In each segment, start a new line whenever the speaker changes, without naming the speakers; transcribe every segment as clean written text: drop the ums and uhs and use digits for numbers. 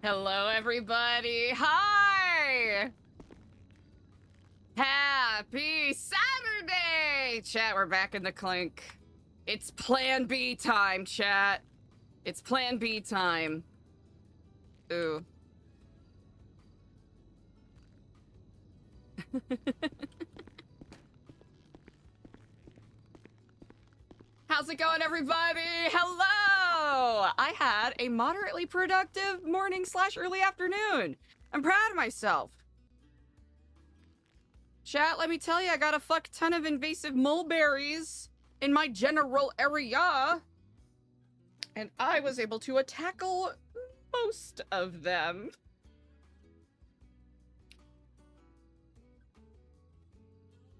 Hello, everybody. Hi! Happy Saturday! Chat, we're back in the clink. It's Plan B time, chat. It's Plan B time. Ooh. How's it going, everybody? Hello! I had a moderately productive morning/early afternoon. I'm proud of myself. Chat, let me tell you, I got a fuck ton of invasive mulberries in my general area. And I was able to tackle most of them.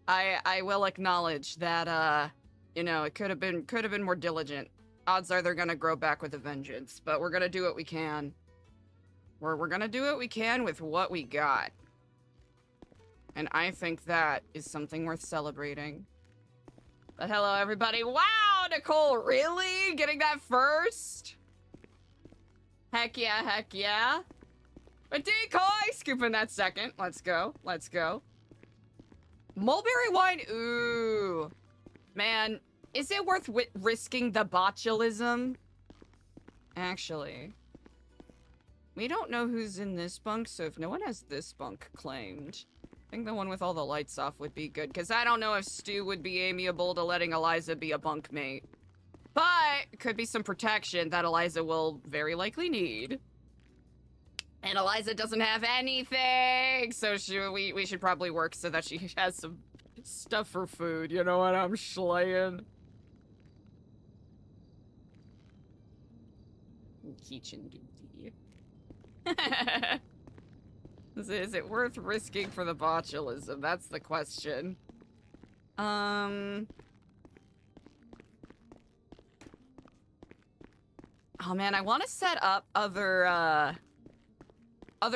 I will acknowledge that, you know, it could have been more diligent. Odds are they're gonna grow back with a vengeance, but we're gonna do what we can. We're gonna do what we can with what we got. And I think that is something worth celebrating. But hello, everybody. Wow, Nicole, really? Getting that first? Heck yeah, heck yeah. A decoy! Scooping that second. Let's go, let's go. Mulberry wine, ooh. Man, is it worth risking the botulism? Actually, we don't know who's in this bunk, so if no one has this bunk claimed, I think the one with all the lights off would be good, because I don't know if Stu would be amiable to letting Eliza be a bunkmate. But it could be some protection that Eliza will very likely need. And Eliza doesn't have anything, so we should probably work so that she has some stuff for food, you know what I'm slaying? Kitchen duty. Is it worth risking for the botulism? That's the question. Oh man, I want to set up other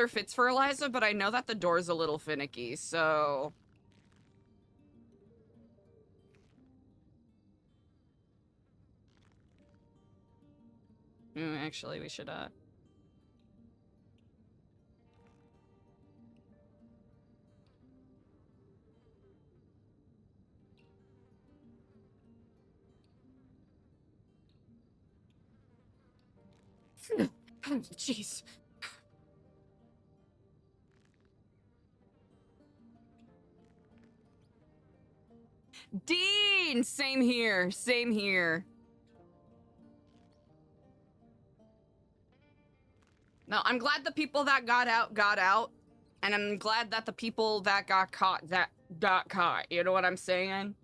fits for Eliza, but I know that the door's a little finicky, so... Actually, we should, jeez. Dean! Same here, same here. No, I'm glad the people that got out, and I'm glad that the people that got caught, you know what I'm saying?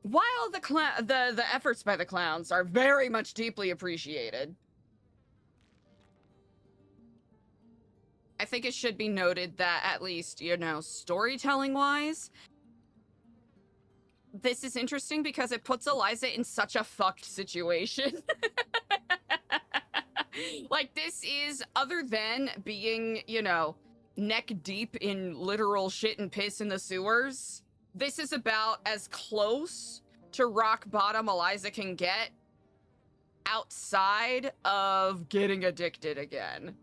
While the efforts by the clowns are very much deeply appreciated, I think it should be noted that at least, you know, storytelling-wise, this is interesting because it puts Eliza in such a fucked situation. Like, this is, other than being, you know, neck deep in literal shit and piss in the sewers, this is about as close to rock bottom Eliza can get outside of getting addicted again.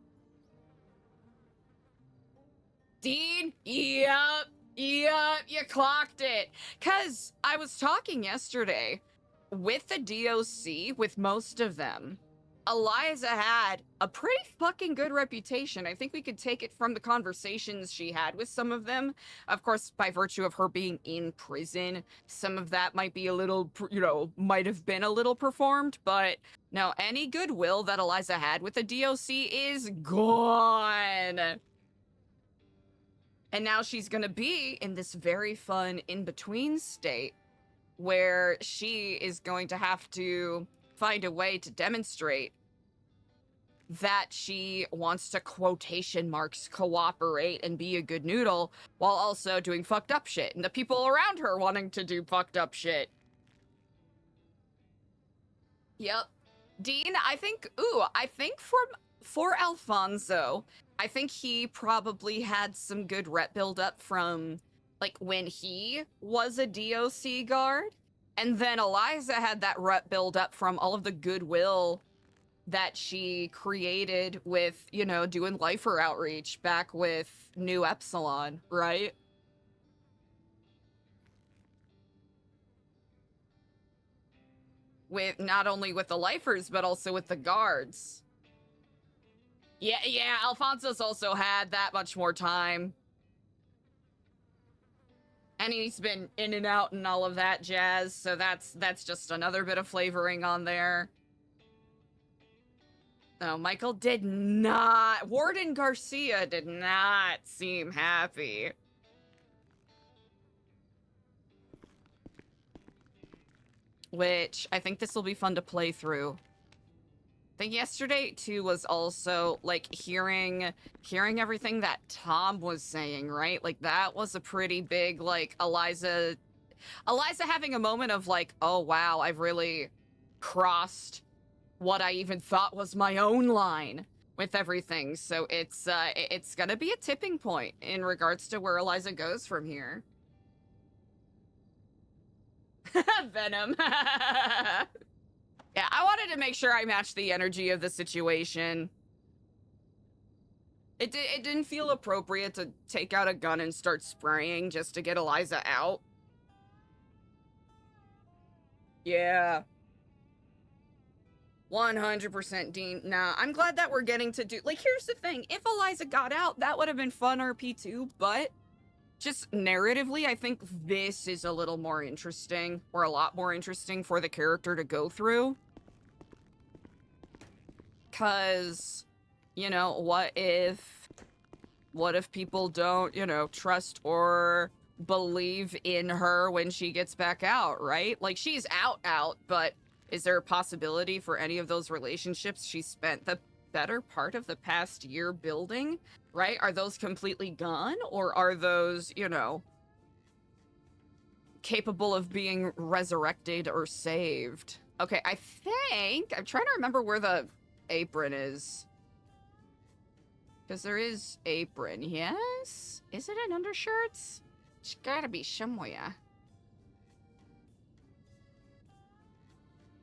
Dean? Yep, you clocked it. Because I was talking yesterday with the DOC, with most of them, Eliza had a pretty fucking good reputation. I think we could take it from the conversations she had with some of them. Of course, by virtue of her being in prison, some of that might be a little, you know, might have been a little performed, but no, any goodwill that Eliza had with the DOC is gone. And now she's gonna be in this very fun in-between state where she is going to have to find a way to demonstrate that she wants to quotation marks cooperate and be a good noodle while also doing fucked up shit and the people around her wanting to do fucked up shit. Yep. Dean, I think for Alfonso, I think he probably had some good rep build up from like when he was a DOC guard. And then Eliza had that rep build up from all of the goodwill that she created with, you know, doing lifer outreach back with New Epsilon, right? With not only with the lifers, but also with the guards. Yeah, Alfonso's also had that much more time. And he's been in and out and all of that jazz, so that's just another bit of flavoring on there. No, Michael did not. Warden Garcia did not seem happy. Which, I think this will be fun to play through. I think yesterday, too, was also, like, hearing everything that Tom was saying, right? Like, that was a pretty big, like, Eliza having a moment of, like, oh, wow, I've really crossed what I even thought was my own line with everything. So it's gonna be a tipping point in regards to where Eliza goes from here. Venom. Yeah, I wanted to make sure I matched the energy of the situation. It didn't feel appropriate to take out a gun and start spraying just to get Eliza out. Yeah. 100% Dean. Nah, I'm glad that we're getting to do... Like, here's the thing. If Eliza got out, that would have been fun RP too, but just narratively, I think this is a little more interesting, or a lot more interesting for the character to go through. Because, you know, what if people don't, you know, trust or believe in her when she gets back out, right? Like, she's out, but is there a possibility for any of those relationships she spent the better part of the past year building, right? Are those completely gone, or are those, you know, capable of being resurrected or saved? Okay, I think I'm trying to remember where the apron is, because there is apron. Yes, is it in undershirts? It's gotta be somewhere.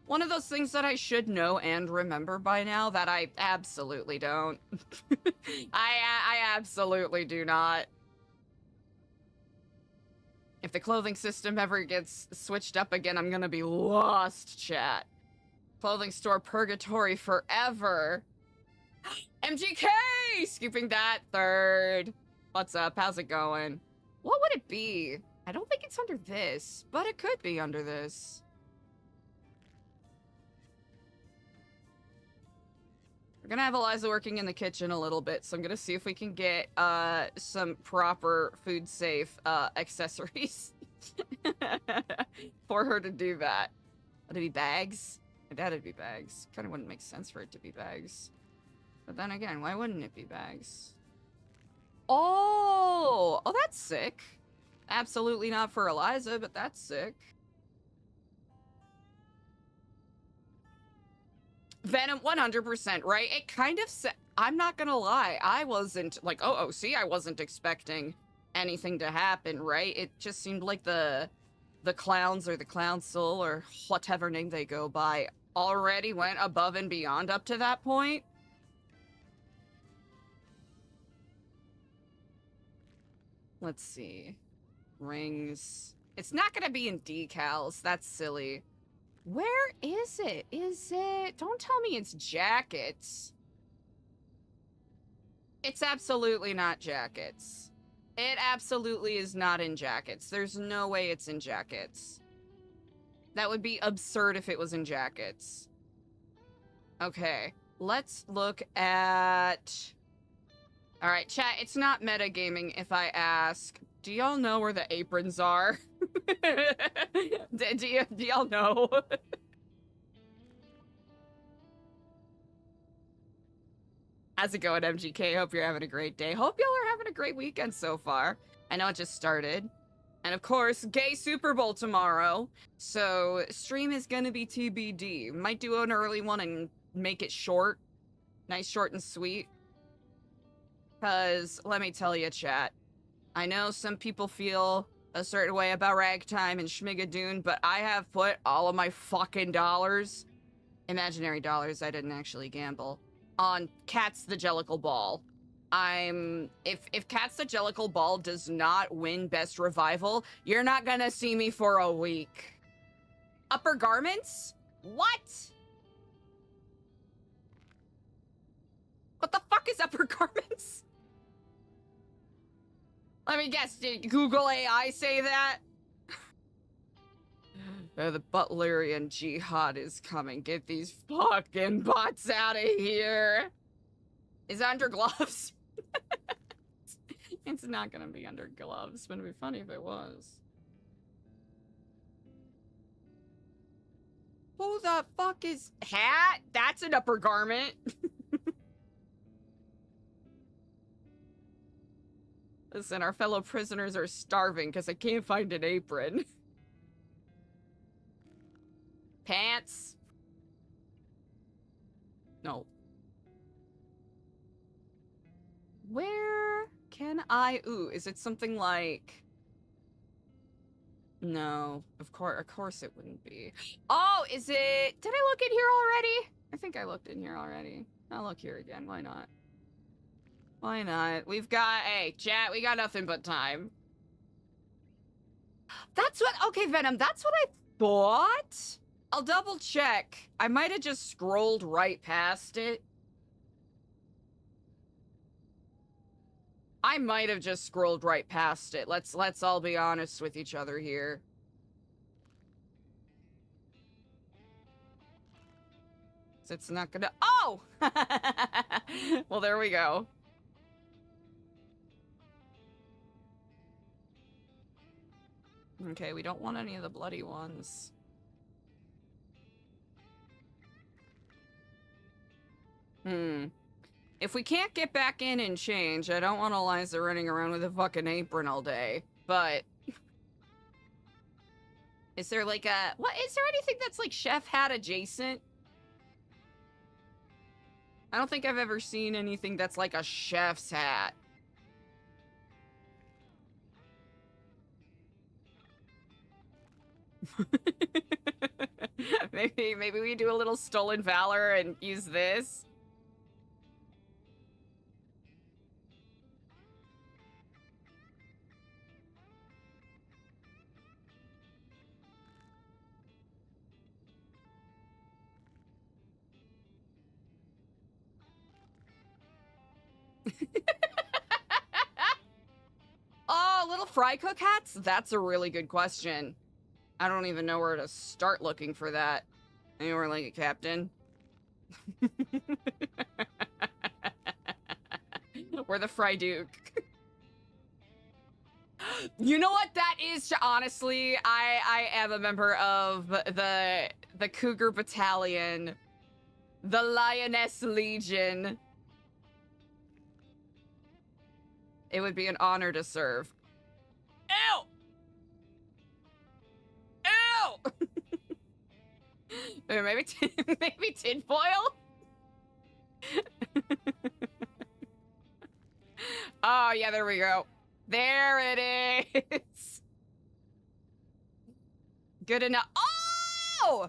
One of those things that I should know and remember by now that I absolutely don't. I absolutely do not. If the clothing system ever gets switched up again, I'm gonna be lost, chat. Clothing store purgatory forever. MGK! Scooping that third. What's up? How's it going? What would it be? I don't think it's under this, but it could be under this. We're gonna have Eliza working in the kitchen a little bit, so I'm gonna see if we can get some proper food-safe accessories for her to do that. Would it be bags? I doubt it'd be bags. Kind of wouldn't make sense for it to be bags. But then again, why wouldn't it be bags? Oh, that's sick. Absolutely not for Eliza, but that's sick. Venom, 100%, right? It kind of I'm not gonna lie. I wasn't, like, see, I wasn't expecting anything to happen, right? It just seemed like the clowns or the council or whatever name they go by already went above and beyond up to that point. Let's see. Rings. It's not gonna be in decals. That's silly. Where is it? Is it... Don't tell me it's jackets. It's absolutely not jackets. It absolutely is not in jackets. There's no way it's in jackets. That would be absurd if it was in jackets. Okay, let's look at... Alright, chat, it's not metagaming if I ask, do y'all know where the aprons are? do y'all know? How's it going, MGK? Hope you're having a great day. Hope y'all are having a great weekend so far. I know it just started. And of course, gay Super Bowl tomorrow. So stream is gonna be TBD. Might do an early one and make it short. Nice, short, and sweet. Because, let me tell you, chat. I know some people feel a certain way about Ragtime and Schmigadoon, but I have put all of my fucking dollars, imaginary dollars, I didn't actually gamble, on Cat's the Jellicle Ball. If Cat's the Jellicle Ball does not win Best Revival, you're not gonna see me for a week. Upper Garments? What? What the fuck is Upper Garments? Let me guess, did Google AI say that? The Butlerian Jihad is coming. Get these fucking bots out of here. Is it under gloves? It's not gonna be under gloves. Wouldn't it be funny if it was? Who the fuck is Hat? That's an upper garment. Listen, our fellow prisoners are starving because I can't find an apron. Pants? No. Where can I... Ooh, is it something like... No, of course it wouldn't be. Oh, is it... Did I look in here already? I think I looked in here already. I'll look here again. Why not? Why not? We've got... Hey, chat, we got nothing but time. That's what... Okay, Venom, that's what I thought. I'll double check. I might have just scrolled right past it. I might have just scrolled right past it. Let's all be honest with each other here. It's not gonna... Oh! Well, there we go. Okay, we don't want any of the bloody ones. If we can't get back in and change, I don't want Eliza running around with a fucking apron all day. But... Is there like a... What? Is there anything that's like chef hat adjacent? I don't think I've ever seen anything that's like a chef's hat. Maybe we do a little stolen valor and use this. Oh, little fry cook hats? That's a really good question. I don't even know where to start looking for that. Anywhere like a captain? We're the Fry Duke. You know what that is? Honestly, I am a member of the Cougar Battalion, the Lioness Legion. It would be an honor to serve. Ew! Ew! maybe tinfoil? Oh, yeah, there we go. There it is. Good enough. Oh!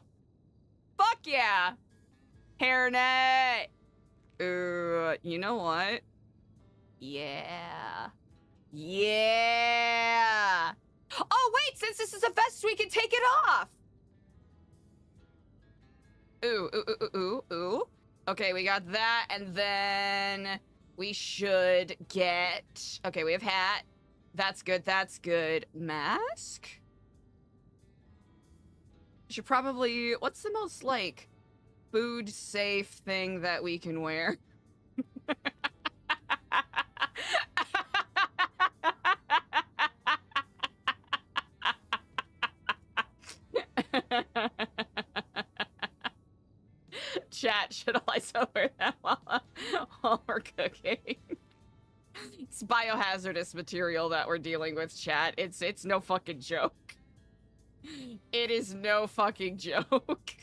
Fuck yeah. Hairnet. Ooh, you know what? Yeah. Yeah. Oh, wait, since this is a vest, we can take it off. Ooh, ooh, ooh, ooh, ooh. Okay, we got that, and then we should get... Okay, we have hat. That's good, that's good. Mask? Should probably... What's the most, like, food-safe thing that we can wear? Chat, should Eliza wear that while we're cooking? It's biohazardous material that we're dealing with, chat. It's no fucking joke. It is no fucking joke.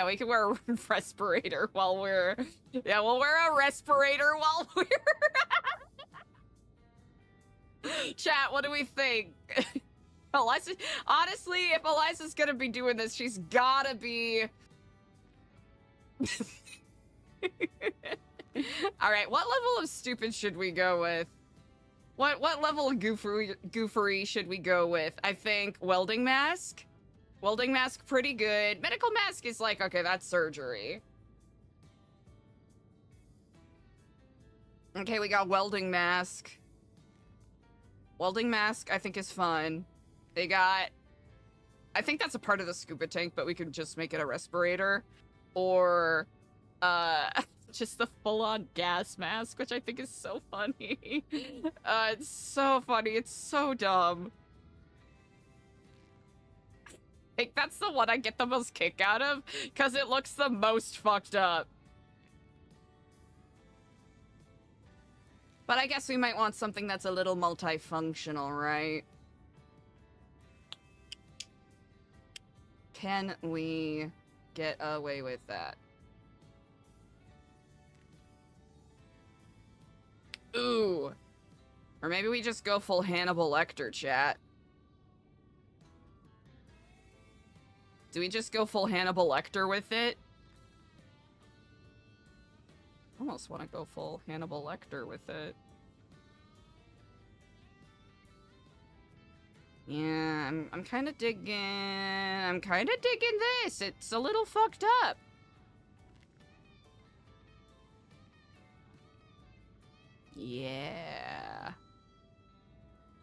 Yeah, we can wear a respirator while we're... Yeah, we'll wear a respirator while we're... Chat, what do we think? Eliza... Honestly, if Eliza's gonna be doing this, she's gotta be... Alright, what level of stupid should we go with? What level of goofery should we go with? I think welding mask? Welding mask, pretty good. Medical mask is like, okay, that's surgery. Okay, we got welding mask. Welding mask, I think, is fun. They got... I think that's a part of the scuba tank, but we could just make it a respirator. Or, just the full-on gas mask, which I think is so funny. It's so funny. It's so dumb. I think that's the one I get the most kick out of, because it looks the most fucked up. But I guess we might want something that's a little multifunctional, right? Can we get away with that? Ooh. Or maybe we just go full Hannibal Lecter, chat. Do we just go full Hannibal Lecter with it? I almost want to go full Hannibal Lecter with it. Yeah, I'm kind of digging... I'm kind of digging this. It's a little fucked up. Yeah.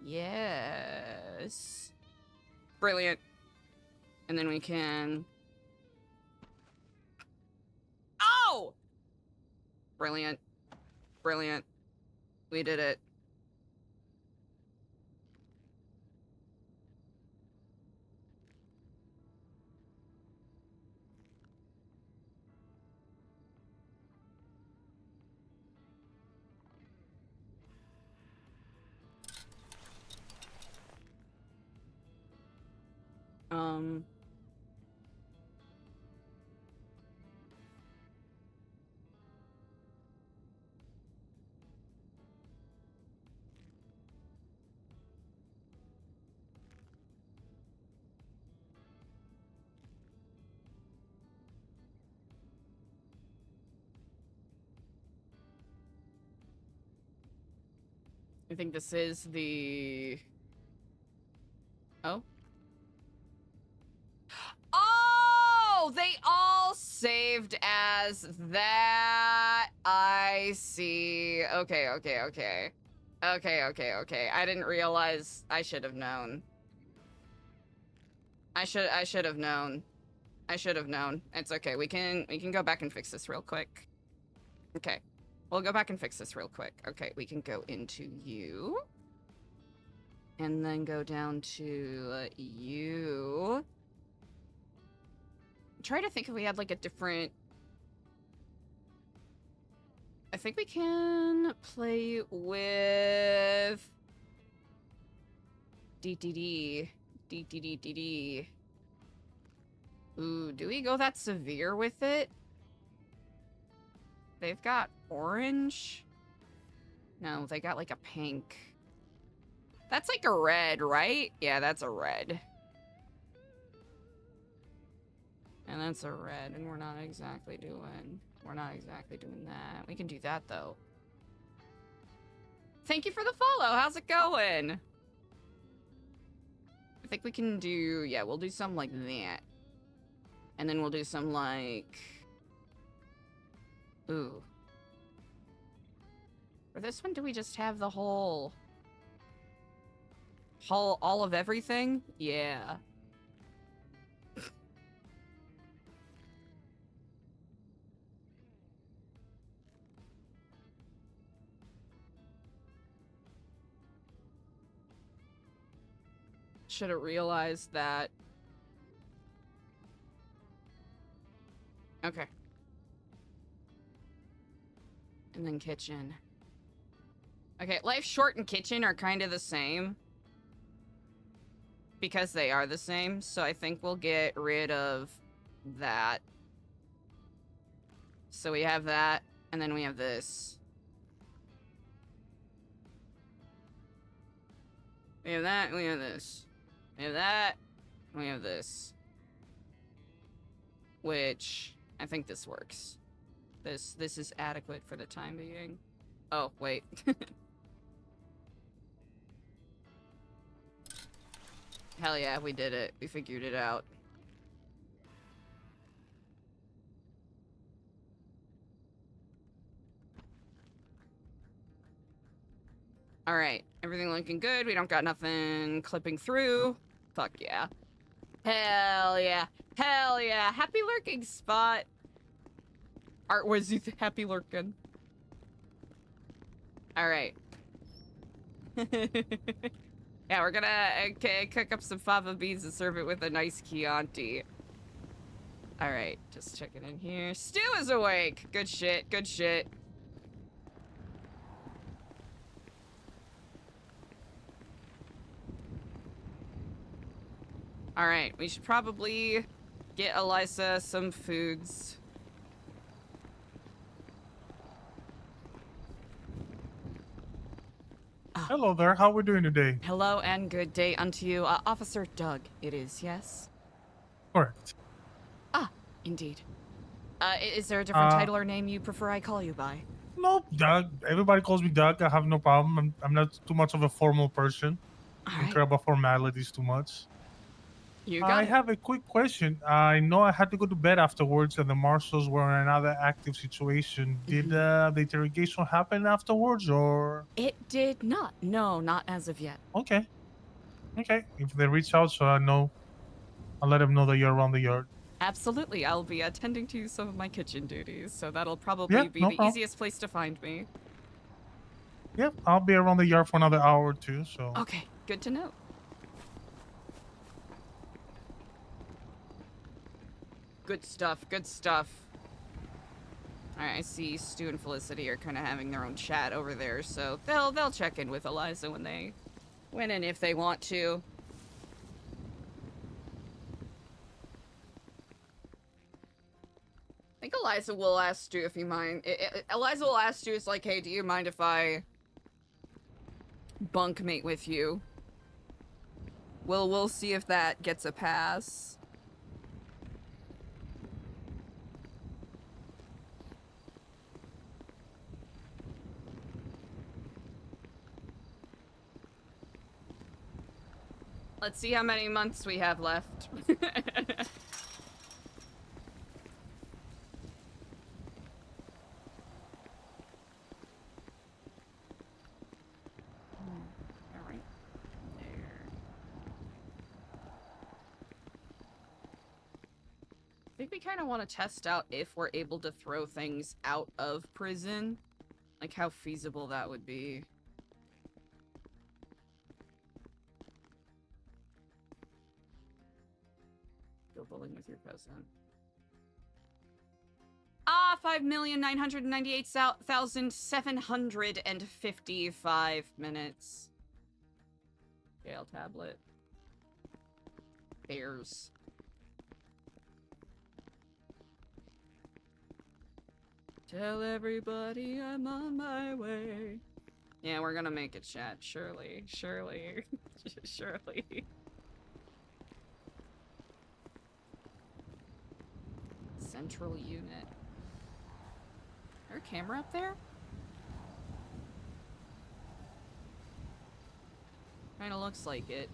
Yes. Brilliant. And then we can... Oh! Brilliant. Brilliant. We did it. I think this is the... Oh? Oh! They all saved as that. I see. Okay, okay, okay. Okay, okay, okay. I didn't realize. I should have known. I should have known. I should have known. It's okay. We can go back and fix this real quick. Okay. We'll go back and fix this real quick. Okay, we can go into you. And then go down to you. Try to think if we had like a different... I think we can play with... DDD. DDD. Ooh, do we go that severe with it? They've got orange? No, they got like a pink. That's like a red, right? Yeah, that's a red. And that's a red, and we're not exactly doing that. We can do that, though. Thank you for the follow. How's it going? I think we can do... Yeah, we'll do something like that. And then we'll do some like... Ooh. For this one, do we just have the whole... all of everything? Yeah. Should have realized that. Okay. And then kitchen. Okay, life short and kitchen are kind of the same. Because they are the same, so I think we'll get rid of that. So we have that, and then we have this. We have that, and we have this. We have that, and we have this. Which, I think this works. This is adequate for the time being. Oh, wait. Hell yeah, we did it. We figured it out. Alright, everything looking good. We don't got nothing clipping through. Fuck yeah. Hell yeah. Hell yeah. Happy lurking spot. Art was you happy lurking. Alright. Yeah, we're gonna cook up some fava beans and serve it with a nice Chianti. Alright, just checking in here. Stu is awake! Good shit, good shit. Alright, we should probably get Eliza some foods.
Hello there, how are we doing today?
Hello and good day unto you. Officer Doug, it is, yes?
Correct.
Ah, indeed. Is there a different title or name you prefer I call you by?
Nope, Doug. Everybody calls me Doug. I have no problem. I'm not too much of a formal person. I don't care about formalities too much.
You got
I
it.
have a quick question. I know I had to go to bed afterwards and the marshals were in another active situation. Did the interrogation happen afterwards or?
It did not. No, not as of yet.
Okay. Okay. If they reach out so I know, I'll let them know that you're around the yard.
Absolutely. I'll be attending to some of my kitchen duties, so that'll probably
Yeah,
be
no
the
problem.
easiest place to find me.
Yeah, I'll be around the yard for another hour or two, so.
Okay, good to know. Good stuff, good stuff. Alright, I see Stu and Felicity are kind of having their own chat over there, so they'll check in with Eliza when and if they want to. I think Eliza will ask Stu if you mind. Eliza will ask Stu, it's like, hey, do you mind if I bunkmate with you? We'll see if that gets a pass. Let's see how many months we have left. Alright. There. I think we kind of want to test out if we're able to throw things out of prison. Like how feasible that would be. Go bowling with your cousin. Ah, 5,998,755 minutes. Gale tablet. Bears. Tell everybody I'm on my way. Yeah, we're gonna make it, chat. Surely. Surely. Surely. Central unit. Is there a camera up there? Kinda looks like it.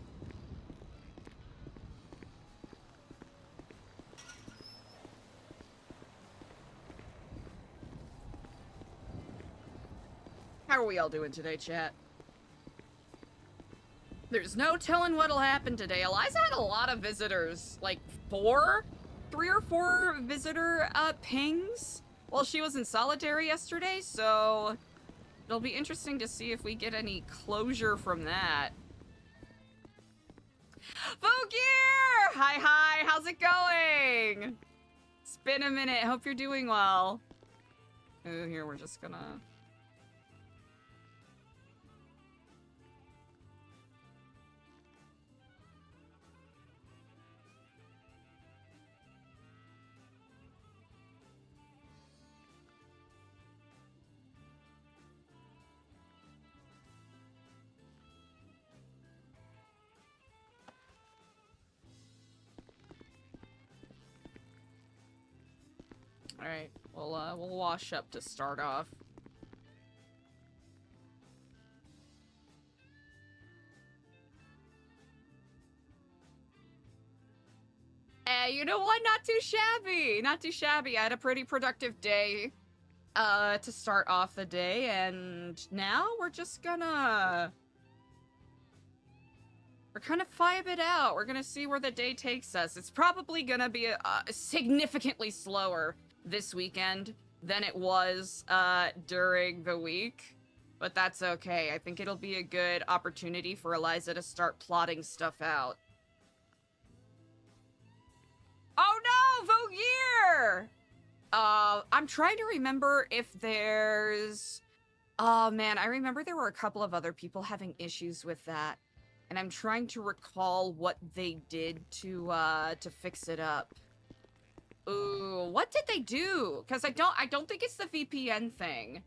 How are we all doing today, chat? There's no telling what'll happen today. Eliza had a lot of visitors. Like, 3 or 4 visitor, pings while she was in solitary yesterday, so it'll be interesting to see if we get any closure from that. Vogir! Hi, how's it going? It's been a minute. Hope you're doing well. Ooh, here, we're just gonna... All right, we'll wash up to start off. You know what? Not too shabby. Not too shabby. I had a pretty productive day to start off the day, and now we're just gonna vibe it out. We're gonna see where the day takes us. It's probably gonna be significantly slower this weekend than it was during the week, but that's okay. I think it'll be a good opportunity for Eliza to start plotting stuff out. Oh no, Vogier! I'm trying to remember if there's... Oh man, I remember there were a couple of other people having issues with that. And I'm trying to recall what they did to fix it up. Ooh, what did they do? Because I don't think it's the VPN thing.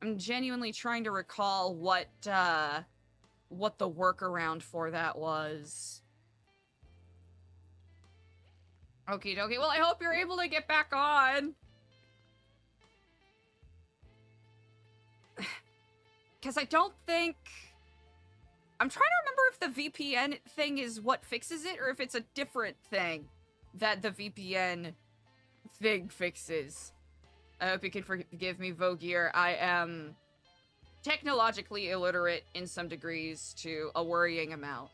I'm genuinely trying to recall what the workaround for that was. Okie dokie. Well, I hope you're able to get back on. Because I don't think... I'm trying to remember if the VPN thing is what fixes it, or if it's a different thing that the VPN thing fixes. I hope you can forgive me, Vogier. I am technologically illiterate in some degrees to a worrying amount.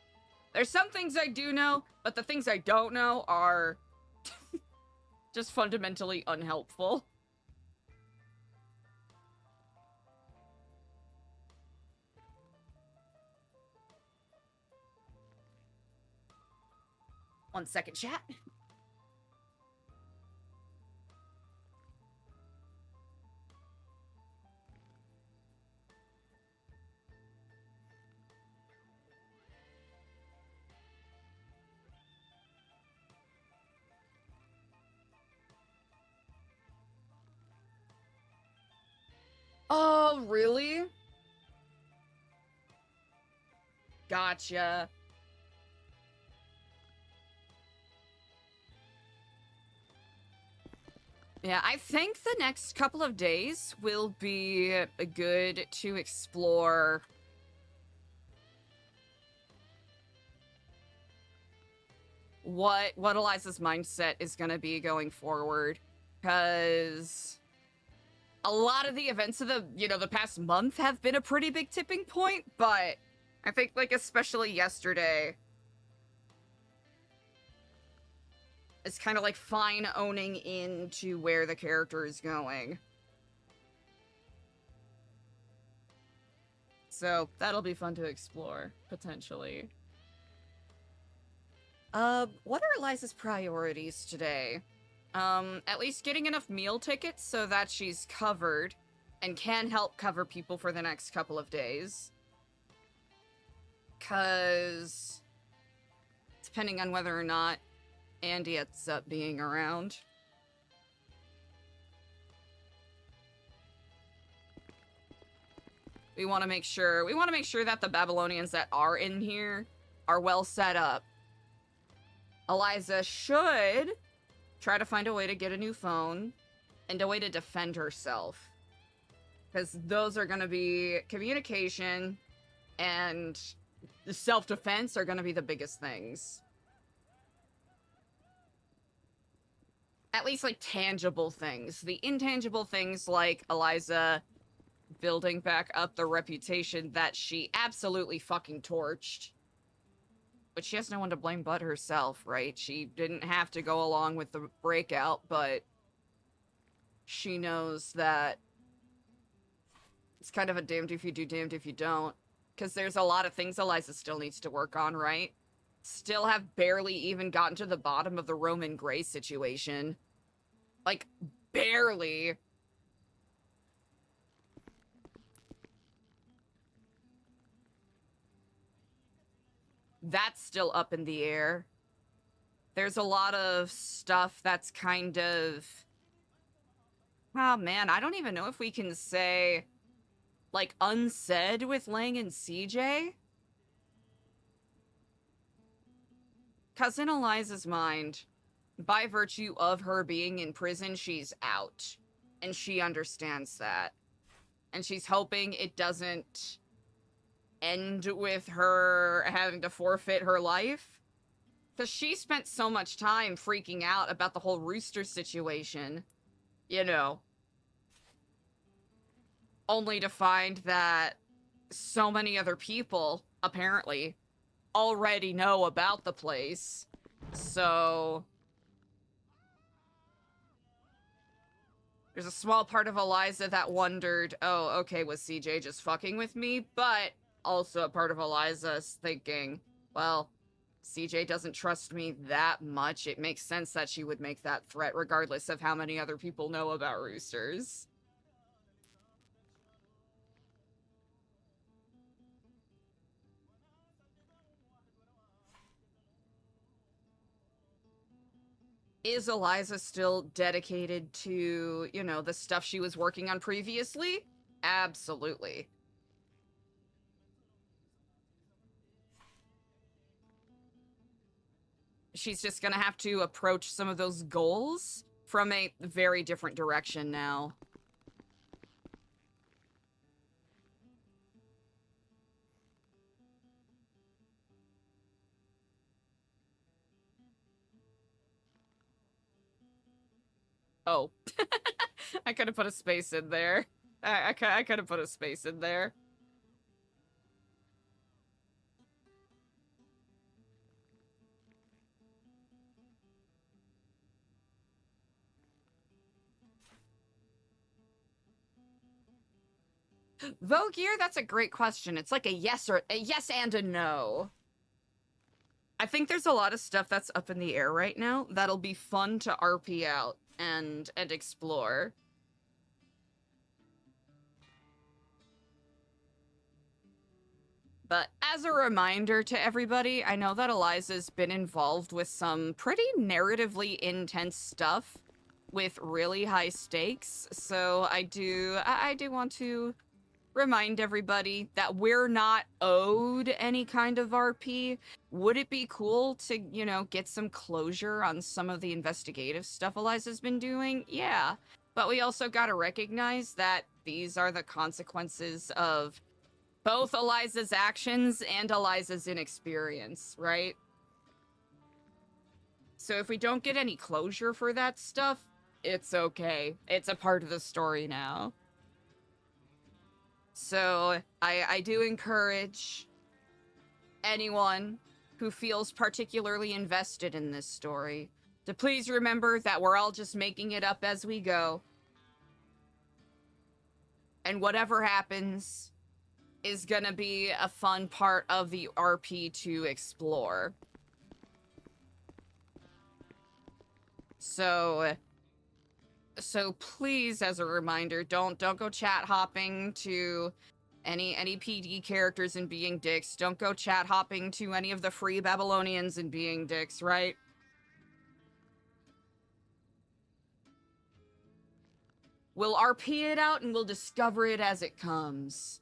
There's some things I do know, but the things I don't know are just fundamentally unhelpful. One second, chat. Oh, really? Gotcha. Yeah, I think the next couple of days will be good to explore what Eliza's mindset is going to be going forward, because a lot of the events of the past month have been a pretty big tipping point, but I think, like, especially yesterday, it's kind of like fine owning into where the character is going. So that'll be fun to explore, potentially. What are Eliza's priorities today? At least getting enough meal tickets so that she's covered and can help cover people for the next couple of days. 'Cause depending on whether or not Andy ends up being around. We want to make sure that the Babylonians that are in here are well set up. Eliza should try to find a way to get a new phone and a way to defend herself. Because those are going to be communication and self-defense are going to be the biggest things. At least, like, tangible things. The intangible things, like Eliza building back up the reputation that she absolutely fucking torched. But she has no one to blame but herself, right? She didn't have to go along with the breakout, but she knows that it's kind of a damned if you do, damned if you don't. Because there's a lot of things Eliza still needs to work on, right? Still have barely even gotten to the bottom of the Roman Grey situation. Like, barely. That's still up in the air. There's a lot of stuff that's kind of... Oh man, I don't even know if we can say, like, unsaid with Lang and CJ. Because in Eliza's mind, by virtue of her being in prison, she's out. And she understands that. And she's hoping it doesn't end with her having to forfeit her life. Because she spent so much time freaking out about the whole rooster situation, you know, only to find that so many other people, apparently, already know about the place. So there's a small part of Eliza that wondered, oh, okay, was CJ just fucking with me? But also a part of Eliza's thinking, well, CJ doesn't trust me that much. It makes sense that she would make that threat regardless of how many other people know about roosters. Is Eliza still dedicated to, you know, the stuff she was working on previously? Absolutely. She's just gonna have to approach some of those goals from a very different direction now. Oh. I could have put a space in there. I could have put a space in there. Vogear, that's a great question. It's like a yes and a no. I think there's a lot of stuff that's up in the air right now that'll be fun to RP out and explore. But as a reminder to everybody, I know that Eliza's been involved with some pretty narratively intense stuff with really high stakes. So I do want to remind everybody that we're not owed any kind of RP. Would it be cool to, you know, get some closure on some of the investigative stuff Eliza's been doing? Yeah. But we also got to recognize that these are the consequences of both Eliza's actions and Eliza's inexperience, right? So if we don't get any closure for that stuff, it's okay. It's a part of the story now. So I do encourage anyone who feels particularly invested in this story to please remember that we're all just making it up as we go. And whatever happens is gonna be a fun part of the RP to explore. So please, as a reminder, don't go chat hopping to any PD characters and being dicks. Don't go chat hopping to any of the free Babylonians and being dicks, right? We'll RP it out and we'll discover it as it comes.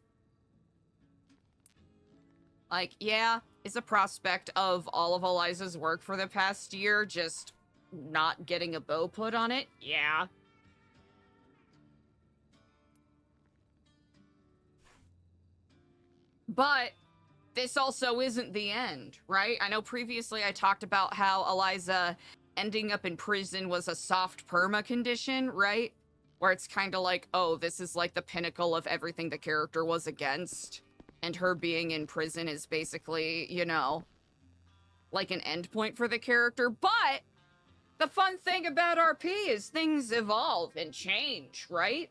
Like, yeah, it's a prospect of all of Eliza's work for the past year just not getting a bow put on it. Yeah. But this also isn't the end, right? I know previously I talked about how Eliza ending up in prison was a soft perma condition, right? Where it's kind of like, oh, this is like the pinnacle of everything the character was against. And her being in prison is basically, you know, like an endpoint for the character. But the fun thing about RP is things evolve and change, right?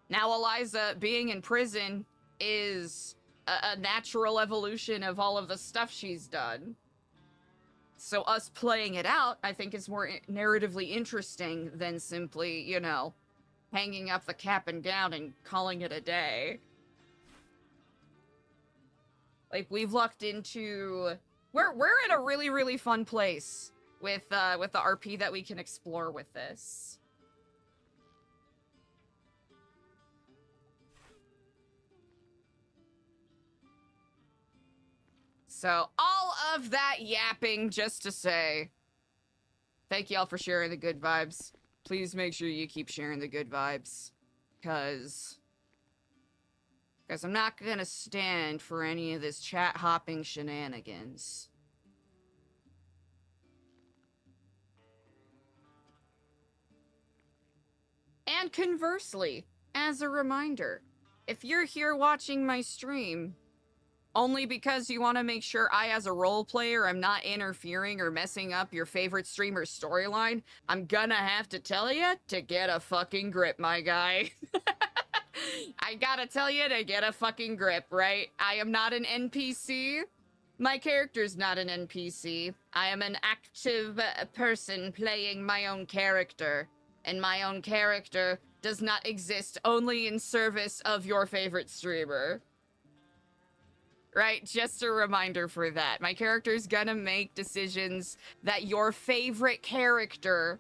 Now Eliza being in prison is a natural evolution of all of the stuff she's done. So us playing it out, I think, is more narratively interesting than simply, you know, hanging up the cap and gown and calling it a day. Like, we've lucked into... We're in a really, really fun place with the RP that we can explore with this. So all of that yapping just to say, thank y'all for sharing the good vibes. Please make sure you keep sharing the good vibes. Because I'm not gonna stand for any of this chat hopping shenanigans. And conversely, as a reminder, if you're here watching my stream only because you want to make sure I, as a role player, am not interfering or messing up your favorite streamer's storyline, I'm gonna have to tell you to get a fucking grip, my guy. I gotta tell you to get a fucking grip, right? I am not an NPC. My character's not an NPC. I am an active person playing my own character. And my own character does not exist only in service of your favorite streamer. Right? Just a reminder for that. My character's gonna make decisions that your favorite character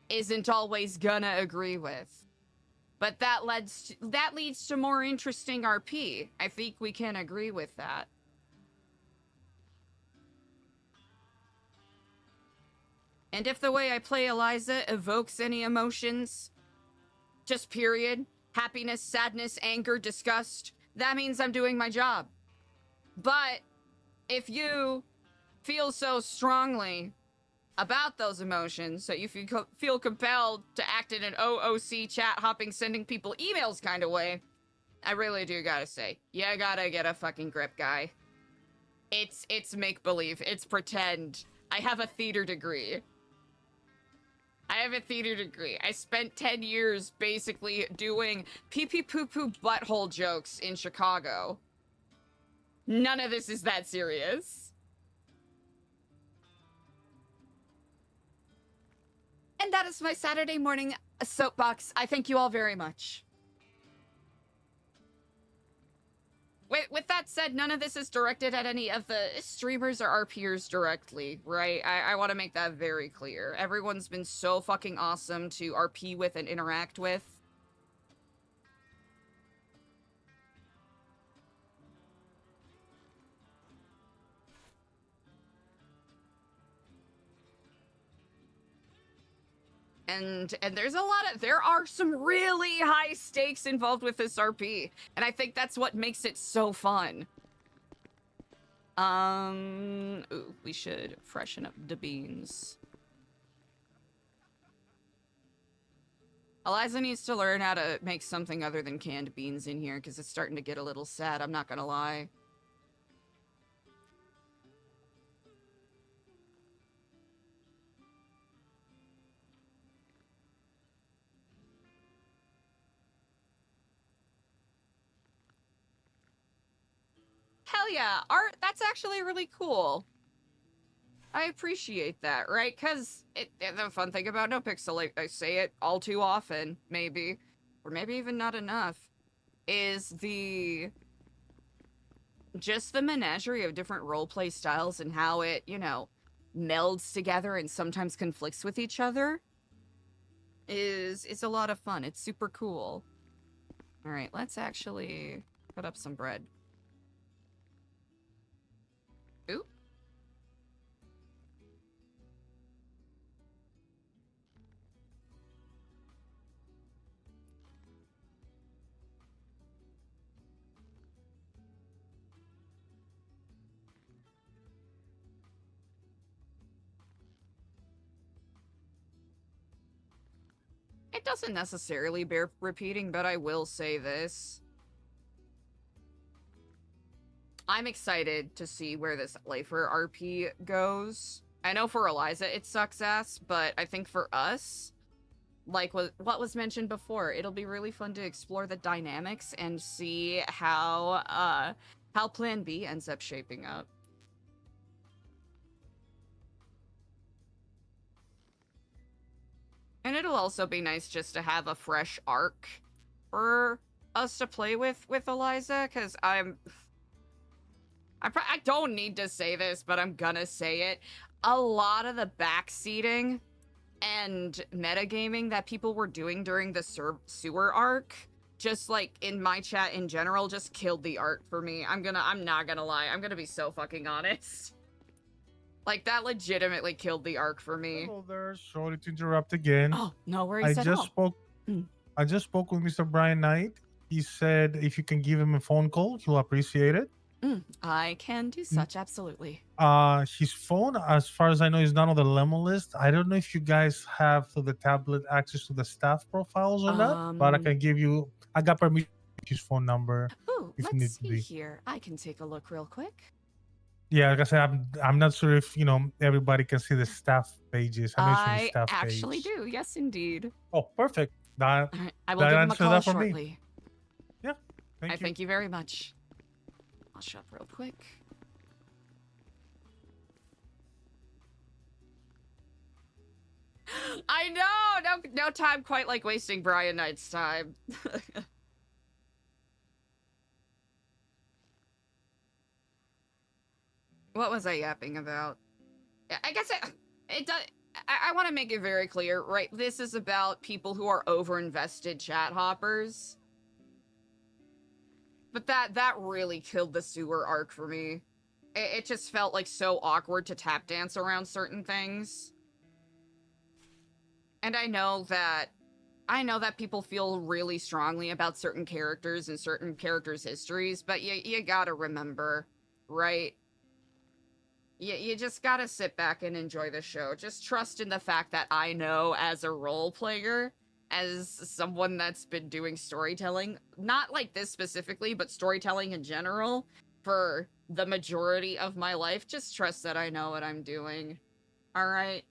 isn't always gonna agree with. But that leads to more interesting RP. I think we can agree with that. And if the way I play Eliza evokes any emotions, just period, happiness, sadness, anger, disgust, that means I'm doing my job. But if you feel so strongly about those emotions that you feel compelled to act in an OOC chat hopping, sending people emails kind of way, I really do gotta say, you gotta get a fucking grip, guy. It's make-believe. It's pretend. I have a theater degree. I spent 10 years basically doing pee-pee-poo-poo butthole jokes in Chicago. None of this is that serious. And that is my Saturday morning soapbox. I thank you all very much. With that said, none of this is directed at any of the streamers or RPers directly, right? I want to make that very clear. Everyone's been so fucking awesome to RP with and interact with. And there are some really high stakes involved with this RP. And I think that's what makes it so fun. Ooh, we should freshen up the beans. Eliza needs to learn how to make something other than canned beans in here, because it's starting to get a little sad, I'm not gonna lie. Hell yeah, art, that's actually really cool. I appreciate that, right? Because the fun thing about NoPixel, I say it all too often, maybe, or maybe even not enough, is just the menagerie of different roleplay styles and how it, you know, melds together and sometimes conflicts with each other is a lot of fun. It's super cool. All right, let's actually put up some bread. Ooh. It doesn't necessarily bear repeating, but I will say this. I'm excited to see where this Lifer RP goes. I know for Eliza it sucks ass, but I think for us, like what was mentioned before, it'll be really fun to explore the dynamics and see how Plan B ends up shaping up. And it'll also be nice just to have a fresh arc for us to play with Eliza, because I don't need to say this, but I'm gonna say it. A lot of the backseating and metagaming that people were doing during the sewer arc, just like in my chat in general, just killed the art for me. I'm not gonna lie. I'm gonna be so fucking honest. Like, that legitimately killed the arc for me.
Hello there. Sorry to interrupt again.
Oh, no
I
worries at
just
all.
spoke.
Mm.
I just spoke with Mr. Brian Knight. He said if you can give him a phone call, he'll appreciate it.
I can do such, absolutely.
His phone, as far as I know, is not on the Lemo list. I don't know if you guys have through the tablet access to the staff profiles or not, but I can give you. I got permission to use his phone number
Ooh,
if
let's
need
see
be.
here. I can take a look real quick.
Yeah, like I said, I'm not sure if everybody can see the staff pages. I know it's on the
I
staff
actually
page.
do. Yes, indeed.
Oh, perfect. That
All right, I will
that
give him a
answered
call
that for me.
shortly.
Yeah, thank you.
Thank you very much. I'll shut real quick. I know! No time quite like wasting Brian Knight's time. What was I yapping about? I guess it does. I want to make it very clear, right? This is about people who are over-invested chat hoppers. But that really killed the sewer arc for me. It just felt like so awkward to tap dance around certain things. And I know that people feel really strongly about certain characters and certain characters' histories, but you gotta remember, right? You just gotta sit back and enjoy the show. Just trust in the fact that I know as a role player, as someone that's been doing storytelling, not like this specifically, but storytelling in general, for the majority of my life, just trust that I know what I'm doing. All right?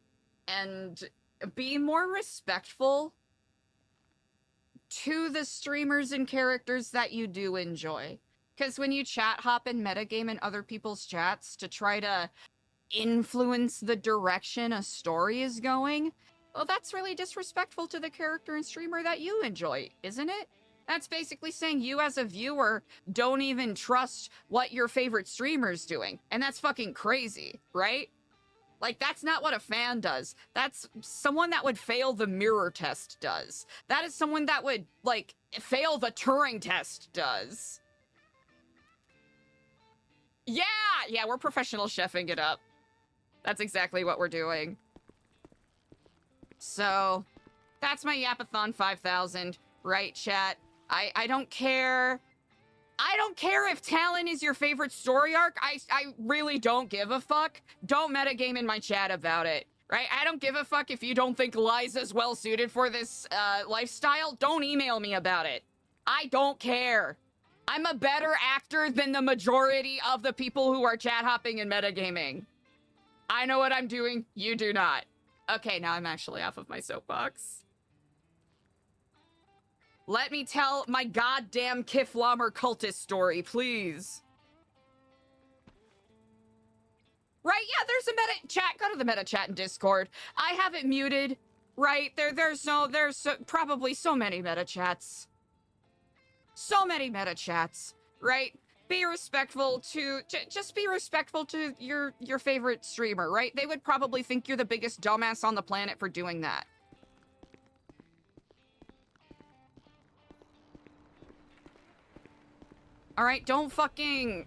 And be more respectful to the streamers and characters that you do enjoy. Because when you chat hop and metagame in other people's chats to try to influence the direction a story is going, well, that's really disrespectful to the character and streamer that you enjoy, isn't it? That's basically saying you as a viewer don't even trust what your favorite streamer's doing. And that's fucking crazy, right? Like, that's not what a fan does. That's someone that would fail the mirror test does. That is someone that would, like, fail the Turing test does. Yeah, we're professional chefing it up. That's exactly what we're doing. So, that's my Yapathon 5000, right, chat? I don't care. I don't care if Talon is your favorite story arc. I really don't give a fuck. Don't metagame in my chat about it, right? I don't give a fuck if you don't think Eliza's well suited for this lifestyle. Don't email me about it. I don't care. I'm a better actor than the majority of the people who are chat hopping and metagaming. I know what I'm doing. You do not. Okay, now I'm actually off of my soapbox. Let me tell my goddamn Kiflamer cultist story, please. Right, yeah, there's a meta chat. Go to the meta chat in Discord. I have it muted, right? There's probably so many meta chats. So many meta chats, right? Be respectful to, just be respectful to your favorite streamer, right? They would probably think you're the biggest dumbass on the planet for doing that. All right, don't fucking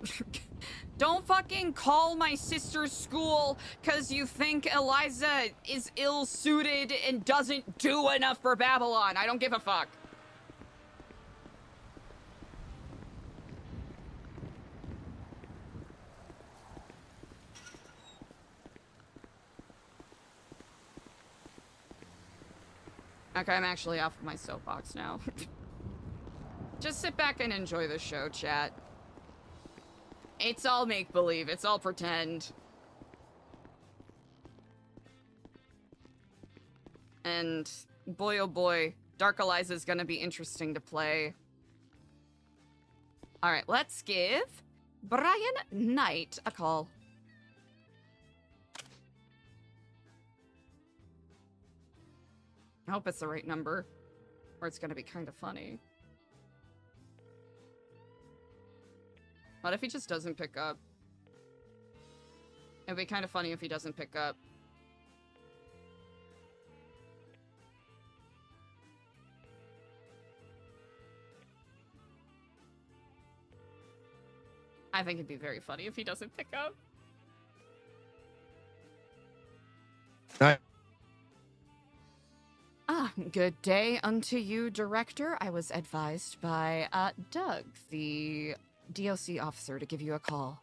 call my sister's school because you think Eliza is ill-suited and doesn't do enough for Babylon. I don't give a fuck. Okay, I'm actually off of my soapbox now. Just sit back and enjoy the show, chat. It's all make-believe. It's all pretend. And boy, oh boy, Dark Eliza is gonna be interesting to play. All right, let's give Brian Knight a call. I hope it's the right number, or it's gonna be kind of funny. What if he just doesn't pick up? It'd be kind of funny if he doesn't pick up. I think it'd be very funny if he doesn't pick up.
I,
Good day unto you, Director. I was advised by Doug, the DOC officer, to give you a call.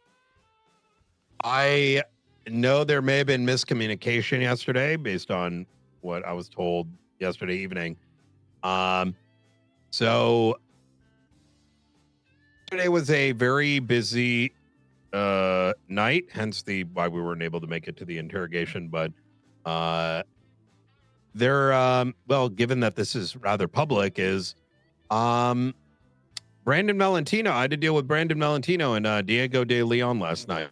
I know there may have been miscommunication yesterday based on what I was told yesterday evening. So today was a very busy night, hence why we weren't able to make it to the interrogation. But well, given that this is rather public, is Brandon Valentino. I had to deal with Brandon Valentino and Diego de Leon last night.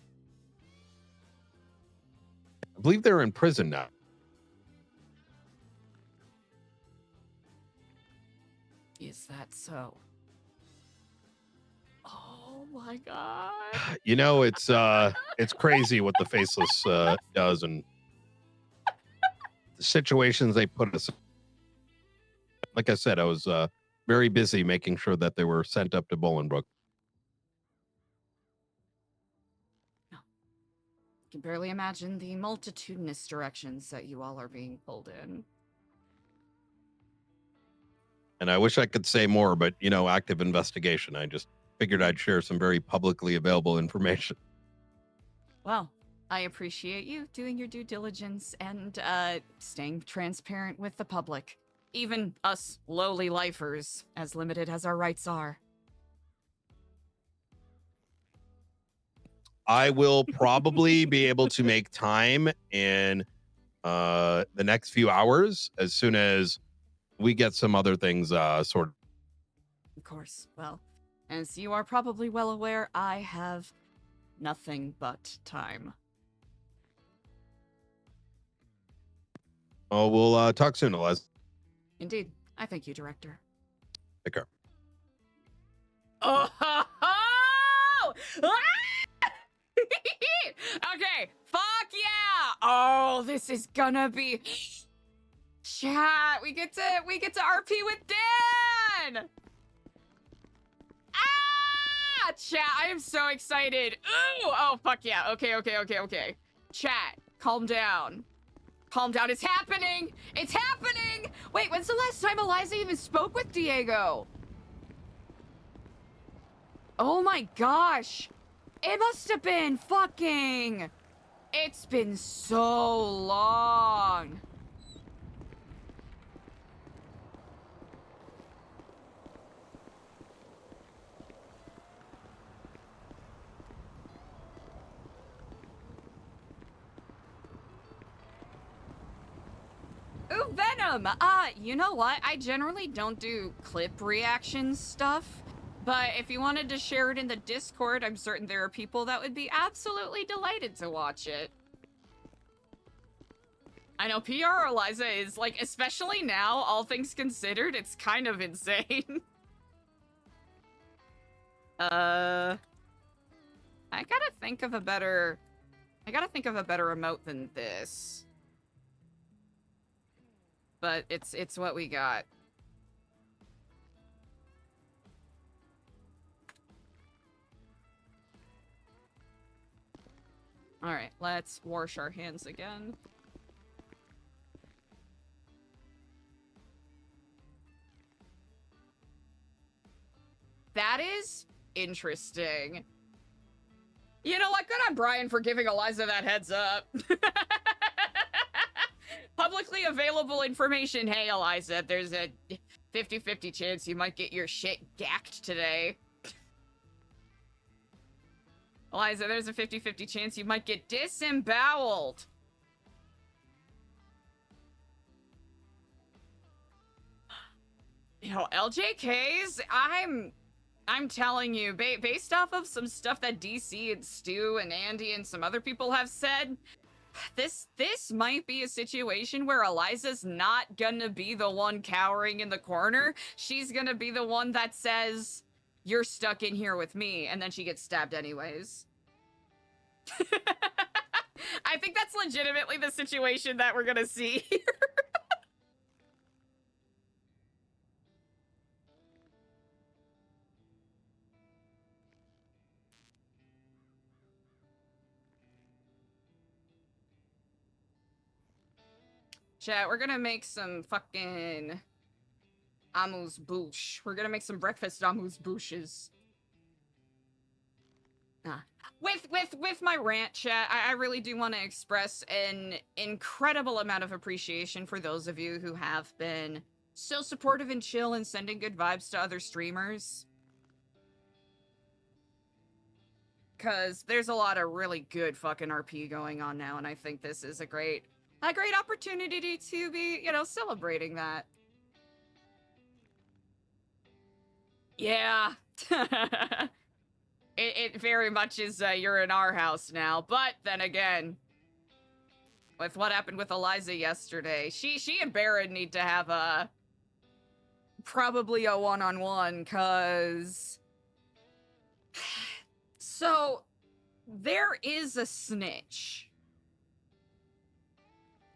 I believe they're in prison now.
Is that so? Oh my god.
You know, it's crazy what the Faceless does and the situations they put us in. Like I said, I was very busy making sure that they were sent up to Bolingbrook.
I can barely imagine the multitudinous directions that you all are being pulled in.
And I wish I could say more, but, you know, active investigation. I just figured I'd share some very publicly available information.
Well, I appreciate you doing your due diligence and staying transparent with the public. Even us lowly lifers, as limited as our rights are.
I will probably be able to make time in the next few hours as soon as we get some other things sorted.
Of course. Well, as you are probably well aware, I have nothing but time.
Oh, we'll talk soon, Eliza.
Indeed. I thank you, Director.
Take care.
Oh! Okay, fuck yeah! Oh, this is gonna be chat. We get to RP with Dan. Chat, I am so excited. Ooh, oh fuck yeah. Okay. Chat, calm down. Calm down. It's happening. It's happening. Wait, when's the last time Eliza even spoke with Diego? Oh my gosh. It must have been fucking... It's been so long. Ooh, Venom! You know what? I generally don't do clip reaction stuff. But if you wanted to share it in the Discord, I'm certain there are people that would be absolutely delighted to watch it. I know PR Eliza is, like, especially now, all things considered, it's kind of insane. I gotta think of a better emote than this. But it's what we got. All right, let's wash our hands again. That is interesting. You know what? Good on Brian for giving Eliza that heads up. Publicly available information. Hey, Eliza, there's a 50-50 chance you might get your shit gacked today. Eliza, there's a 50-50 chance you might get disemboweled. You know, LJKs, I'm telling you, based off of some stuff that DC and Stu and Andy and some other people have said, this might be a situation where Eliza's not gonna be the one cowering in the corner. She's gonna be the one that says, "You're stuck in here with me," and then she gets stabbed anyways. I think that's legitimately the situation that we're gonna see here. Chat, we're gonna make some fucking amuse-bouche. We're gonna make some breakfast amuse-bouches. With my rant, chat, I really do want to express an incredible amount of appreciation for those of you who have been so supportive and chill and sending good vibes to other streamers. Because there's a lot of really good fucking RP going on now, and I think this is a great opportunity to be, you know, celebrating that. Yeah. It very much is, you're in our house now, but then again, with what happened with Eliza yesterday, she and Baron need to have probably a one-on-one, cause... So, there is a snitch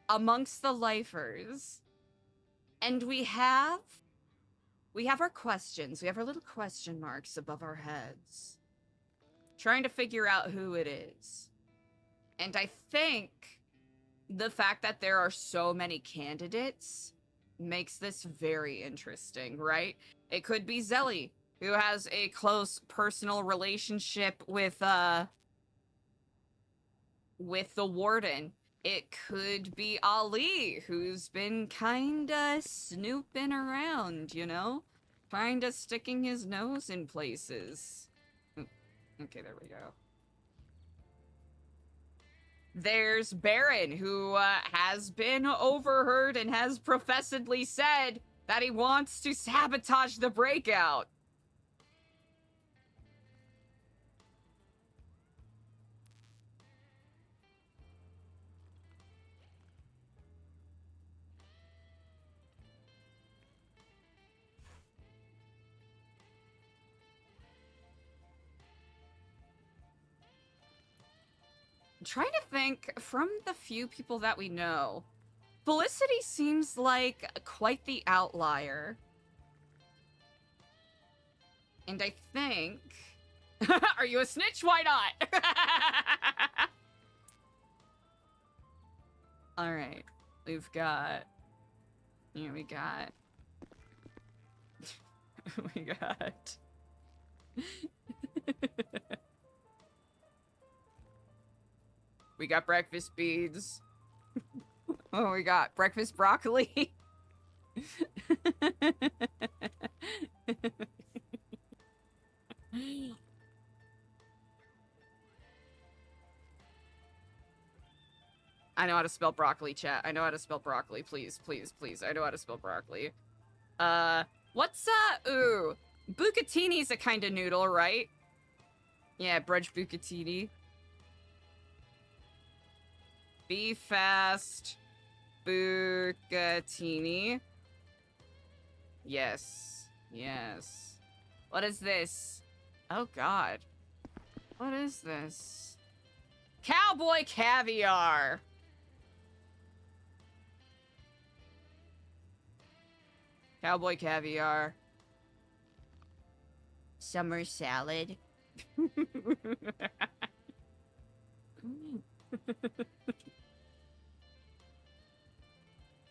amongst the lifers, and we have our questions. We have our little question marks above our heads, trying to figure out who it is. And I think the fact that there are so many candidates makes this very interesting, right? It could be Zelly, who has a close personal relationship with the warden. It could be Ali, who's been kinda snooping around, you know? Kinda sticking his nose in places. Okay, there we go. There's Baron, who has been overheard and has professedly said that he wants to sabotage the breakout. I'm trying to think, from the few people that we know, Felicity seems like quite the outlier. And I think... Are you a snitch? Why not? Alright. We've got... Yeah, we got... we got... We got breakfast beans. Oh, we got breakfast broccoli. I know how to spell broccoli, chat. I know how to spell broccoli. Please, please, please. I know how to spell broccoli. What's, ooh. Bucatini's a kind of noodle, right? Yeah, brunch bucatini. Be fast, bucatini. Yes, yes. What is this? Oh, God. What is this? Cowboy caviar. Cowboy caviar. Summer salad.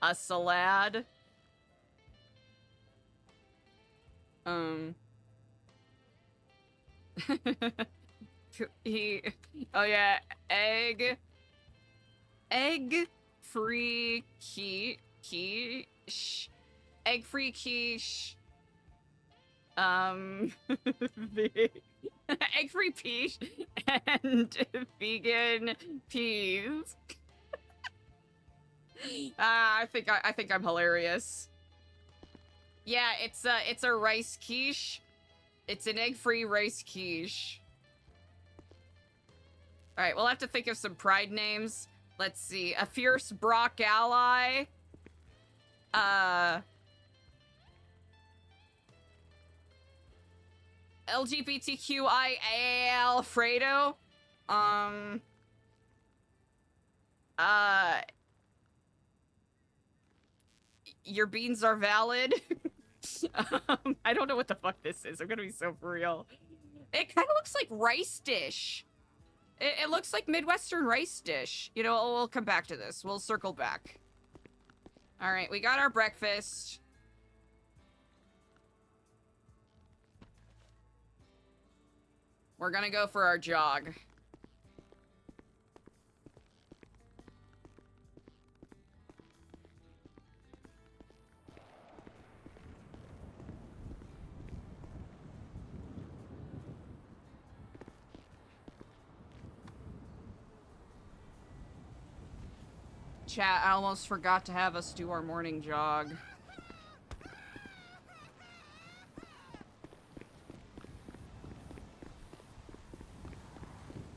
A salad. Oh yeah, egg free quiche, egg free quiche, egg free peach, and vegan peas. I think I'm hilarious. Yeah, it's a rice quiche. It's an egg-free rice quiche. All right, we'll have to think of some pride names. Let's see, a fierce Brock ally. LGBTQIA Alfredo. Your beans are valid. I don't know what the fuck this is. I'm gonna be so for real. It kind of looks like rice dish. It looks like Midwestern rice dish. You know, we'll come back to this. We'll circle back. All right, we got our breakfast. We're gonna go for our jog. Chat, I almost forgot to have us do our morning jog.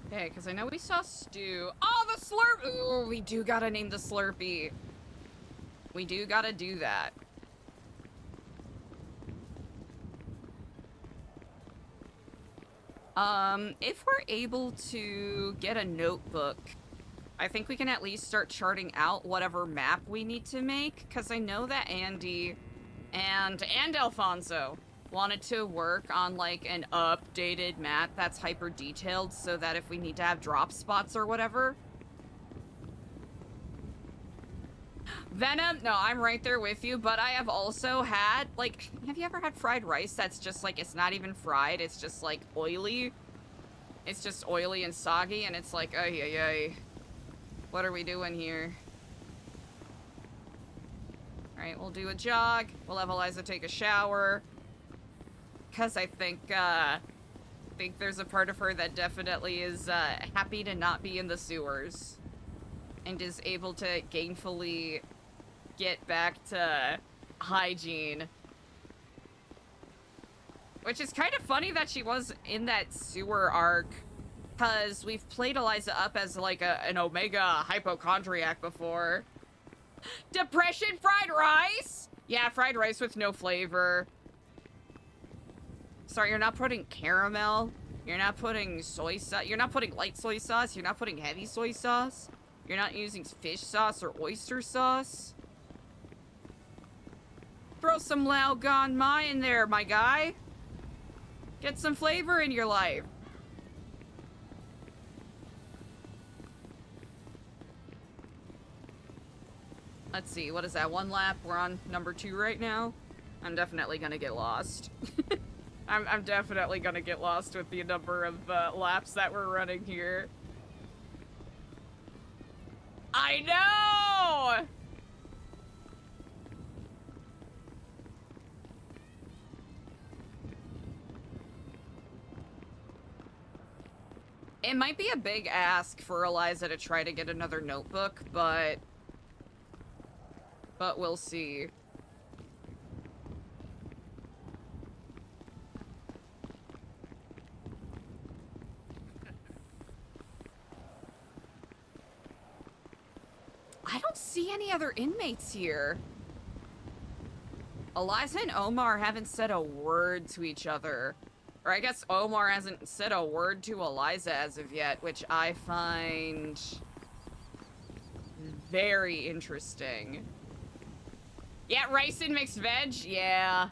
Okay, because I know we saw Stu. Oh, the Slurp! Ooh, we do gotta name the Slurpee. We do gotta do that. If we're able to get a notebook, I think we can at least start charting out whatever map we need to make, because I know that Andy and Alfonso wanted to work on, like, an updated map that's hyper-detailed so that if we need to have drop spots or whatever. Venom, no, I'm right there with you, but I have also had, like, have you ever had fried rice that's just, like, it's not even fried, it's just, like, oily? It's just oily and soggy, and it's like, ay, ay, ay. What are we doing here? Alright, we'll do a jog. We'll have Eliza take a shower. Because I think there's a part of her that definitely is happy to not be in the sewers. And is able to gainfully get back to hygiene. Which is kind of funny that she was in that sewer arc. Because we've played Eliza up as like an Omega hypochondriac before. Depression fried rice? Yeah, fried rice with no flavor. Sorry, you're not putting caramel. You're not putting soy sauce. You're not putting light soy sauce. You're not putting heavy soy sauce. You're not using fish sauce or oyster sauce. Throw some Lao Gan Ma in there, my guy. Get some flavor in your life. Let's see, what is that? 1 lap? We're on number 2 right now. I'm definitely gonna get lost. I'm definitely gonna get lost with the number of laps that we're running here. I know! It might be a big ask for Eliza to try to get another notebook, but we'll see. I don't see any other inmates here. Eliza and Omar haven't said a word to each other. Or I guess Omar hasn't said a word to Eliza as of yet, which I find very interesting. Yeah, rice and mixed veg? Yeah.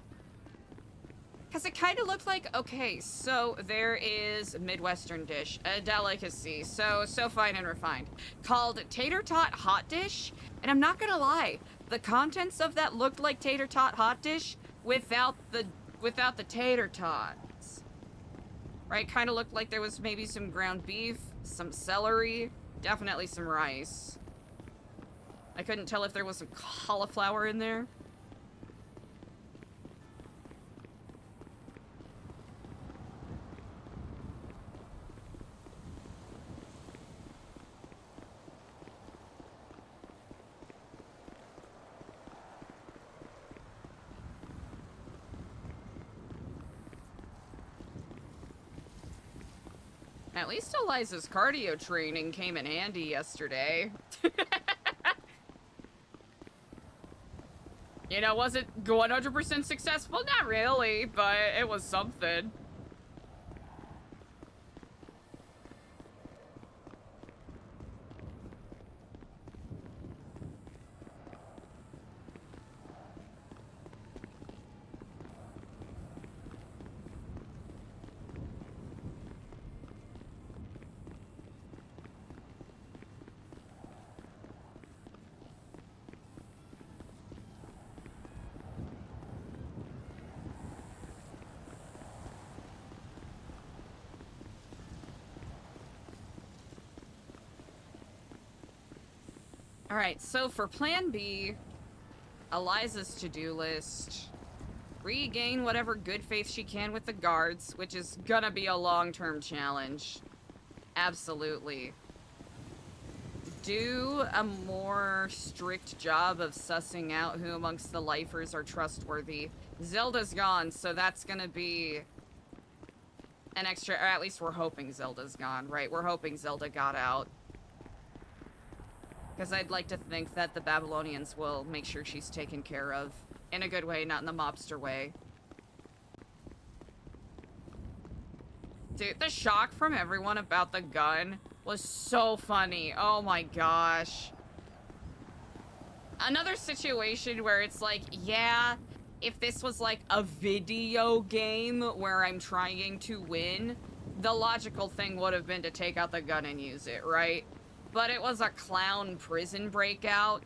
Because it kind of looked like, okay, so there is a Midwestern dish, a delicacy, so fine and refined, called tater tot hot dish. And I'm not gonna lie, the contents of that looked like tater tot hot dish without the tater tots. Right, kind of looked like there was maybe some ground beef, some celery, definitely some rice. I couldn't tell if there was some cauliflower in there. At least Eliza's cardio training came in handy yesterday. You know, was it 100% successful? Not really, but it was something. Alright, so for plan B, Eliza's to-do list. Regain whatever good faith she can with the guards, which is gonna be a long-term challenge. Absolutely. Do a more strict job of sussing out who amongst the lifers are trustworthy. Zelda's gone, so that's gonna be an extra, or at least we're hoping Zelda's gone, right? We're hoping Zelda got out. Because I'd like to think that the Babylonians will make sure she's taken care of. In a good way, not in the mobster way. Dude, the shock from everyone about the gun was so funny. Oh my gosh. Another situation where it's like, yeah, if this was like a video game where I'm trying to win, the logical thing would have been to take out the gun and use it, right? But it was a clown prison breakout.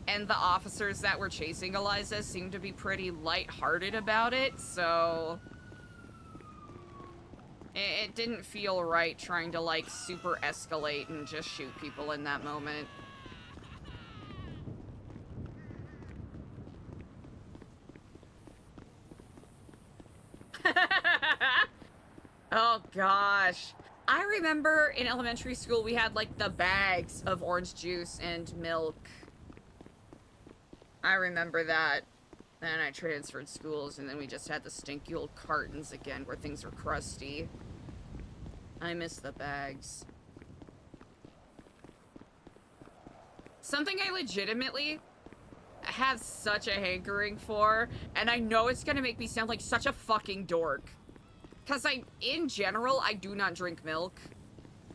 And the officers that were chasing Eliza seemed to be pretty lighthearted about it, so... It didn't feel right trying to, like, super escalate and just shoot people in that moment. Oh, gosh. I remember in elementary school we had, like, the bags of orange juice and milk. I remember that. Then I transferred schools, and then we just had the stinky old cartons again where things were crusty. I miss the bags. Something I legitimately have such a hankering for, and I know it's gonna make me sound like such a fucking dork. Because in general, I do not drink milk.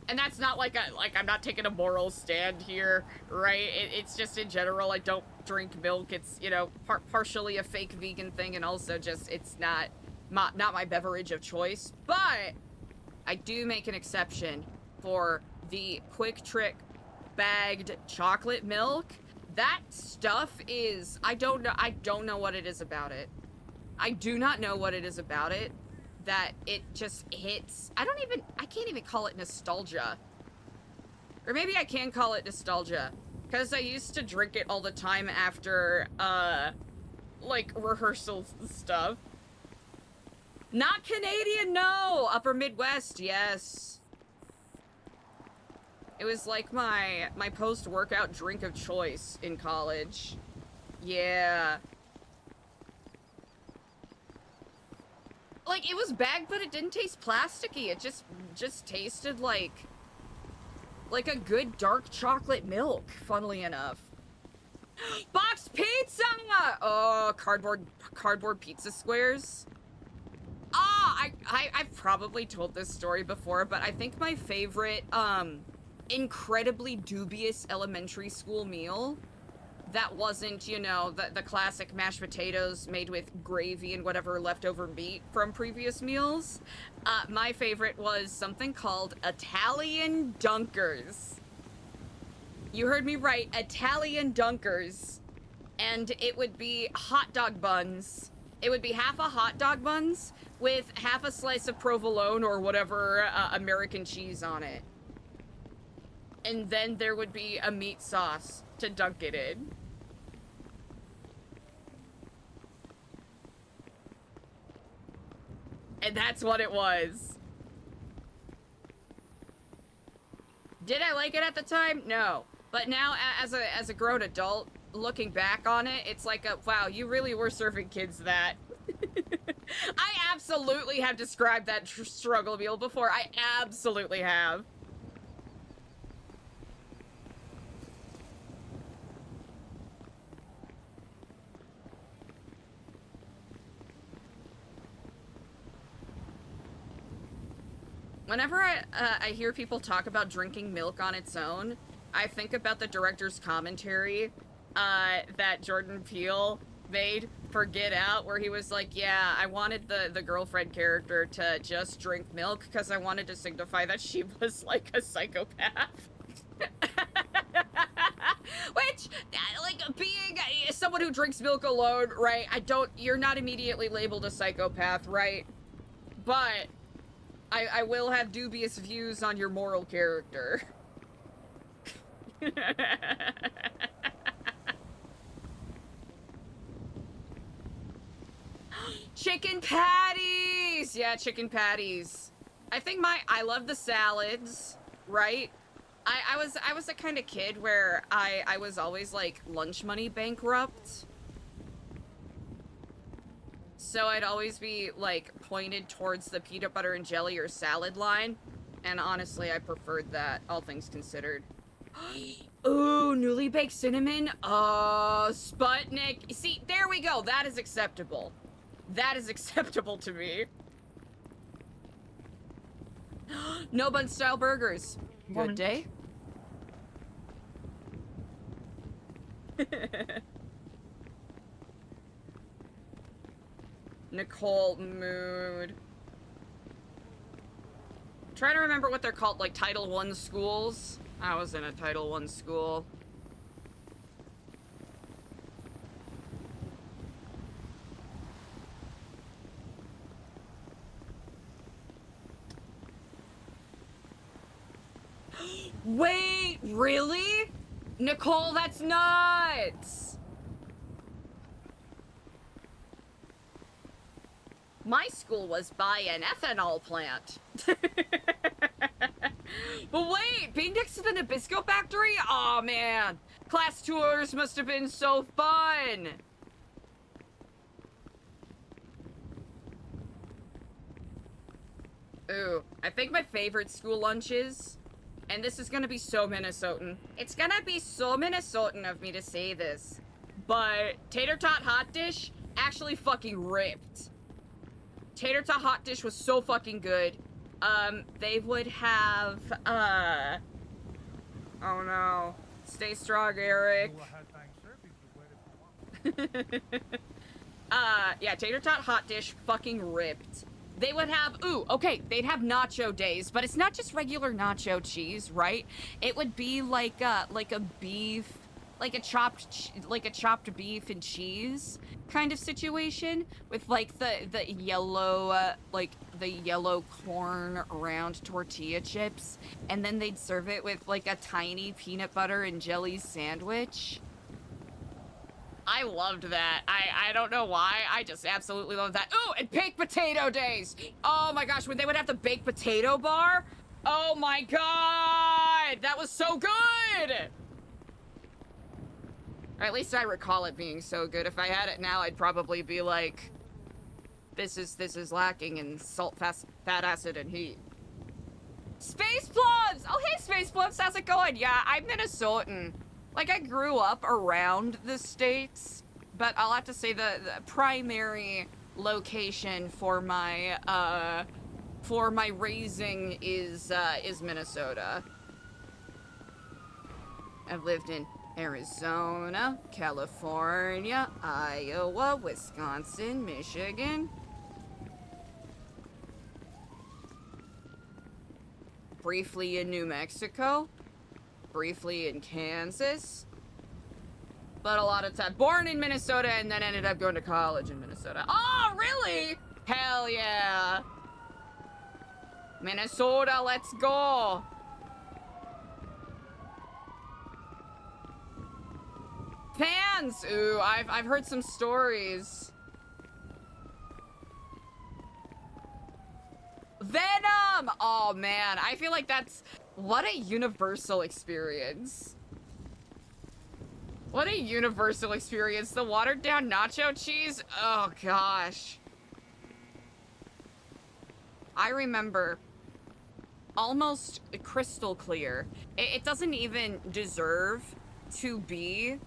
And that's not like I'm not taking a moral stand here, right? It's just in general, I don't drink milk. It's, you know, partially a fake vegan thing, and also just, it's not my beverage of choice. But I do make an exception for the Quick Trick bagged chocolate milk. That stuff is, I don't know what it is about it. I do not know what it is about it. That it just hits. I can't even call it nostalgia. Or maybe I can call it nostalgia. Because I used to drink it all the time after, like, rehearsals and stuff. Not Canadian, no! Upper Midwest, yes. It was like my post-workout drink of choice in college. Yeah. Like, it was bagged, but it didn't taste plasticky. It just tasted like a good dark chocolate milk, funnily enough. Box pizza! Oh, cardboard pizza squares. Ah, I've probably told this story before, but I think my favorite, incredibly dubious elementary school meal that wasn't, you know, the classic mashed potatoes made with gravy and whatever leftover meat from previous meals. My favorite was something called Italian Dunkers. You heard me right, Italian Dunkers. And it would be hot dog buns. It would be half a hot dog buns with half a slice of provolone or whatever American cheese on it. And then there would be a meat sauce to dunk it in. And that's what it was. Did I like it at the time? No. But now, as a grown adult, looking back on it, it's like, wow, you really were serving kids that. I absolutely have described that struggle meal before. I absolutely have. Whenever I hear people talk about drinking milk on its own, I think about the director's commentary that Jordan Peele made for Get Out, where he was like, yeah, I wanted the girlfriend character to just drink milk because I wanted to signify that she was like a psychopath. Which, like, being someone who drinks milk alone, right, you're not immediately labeled a psychopath, right? But I will have dubious views on your moral character. Chicken patties! Yeah, chicken patties. I love the salads, right? I was a kind of kid where I was always like lunch money bankrupt. So I'd always be like pointed towards the peanut butter and jelly or salad line. And honestly, I preferred that, all things considered. Ooh, newly baked cinnamon. Sputnik. See, there we go. That is acceptable. That is acceptable to me. No bun style burgers. Good day. Nicole mood. Trying to remember what they're called, like Title I schools. I was in a Title I school. Wait, really? Nicole, that's nuts! My school was by an ethanol plant. But wait, being next to the Nabisco factory? Aw, man. Class tours must have been so fun. Ooh, I think my favorite school lunches, and this is gonna be so Minnesotan. It's gonna be so Minnesotan of me to say this, but tater tot hot dish actually fucking ripped. Tater tot hot dish was so fucking good. They would have, oh no. Stay strong, Eric. Yeah, tater tot hot dish fucking ripped. They would have, ooh, okay, they'd have nacho days, but it's not just regular nacho cheese, right? It would be like a beef, like a chopped beef and cheese kind of situation with like the yellow, the yellow corn around tortilla chips, and then they'd serve it with like a tiny peanut butter and jelly sandwich. I loved that. I don't know why. I just absolutely love that. Ooh, and baked potato days. Oh my gosh, when they would have the baked potato bar. Oh my god, that was so good. Or at least I recall it being so good. If I had it now, I'd probably be like, this is lacking in salt, fat acid, and heat. Space Plums! Oh, hey, Space Plums, how's it going? Yeah, I'm Minnesotan. Like, I grew up around the States, but I'll have to say the primary location for my raising is Minnesota. I've lived in Arizona, California, Iowa, Wisconsin, Michigan. Briefly in New Mexico. Briefly in Kansas. But a lot of time. Born in Minnesota and then ended up going to college in Minnesota. Oh, really? Hell yeah. Minnesota, let's go. Fans! Ooh, I've heard some stories. Venom! Oh man, I feel like that's... What a universal experience. What a universal experience. The watered down nacho cheese? Oh gosh. I remember almost crystal clear. It doesn't even deserve to be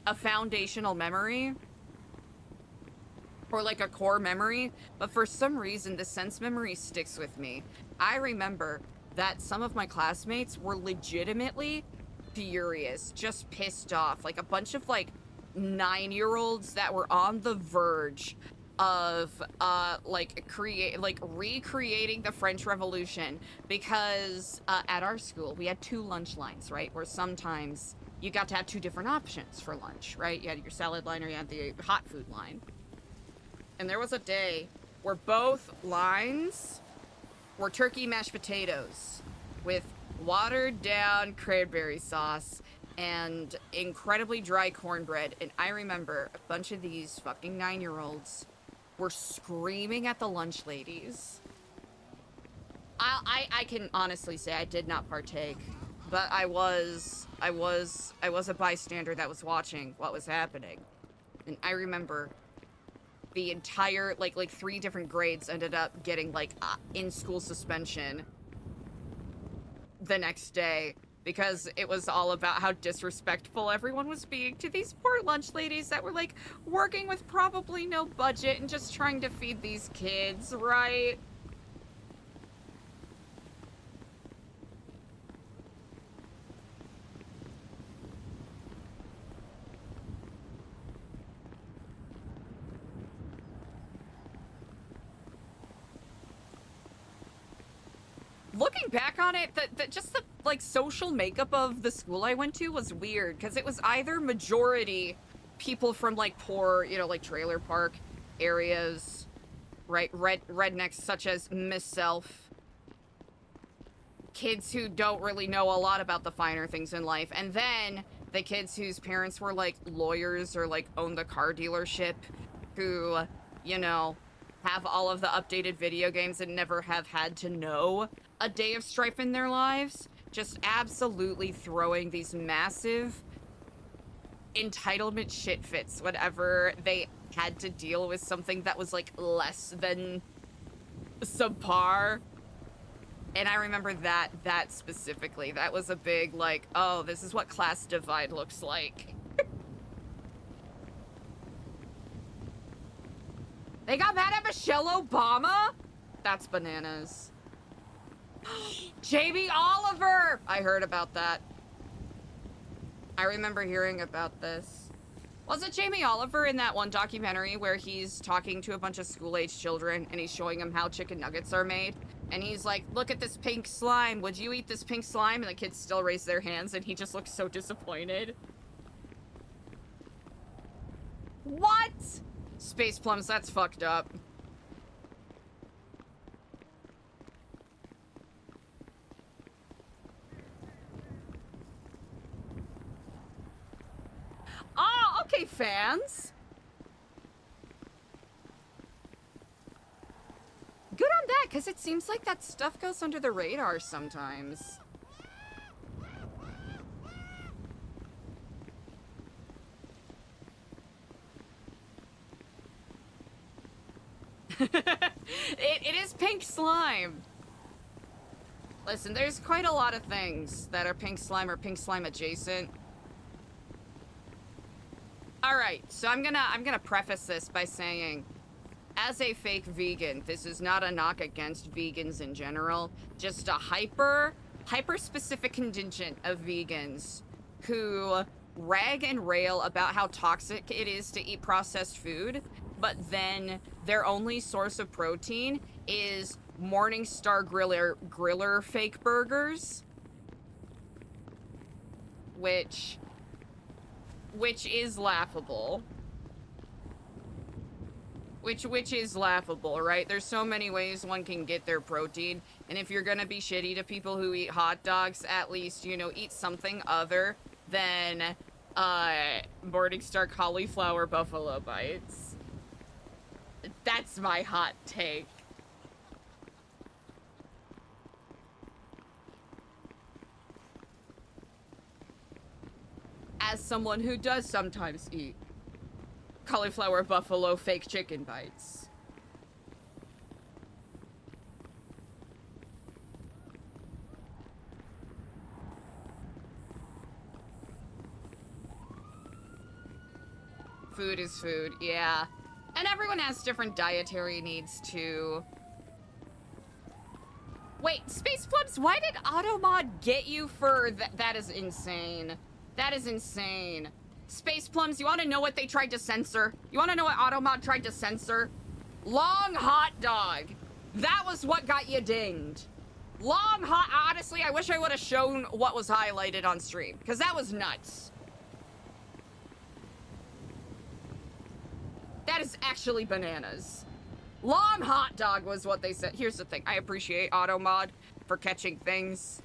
a foundational memory or like a core memory, but for some reason the sense memory sticks with me. I remember that some of my classmates were legitimately furious, just pissed off, like a bunch of like 9-year-olds that were on the verge of recreating the French Revolution, because at our school we had 2 lunch lines, right, where sometimes you got to have 2 different options for lunch, right? You had your salad line or you had the hot food line. And there was a day where both lines were turkey mashed potatoes. with watered down cranberry sauce and incredibly dry cornbread. And I remember a bunch of these fucking 9-year-olds were screaming at the lunch ladies. I can honestly say I did not partake, but I was a bystander that was watching what was happening. And I remember the entire, like 3 different grades ended up getting, like, in-school suspension the next day because it was all about how disrespectful everyone was being to these poor lunch ladies that were, like, working with probably no budget and just trying to feed these kids, right? Looking back on it, just the, like, social makeup of the school I went to was weird, because it was either majority people from, like, poor, you know, like, trailer park areas, right, rednecks such as myself, kids who don't really know a lot about the finer things in life, and then the kids whose parents were, like, lawyers or, like, owned a car dealership, who, you know, have all of the updated video games and never have had to know a day of strife in their lives, just absolutely throwing these massive entitlement shit fits whenever they had to deal with something that was, like, less than subpar. And I remember that specifically. That was a big, like, oh, this is what class divide looks like. They got mad at Michelle Obama? That's bananas. Jamie Oliver! I heard about that. I remember hearing about this. Was it Jamie Oliver in that one documentary where he's talking to a bunch of school-age children and he's showing them how chicken nuggets are made? And he's like, look at this pink slime. Would you eat this pink slime? And the kids still raise their hands and he just looks so disappointed. What? Space plums, that's fucked up. Oh, okay, fans. Good on that, because it seems like that stuff goes under the radar sometimes. It is pink slime. Listen, there's quite a lot of things that are pink slime or pink slime adjacent. All right, so I'm gonna preface this by saying, as a fake vegan, this is not a knock against vegans in general, just a hyper specific contingent of vegans who rag and rail about how toxic it is to eat processed food, but then their only source of protein is Morningstar Griller fake burgers, which is laughable. Which is laughable, right? There's so many ways one can get their protein, and if you're gonna be shitty to people who eat hot dogs, at least, you know, eat something other than Morningstar cauliflower buffalo bites. That's my hot take. As someone who does sometimes eat cauliflower buffalo fake chicken bites. Food is food, yeah. And everyone has different dietary needs too. Wait, Space Plums, why did Automod get you for that is insane. That is insane. Space Plums, you want to know what they tried to censor? You want to know what Automod tried to censor? Long hot dog. That was what got you dinged. Long hot... Honestly, I wish I would have shown what was highlighted on stream, because that was nuts. That is actually bananas. Long hot dog was what they said. Here's the thing. I appreciate Automod for catching things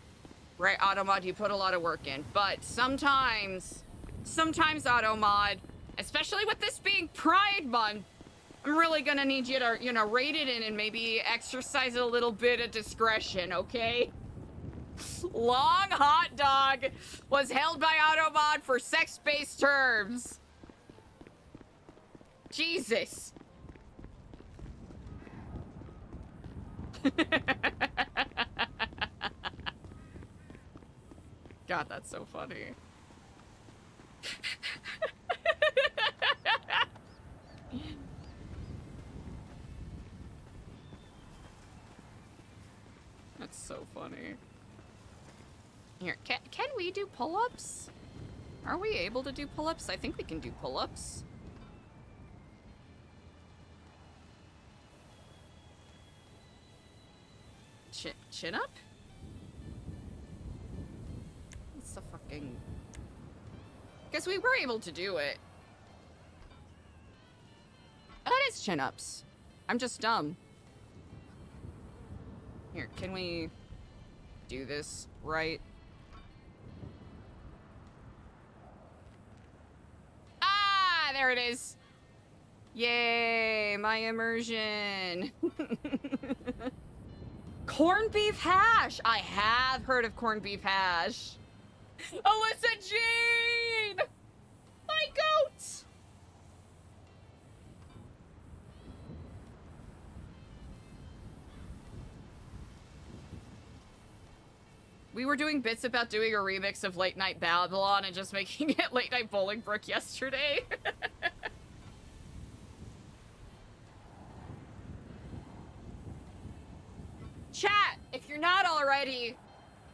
Right, Automod, you put a lot of work in. But sometimes Automod, especially with this being Pride Month, I'm really gonna need you to, you know, rate it in and maybe exercise a little bit of discretion, okay? Long hot dog was held by Automod for sex-based terms. Jesus. God, that's so funny. That's so funny. Here, can we do pull-ups? Are we able to do pull-ups? I think we can do pull-ups. Chin up? What's the fucking... Guess we were able to do it. Oh, it is chin-ups. I'm just dumb. Here, can we do this right? Ah, there it is. Yay, my immersion. Corned beef hash. I have heard of corned beef hash. Alyssa Jean! My goat! We were doing bits about doing a remix of Late Night Babylon and just making it Late Night Bolingbrook yesterday. Chat, if you're not already,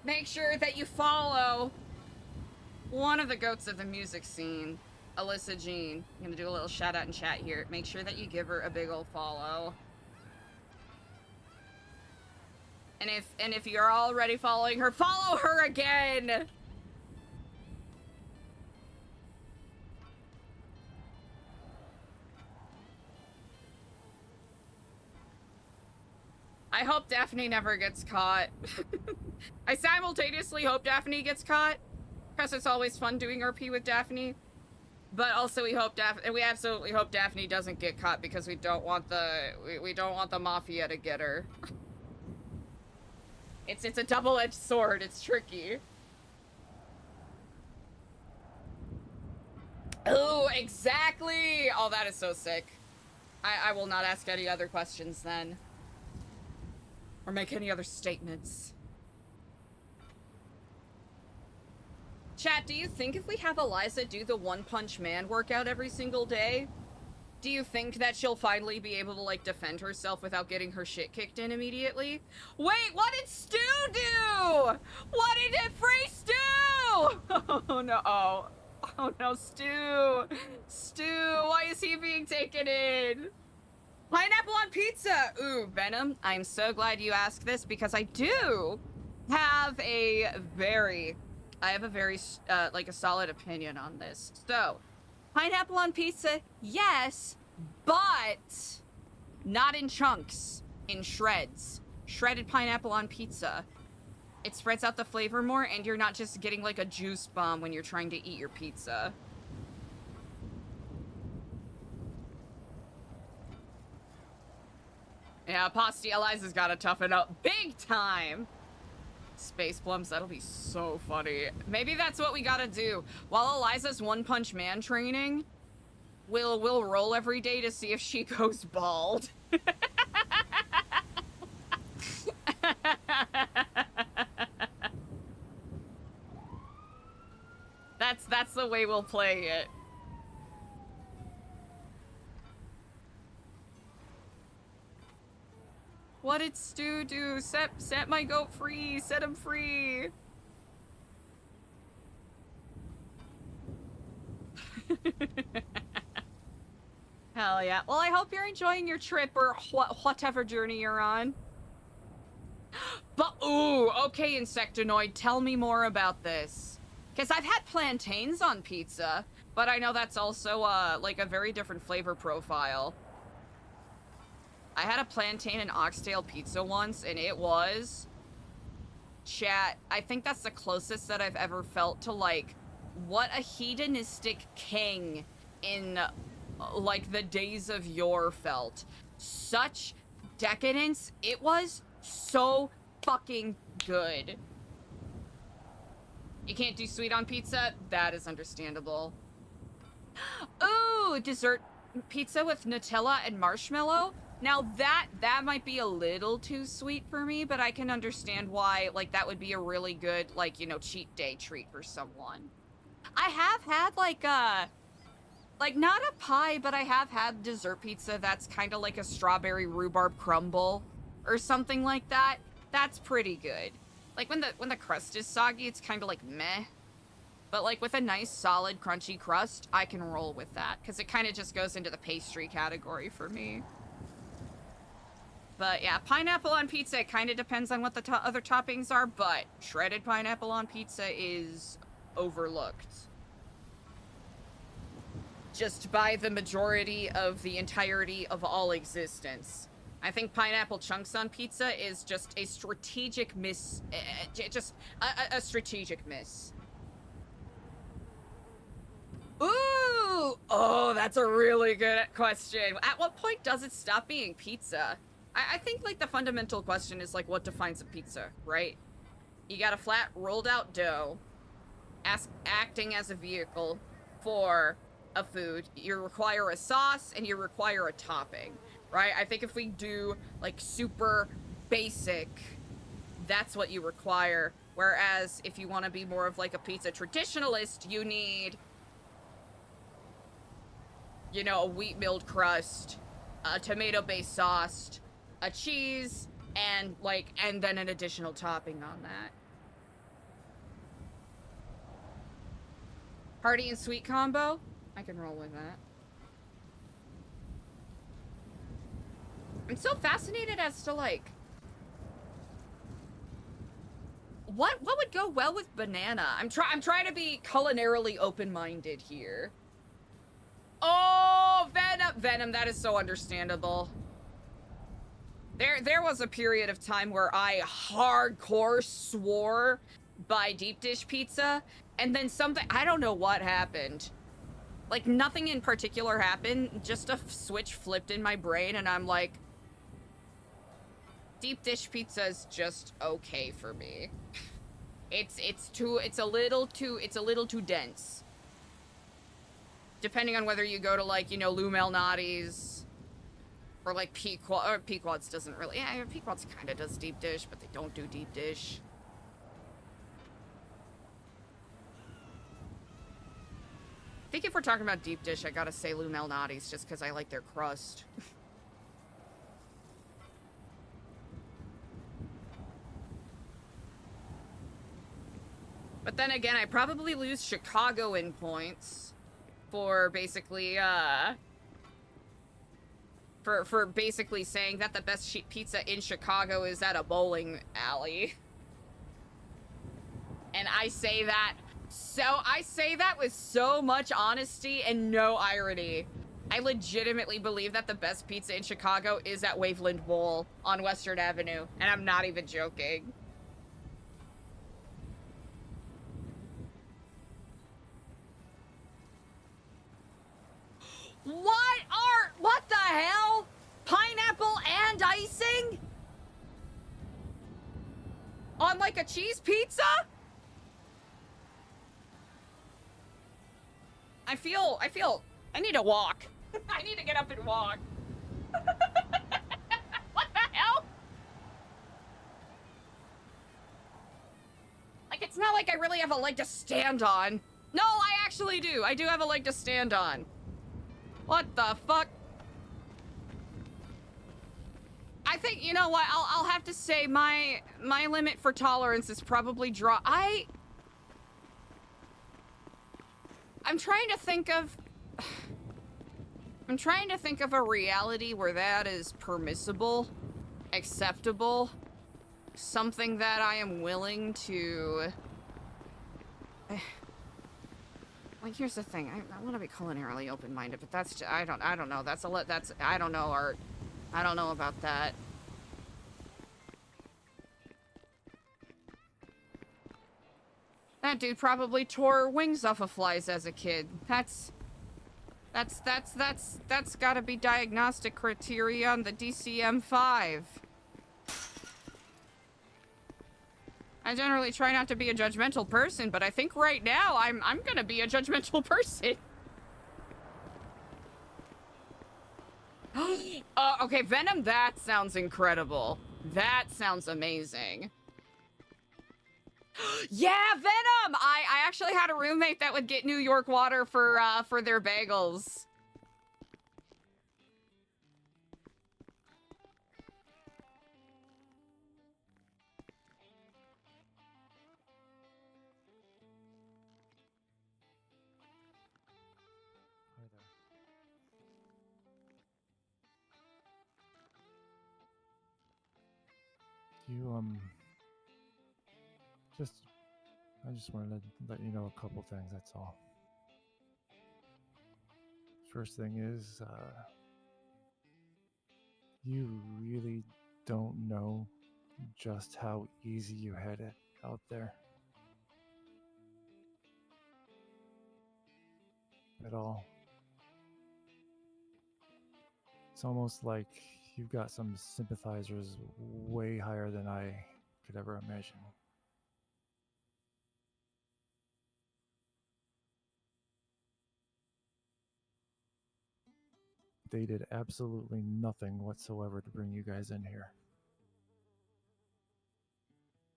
make sure that you follow one of the goats of the music scene, Alyssa Jean. I'm gonna do a little shout out in chat here. Make sure that you give her a big ol' follow. And if you're already following her, follow her again! I hope Daphne never gets caught. I simultaneously hope Daphne gets caught, because it's always fun doing RP with Daphne. But also we absolutely hope Daphne doesn't get caught because we don't want the mafia to get her. It's a double-edged sword. It's tricky. Oh, exactly. Oh, that is so sick. I will not ask any other questions then. Or make any other statements. Chat, do you think if we have Eliza do the One Punch Man workout every single day, do you think that she'll finally be able to, like, defend herself without getting her shit kicked in immediately? Wait, what did Stu do? What did Freeze do? Oh, no. Oh, no, Stu. Stu, why is he being taken in? Pineapple on pizza! Ooh, Venom, I'm so glad you asked this because I do have a very like a solid opinion on this. So, pineapple on pizza, yes, but not in chunks, in shreds. Shredded pineapple on pizza. It spreads out the flavor more and you're not just getting like a juice bomb when you're trying to eat your pizza. Yeah, Posty Eliza's gotta toughen up big time. Space plums, that'll be so funny. Maybe that's what we gotta do. While Eliza's One Punch Man training, we'll roll every day to see if she goes bald. That's the way we'll play it. What did Stu do? Set my goat free. Set him free. Hell yeah. Well, I hope you're enjoying your trip or whatever journey you're on. But, ooh, okay, Insectonoid, tell me more about this. Because I've had plantains on pizza, but I know that's also, like a very different flavor profile. I had a plantain and oxtail pizza once, and it was chat, I think that's the closest that I've ever felt to, like, what a hedonistic king in, like, the days of yore felt. Such decadence. It was so fucking good. You can't do sweet on pizza? That is understandable. Ooh, dessert pizza with Nutella and marshmallow? Now that might be a little too sweet for me, but I can understand why, like, that would be a really good, like, you know, cheat day treat for someone. I have had, like not a pie, but I have had dessert pizza that's kind of like a strawberry rhubarb crumble or something like that. That's pretty good. Like, when the crust is soggy, it's kind of like meh. But, like, with a nice, solid, crunchy crust, I can roll with that, because it kind of just goes into the pastry category for me. But, yeah, pineapple on pizza, it kind of depends on what the other toppings are, but shredded pineapple on pizza is overlooked. Just by the majority of the entirety of all existence. I think pineapple chunks on pizza is just a strategic miss. Just a strategic miss. Ooh! Oh, that's a really good question. At what point does it stop being pizza? I think, like, the fundamental question is, like, what defines a pizza, right? You got a flat, rolled out dough, acting as a vehicle for a food. You require a sauce, and you require a topping, right? I think if we do, like, super basic, that's what you require. Whereas, if you want to be more of, like, a pizza traditionalist, you need, you know, a wheat milled crust, a tomato-based sauce, a cheese, and, like, and then an additional topping on that. Hearty and sweet combo? I can roll with that. I'm so fascinated as to, like, what would go well with banana? I'm trying to be culinarily open-minded here. Oh, Venom, that is so understandable. There was a period of time where I hardcore swore by deep dish pizza, and then something, I don't know what happened. Like, nothing in particular happened, just a switch flipped in my brain, and I'm like, deep dish pizza is just okay for me. It's a little too dense. Depending on whether you go to, like, you know, Lou Malnati's or, like, Pequod's doesn't really, yeah, Pequod's kind of does deep dish, but they don't do deep dish. I think if we're talking about deep dish, I gotta say Lou Malnati's just because I like their crust. But then again, I probably lose Chicago in points for basically, for basically saying that the best pizza in Chicago is at a bowling alley. And I say that with so much honesty and no irony. I legitimately believe that the best pizza in Chicago is at Waveland Bowl on Western Avenue, and I'm not even joking. What the hell? Pineapple and icing? On, like, a cheese pizza? I need to walk. I need to get up and walk. What the hell? Like, it's not like I really have a leg to stand on. No, I actually do. I do have a leg to stand on. What the fuck? I think, you know what, I'll have to say my limit for tolerance is probably I'm trying to think of a reality where that is permissible, acceptable, something that I am willing to... Like, here's the thing, I want to be culinarily open-minded, but that's, I don't know, I don't know, Art. I don't know about that. That dude probably tore wings off of flies as a kid. That's gotta be diagnostic criteria on the DCM-5. I generally try not to be a judgmental person, but I think right now I'm gonna be a judgmental person. Okay, Venom, that sounds incredible. That sounds amazing. Yeah, Venom! I actually had a roommate that would get New York water for their bagels.
I just wanted to let you know a couple things, that's all. First thing is, you really don't know just how easy you had it out there. At all. It's almost like you've got some sympathizers way higher than I could ever imagine. They did absolutely nothing whatsoever to bring you guys in here.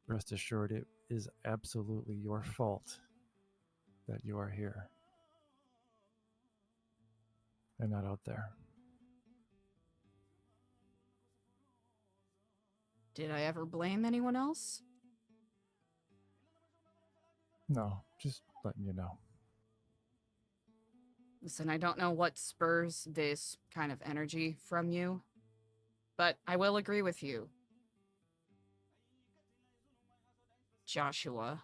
Rest assured, it is absolutely your fault that you are here and not out there.
Did I ever blame anyone else?
No, just letting you know.
Listen, I don't know what spurs this kind of energy from you, but I will agree with you. Joshua.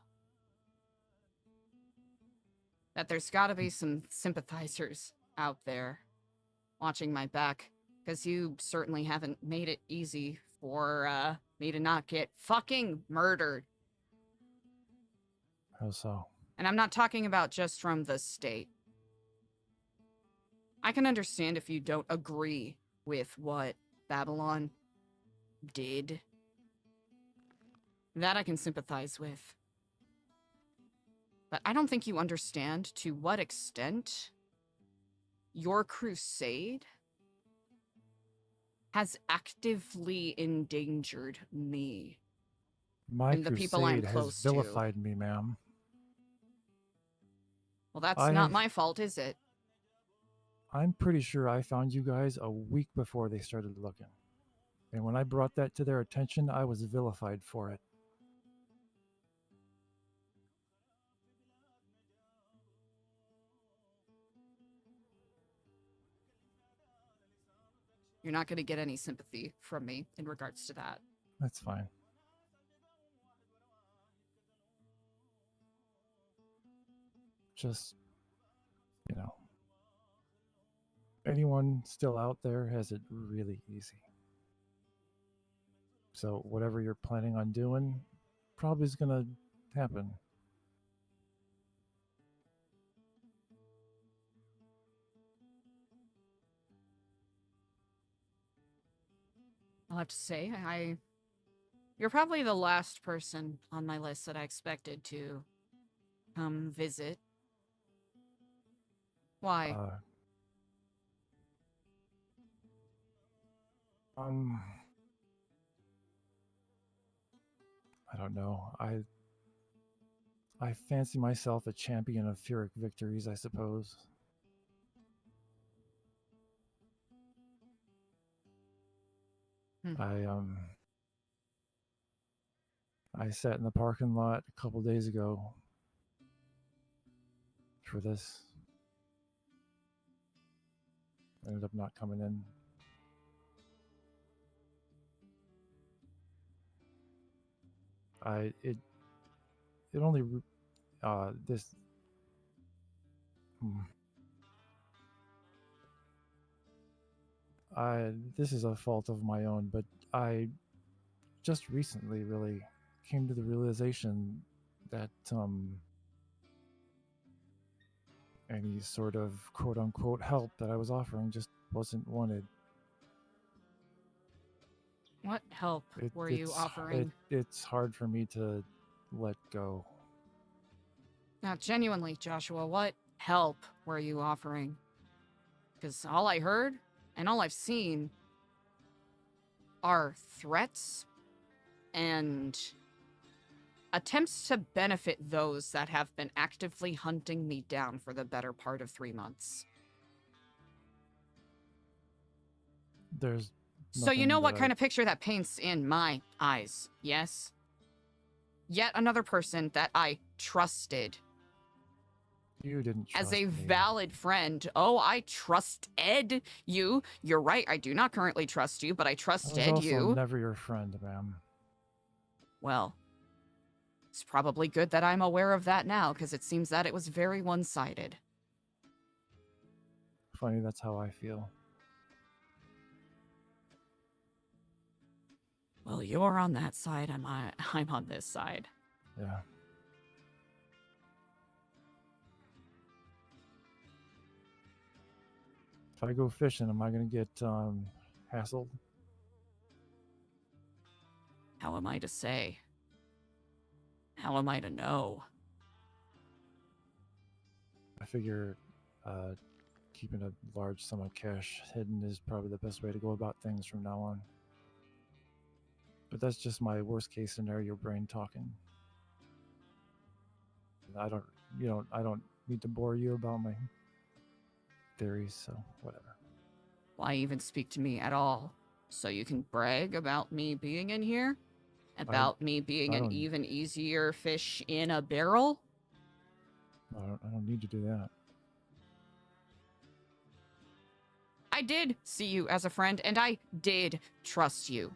That there's gotta be some sympathizers out there watching my back, because you certainly haven't made it easy for me to not get fucking murdered.
How so?
And I'm not talking about just from the state. I can understand if you don't agree with what Babylon did. That I can sympathize with. But I don't think you understand to what extent your crusade has actively endangered me.
My
and the people I'm
crusade
close
has
to.
vilified me, ma'am.
Well, that's
I
not
have-
my fault, is it?
I'm pretty sure I found you guys a week before they started looking. And when I brought that to their attention, I was vilified for it.
You're not going to get any sympathy from me in regards to that.
That's fine. Just, anyone still out there has it really easy. So whatever you're planning on doing probably is going to happen.
I'll have to say, you're probably the last person on my list that I expected to come visit. Why?
I don't know. I fancy myself a champion of Pyrrhic victories, I suppose. I sat in the parking lot a couple days ago for this. Ended up not coming in. It only this this is a fault of my own, but I just recently really came to the realization that any sort of quote unquote help that I was offering just wasn't wanted.
What help were you offering?
It's hard for me to let go.
Now, genuinely, Joshua, what help were you offering? Because all I heard and all I've seen are threats and attempts to benefit those that have been actively hunting me down for the better part of 3 months.
There's
So you know what kind of picture that paints in my eyes, yes? Yet another person that I trusted.
You didn't trust
As a
me.
valid friend. Oh, I trusted you. You're right, I do not currently trust you, but I trusted
I was also
you.
never your friend, ma'am.
Well, it's probably good that I'm aware of that now, because it seems that it was very one-sided.
Funny, that's how I feel.
Well, you're on that side, I'm on this side.
Yeah. If I go fishing, am I going to get hassled?
How am I to say? How am I to know?
I figure keeping a large sum of cash hidden is probably the best way to go about things from now on. But that's just my worst case scenario brain talking. I don't need to bore you about my theories, so whatever.
Why even speak to me at all? So you can brag about me being in here? About me being an even easier fish in a barrel?
I don't need to do that.
I did see you as a friend, and I did trust you.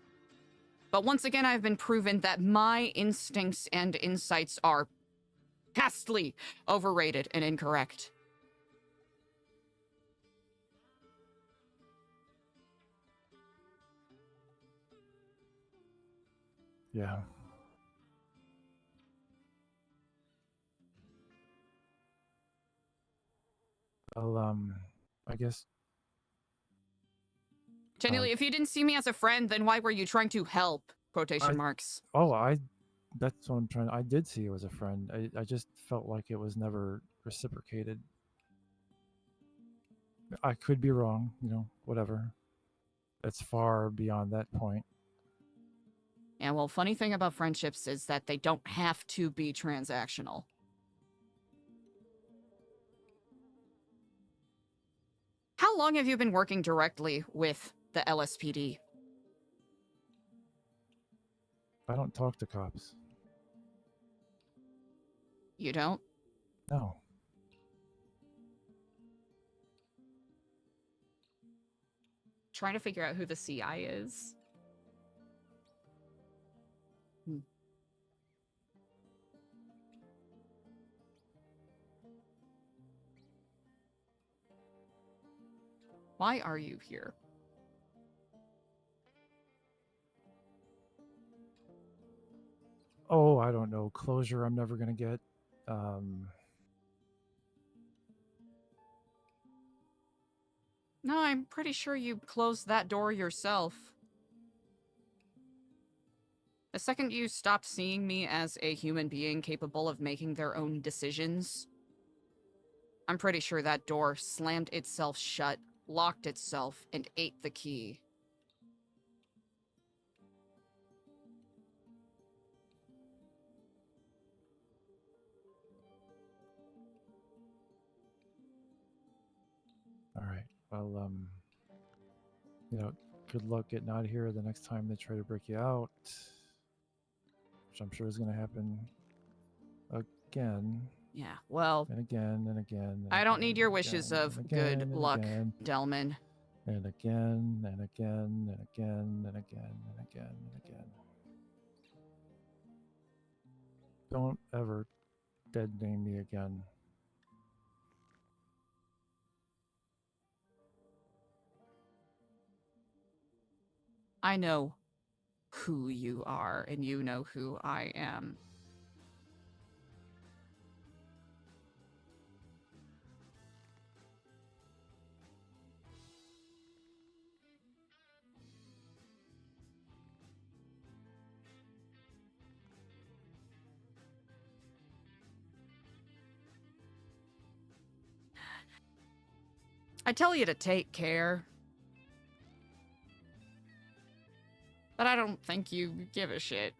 But once again, I've been proven that my instincts and insights are vastly overrated and incorrect.
Yeah. Well, I guess.
Genuinely, if you didn't see me as a friend, then why were you trying to help? Quotation marks.
That's what I'm trying. I did see you as a friend. I just felt like it was never reciprocated. I could be wrong, whatever. It's far beyond that point.
Yeah, well, funny thing about friendships is that they don't have to be transactional. How long have you been working directly with the LSPD?
I don't talk to cops.
You don't?
No.
Trying to figure out who the CI is. Why are you here?
Oh, I don't know. Closure I'm never going to get.
No, I'm pretty sure you closed that door yourself. The second you stopped seeing me as a human being capable of making their own decisions, I'm pretty sure that door slammed itself shut, locked itself, and ate the key.
All right. Well, good luck getting out of here the next time they try to break you out, which I'm sure is going to happen again.
Yeah, well...
And again, and again.
I don't need your wishes of good luck, Delman.
And again, and again, and again, and again, and again, and again. Don't ever dead name me again.
I know who you are, and you know who I am. I tell you to take care. But I don't think you give a shit.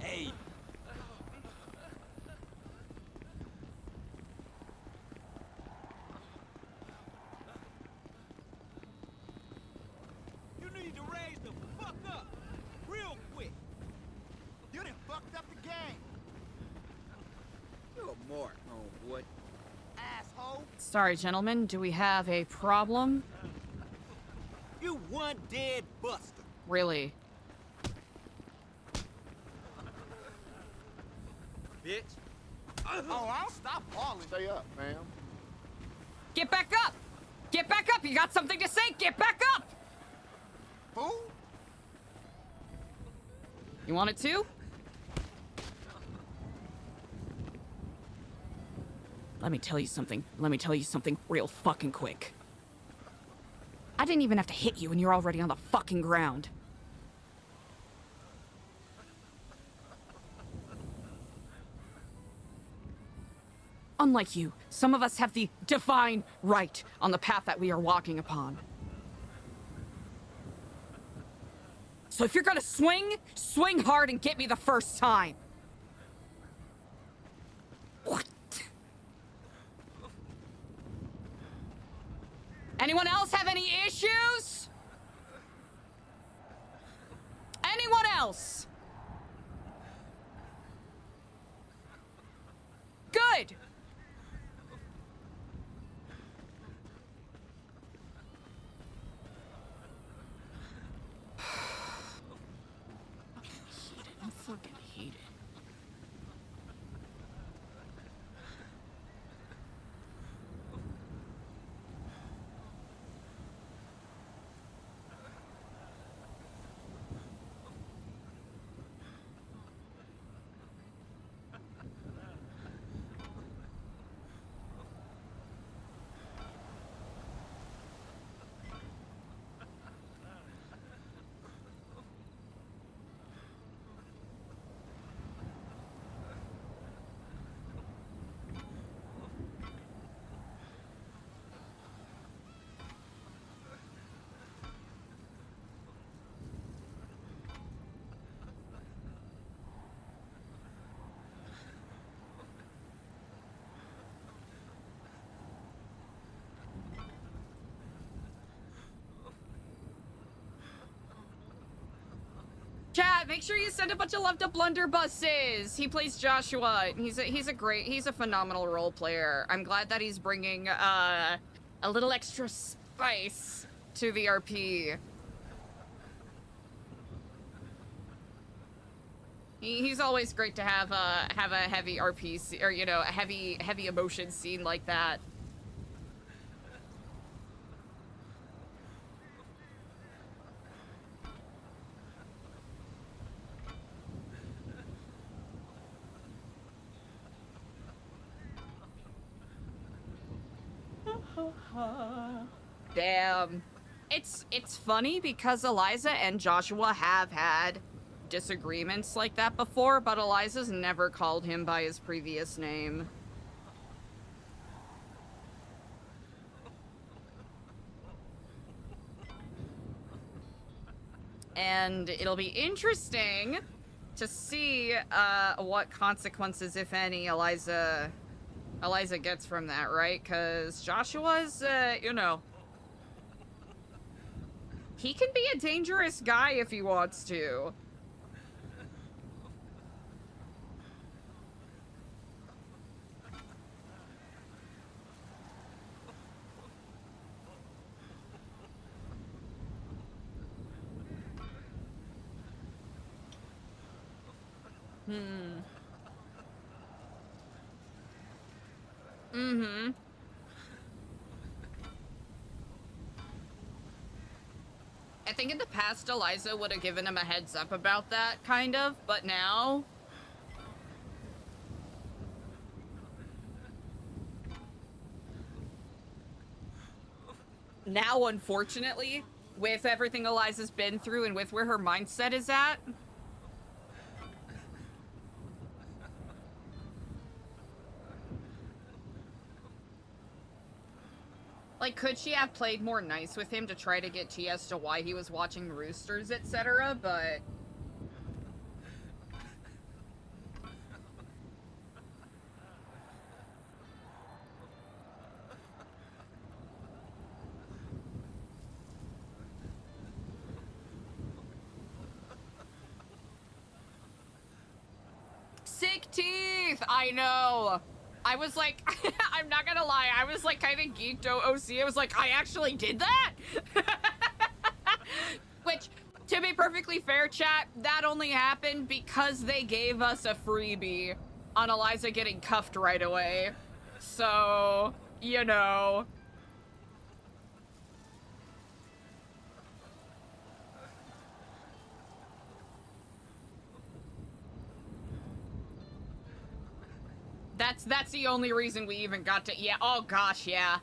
Hey. You need to raise the fuck up, real quick. You done fucked up the game. You're a mark, homeboy. Asshole.
Sorry, gentlemen. Do we have a problem?
You one dead buster.
Really?
Bitch. Oh, I'll stop calling.
Stay up, ma'am.
Get back up! Get back up! You got something to say? Get back up!
Fool.
You want it too? Let me tell you something. Let me tell you something real fucking quick. I didn't even have to hit you and you're already on the fucking ground. Unlike you, some of us have the divine right on the path that we are walking upon. So if you're gonna swing, swing hard and get me the first time. What? Anyone else have any issues? Anyone else? Good. I fucking hate it. make sure you send a bunch of love to Blunderbusses. He plays Joshua. He's a phenomenal role player. I'm glad that he's bringing a little extra spice to the RP. He's always great to have a heavy RP or a heavy emotion scene like that. Damn. It's funny because Eliza and Joshua have had disagreements like that before, but Eliza's never called him by his previous name. And it'll be interesting to see what consequences, if any, Eliza gets from that, right? Because Joshua's, he can be a dangerous guy if he wants to. Mm-hmm. I think in the past, Eliza would have given him a heads up about that, kind of, but now... Now, unfortunately, with everything Eliza's been through and with where her mindset is at... Like, could she have played more nice with him to try to get tea as to why he was watching roosters, etc., but... Sick teeth! I know! I was like, I'm not gonna lie, I was like kind of geeked OC. I was like, I actually did that? Which, to be perfectly fair, chat, that only happened because they gave us a freebie on Eliza getting cuffed right away. So, you know. That's the only reason we even got to, yeah, oh gosh, yeah.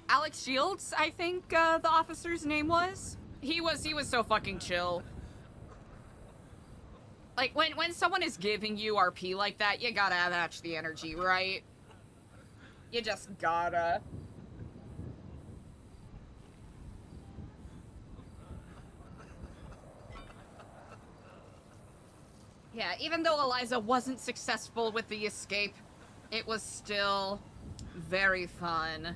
Alex Shields, I think the officer's name was. He was so fucking chill. Like, when someone is giving you RP like that, you gotta match the energy, right? You just gotta. Yeah, even though Eliza wasn't successful with the escape, it was still very fun.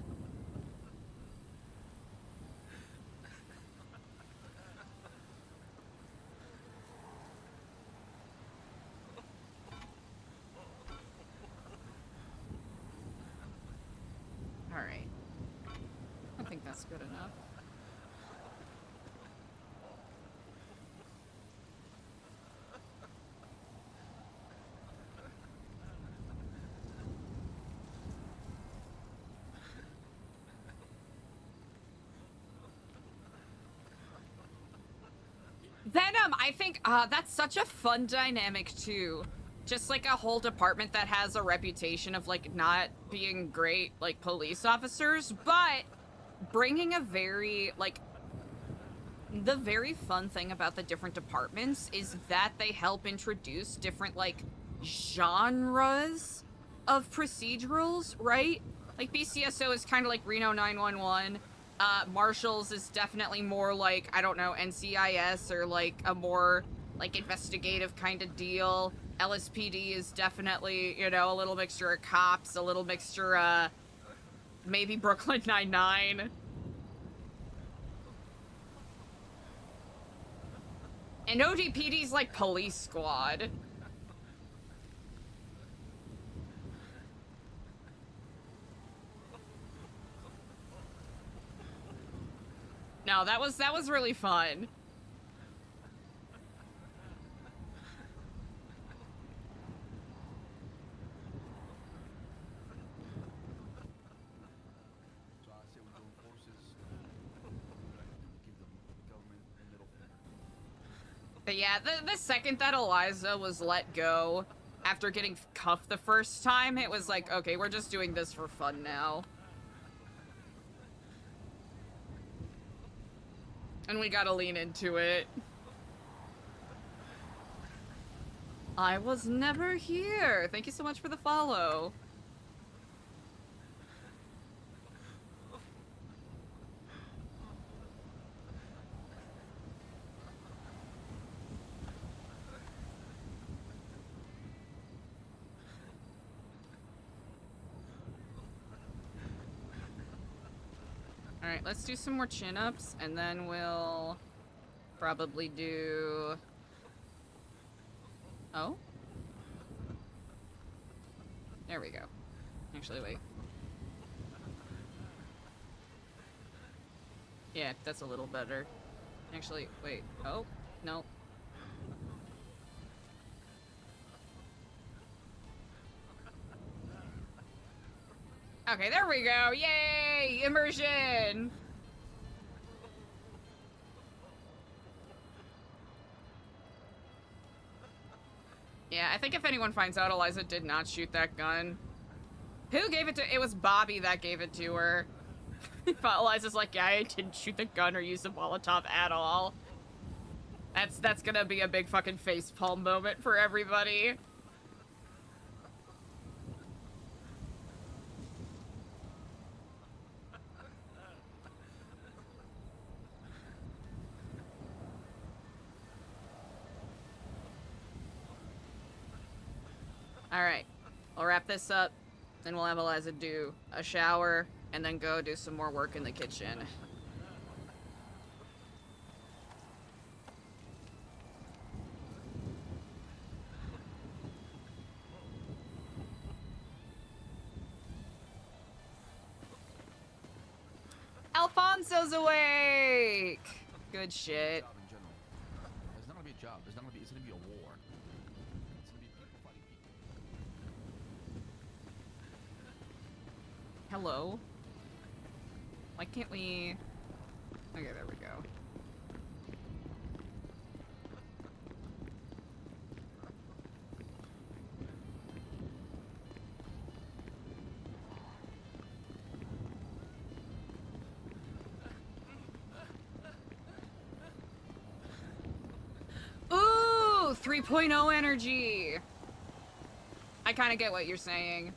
All right. I think that's good enough. Venom, I think that's such a fun dynamic too. Just like a whole department that has a reputation of like not being great like police officers, but bringing a very like the very fun thing about the different departments is that they help introduce different like genres of procedurals, right? Like BCSO is kind of like Reno 911. Marshals is definitely more like, I don't know, NCIS or like a more like investigative kind of deal. LSPD is definitely, you know, a little mixture of cops, a little mixture, maybe Brooklyn Nine-Nine. And ODPD's like police squad. No, that was really fun.
So I say we join forces. Give them government the middle finger.
But yeah, the second that Eliza was let go after getting cuffed the first time, it was like, okay, we're just doing this for fun now. And we gotta lean into it. I was never here. Thank you so much for the follow. Alright, let's do some more chin-ups, and then we'll probably do... Oh? There we go. Actually, wait. Yeah, that's a little better. Actually, wait. Oh, no. Okay, there we go. Yay! Immersion! Yeah, I think if anyone finds out Eliza did not shoot that gun. Who gave it to- it was Bobby that gave it to her. But Eliza's like, yeah, I didn't shoot the gun or use the Molotov at all. That's gonna be a big fucking facepalm moment for everybody. Alright, I'll wrap this up, then we'll have Eliza do a shower, and then go do some more work in the kitchen. Alfonso's awake! Good shit.
Job in general. It's not gonna be a job. It's gonna be a war. It's gonna be people fighting people.
Hello? Why can't we... Okay, there we go. Ooh! 3.0 energy! I kind of get what you're saying.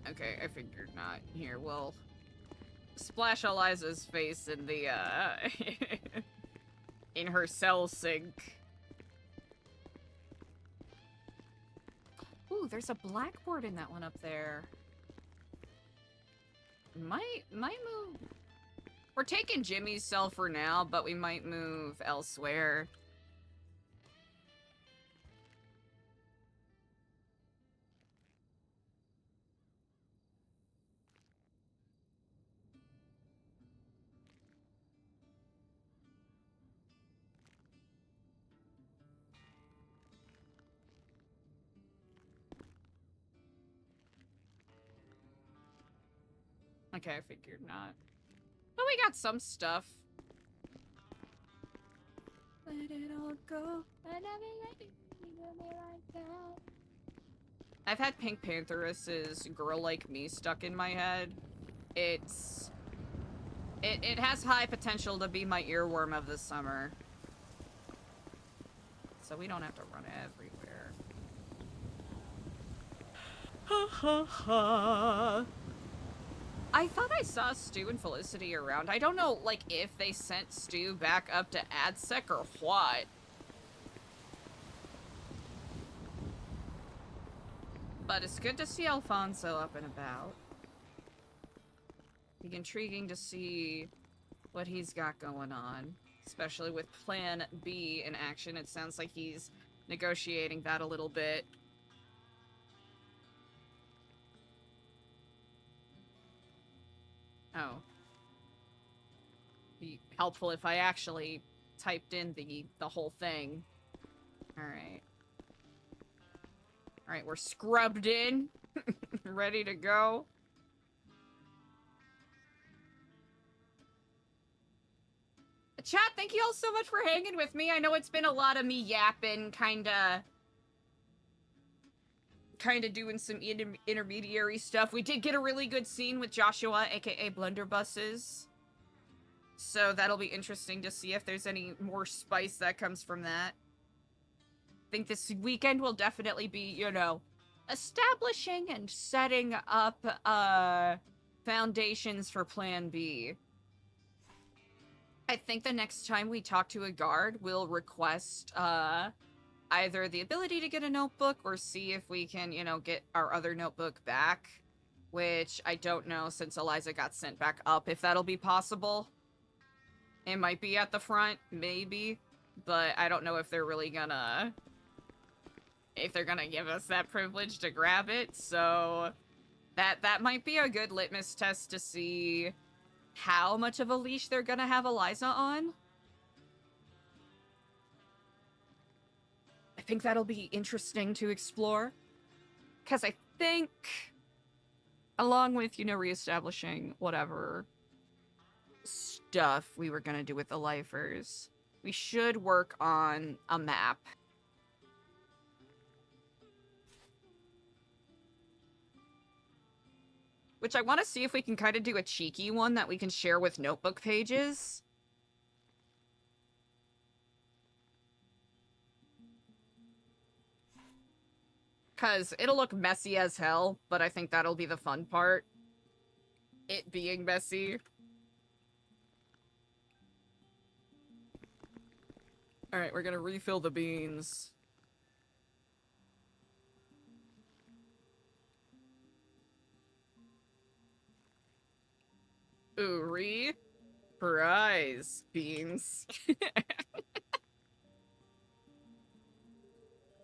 Okay, I figured not. Here, we'll splash Eliza's face in the, in her cell sink. Ooh, there's a blackboard in that one up there. Might move... We're taking Jimmy's cell for now, but we might move elsewhere. Okay, I figured not. But we got some stuff. Let it all go. I've had Pink Pantheress's Girl Like Me stuck in my head. It has high potential to be my earworm of the summer. So we don't have to run everywhere. Ha ha ha. I thought I saw Stu and Felicity around. I don't know, like, if they sent Stu back up to AdSec or what. But it's good to see Alfonso up and about. Be intriguing to see what he's got going on, especially with Plan B in action. It sounds like he's negotiating that a little bit. Oh. Be helpful if I actually typed in the whole thing. Alright. Alright, we're scrubbed in. Ready to go. Chat, thank you all so much for hanging with me. I know it's been a lot of me yapping, kinda doing some intermediary stuff. We did get a really good scene with Joshua, aka Blunderbusses. So that'll be interesting to see if there's any more spice that comes from that. I think this weekend will definitely be, you know, establishing and setting up foundations for Plan B. I think the next time we talk to a guard, we'll request either the ability to get a notebook or see if we can, you know, get our other notebook back. Which I don't know, since Eliza got sent back up, if that'll be possible. It might be at the front, maybe. But I don't know if they're really gonna... if they're gonna give us that privilege to grab it, so... That might be a good litmus test to see how much of a leash they're gonna have Eliza on. I think that'll be interesting to explore. Because I think, along with, you know, reestablishing whatever stuff we were gonna do with the lifers, we should work on a map. Which I want to see if we can kind of do a cheeky one that we can share with notebook pages. Because it'll look messy as hell, but I think that'll be the fun part. It being messy. Alright, we're gonna refill the beans. Ooh, prize beans.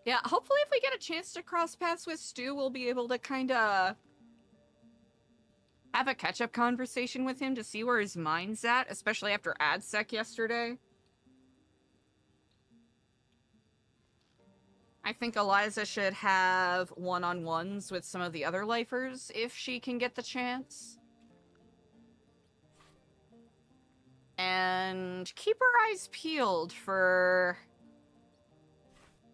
Yeah, hopefully if we get a chance to cross paths with Stu, we'll be able to kind of have a catch-up conversation with him to see where his mind's at, especially after AdSec yesterday. I think Eliza should have one-on-ones with some of the other lifers if she can get the chance. And keep her eyes peeled for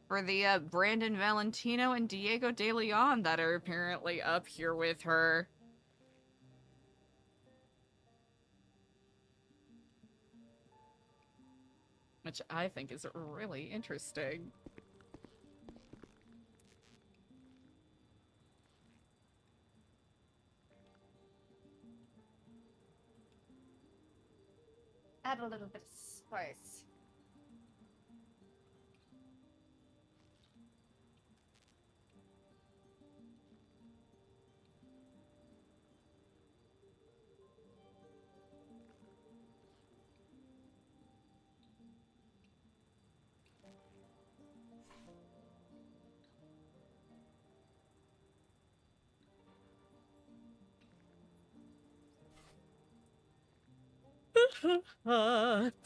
the Brandon Valentino and Diego De Leon that are apparently up here with her. Which I think is really interesting. Add a little bit of spice.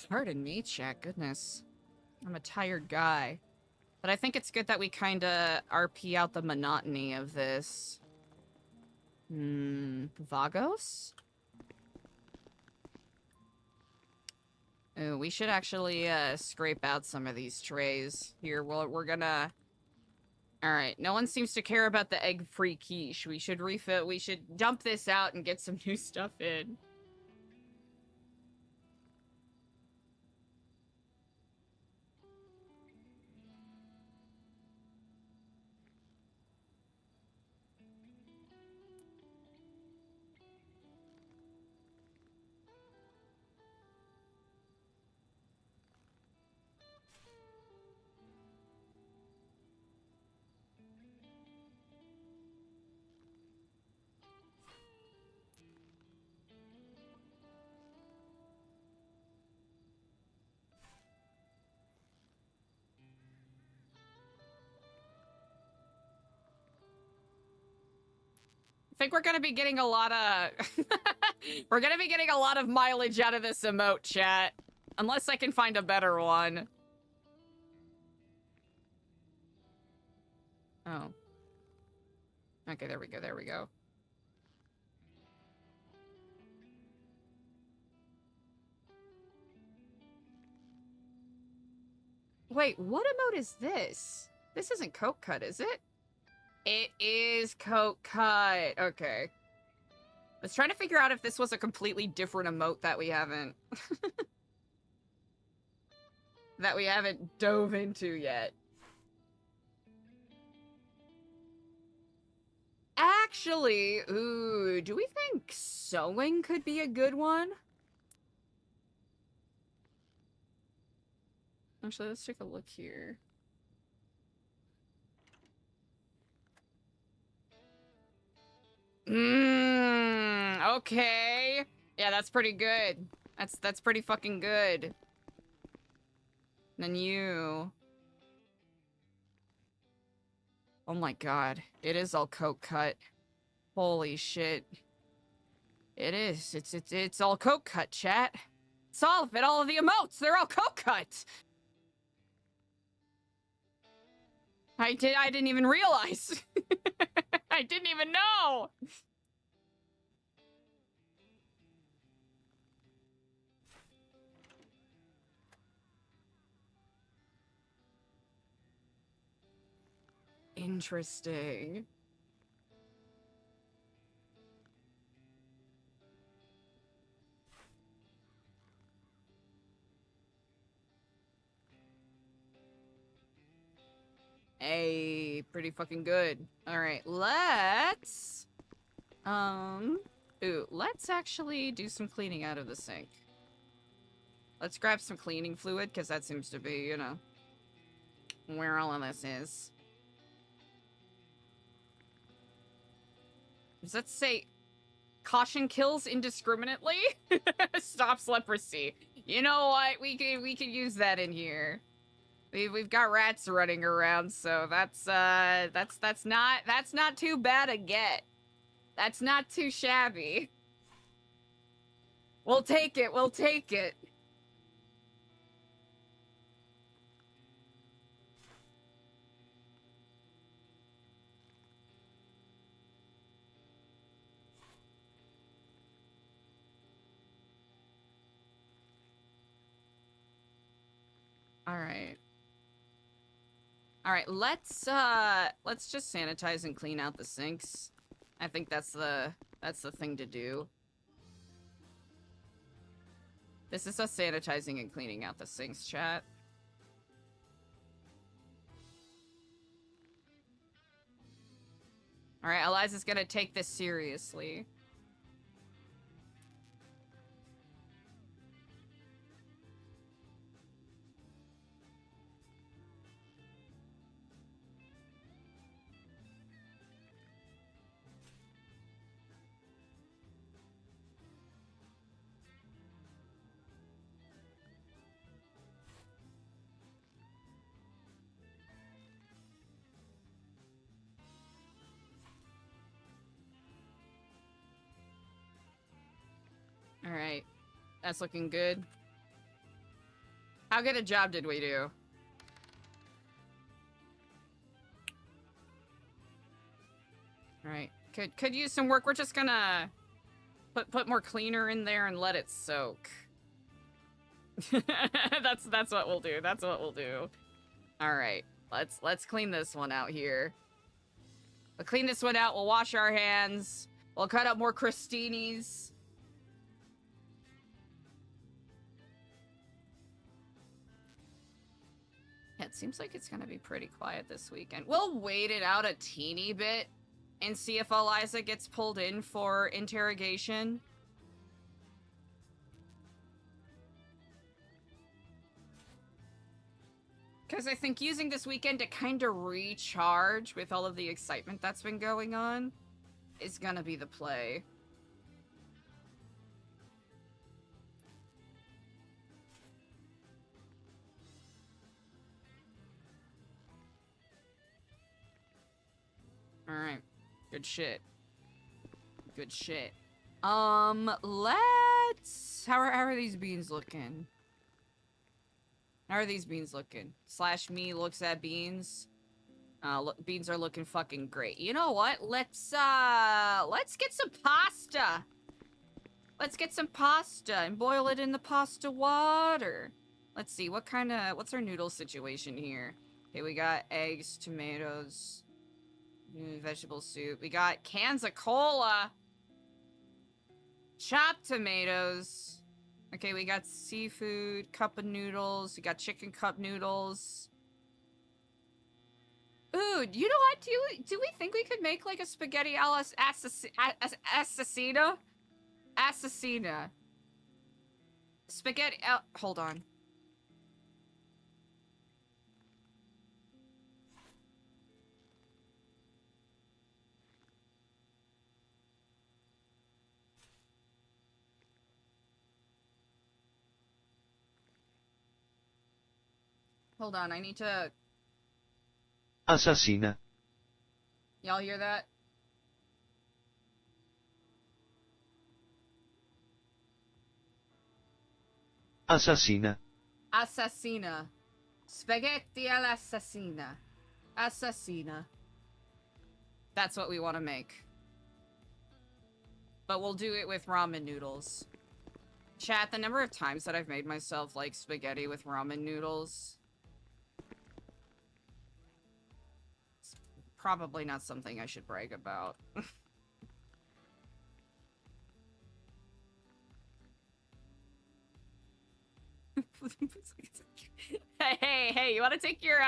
Pardon me, chat. Goodness. I'm a tired guy. But I think it's good that we kind of RP out the monotony of this. Vagos? Ooh, we should actually scrape out some of these trays. Here, we're gonna... Alright, no one seems to care about the egg-free quiche. We should refill... We should dump this out and get some new stuff in. think we're gonna be getting a lot of we're gonna be getting a lot of mileage out of this emote, chat. Unless I can find a better one. Oh. Okay, there we go, there we go. Wait, what emote is this? This isn't Coke Cut, is it? It is Coke Cut. Okay. I was trying to figure out if this was a completely different emote that we haven't that we haven't dove into yet. Actually, ooh, do we think sewing could be a good one? Actually, let's take a look here. Okay. Yeah, that's pretty good. That's pretty fucking good. Then you. Oh my god. It is all Coke Cut. Holy shit. It is. It's all Coke Cut, chat. It's all of it, all of the emotes, they're all Coke Cut. I didn't even realize. I didn't even know. Interesting. Hey, pretty fucking good. All right, let's let's actually do some cleaning out of the sink. Let's grab some cleaning fluid, because that seems to be, you know, where all of this is. Does that say caution kills indiscriminately? Stops leprosy. You know what? We could use that in here. We've got rats running around, so that's not too bad a get. That's not too shabby. We'll take it. We'll take it. All right. All right, let's just sanitize and clean out the sinks. I think that's the thing to do. This is us sanitizing and cleaning out the sinks, chat. All right, Eliza's gonna take this seriously. All right, that's looking good. How good a job did we do? All right, could use some work. We're just gonna put more cleaner in there and let it soak. that's what we'll do. That's what we'll do. All right, let's clean this one out here. We'll clean this one out. We'll wash our hands. We'll cut up more crostinis. Yeah, it seems like it's gonna be pretty quiet this weekend. We'll wait it out a teeny bit and see if Eliza gets pulled in for interrogation. Because I think using this weekend to kind of recharge with all of the excitement that's been going on is gonna be the play. All right, good shit. Good shit. Let's... How are these beans looking? How are these beans looking? Slash me looks at beans. Beans are looking fucking great. You know what? Let's get some pasta. Let's get some pasta and boil it in the pasta water. Let's see, what's our noodle situation here? Okay, we got eggs, tomatoes, vegetable soup. We got cans of cola. Chopped tomatoes. Okay, we got seafood, cup of noodles. We got chicken cup noodles. Ooh, you know what? Do we think we could make like a spaghetti alla assassina? Assassina. Spaghetti. Hold on. Hold on, I need to...
Assassina.
Y'all hear that?
Assassina.
Assassina. Spaghetti all'assassina. Assassina. That's what we want to make. But we'll do it with ramen noodles. Chat, the number of times that I've made myself like spaghetti with ramen noodles... It's probably not something I should brag about. Hey, you want to take your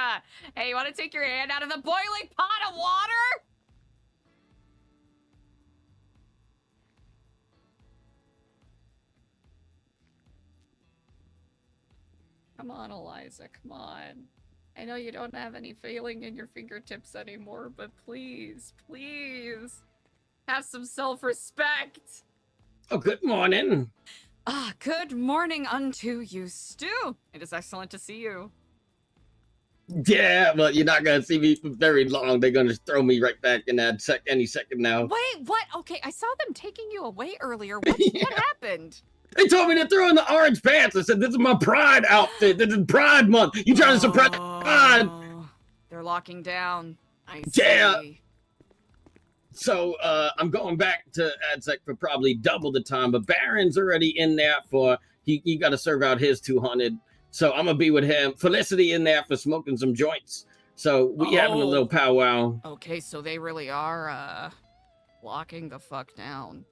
you want to take your hand out of the boiling pot of water? Come on, Eliza, come on. I know you don't have any feeling in your fingertips anymore, but please, please have some self-respect.
Oh, good morning.
Good morning unto you, Stu. It is excellent to see you.
Yeah, well, you're not gonna see me for very long. They're gonna throw me right back in that any second now.
Wait, what? Okay, I saw them taking you away earlier. What,
Yeah.
what happened?
They told me to throw in the orange pants. I said, this is my pride outfit. This is Pride Month. You trying to suppress pride?
They're locking down. I see.
Yeah. So, I'm going back to AdSec for probably double the time, but Baron's already in there for, he got to serve out his 200. So I'm going to be with him. Felicity in there for smoking some joints. So we having a little powwow.
Okay, so they really are, locking the fuck down.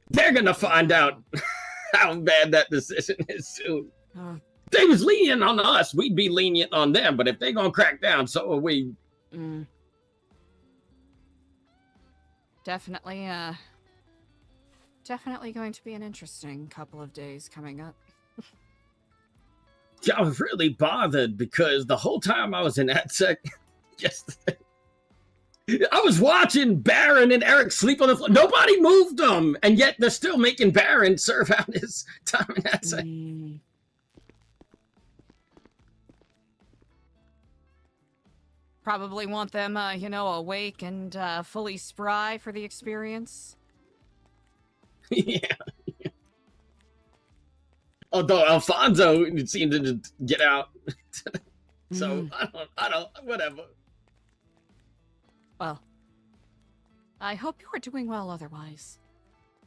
They're going to find out how bad that decision is soon.
Uh,
They was lenient on us. We'd be lenient on them. But if they going to crack down, so are we.
Definitely, definitely going to be an interesting couple of days coming up.
I was really bothered because the whole time I was in AdSec yesterday, I was watching Baron and Eric sleep on the floor. Nobody moved them, and yet they're still making Baron serve out his time in AdSec.
Probably want them, you know, awake and fully spry for the experience.
Yeah. Although Alfonso seemed to just get out. So I don't, whatever.
Well, I hope you are doing well otherwise.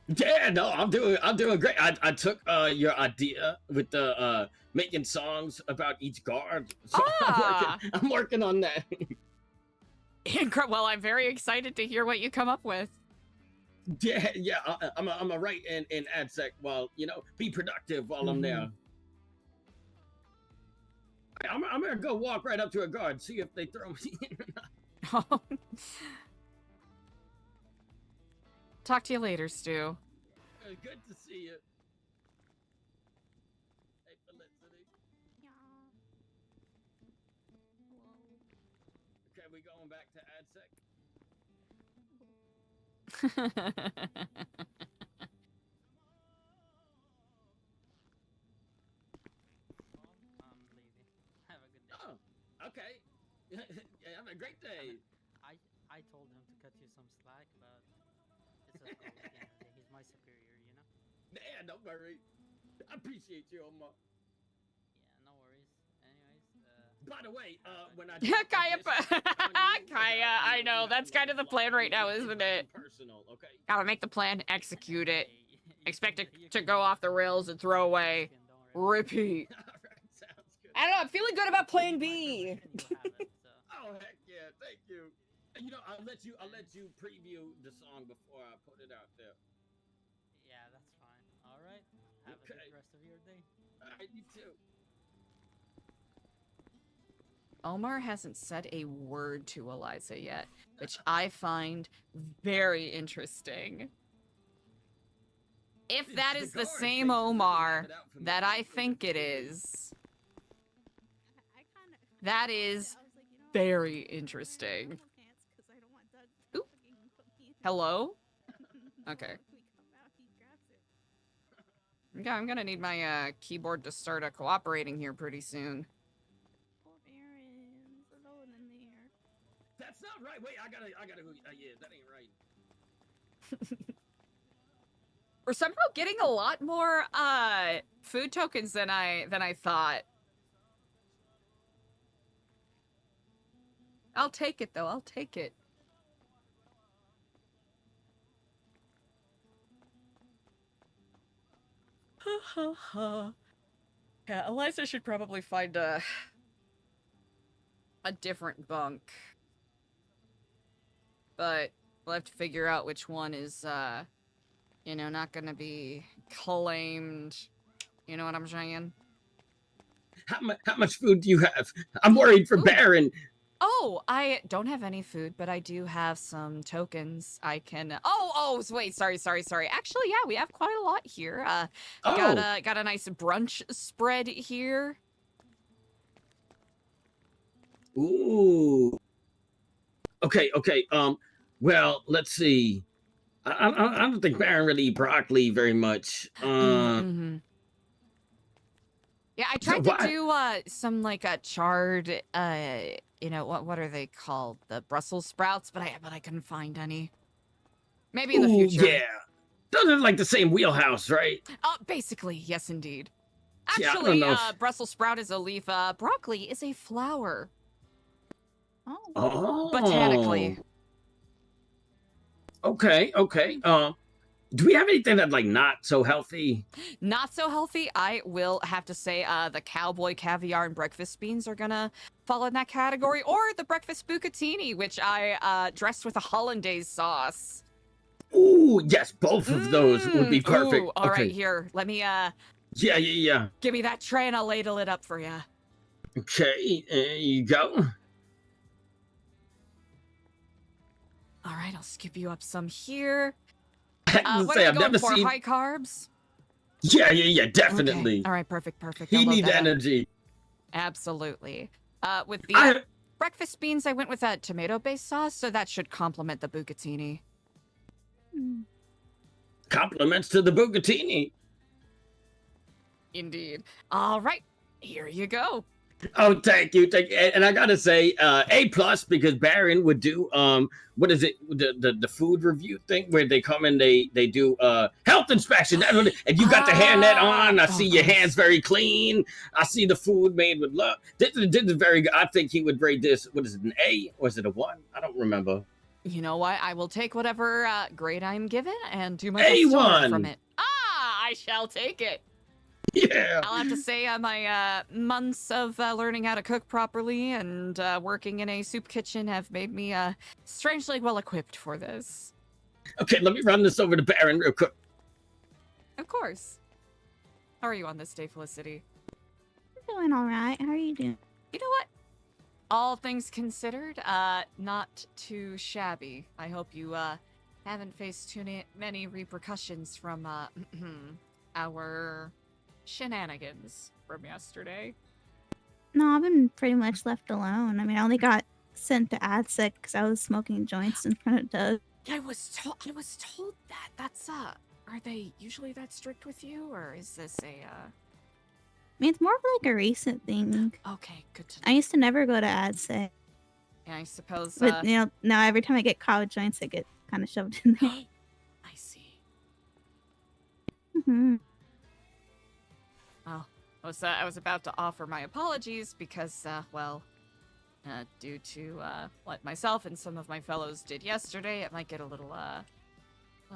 Yeah, no, I'm doing great. I took your idea with the making songs about each guard. So I'm working on that.
Well, I'm very excited to hear what you come up with.
Yeah, I'm a write in AdSec while, you know, be productive while I'm there. I'm gonna go walk right up to a guard, see if they throw me in or not.
Talk to you later, Stu.
Good to see you. Hey, Felicity. Okay, we going back to AdSec? Oh, okay. Have a great day.
I told him to cut you some slack, but it's a call again.
Don't worry. I appreciate you, Omar.
Yeah, no worries. Anyways,
By the way, when I
Yeah,
drop a
Kaya,
disc on you
Kaya,
about,
I
you
know,
not
that's kind of the
fly,
plan right now,
it's
isn't
nothing
it?
personal, okay?
Gotta make the plan, execute it,
hey,
expect it to go off the rails and throw away, repeat.
All right, sounds good.
I don't know, I'm feeling good about plan B.
Oh heck yeah, thank you. You know, I'll let you preview the song before I put it out there.
Yeah, that's fine. All right. Have a
Okay.
good rest of your day.
All right, you too.
Omar hasn't said a word to Eliza yet, which I find very interesting. If that is the same Omar that I think it is, that is very interesting. Ooh. Hello? Okay. Yeah, I'm gonna need my keyboard to start cooperating here pretty soon.
That's not right. Wait, I gotta go. Yeah, that ain't right.
We're somehow getting a lot more food tokens than I thought. I'll take it though. I'll take it. Yeah, Eliza should probably find a different bunk. But we'll have to figure out which one is you know, not gonna be claimed. You know what I'm saying?
How much food do you have? I'm worried for
Ooh.
Baron.
Oh, I don't have any food, but I do have some tokens. I can. Oh, wait, sorry. Actually, yeah, we have quite a lot here. Got a nice brunch spread here.
Ooh. Okay. Well, let's see. I don't think Baron really eat broccoli very much.
Yeah, I tried to do some like charred you know, what are they called? The Brussels sprouts, but I couldn't find any. Maybe in the future.
Yeah. Those are like the same wheelhouse, right?
Basically, yes indeed.
Yeah, I don't
Actually,
know if-
Brussels sprout is a leaf, broccoli is a flower.
Oh.
Botanically.
Okay. Do we have anything that's like not so healthy?
Not so healthy, I will have to say the cowboy caviar and breakfast beans are gonna fall in that category, or the breakfast bucatini, which I dressed with a hollandaise sauce.
Ooh, yes, both of those would be perfect.
Ooh, all right, here, let me
Yeah.
give me that tray and I'll ladle it up for you.
Okay, there you go.
All right, I'll skip you up some here.
I have to
What
say,
are
I've
we going
never
for?
seen.
High carbs?
Yeah, definitely.
Okay. All right, perfect.
He
I'll load
needs
that up.
energy.
Absolutely. With the breakfast beans, I went with a tomato-based sauce, so that should complement the bucatini.
Compliments to the bucatini.
Indeed. All right, here you go.
Oh, thank you. And I gotta say, A+ because Baron would do what is it, the food review thing where they come and they do health inspection. And you got the hairnet on. I see your hands very clean. I see the food made with love. This is very good. I think he would rate this. What is it, an A or is it a 1? I don't remember.
You know what? I will take whatever grade I'm given and do my
A1
best to learn from it. I shall take it.
Yeah.
I'll have to say my months of learning how to cook properly and working in a soup kitchen have made me strangely well equipped for this.
Okay, let me run this over to Baron real quick.
Of course. How are you on this day, Felicity?
I'm doing all right. How are you doing?
You know what? All things considered, not too shabby. I hope you haven't faced too many repercussions from our shenanigans from yesterday.
No, I've been pretty much left alone. I mean, I only got sent to AdSec because I was smoking joints in front of Doug.
I was told that. That's are they usually that strict with you, or is this a
I mean, it's more of like a recent thing.
Okay, good to know.
I used to never go to AdSec.
Yeah, I suppose.
But you know, now every time I get college joints, I get kind of shoved in there.
I see. I was about to offer my apologies because, due to what myself and some of my fellows did yesterday, it might get a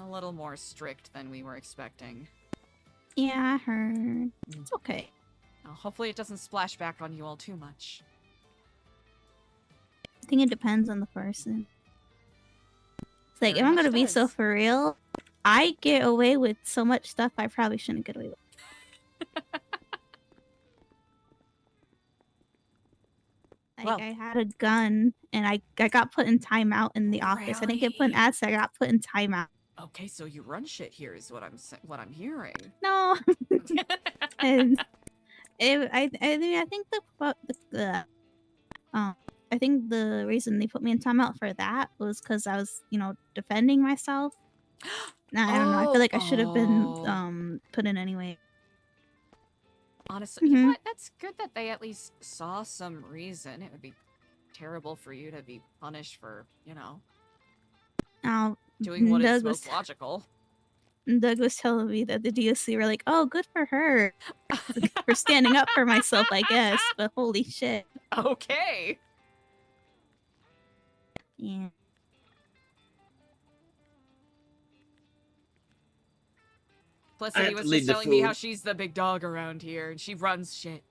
little more strict than we were expecting.
Yeah, I heard. It's okay.
Well, hopefully it doesn't splash back on you all too much.
I think it depends on the person. It's like,
Very
if I'm
much
gonna be so
does.
for real, I get away with so much stuff I probably shouldn't get away with. Like,
Well-
I had a gun, and I got put in timeout in the office. I didn't get put in
Really?
AdSec, I got put in timeout.
Okay, so you run shit here is what I'm hearing.
No. And I mean, I think I think the reason they put me in timeout for that was because I was, defending myself. Nah, I don't know. I feel like I should have been put in anyway.
Honestly, you know what? That's good that they at least saw some reason. It would be terrible for you to be punished for,
Now,
doing what is
Doug
most logical.
Doug was telling me that the DOC were like, "Oh, good for her for standing up for myself, I guess." But holy shit,
Okay.
yeah.
Felicity
have
was
to leave
just
the
telling me how
food.
she's the big dog around here and she runs shit.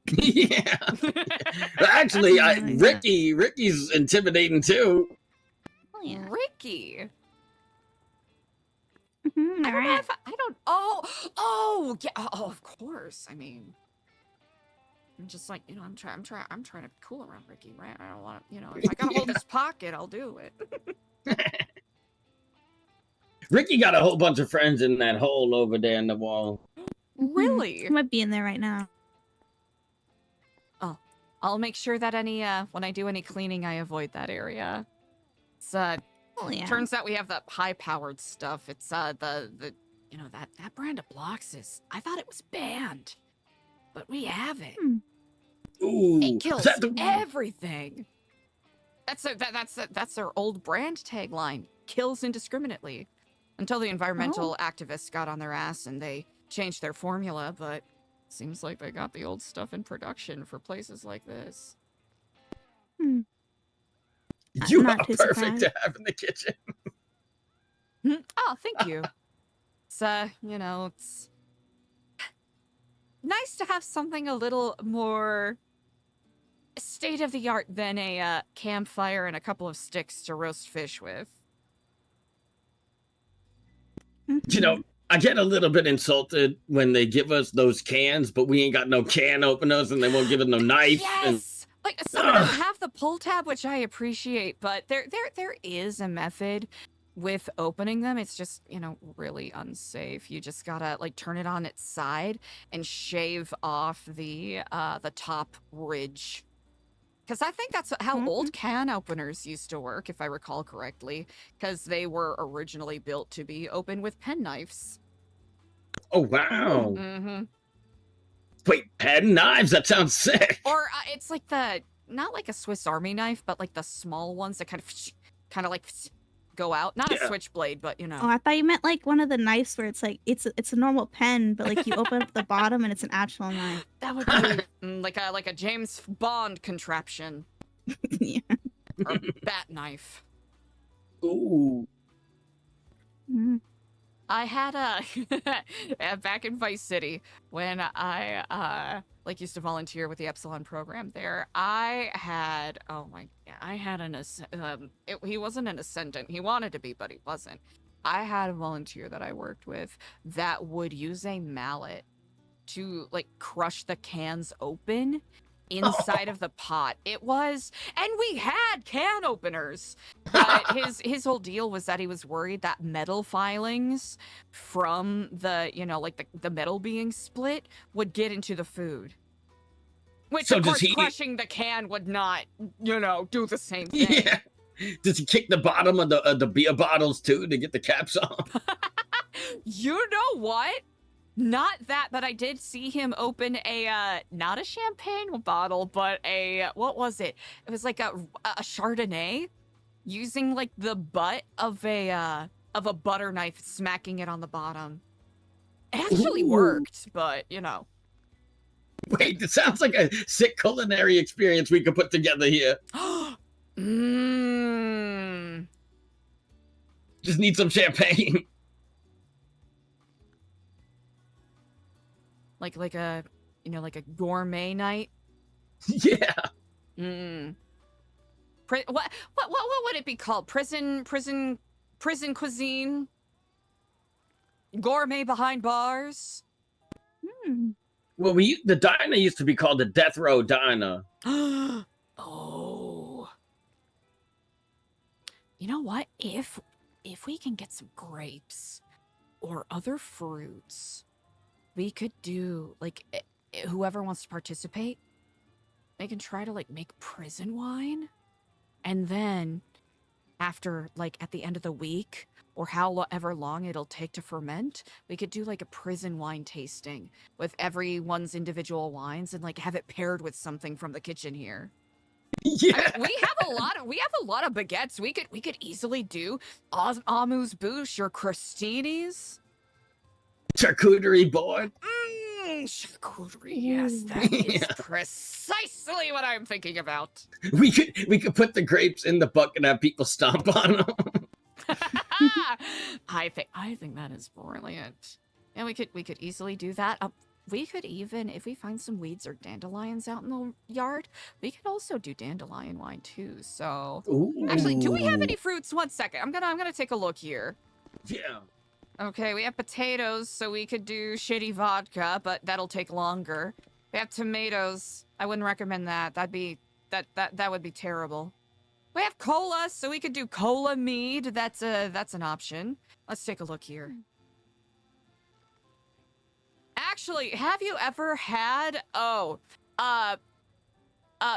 Yeah. Actually,
Oh my God.
Ricky's intimidating too.
Oh yeah.
Ricky.
Mhm,
I don't know
alright.
if I don't. Oh, yeah. Oh, of course. I mean, I'm just like, I'm trying to be cool around Ricky, right? I don't want to, if I gotta hold his pocket, I'll do it.
Ricky got a whole bunch of friends in that hole over there in the wall.
Really?
He might be in there right now.
Oh, I'll make sure that when I do any cleaning, I avoid that area. It's
Oh yeah.
turns out we have that high-powered stuff. It's that brand of blocks is. I thought it was banned, but we have it.
Ooh,
It
is
kills
that the-
everything. That's their old brand tagline. Kills indiscriminately. Until the environmental activists got on their ass and they changed their formula, but seems like they got the old stuff in production for places like this.
Hmm.
You
Not
are
too
perfect
surprised.
to have in the kitchen.
Oh, thank you. It's it's nice to have something a little more state of the art than a campfire and a couple of sticks to roast fish with.
You know, I get a little bit insulted when they give us those cans, but we ain't got no can openers and they won't give us no knife. And
Yes! Like, some of them have the pull tab, which I appreciate, but there is a method with opening them. It's just, really unsafe. You just gotta, turn it on its side and shave off the top ridge. Because I think that's how old can openers used to work, if I recall correctly, because they were originally built to be open with penknives.
oh wow!
Mm-hmm.
Wait, pen knives? That sounds sick.
Or it's like not like a Swiss Army knife, but like the small ones that kind of like go out. Not a switchblade, but
Oh, I thought you meant like one of the knives where it's like it's a normal pen, but like you open up the bottom and it's an actual knife.
That would be like a James Bond contraption.
Yeah.
Or bat knife.
Ooh.
Mhm.
I had back in Vice City when I used to volunteer with the Epsilon program there. I had he wasn't an ascendant. He wanted to be, but he wasn't. I had a volunteer that I worked with that would use a mallet to crush the cans open inside of the pot. And we had can openers, but his whole deal was that he was worried that metal filings from the the metal being split would get into the food, which
So
of
does
course
he-
crushing the can would not do the same thing.
Yeah. Does he kick the bottom of the beer bottles too to get the caps off?
You know what? Not that, but I did see him open a not a champagne bottle, but what was it? It was like a Chardonnay, using the butt of a butter knife, smacking it on the bottom. It actually
Ooh.
worked, but
Wait, this sounds like a sick culinary experience we could put together here.
Mmm.
Just need some champagne.
Like a, like a gourmet night.
Yeah.
What would it be called? Prison cuisine? Gourmet behind bars?
Hmm.
Well, the diner used to be called the Death Row Diner.
Oh. You know what? If we can get some grapes or other fruits, we could do, like, whoever wants to participate, they can try to, like, make prison wine. And then after, like, at the end of the week, or however long it'll take to ferment, we could do, like, a prison wine tasting with everyone's individual wines and, like, have it paired with something from the kitchen here.
Yeah.
I mean, we have a lot of baguettes. We could easily do amuse bouche or crostinis.
Charcuterie board.
Charcuterie. Yes, that is precisely what I'm thinking about.
We could put the grapes in the bucket and have people stomp on them.
I think that is brilliant. And we could easily do that. We could even, if we find some weeds or dandelions out in the yard, we could also do dandelion wine too. So, actually, do we have any fruits? 1 second. I'm gonna take a look here.
Yeah.
Okay, we have potatoes, so we could do shitty vodka, but that'll take longer. We have tomatoes. I wouldn't recommend that. That would be terrible. We have cola, so we could do cola mead. That's an option. Let's take a look here. Actually, have you ever had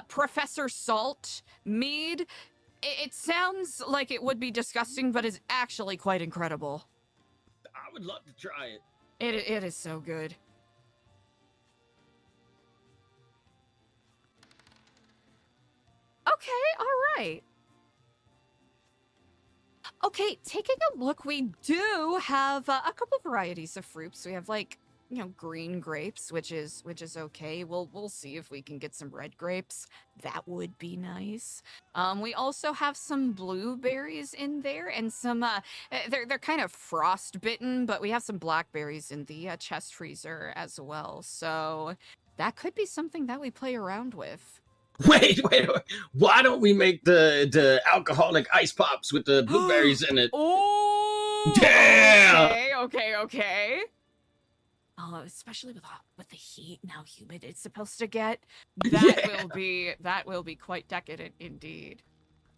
Professor Salt mead? It sounds like it would be disgusting, but is actually quite incredible.
I would love to try it.
It is so good. Okay, all right. Okay, taking a look, we do have a couple varieties of fruits. We have, like, green grapes, which is okay. We'll see if we can get some red grapes. That would be nice. We also have some blueberries in there, and some they're kind of frostbitten, but we have some blackberries in the chest freezer as well. So that could be something that we play around with.
Wait. Why don't we make the alcoholic ice pops with the blueberries in it?
Oh,
yeah.
Okay. Oh, especially with the heat and how humid it's supposed to get, that will be quite decadent indeed.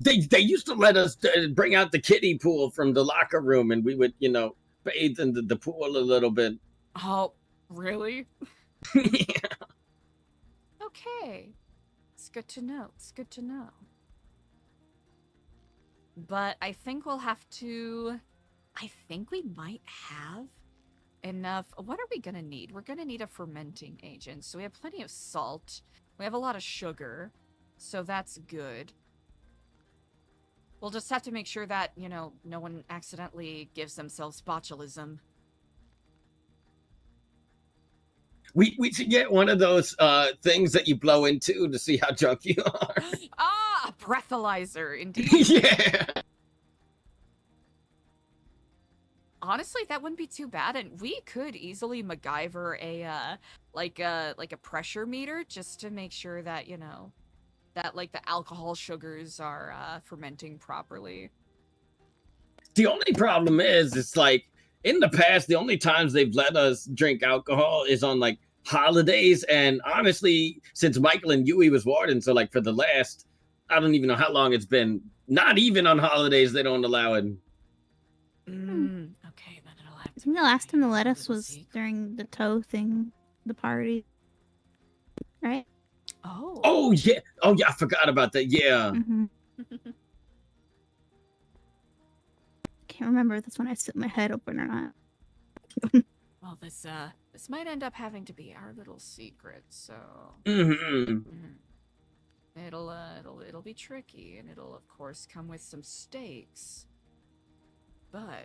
They used to let us bring out the kiddie pool from the locker room, and we would bathe in the pool a little bit.
Oh, really?
Yeah.
Okay, it's good to know. But I think we'll have to. I think we might have enough. What are we gonna need? We're gonna need a fermenting agent. So we have plenty of salt. We have a lot of sugar. So that's good. We'll just have to make sure that, no one accidentally gives themselves botulism.
We should get one of those things that you blow into to see how drunk you are.
A breathalyzer, indeed.
Yeah.
Honestly, that wouldn't be too bad, and we could easily MacGyver a pressure meter just to make sure that that like the alcohol sugars are fermenting properly.
The only problem is, it's like in the past, the only times they've let us drink alcohol is on like holidays, and honestly, since Michael and Yui was warden, so like for the last, I don't even know how long it's been. Not even on holidays they don't allow it.
Okay, then it'll have to.
I think the last time they let us was during the toe thing, the party, right?
Oh yeah. I forgot about that. Yeah.
Mm-hmm. Can't remember if that's when I sit my head open or not.
Well, this might end up having to be our little secret, so. It'll be tricky, and it'll of course come with some stakes. But I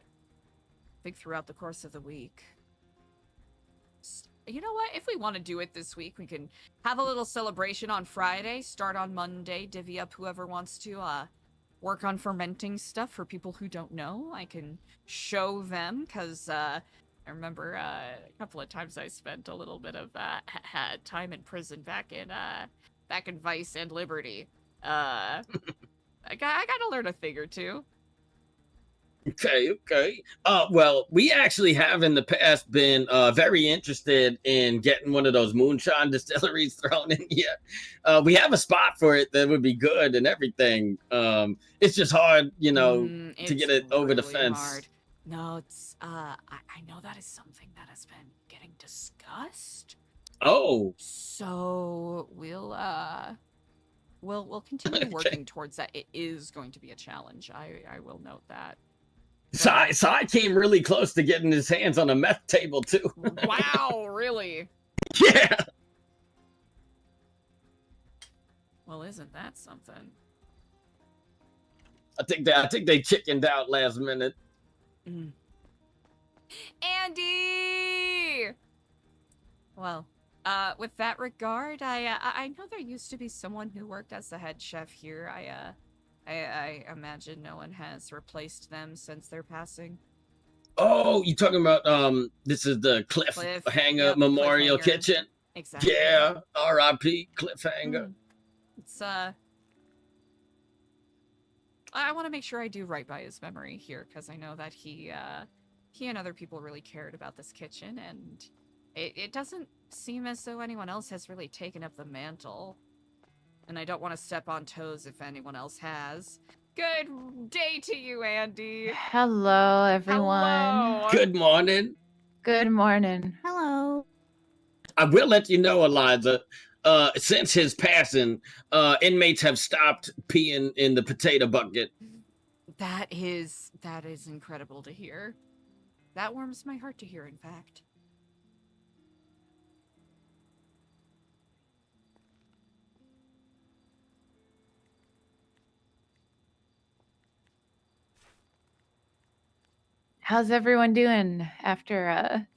think throughout the course of the week, you know what? If we want to do it this week, we can have a little celebration on Friday, start on Monday, divvy up whoever wants to work on fermenting stuff for people who don't know. I can show them, because I remember a couple of times I spent a little bit of time in prison back in Vice and Liberty. I gotta learn a thing or two.
Okay. Well, we actually have in the past been very interested in getting one of those moonshine distilleries thrown in here. We have a spot for it that would be good and everything. It's just hard, you know, to get it over the
really
fence.
hard. No, it's I know that is something that has been getting discussed.
Oh.
So we'll continue working towards that. It is going to be a challenge. I will note that.
Sai came really close to getting his hands on a meth table too.
Wow, really?
Yeah.
Well, isn't that something?
I think they chickened out last minute.
Andy! Well, with that regard, I know there used to be someone who worked as the head chef here. I imagine no one has replaced them since their passing.
Oh, you talking about this is the Cliffhanger Memorial Kitchen?
Exactly.
Yeah, R.I.P. Cliffhanger.
It's I want to make sure I do right by his memory here, because I know that he and other people really cared about this kitchen, and it doesn't seem as though anyone else has really taken up the mantle. And I don't want to step on toes if anyone else has. Good day to you, Andy.
Hello, everyone.
Hello.
Good morning.
Good morning.
Hello.
I will let you know, Eliza, since his passing, inmates have stopped peeing in the potato bucket.
That is incredible to hear. That warms my heart to hear, in fact.
How's everyone doing after a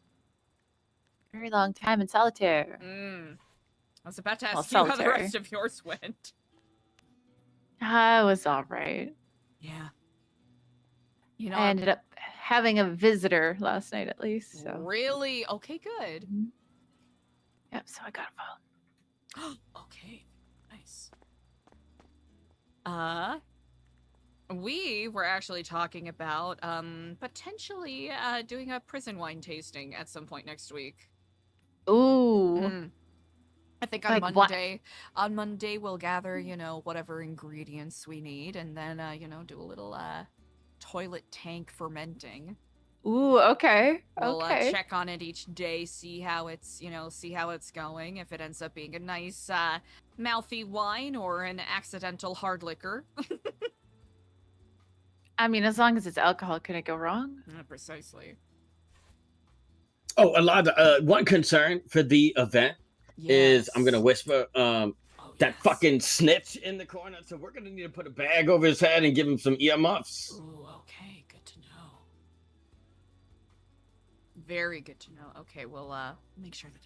very long time in solitaire?
I was about to
Well,
ask you how the
solitary.
rest of yours went.
I was all right.
Yeah. You know,
I ended up having a visitor last night, at least. So.
Really? Okay, good.
Yep. So I got a phone.
Okay, nice. We were actually talking about potentially doing a prison wine tasting at some point next week.
Ooh.
I think on
Like what?
On Monday we'll gather, you know, whatever ingredients we need, and then you know, do a little toilet tank fermenting.
Ooh, okay.
We'll
Okay.
check on it each day, see how it's going. If it ends up being a nice mouthy wine or an accidental hard liquor.
I mean, as long as it's alcohol, can it go wrong?
Precisely.
Oh, Eliza, one concern for the event is, I'm gonna whisper, that fucking snitch in the corner. So we're gonna need to put a bag over his head and give him some earmuffs.
Ooh, okay, good to know. Very good to know. Okay, we'll make sure that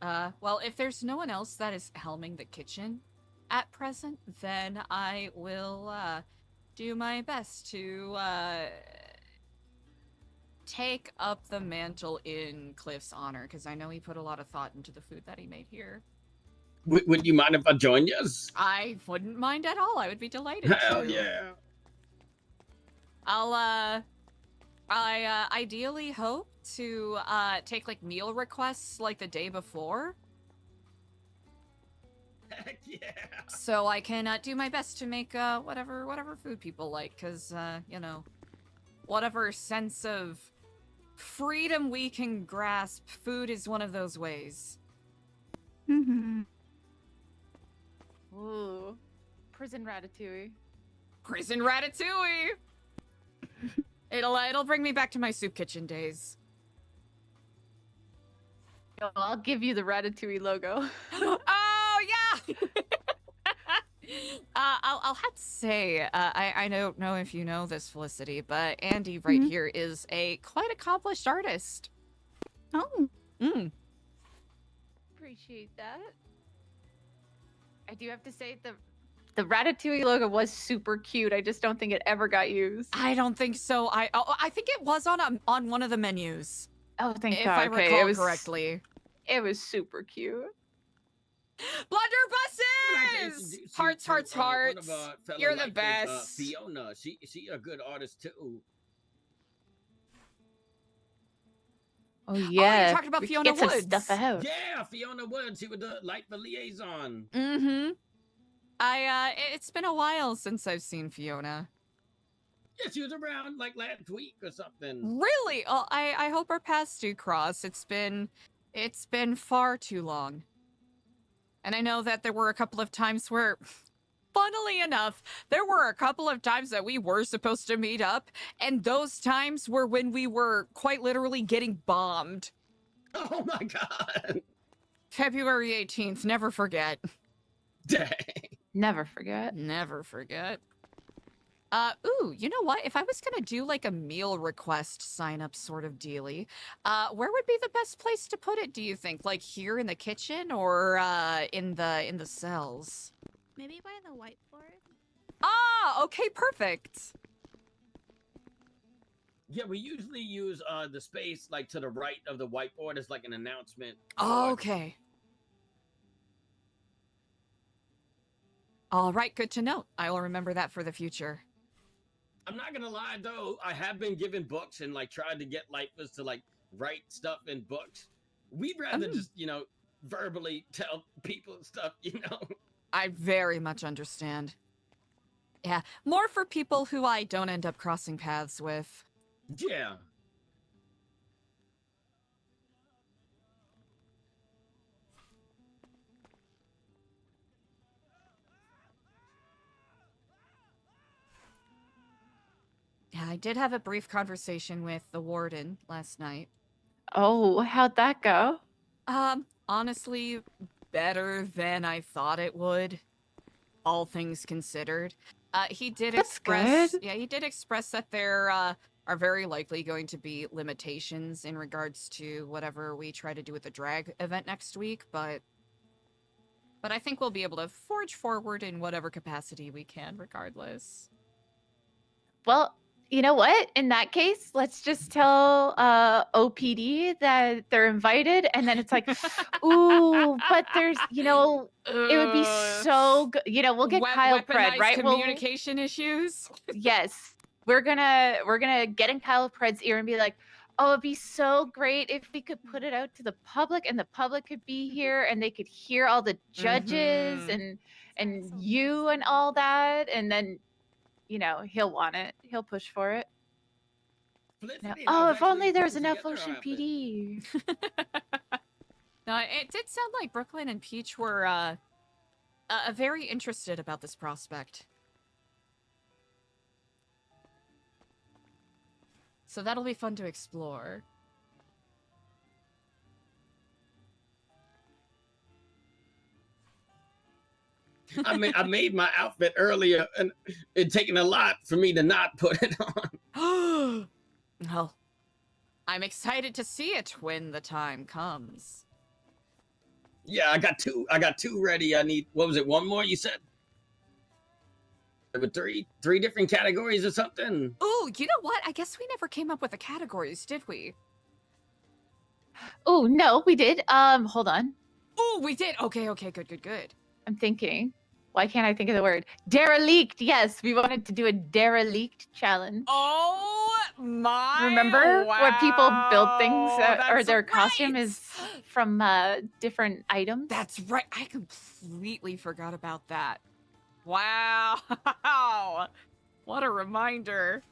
happens. Well, if there's no one else that is helming the kitchen at present, then I will do my best to take up the mantle in Cliff's honor, because I know he put a lot of thought into the food that he made here.
Would you mind if I join you?
I wouldn't mind at all. I would be delighted.
Hell
to.
yeah.
I ideally hope to take like meal requests like the day before.
Heck yeah.
So I can do my best to make whatever food people like, because you know, whatever sense of freedom we can grasp, food is one of those ways.
Ooh. Prison ratatouille.
Prison ratatouille. It'll bring me back to my soup kitchen days.
I'll give you the ratatouille logo.
Oh yeah. I'll have to say, I don't know if you know this, Felicity, but Andy right here is a quite accomplished artist.
Oh.
Appreciate that. I do have to say the Ratatouille logo was super cute. I just don't think it ever got used.
I don't think so. I think it was on one of the menus.
Oh, thank
if
God.
I
Okay,
recall
it was
correctly.
It was super cute.
Blunderbusses! Hearts, hearts,
One
hearts.
of our fellow
You're the
lifers,
best.
Fiona, she a good artist too.
Oh yeah.
you're talking about
we could
Fiona
get some
Woods.
stuff out.
Yeah, Fiona Woods. She was the lifer liaison.
It's been a while since I've seen Fiona.
Yeah, she was around like last week or something.
Really? Oh, I hope our paths do cross. It's been far too long. And I know that there were a couple of times where, funnily enough, there were a couple of times that we were supposed to meet up, and those times were when we were quite literally getting bombed.
Oh my God.
February 18th, never forget.
Dang.
Never forget.
Never forget. Ooh, you know what? If I was gonna do like a meal request sign up sort of dealy, where would be the best place to put it, do you think? Like here in the kitchen or in the cells?
Maybe by the whiteboard?
Ah, okay, perfect.
Yeah, we usually use the space like to the right of the whiteboard as like an announcement.
Oh, okay. All right, good to know. I will remember that for the future.
I'm not gonna lie though, I have been given books and like tried to get lifers to like write stuff in books. We'd rather just, verbally tell people stuff,
I very much understand. Yeah, more for people who I don't end up crossing paths with.
Yeah.
Yeah, I did have a brief conversation with the warden last night.
Oh, how'd that go?
Honestly, better than I thought it would, all things considered. He did express that there are very likely going to be limitations in regards to whatever we try to do with the drag event next week, but I think we'll be able to forge forward in whatever capacity we can regardless.
Well, you know what? In that case, let's just tell OPD that they're invited, and then it's like, ooh, but there's, it would be so good. We'll get Kyle Pred, right?
Communication issues.
Yes, we're gonna get in Kyle Pred's ear and be like, oh, it'd be so great if we could put it out to the public, and the public could be here, and they could hear all the judges and you and all that, and then. He'll want it. He'll push for it. Oh, if only there was enough Ocean PD.
No, it did sound like Brooklyn and Peach were very interested about this prospect. So that'll be fun to explore.
I made my outfit earlier, and it's taken a lot for me to not put it on.
Well, I'm excited to see it when the time comes.
Yeah, I got two ready. I need, what was it, one more you said? There were three different categories or something.
Oh, you know what? I guess we never came up with the categories, did we?
Oh, no, we did. Hold on.
Oh, we did. Okay, good.
I'm thinking. Why can't I think of the word? Derelict. Yes, we wanted to do a derelict challenge.
Oh my!
Remember where people build things or their costume
right.
is from different items?
That's right. I completely forgot about that. Wow. What a reminder.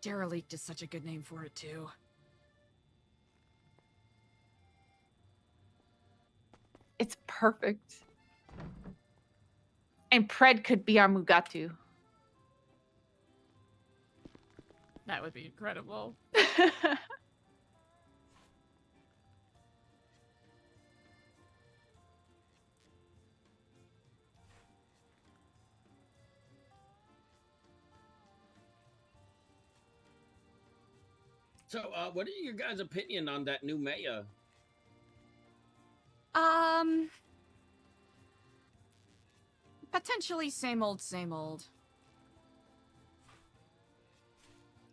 Derelict is such a good name for it too.
It's perfect. And Pred could be our Mugatu.
That would be incredible.
So, what are your guys' opinion on that new mayor?
Potentially same old, same old.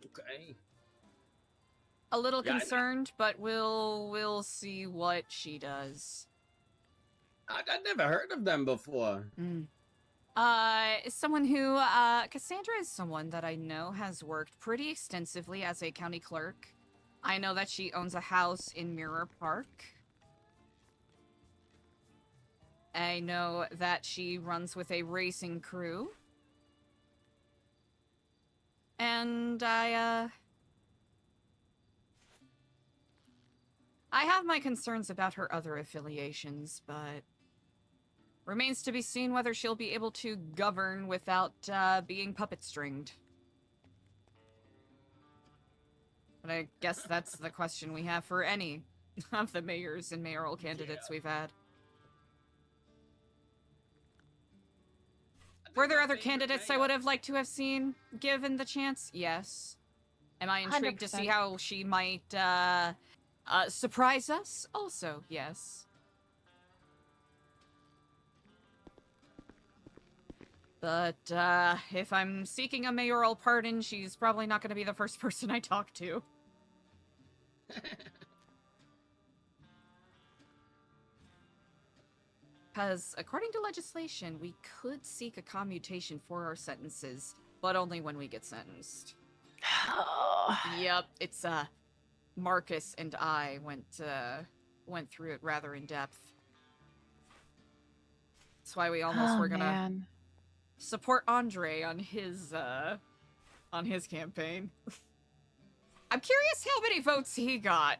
Okay.
A little
Yeah,
concerned, but we'll see what she does.
I'd never heard of them before.
Someone who, Cassandra is someone that I know has worked pretty extensively as a county clerk. I know that she owns a house in Mirror Park. I know that she runs with a racing crew. And I have my concerns about her other affiliations, but remains to be seen whether she'll be able to govern without being puppet-stringed. But I guess that's the question we have for any of the mayors and mayoral candidates we've had. Were there other candidates I would have liked to have seen, given the chance? Yes. Am I intrigued to see
100%.
how she might surprise us? Also, yes. But if I'm seeking a mayoral pardon, she's probably not going to be the first person I talk to. Because according to legislation, we could seek a commutation for our sentences, but only when we get sentenced. Yep, it's Marcus and I went through it rather in depth. That's why we almost were gonna support Andre on his campaign. I'm curious how many votes he got.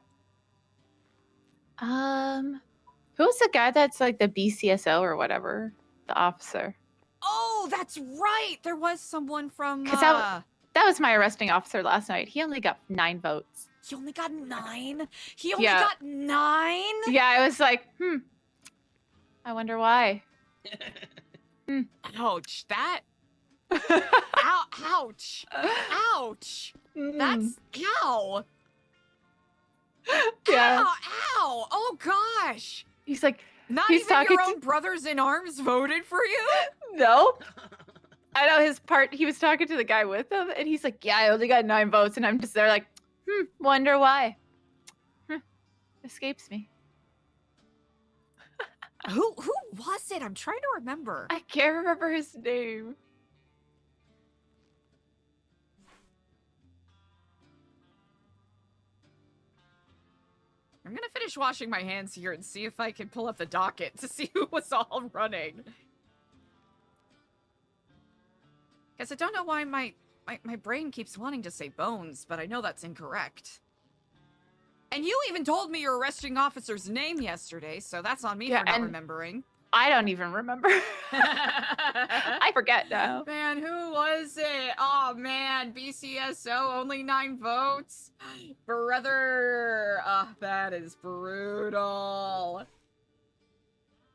Who's the guy that's like the BCSO or whatever? The officer.
Oh, that's right! There was someone from,
Because that was my arresting officer last night. He only got 9 votes.
He only got 9? He only got 9?
Yeah, I was like, I wonder why.
Ouch, that... ouch! Ouch! That's... Ow!
Yeah.
Ow! Ow! Oh, gosh!
He's like...
Not
he's
even
talking
your own brothers in arms voted for you?
No. I know his part. He was talking to the guy with him, and he's like, yeah, I only got 9 votes. And I'm just there like, wonder why. Escapes me.
Who was it? I'm trying to remember.
I can't remember his name.
I'm gonna finish washing my hands here and see if I can pull up the docket to see who was all running. Because I don't know why my brain keeps wanting to say Bones, but I know that's incorrect. And you even told me your arresting officer's name yesterday, so that's on me for not remembering.
I don't even remember. I forget now.
Man, who was it? Oh, man. BCSO, only 9 votes? Brother. Oh, that is brutal.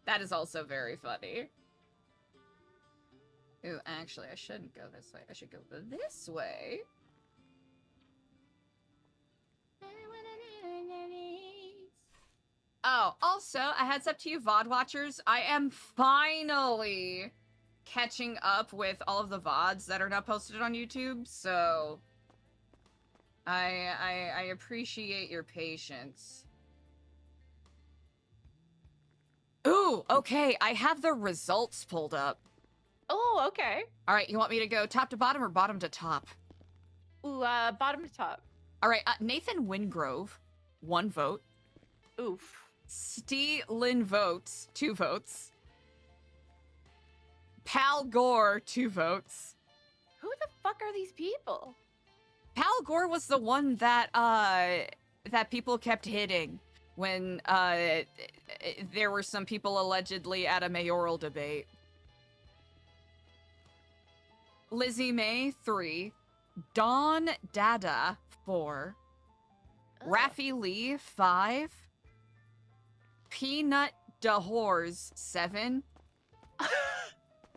That is also very funny. Ooh, actually, I shouldn't go this way. I should go this way. Oh, also, a heads up to you VOD watchers, I am finally catching up with all of the VODs that are now posted on YouTube, so I appreciate your patience. Ooh, okay, I have the results pulled up.
Oh, okay.
All right, you want me to go top to bottom or bottom to top?
Ooh, bottom to top.
All right, Nathan Wingrove, 1 vote.
Oof.
Lynn votes, 2 votes. Pal Gore, 2 votes.
Who the fuck are these people?
Pal Gore was the one that that people kept hitting when there were some people allegedly at a mayoral debate. Lizzie May, 3. Dawn Dada, 4. Raffy Lee, 5. Peanut DeHores, 7.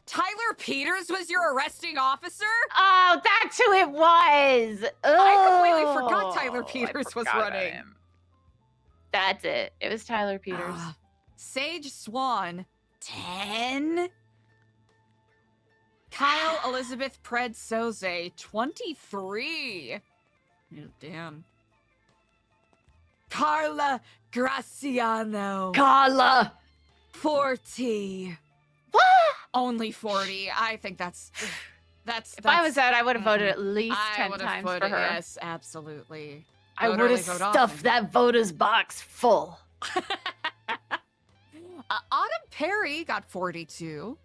Tyler Peters was your arresting officer?
Oh, that's who it was.
I completely forgot
Oh,
Tyler
I
Peters was
forgot about
running.
him. That's it. It was Tyler Peters.
Sage Swan, 10. Kyle Elizabeth Pred Soze, 23. Oh, damn. Carla Graciano,
Carla.
40.
What?
Only 40. I think that's
If I was out, I would have voted at least
I
10
would have
times
voted,
for her.
yes, absolutely.
I
Vote
would
early,
have
vote
stuffed
often.
that voters box full.
Autumn Perry got 42.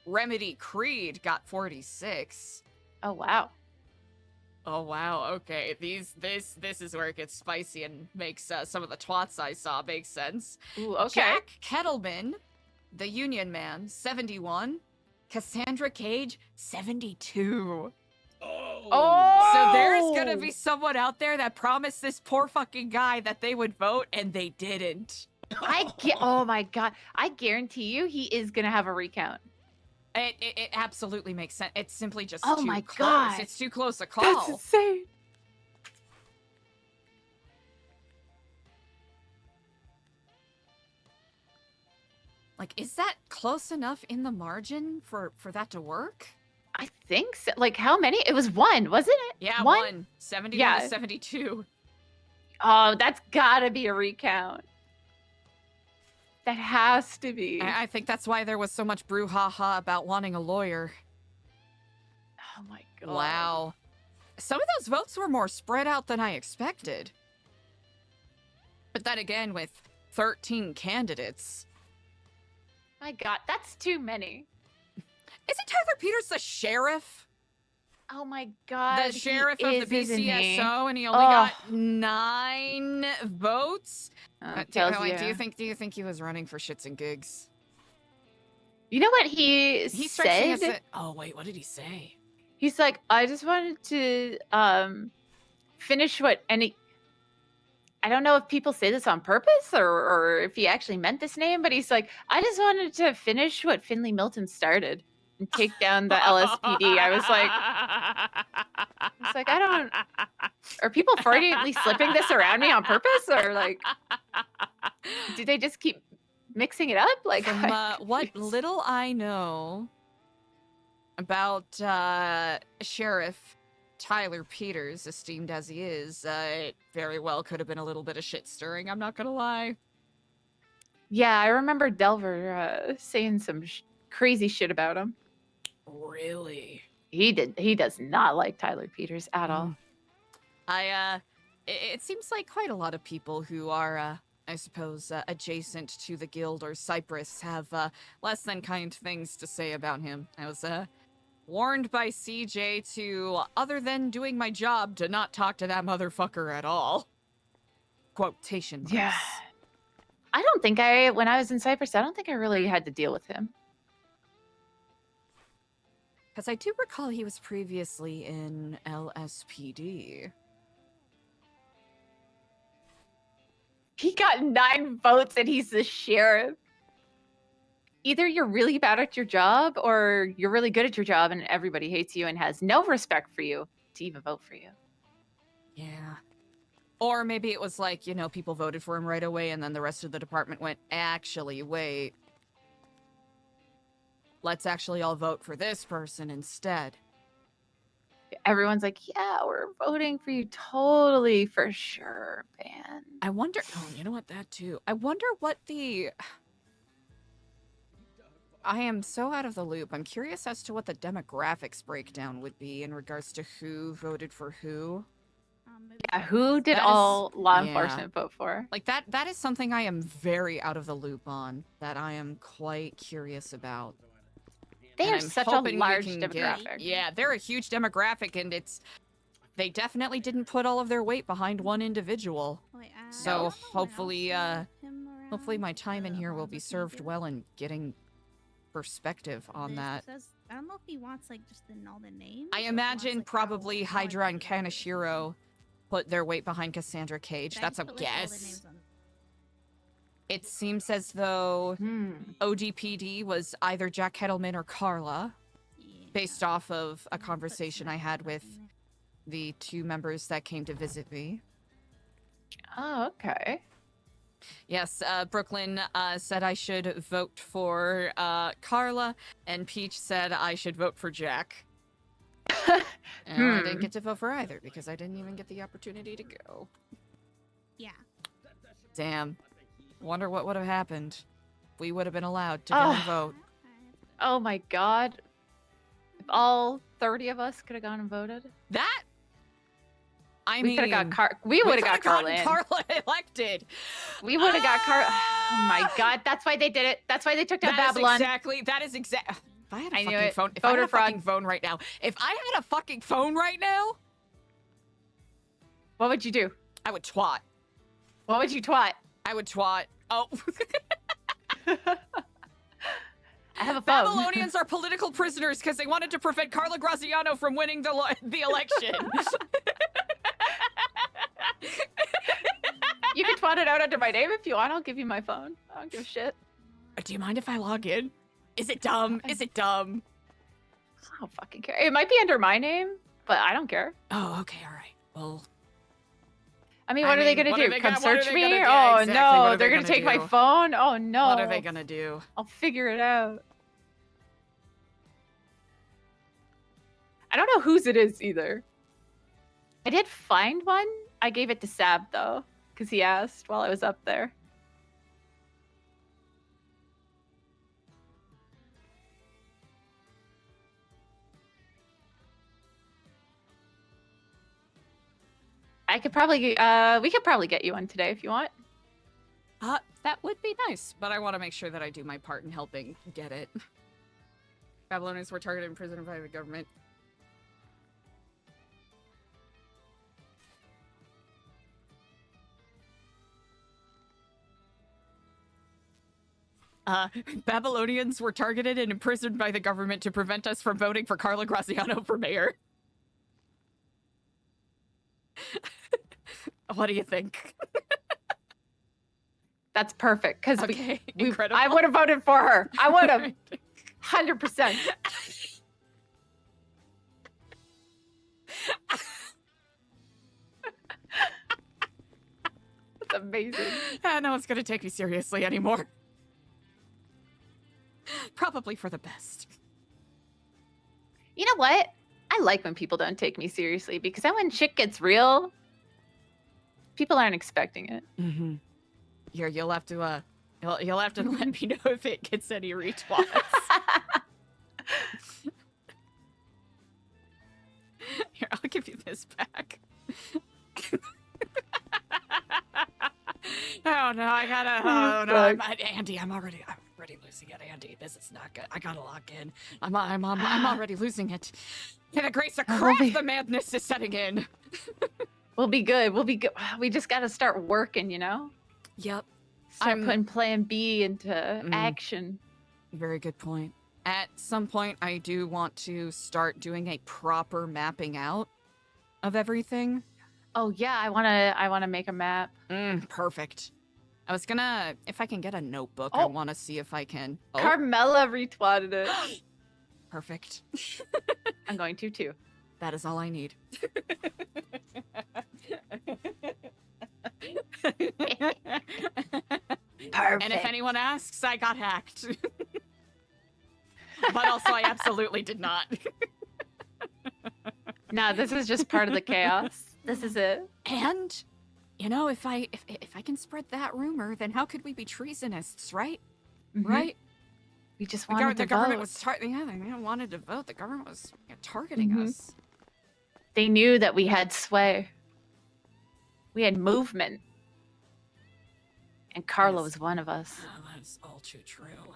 Remedy Creed got 46.
Oh wow.
Oh wow. Okay. This is where it gets spicy and makes some of the twats I saw make sense.
Ooh, okay.
Jack Kettleman, the Union Man, 71. Cassandra Cage, 72.
Oh.
So there's gonna be someone out there that promised this poor fucking guy that they would vote and they didn't.
Oh my god. I guarantee you he is gonna have a recount.
It absolutely makes sense. It's simply just
Oh
too
my
close.
God.
It's too close a call.
That's insane.
Like, is that close enough in the margin for that to work?
I think so. Like how many? It was one, wasn't it?
Yeah,
one.
one. 71
Yeah.
to 72.
Oh, that's gotta be a recount. That has to be.
I think that's why there was so much brouhaha about wanting a lawyer.
Oh my god.
Wow. Some of those votes were more spread out than I expected. But then again, with 13 candidates.
My god, that's too many.
Isn't Tyler Peters the sheriff?
Oh my god.
The sheriff of the
isn't he?
BCSO, and he only got 9 votes.
Tells
Do
you.
you think he was running for shits and gigs?
You know what he
strikes me as
said?
oh wait, what did he say?
He's like, I just wanted to finish what I don't know if people say this on purpose or if he actually meant this name, but he's like, I just wanted to finish what Finley Milton started and take down the LSPD. I was like, I don't. Are people Freudianly slipping this around me on purpose, or like, do they just keep mixing it up? Like,
From what little I know about Sheriff Tyler Peters, esteemed as he is, it very well could have been a little bit of shit stirring. I'm not gonna lie.
Yeah, I remember Delver saying some crazy shit about him.
Really?
He does not like Tyler Peters at all.
It seems like quite a lot of people who are, I suppose, adjacent to the guild or Cyprus have less than kind things to say about him. I was warned by CJ to, other than doing my job, to not talk to that motherfucker at all. Quotation marks.
Yeah. I don't think when I was in Cyprus, I don't think I really had to deal with him.
Because I do recall he was previously in LSPD.
He got 9 votes and he's the sheriff. Either you're really bad at your job or you're really good at your job and everybody hates you and has no respect for you to even vote for you.
Yeah. Or maybe it was like, people voted for him right away and then the rest of the department went, actually, wait. Let's actually all vote for this person instead.
Everyone's like, yeah, we're voting for you totally for sure, man.
I wonder, you know what, that too. I wonder what I am so out of the loop. I'm curious as to what the demographics breakdown would be in regards to who voted for who.
Yeah, who did all law enforcement vote for?
Like that is something I am very out of the loop on, that I am quite curious about.
They are
I'm
such a
hoping we
large
can
demographic.
Yeah, they're a huge demographic, and they definitely didn't put all of their weight behind one individual. So hopefully, hopefully my time in here will be served well in getting perspective on that.
I don't know if he wants just all the names.
I imagine probably Hydra and Kaneshiro put their weight behind Cassandra Cage. That's a guess. It seems as though
Hmm.
ODPD was either Jack Kettleman or Carla, based off of a conversation I had with the 2 members that came to visit me.
Oh, okay.
Yes, Brooklyn said I should vote for Carla, and Peach said I should vote for Jack. And I didn't get to vote for either because I didn't even get the opportunity to go.
Yeah.
Damn. Wonder what would have happened. We would have been allowed to go and vote.
Oh my god. If all 30 of us could have gone and voted.
That? I
We
mean,
could have got we would have got Carla in.
Carla elected.
We would have got Carla. Oh my god, that's why they did it. That's why they took down Babylon.
That is exactly. If I had a
I knew
fucking
it.
phone, if I had
Voter
a
fraud.
fucking phone right now, if I had a fucking phone right now,
What would you do?
I would twat.
What would you twat?
I would twat. Oh.
I have a phone.
Babylonians are political prisoners because they wanted to prevent Carla Graziano from winning the election.
You can twat it out under my name if you want. I'll give you my phone. I don't give a shit.
Do you mind if I log in? Is it dumb? Is it dumb?
I don't fucking care. It might be under my name, but I don't care.
Oh, okay, all right. Well,
I mean, what are they gonna
what
do?
are they
Come
gonna- what are
search
they
me?
gonna do?
Oh
Exactly, what
no,
are
they're
they
gonna
gonna
take my
do?
phone? Oh no.
what are they gonna do?
I'll figure it out. I don't know whose it is either. I did find one. I gave it to Sab though, because he asked while I was up there. I could probably, we could probably get you one today if you want.
That would be nice, but I want to make sure that I do my part in helping get it. Babylonians were targeted and imprisoned by the government. Babylonians were targeted and imprisoned by the government to prevent us from voting for Carla Graziano for mayor. What do you think?
That's perfect because
Okay, incredible.
I would have voted for her. I would have, 100%. That's amazing.
No one's gonna take me seriously anymore. Probably for the best.
You know what? I like when people don't take me seriously because then when shit gets real, people aren't expecting it.
Mm-hmm. Here, you'll have to you'll have to let me know if it gets any retweets. Here, I'll give you this back. Oh no, I gotta. Oh no, Andy, I'm already losing it. Andy, this is not good. I gotta log in. I'm already losing it. In the grace of Christ, the madness is setting in.
We'll be good. We'll be good. We just gotta start working, you know.
Yep.
Start putting Plan B into action.
Very good point. At some point, I do want to start doing a proper mapping out of everything.
Oh yeah, I wanna make a map.
Perfect. I was gonna, if I can get a notebook, I want to see if I can. Oh,
Carmela retweeted it.
perfect.
I'm going to too.
That is all I need.
Perfect.
And if anyone asks, I got hacked. But also, I absolutely did not.
No, this is just part of the chaos. This is it.
And, you know, if I can spread that rumor, then how could we be treasonists, right?
Mhm.
Right?
We just
The,
wanted to
the government
vote.
was they wanted to vote. The government was targeting
Mhm.
us.
They knew that we had sway. We had movement. And Carla was one of us.
Oh, that is all too true.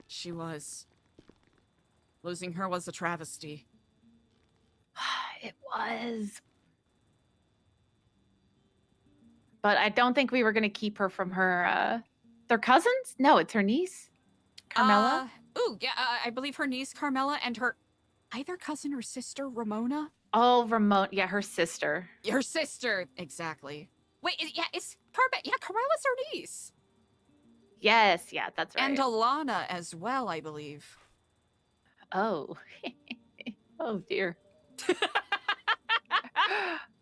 She was. Losing her was a travesty.
It was. But I don't think we were going to keep her from her, they're cousins? No, it's her niece. Carmela?
Yeah, I believe her niece Carmela and her either cousin or sister Ramona.
Oh, Ramona. Yeah, her sister.
Her sister, exactly. Wait, yeah, Carmela's her niece.
Yes, yeah, that's right.
And Alana as well, I believe.
Oh. Oh dear.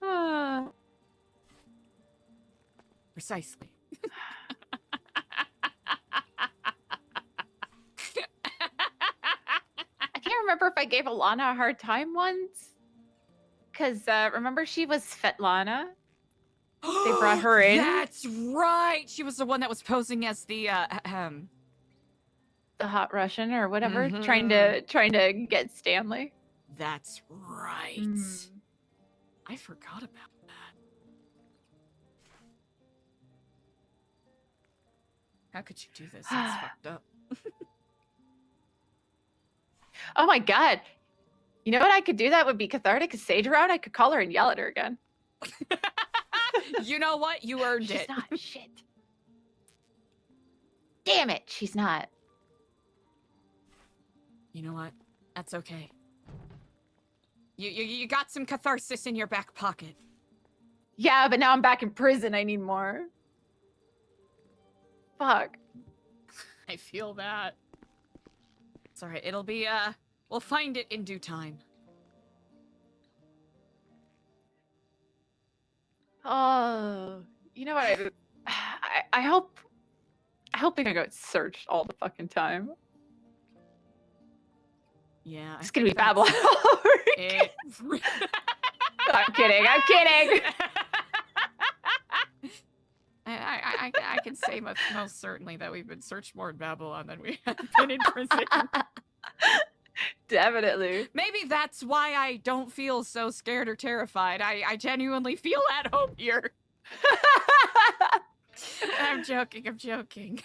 Ah.
Precisely.
I can't remember if I gave Alana a hard time once. Because remember, she was Svetlana. They brought her in.
That's right. She was the one that was posing as the
The hot Russian or whatever,
Mhm.
trying to get Stanley.
That's right.
Mm.
I forgot about that. How could you do this? It's fucked up.
Oh my god. You know what I could do that would be cathartic? Is Sage around? I could call her and yell at her again.
You know what? You earned
She's
it.
not. Shit. Damn it. She's not.
You know what? That's okay. You got some catharsis in your back pocket.
Yeah, but now I'm back in prison. I need more. Fuck.
I feel that. It's alright. It'll be, we'll find it in due time.
Oh, you know what? I hope they're gonna go searched all the fucking time.
Yeah.
It's gonna be Babylon.
It...
I'm kidding. I'm kidding.
I can say most certainly that we've been searched more in Babylon than we have been in prison.
Definitely.
Maybe that's why I don't feel so scared or terrified. I genuinely feel at home here. I'm joking. I'm joking.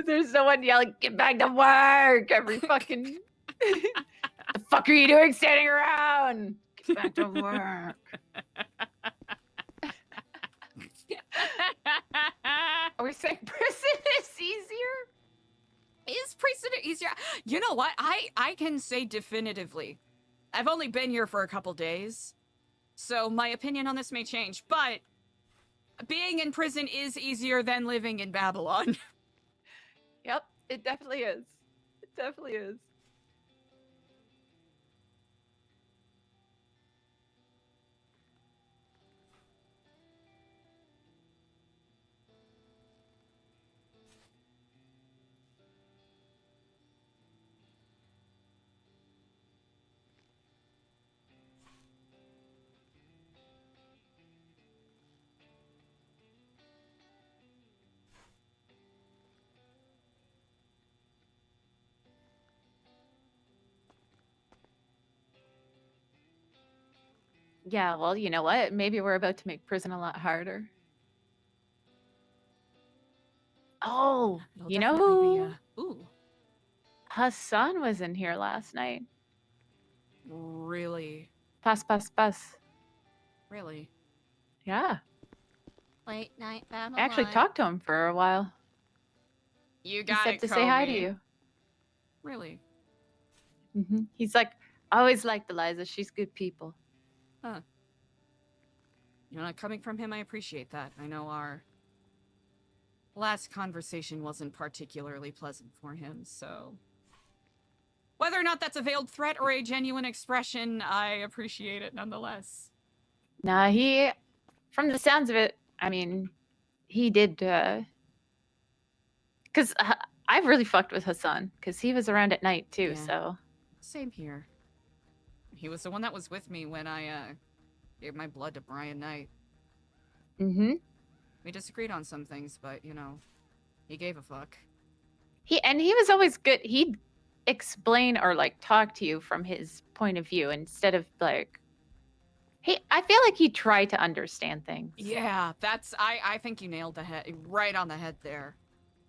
There's no one yelling, "Get back to work!" Every fucking. The fuck are you doing standing around? Get back to work. Are we saying prison is easier?
Is prison easier? You know what? I can say definitively. I've only been here for a couple days, so my opinion on this may change, but being in prison is easier than living in Babylon.
Yep, it definitely is. It definitely is. Yeah, well, you know what? Maybe we're about to make prison a lot harder. Oh,
It'll
you know
definitely be,
who?
ooh,
Hassan was in here last night.
really,
Pass.
really.
Yeah.
Late night Babylon.
I actually talked to him for a while.
You
He
got
said
it,
to say hi to
Kobe.
you.
Really?
He's like, I always liked Eliza. She's good people.
Huh. You know, coming from him, I appreciate that. I know our last conversation wasn't particularly pleasant for him, so... Whether or not that's a veiled threat or a genuine expression, I appreciate it nonetheless.
Nah, he, from the sounds of it, I mean, he did, because I've really fucked with Hassan, because he was around at night, too,
Yeah.
so.
Same here. He was the one that was with me when I, gave my blood to Brian Knight. We disagreed on some things, but, you know, he gave a fuck.
He was always good. He'd explain or, like, talk to you from his point of view instead of, like, I feel like he tried to understand things.
Yeah, that's, I think you nailed the head, right on the head there.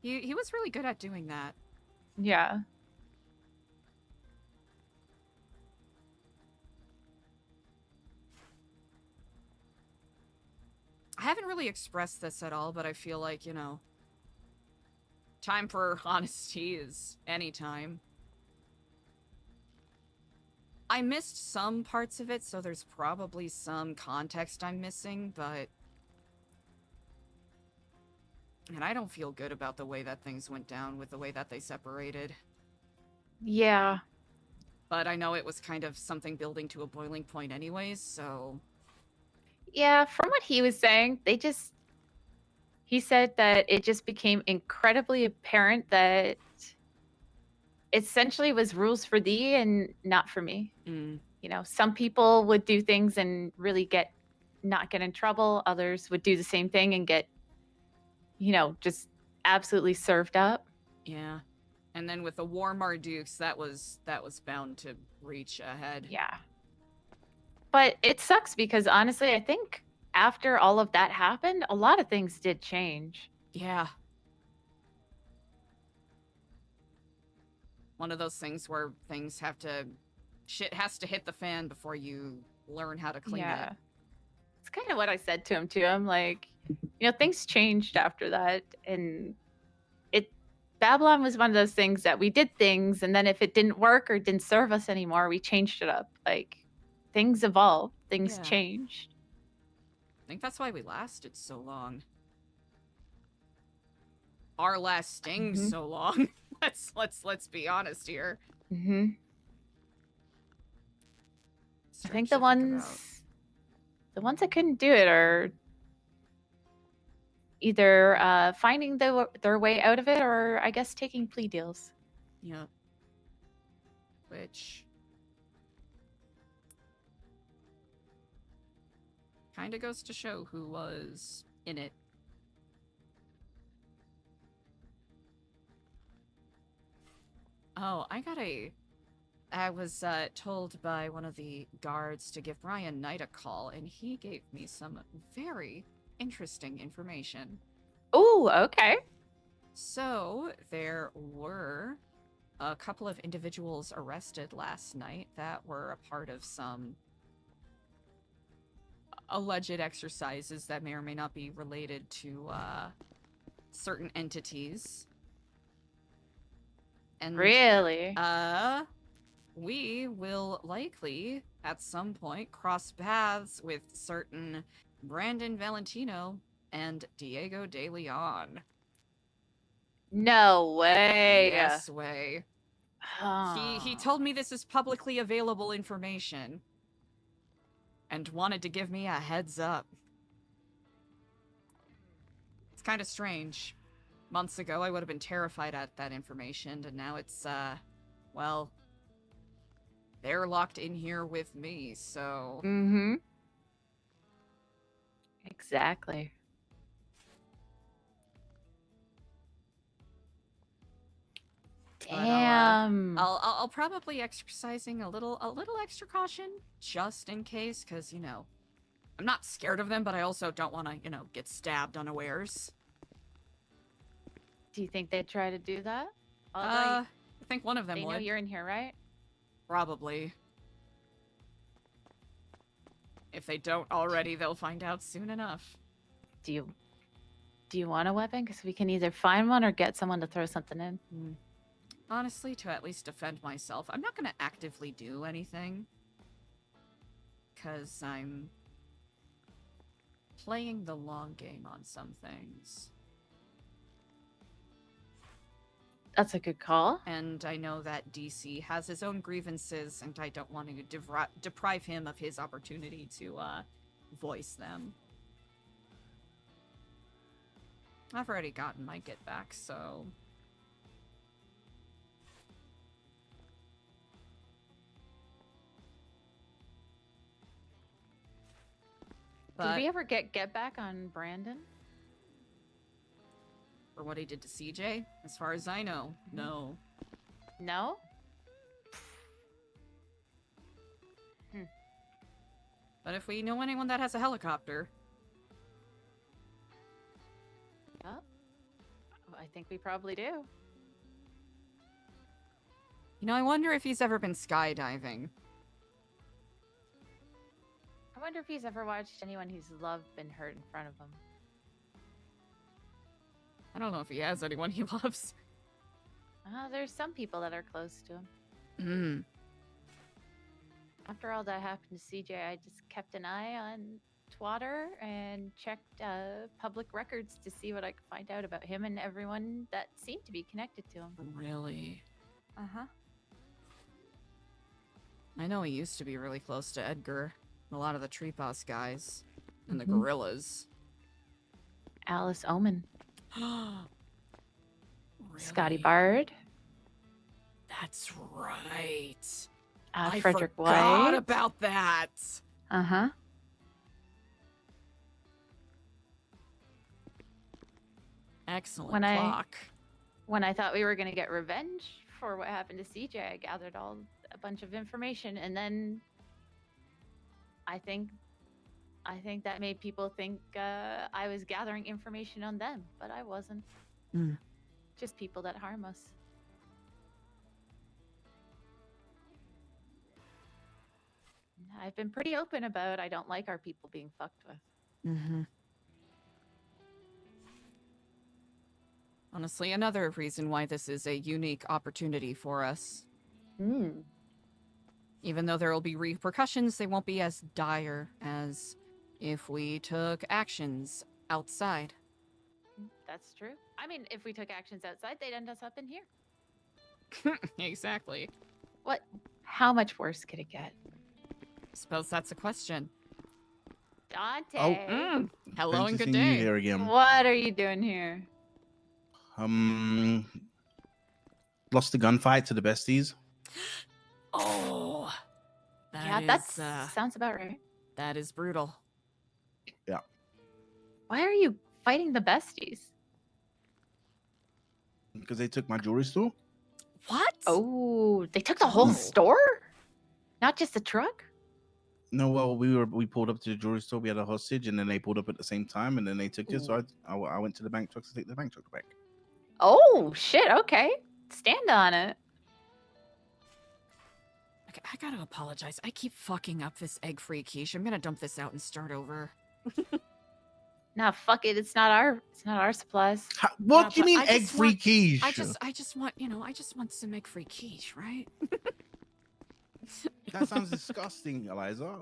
He was really good at doing that.
Yeah.
I haven't really expressed this at all, but I feel like, you know, time for honesty is any time. I missed some parts of it, so there's probably some context I'm missing, but And I don't feel good about the way that things went down with the way that they separated.
Yeah.
But I know it was kind of something building to a boiling point anyways, so...
Yeah, from what he was saying, he said that it just became incredibly apparent that essentially was rules for thee and not for me.
Mm.
You know, some people would do things and really not get in trouble. Others would do the same thing and get, just absolutely served up.
Yeah. And then with the War Mardukes, that was bound to reach ahead.
Yeah. But it sucks because honestly, I think after all of that happened, a lot of things did change.
Yeah. One of those things where shit has to hit the fan before you learn how to clean it.
It's kind of what I said to him too. I'm like, things changed after that, and Babylon was one of those things that we did things, and then if it didn't work or didn't serve us anymore, we changed it up. Like, things evolved, things
Yeah.
changed.
I think that's why we lasted so long. Are lasting so long. Let's be honest here.
Mm-hmm. I think the ones that couldn't do it are either finding their way out of it, or I guess taking plea deals.
Yeah. Which kind of goes to show who was in it. Oh, I was told by one of the guards to give Brian Knight a call, and he gave me some very interesting information.
Oh, okay.
So, there were a couple of individuals arrested last night that were a part of some alleged exercises that may or may not be related to certain entities. And
really?
We will likely, at some point, cross paths with certain Brandon Valentino and Diego De Leon.
No way.
Yes way. He told me this is publicly available information and wanted to give me a heads up. It's kind of strange. Months ago, I would have been terrified at that information, and now it's, well, they're locked in here with me, so...
Mm-hmm. Exactly. Damn.
I'll probably exercising a little extra caution, just in case, because, I'm not scared of them, but I also don't want to, get stabbed unawares.
Do you think they'd try to do that?
I think one of them
would. They know you're in here, right?
Probably. If they don't already, they'll find out soon enough.
Do you want a weapon? Because we can either find one or get someone to throw something in.
Honestly, to at least defend myself, I'm not going to actively do anything. Because I'm playing the long game on some things.
That's a good call.
And I know that DC has his own grievances, and I don't want to deprive him of his opportunity to voice them. I've already gotten my get back, so...
Did we ever get back on Brandon?
For what he did to CJ? As far as I know, no.
No?
But if we know anyone that has a helicopter...
Yep. I think we probably do.
I wonder if he's ever been skydiving.
I wonder if he's ever watched anyone whose love been hurt in front of him.
I don't know if he has anyone he loves.
There's some people that are close to him. After all that happened to CJ, I just kept an eye on Bridgewater and checked public records to see what I could find out about him and everyone that seemed to be connected to him.
Really?
Uh-huh.
I know he used to be really close to Edgar, and a lot of the Tree Boss guys, and the
Mhm.
gorillas.
Alice Omen.
Really?
Scotty Bard.
That's right.
Frederick
I forgot
White.
about that.
Uh-huh.
Excellent
When
clock.
When I thought we were going to get revenge for what happened to CJ, I gathered a bunch of information, and then I think that made people think I was gathering information on them, but I wasn't.
Mm.
Just people that harm us. I've been pretty open about I don't like our people being fucked with.
Mm-hmm. Honestly, another reason why this is a unique opportunity for us.
Mm.
Even though there will be repercussions, they won't be as dire as if we took actions outside.
That's true. I mean, if we took actions outside, they'd end us up in here.
Exactly.
What? How much worse could it get?
Suppose that's a question.
Dante.
Hello
Fancy
and good
seeing you
day.
here again.
What are you doing here?
Lost the gunfight to the besties.
Oh,
Yeah, that sounds about right.
That is brutal.
Yeah.
Why are you fighting the besties?
Because they took my jewelry store.
What?
Oh, they took the whole store? Not just the truck?
No, well, we pulled up to the jewelry store. We had a hostage, and then they pulled up at the same time, and then they took it. So I went to the bank truck to take the bank truck back.
Oh shit! Okay, stand on it.
Okay, I gotta apologize. I keep fucking up this egg-free quiche. I'm gonna dump this out and start over.
Nah, fuck it. It's not our supplies.
What do you
but
mean
I just
egg-free
want-
quiche?
I just want, I just want some egg-free quiche, right?
That sounds disgusting, Eliza.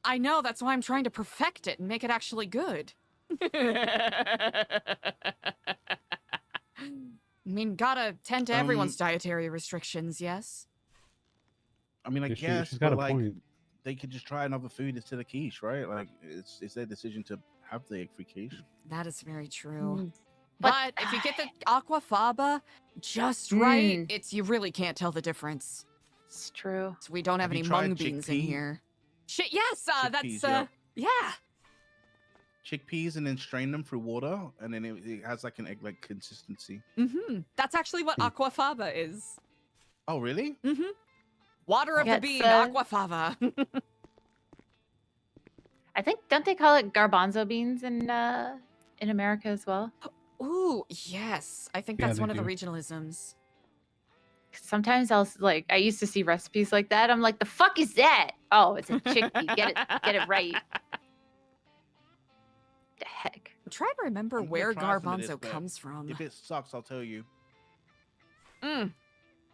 I know, that's why I'm trying to perfect it and make it actually good. I mean, gotta tend to everyone's dietary restrictions, yes?
I mean, I
Yeah,
guess,
she's got a
but, like,
point.
they could just try another food instead of quiche, right? Like, it's their decision to have the egg-free quiche.
That is very true.
But-
But if you get the aquafaba just right, you really can't tell the difference.
It's true.
So we don't have
Have you
any
tried
mung beans in
chickpea?
here. Shit, yes,
Chickpeas,
that's yeah.
Chickpeas, and then strain them through water, and then it has like an egg-like consistency.
Mm-hmm. That's actually what aquafaba is.
Oh, really?
Mm-hmm. Water of
Yeah,
the bean,
it's,
aquafaba.
I think don't they call it garbanzo beans in America as well?
Ooh, yes. I think
Yeah,
that's
they
one of the
do.
regionalisms.
Sometimes I used to see recipes like that. I'm like, the fuck is that? Oh, it's a chickpea. Get it right. The heck?
I'm trying to remember
I'm gonna
where
try some of this,
garbanzo
but
comes from.
If it sucks, I'll tell you.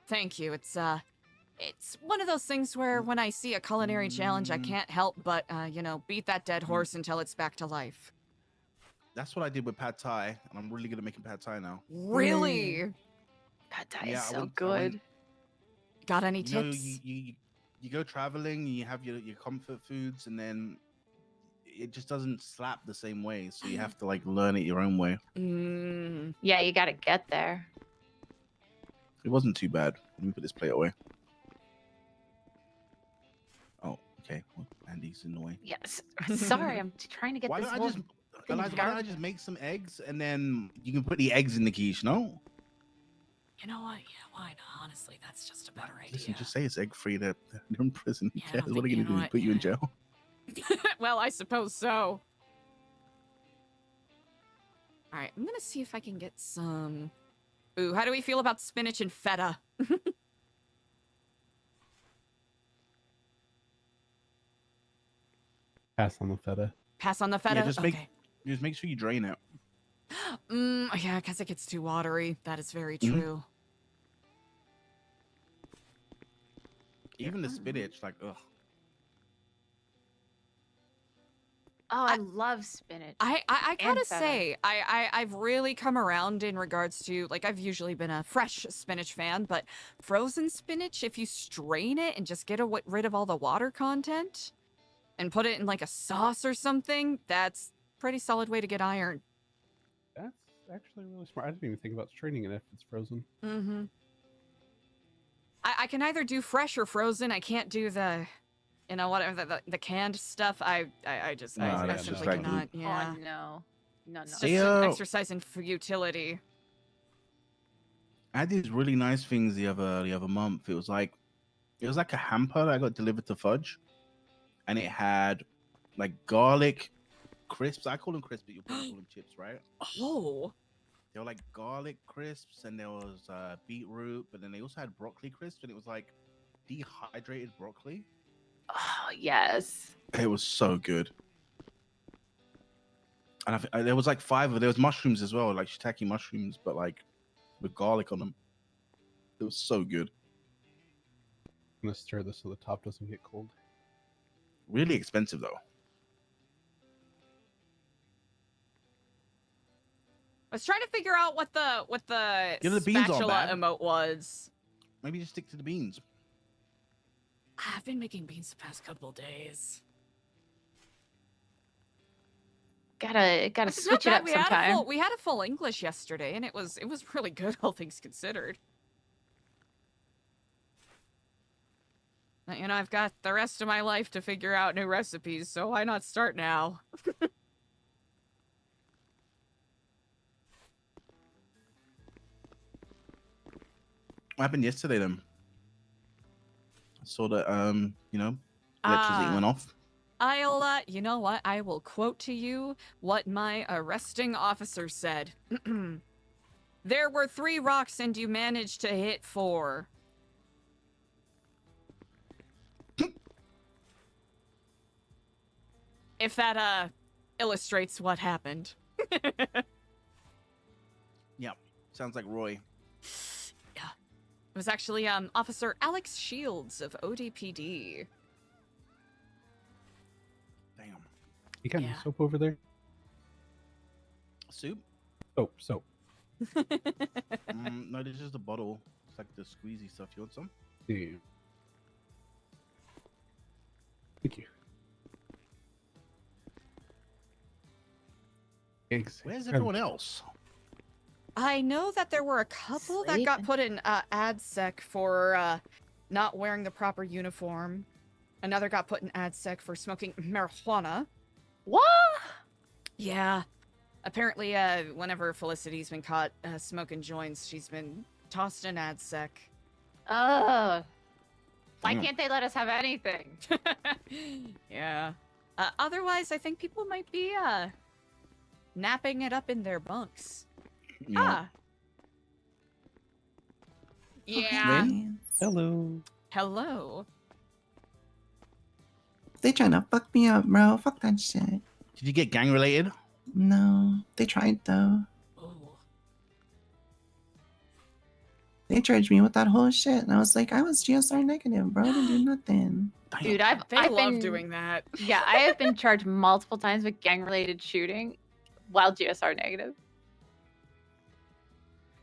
Thank you. It's one of those things where when I see a culinary challenge, I can't help but beat that dead horse until it's back to life.
That's what I did with pad thai, and I'm really good at making pad thai now.
Really?
Pad thai
Yeah,
is
I
so
went- I
good.
went-
Got any
You know,
tips?
you go traveling, you have your comfort foods, and then it just doesn't slap the same way. So you have to like learn it your own way.
Yeah, you gotta get there.
It wasn't too bad. Let me put this plate away. Oh, okay. Well, Andy's in the way.
Yes. Sorry, I'm trying to get
Why
this
don't I
whole
just,
thing
Eliza, why don't I
garbage.
just make some eggs and then you can put the eggs in the quiche? No.
You know what? Yeah, why not? Honestly, that's just a better idea.
Listen, just say it's egg free. They're in prison. Who
Yeah, I
cares?
don't
What are
think-
you
you
gonna
know
do? Put you in jail?
Well, I suppose so. All right, I'm gonna see if I can get some. Ooh, how do we feel about spinach and feta?
Pass on the feta.
Pass on the feta.
Yeah, just
okay.
make sure you drain it.
Yeah, because it gets too watery. That is very
Mhm.
true.
Even the spinach, like, ugh.
Oh, I love spinach.
I
and
gotta
feta.
say, I've really come around in regards to, like, I've usually been a fresh spinach fan, but frozen spinach, if you strain it and just get rid of all the water content and put it in like a sauce or something, that's pretty solid way to get iron.
That's actually really smart. I didn't even think about straining it if it's frozen.
Mm-hmm. I can either do fresh or frozen. I can't do the, you know, whatever the canned stuff. I
that's
simply
just
cannot. Yeah.
Oh no. No.
It's just an exercise in futility.
I had these really nice things the other month. It was like a hamper that I got delivered to Fudge, and it had like garlic crisps. I call them crisps, but you probably call them chips, right?
Oh.
They were like garlic crisps, and there was beetroot, but then they also had broccoli crisps, and it was like dehydrated broccoli.
Oh yes.
It was so good. And there was like 5 of there was mushrooms as well, like shiitake mushrooms, but like with garlic on them. It was so good.
I'm gonna stir this so the top doesn't get cold.
Really expensive though.
I was trying to figure out what the
You know, the beans aren't
spatula
bad.
emote was.
Maybe just stick to the beans.
I've been making beans the past couple days.
Gotta
Which is
switch it
not
up
bad.
sometime.
We had a full English yesterday, and it was really good, all things considered. You know, I've got the rest of my life to figure out new recipes, so why not start now?
What happened yesterday then? I saw that you know, electricity went off.
You know what? I will quote to you what my arresting officer said. There were 3 rocks and you managed to hit 4. If that, illustrates what happened.
Yep. Sounds like Roy.
Yeah. It was actually, Officer Alex Shields of ODPD.
Damn.
You got any
Yeah.
soap over there?
Soup?
Soap.
No, this is the bottle. It's like the squeezy stuff. You want some?
Yeah. Thank you. Thanks.
Where's everyone else?
I know that there were a couple that got put in AdSec for not wearing the proper uniform. Another got put in AdSec for smoking marijuana.
What?
Yeah. Apparently, whenever Felicity's been caught smoking joints, she's been tossed in AdSec.
Oh. Why
Damn.
can't they let us have anything?
Yeah. Otherwise, I think people might be napping it up in their bunks.
Yeah.
Yeah.
Lynn?
Hello.
Hello.
They trying to fuck me up, bro. Fuck that shit.
Did you get gang related?
No, they tried though.
Oh.
They charged me with that whole shit, and I was like, I was GSR negative, bro. I didn't do nothing.
Dude, I've
They
I've
love
been
doing that.
Yeah, I have been charged multiple times with gang-related shooting while GSR negative.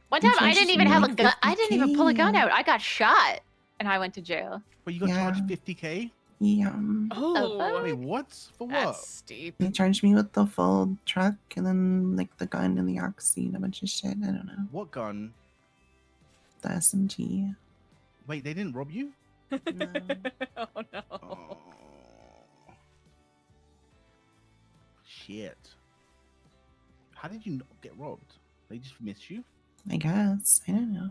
One time I didn't even have a gun. I didn't even pull a gun out. I got shot, and I went to jail.
But you got charged 50K?
Yeah.
Oh.
Wait, what? For what?
That's steep.
They charged me with the full truck and then like the gun and the oxy and a bunch of shit. I don't know.
What gun?
The SMG.
Wait, they didn't rob you?
No.
Oh no.
Oh. Shit. How did you not get robbed? They just missed you?
I guess. I don't know.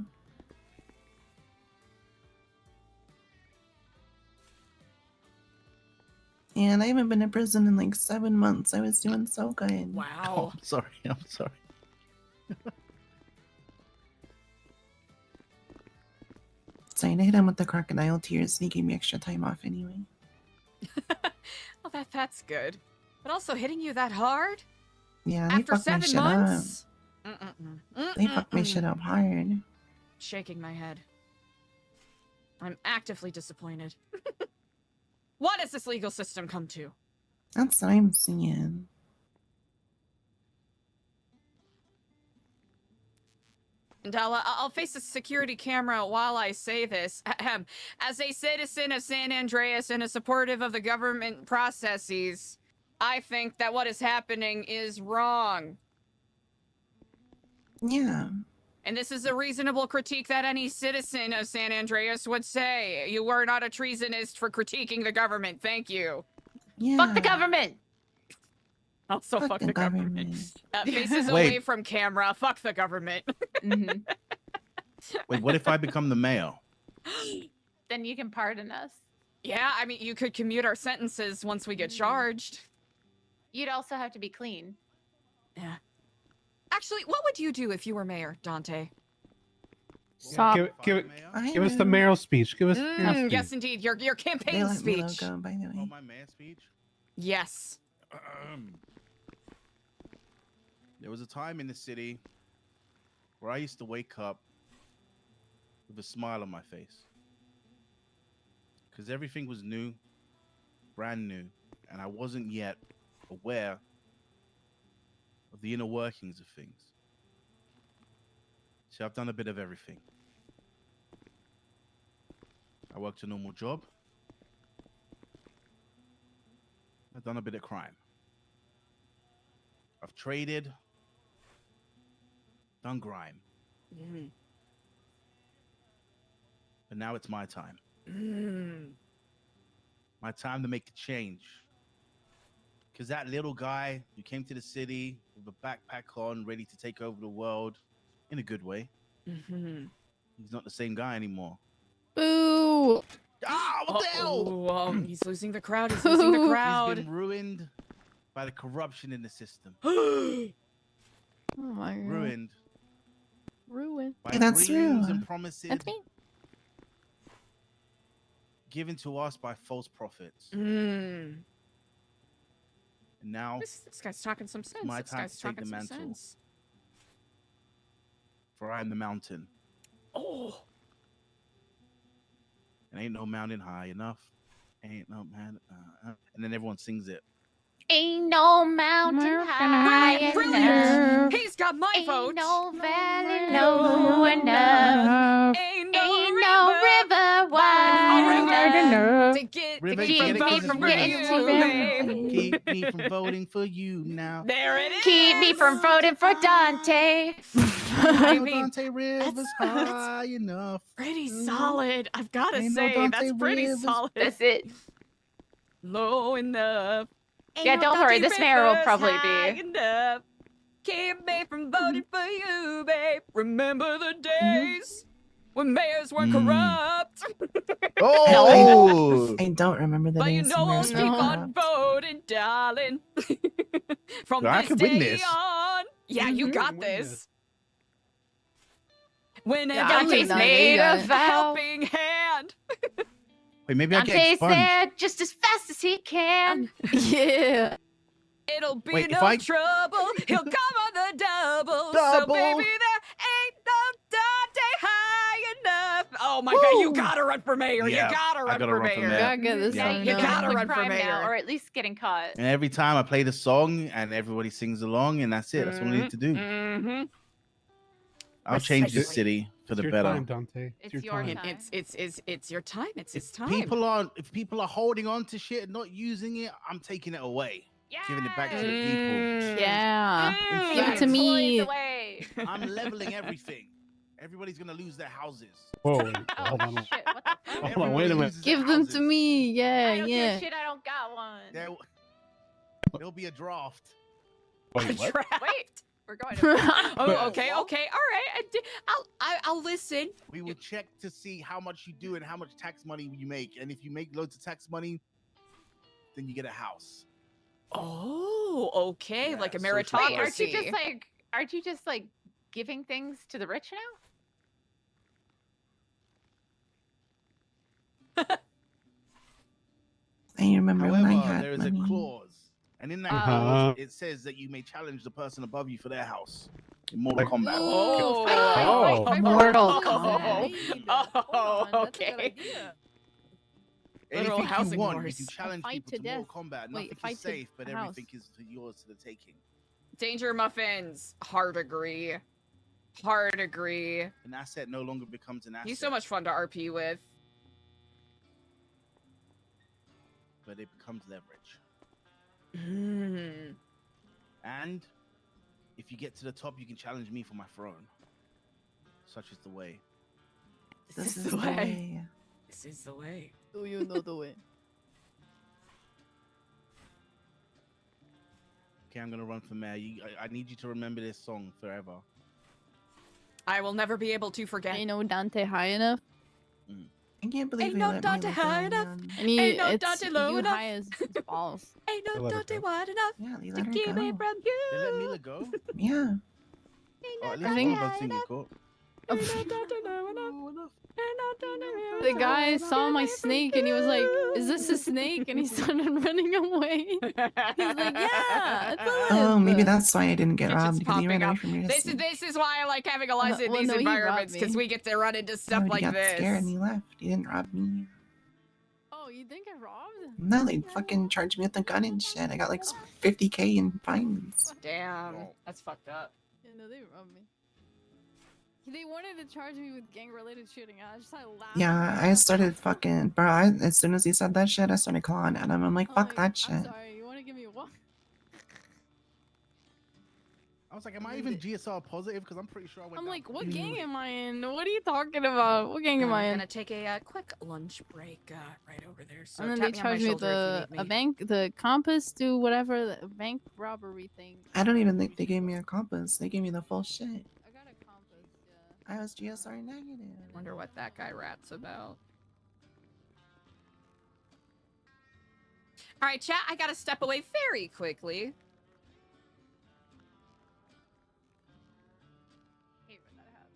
And I haven't been in prison in like 7 months. I was doing so good.
Wow.
Oh, I'm sorry. I'm sorry.
So I hit him with the crocodile tears and he gave me extra time off anyway.
Well, that's good. But also hitting you that hard?
Yeah, they
After
fucked my
7
shit
months?
up. They fucked my shit up hard.
Shaking my head. I'm actively disappointed. What has this legal system come to?
That's what I'm seeing.
And I'll face a security camera while I say this. Ahem. As a citizen of San Andreas and a supportive of the government processes, I think that what is happening is wrong.
Yeah.
And this is a reasonable critique that any citizen of San Andreas would say. You are not a treasonist for critiquing the government. Thank you.
Yeah.
Fuck the government.
Also, fuck the government. Faces
Wait.
away from camera. Fuck the government.
Wait, what if I become the mayor?
Then you can pardon us.
Yeah, I mean, you could commute our sentences once we get charged.
You'd also have to be clean.
Yeah. Actually, what would you do if you were mayor, Dante?
Give us the mayoral speech. Give us.
Yes, indeed. Your
They
campaign
let me
speech.
go, by the way.
Oh, my mayor speech?
Yes.
There was a time in the city where I used to wake up with a smile on my face. Because everything was new, brand new, and I wasn't yet aware of the inner workings of things. So I've done a bit of everything. I worked a normal job. I've done a bit of crime. I've traded, done grime. But now it's my time. My time to make a change. Because that little guy who came to the city with a backpack on, ready to take over the world, in a good way, he's not the same guy anymore.
Boo!
Ah, what the hell?
Oh, he's losing the crowd. He's losing the crowd.
He's been ruined by the corruption in the system.
Oh my god.
Ruined
Ruin.
by
Hey, that's
dreams
true.
and promises
That's me.
given to us by false prophets.
Mm.
And now
This guy's talking some sense.
my
This
time
guy's
to take
talking
the
some
mantle.
sense.
For I am the mountain.
Oh.
And ain't no mountain high enough. Ain't no man. And then everyone sings it.
Ain't no mountain high
Brilliant.
enough.
He's got my vote.
Ain't no valley low enough.
Ain't
Ain't no river wide enough.
to get
River,
to
you
keep
get it 'cause
voting
it's
for
river.
you, babe.
Keep me from voting for you now.
There it is.
Keep me from voting for Dante.
I
Ain't no
mean,
Dante Rivers high enough.
pretty solid. I've got to
Ain't no
say,
Dante
that's pretty
Rivers.
solid.
That's it.
Low enough.
Yeah,
Ain't no
don't worry,
Dante
this mayor will
Rivers
probably
high
be.
enough. Keep me from voting for you, babe. Remember the days when mayors weren't corrupt.
Oh!
I don't remember the
But you
days
know
when
I'll
there's
keep
no
on voting, darling. From
I
this
could win
day
this.
on. Yeah, you got
Win
this. Whenever
Yeah,
Dante's
Dante,
made
you got
a
it.
vow.
helping hand.
Wait, maybe I get
Dante's
expunged.
there just as fast as he can.
Yeah.
It'll be
Wait, if
no
I-
trouble. He'll come on the double. So
Double.
baby, there ain't no Dante high enough. Oh my god, you
Woo.
gotta run for mayor.
Yeah,
you gotta
I
run
gotta
for
run for
mayor.
mayor.
Gotta get this
Yeah.
Now
one
you
You
done.
gotta
gotta
run for
crime now,
mayor.
or at least getting caught.
And every time I play the song and everybody sings along, and that's it. That's what I need to do.
Mm-hmm.
I'll change this
Precisely.
city for
It's
the
your
better.
time, Dante.
It's
your
your
time.
time.
It's your time. It's his time.
If people are holding on to shit and not using it, I'm taking it away. Giving it back to the people.
Yeah.
Mm.
Give it to me.
Away.
I'm leveling everything. Everybody's gonna lose their houses.
Whoa, wait,
Oh
hold on.
shit! What the fuck?
Hold on,
Everybody
wait a minute.
loses their
Give them
houses.
to me.
I
Yeah,
don't give
yeah.
a shit. I don't got one.
There'll be a draft.
Wait, what?
Wait, we're going to.
Oh, okay, all right. I'll listen.
We will check to see how much you do and how much tax money you make. And if you make loads of tax money, then you get a house.
Oh, okay,
Yeah,
like a
social
meritocracy.
Wait, aren't you just like giving things to the rich now?
I remember when I
However,
had
there is
money.
a clause. And in that
Uh-oh.
clause, it says that you may challenge the person above you for their house in Mortal Kombat.
Oh,
Oh.
Mortal
Oh,
Kombat.
oh, okay. Literal
Anything you
housing
want,
wars.
you can challenge
fight
people
to
to Mortal
death.
Kombat.
Wait,
Nothing
fight
is
to
safe, but
a house.
everything is yours to the taking.
Danger muffins. Hard agree. Hard agree.
An asset no longer becomes an asset.
He's so much fun to RP with.
But it becomes leverage.
Mm.
And if you get to the top, you can challenge me for my throne. Such is the way.
This is the way.
This is the way.
Do you know the way?
Okay, I'm gonna run for mayor. I need you to remember this song forever.
I will never be able to forget.
Ain't no Dante high enough.
I can't believe
Ain't
they
no
let me
Dante
look
high
at,
enough.
And he,
Ain't no
it's
Dante low
you
enough.
high as his balls.
Ain't
They
no
let her
Dante
go.
wide enough
Yeah, they
to
let her
keep me
go.
from you.
They let Mila go.
Yeah.
Ain't
Oh,
no
at
I
least
think-
one of us didn't get caught.
Ain't no Dante low enough. Ain't no Dante
The guy saw my snake and he was like, "Is this a snake?" And he started running away. He's like, "Yeah, it's a lip."
Oh, maybe that's why I didn't get
Kitchen's
robbed, because you ran
popping
away
up.
from your
This is why I like having Eliza in
well,
these
no, he robbed
environments, because
me.
we get to run into stuff
Oh, he
like
got
this.
scared and he left. He didn't rob me.
Oh, you think I robbed?
No, they fucking charged me with a gun and shit. I got like 50K in fines.
Damn,
Oh.
that's fucked up.
Yeah, no, they robbed me. They wanted to charge me with gang-related shooting. I just started laughing.
Yeah, I started fucking, bro. As soon as he said that shit, I started calling at him. I'm like, fuck that shit.
I'm sorry. You want to give me a walk?
I was like, am I even GSR positive? Because I'm pretty sure I went.
I'm
down
like,
for
what
it.
gang am I in? What are you talking about? What gang am I
I'm
in?
gonna take a quick lunch break right over there. So
And then
tap
they
me on my
charged me with
shoulder if you need
a
me.
bank, the compass to whatever, the bank robbery thing.
I don't even think they gave me a compass. They gave me the full shit.
I got a compass, yeah.
I was GSR negative.
Wonder what that guy rats about. All right, chat. I gotta step away very quickly.
Hate when that happens.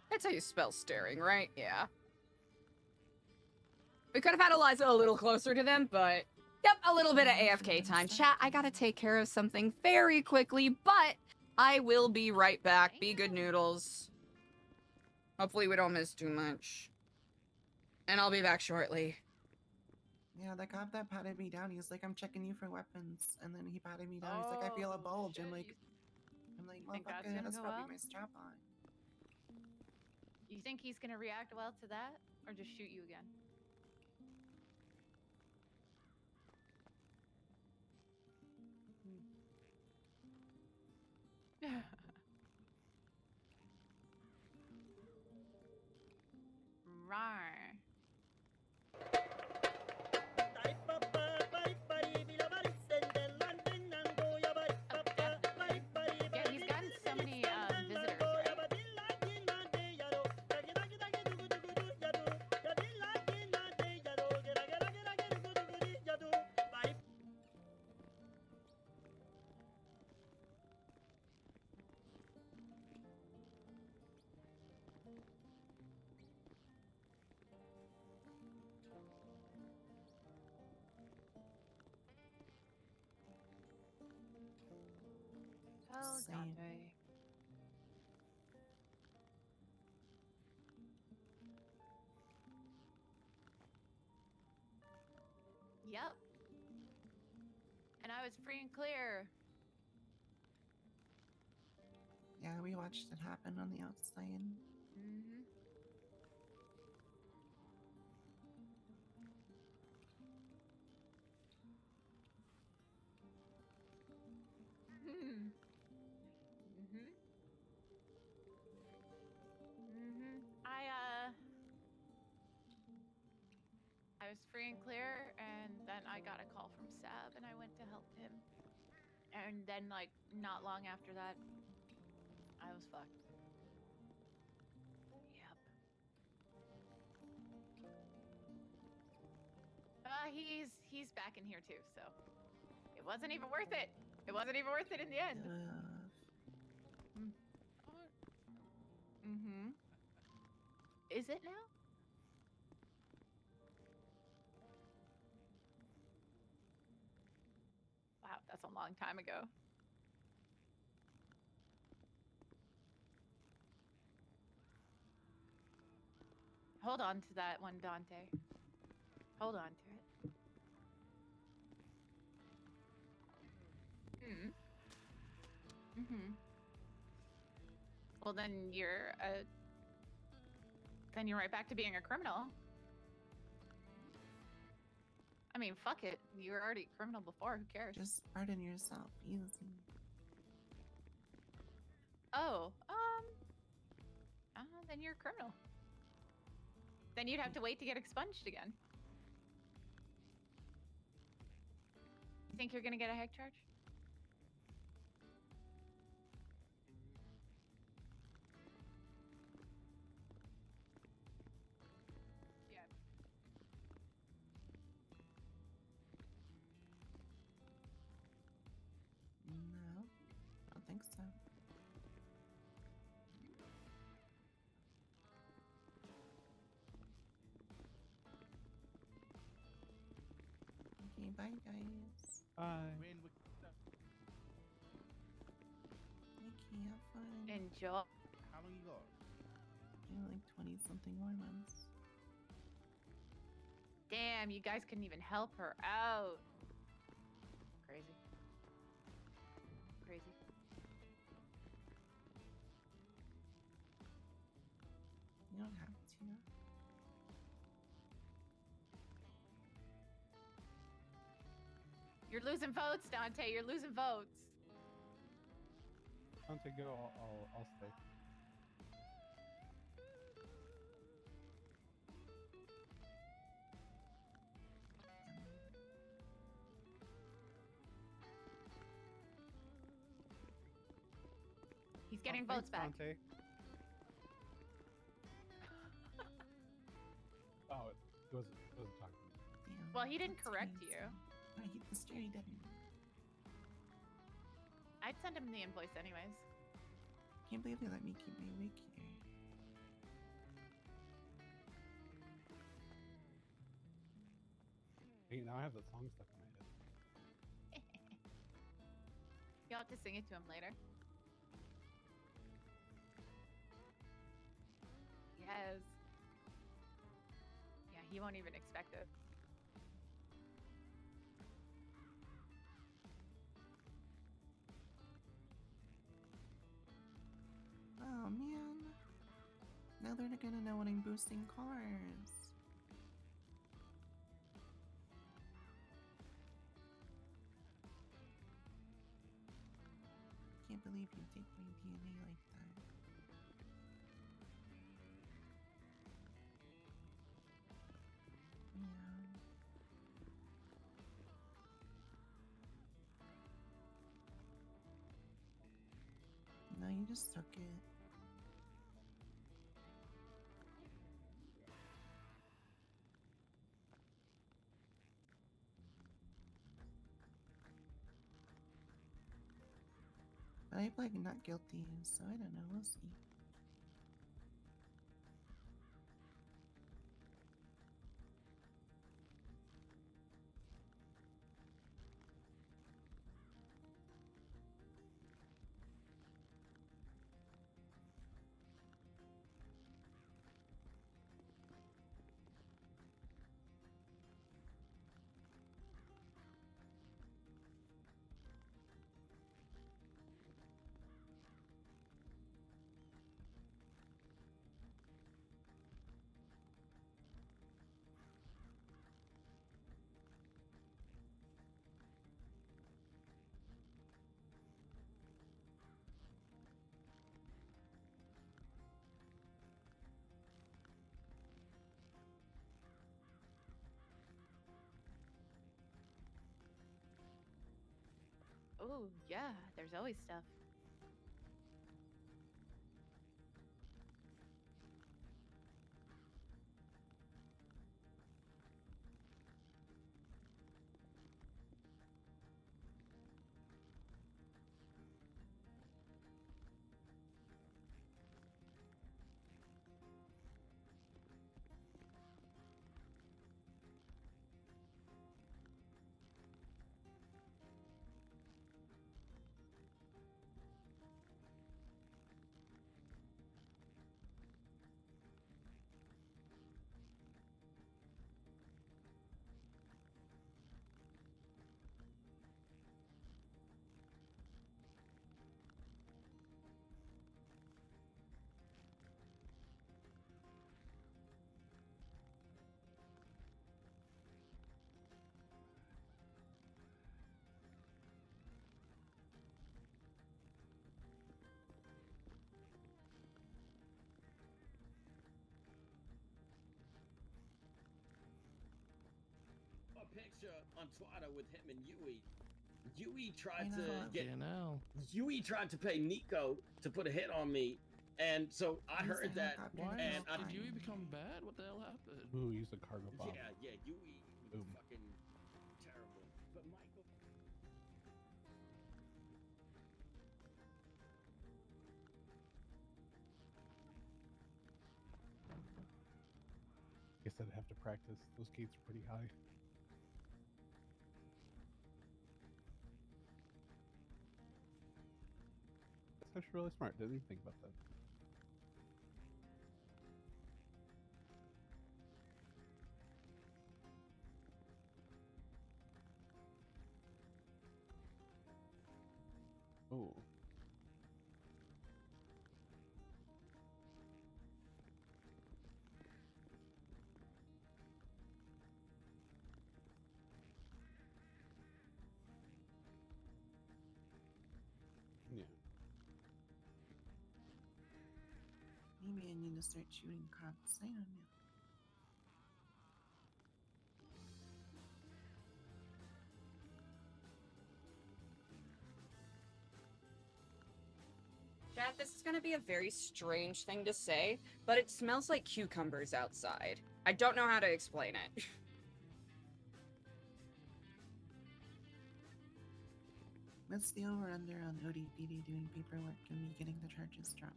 That's how you spell staring, right? Yeah. We could have had Eliza a little closer to them, but yep, a little bit of AFK time. Chat, I gotta take care of something very quickly, but I will be right back. Be good noodles. Hopefully we don't miss too much. And I'll be back shortly.
Yeah, the cop that patted me down, he's like, I'm checking you for weapons. And then he patted me down. He's like, I feel a bulge.
shit,
I'm like,
think that's
motherfucker,
gonna
that's
go
probably
well?
my strap on.
You think he's gonna react well to that, or just shoot you again? Rar. Yeah, he's gotten so many visitors, right? Oh,
Same.
Dante. Yep. And I was free and clear.
Yeah, we watched it happen on the outside.
Mm-hmm. Hmm. Mm-hmm. Mm-hmm. I was free and clear, and then I got a call from Sab, and I went to help him. And then, like, not long after that, I was fucked. Yep. He's back in here too, so it wasn't even worth it. It wasn't even worth it in the end. Mm-hmm. Is it now? Wow, that's a long time ago. Hold on to that one, Dante. Hold on to it. Hmm. Mm-hmm. Well, then you're right back to being a criminal. I mean, fuck it. You were already a criminal before. Who cares?
Just pardon yourself. Easy.
Oh, then you're a criminal. Then you'd have to wait to get expunged again. You think you're gonna get a heck charge? Yeah.
No, I don't think so. Okay, bye guys.
Bye.
Okay, have fun.
Enjoy.
How long you got?
Like 20 something more months.
Damn, you guys couldn't even help her out. Crazy. Crazy.
You don't have to.
You're losing votes, Dante. You're losing votes.
Dante, go. I'll stay.
He's getting
Thanks,
votes back.
Dante. Oh, it wasn't talking to me.
Damn,
Well, he didn't
that's
correct
crazy.
you.
Right, the story didn't.
I'd send him the invoice anyways.
Can't believe they let me keep my wig here.
Hey, now I have that song stuck in my head.
You'll have to sing it to him later. Yes. Yeah, he won't even expect it.
Oh man. Now they're not gonna know when I'm boosting cars. Can't believe you take my DNA like that. Yeah. No, you just took it. But I'm like not guilty, so I don't know. We'll see.
Oh, yeah, there's always stuff.
picture on Twitter with him and Yui. Yui tried
I
to
know.
get.
You know.
Yui tried to pay Nico to put a hit on me, and so I
Use
heard
the
that.
helicopter
Why
to
And
go
I-
did
fly.
you become bad? What the hell happened?
Ooh, use the cargo bomb.
Yeah, Yui was
Boom.
fucking terrible. But Michael.
I guess I'd have to practice. Those gates are pretty high. That's actually really smart. Didn't even think about that. Oh. Yeah.
Maybe I need to start shooting cops. I don't know.
Chat, this is gonna be a very strange thing to say, but it smells like cucumbers outside. I don't know how to explain it.
What's the over under on ODPD doing paperwork and me getting the charges dropped?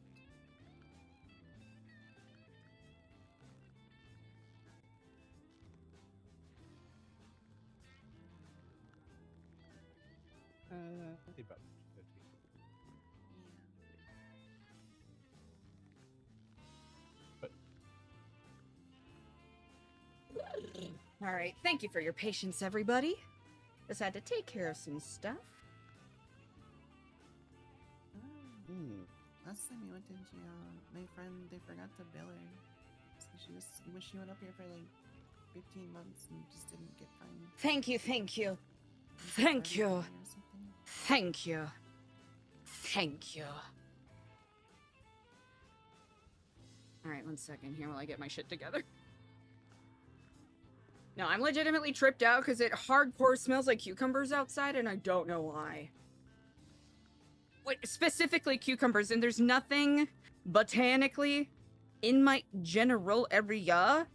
Maybe about 50.
All right, thank you for your patience, everybody. Just had to take care of some stuff.
Last time we went in jail, my friend, they forgot to bill her. So she went up here for like 15 months and just didn't get fined.
Thank you, thank you. Thank you. Thank you. Thank you. All right, 1 second here while I get my shit together. No, I'm legitimately tripped out because it hardcore smells like cucumbers outside and I don't know why. What, specifically cucumbers, and there's nothing botanically in my general area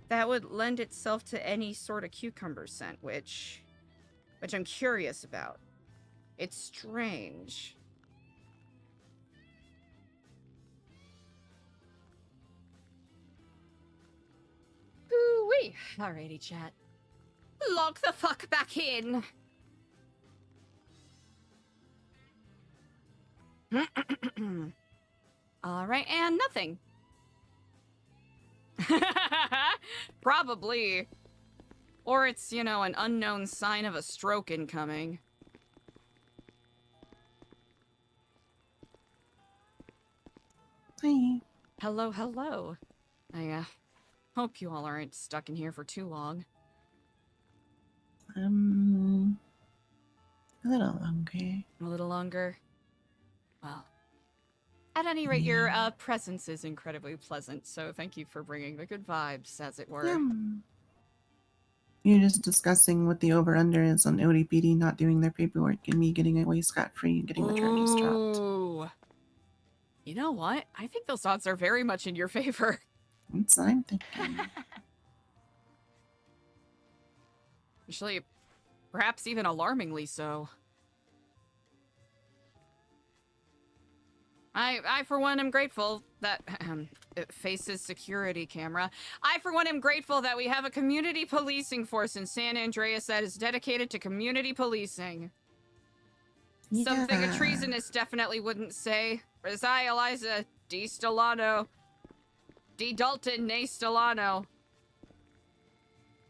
that would lend itself to any sort of cucumber scent, which I'm curious about. It's strange. Ooh-wee. Alrighty, chat. Log the fuck back in. Alright, and nothing. Probably. Or it's, you know, an unknown sign of a stroke incoming.
Hi.
Hello, hello. I, hope you all aren't stuck in here for too long.
A little longer.
A little longer? Well, at any rate, your presence is incredibly pleasant, so thank you for bringing the good vibes, as it were.
You're just discussing what the over-under is on ODPD not doing their paperwork and me getting away scot-free and getting the charges dropped.
Ooh. You know what? I think those odds are very much in your favor.
That's what I'm thinking.
Actually, perhaps even alarmingly so. I for one am grateful that it faces security camera. I for one am grateful that we have a community policing force in San Andreas that is dedicated to community policing. Something a treasonous definitely wouldn't say. As I, Eliza, D. Stellano, D. Dalton, nay Stellano.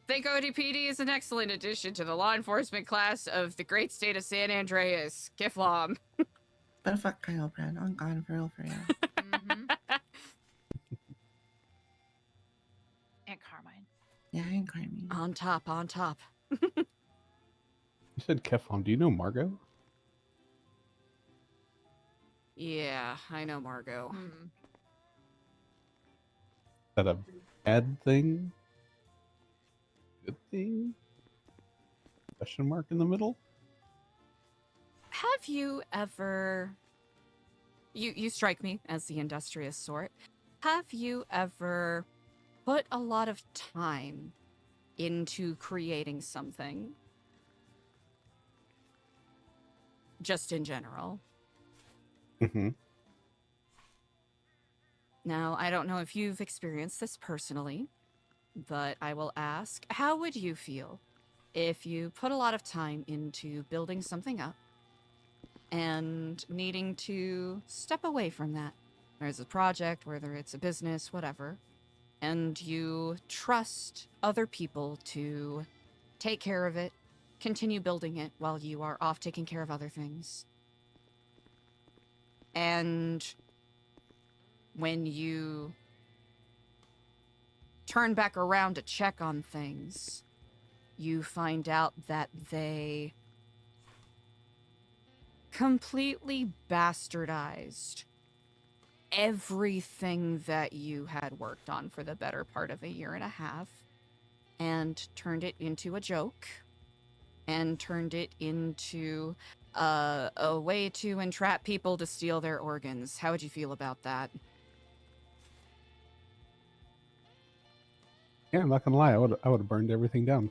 Think ODPD is an excellent addition to the law enforcement class of the great state of San Andreas. Giflom.
But fuck Kyle, Brad. On God, for real, for real.
And Carmine.
Yeah, and Carmine.
On top, on top.
You said Keflon. Do you know Margot?
Yeah, I know Margot.
Is that a bad thing? Good thing. Question mark in the middle.
Have you ever... You strike me as the industrious sort. Have you ever put a lot of time into creating something? Just in general.
Mm-hmm.
Now, I don't know if you've experienced this personally, but I will ask, how would you feel if you put a lot of time into building something up and needing to step away from that? There's a project, whether it's a business, whatever, and you trust other people to take care of it, continue building it while you are off taking care of other things. And when you turn back around to check on things, you find out that they completely bastardized everything that you had worked on for the better part of a year and a half and turned it into a joke and turned it into a way to entrap people to steal their organs. How would you feel about that?
Yeah, I'm not gonna lie. I would have burned everything down.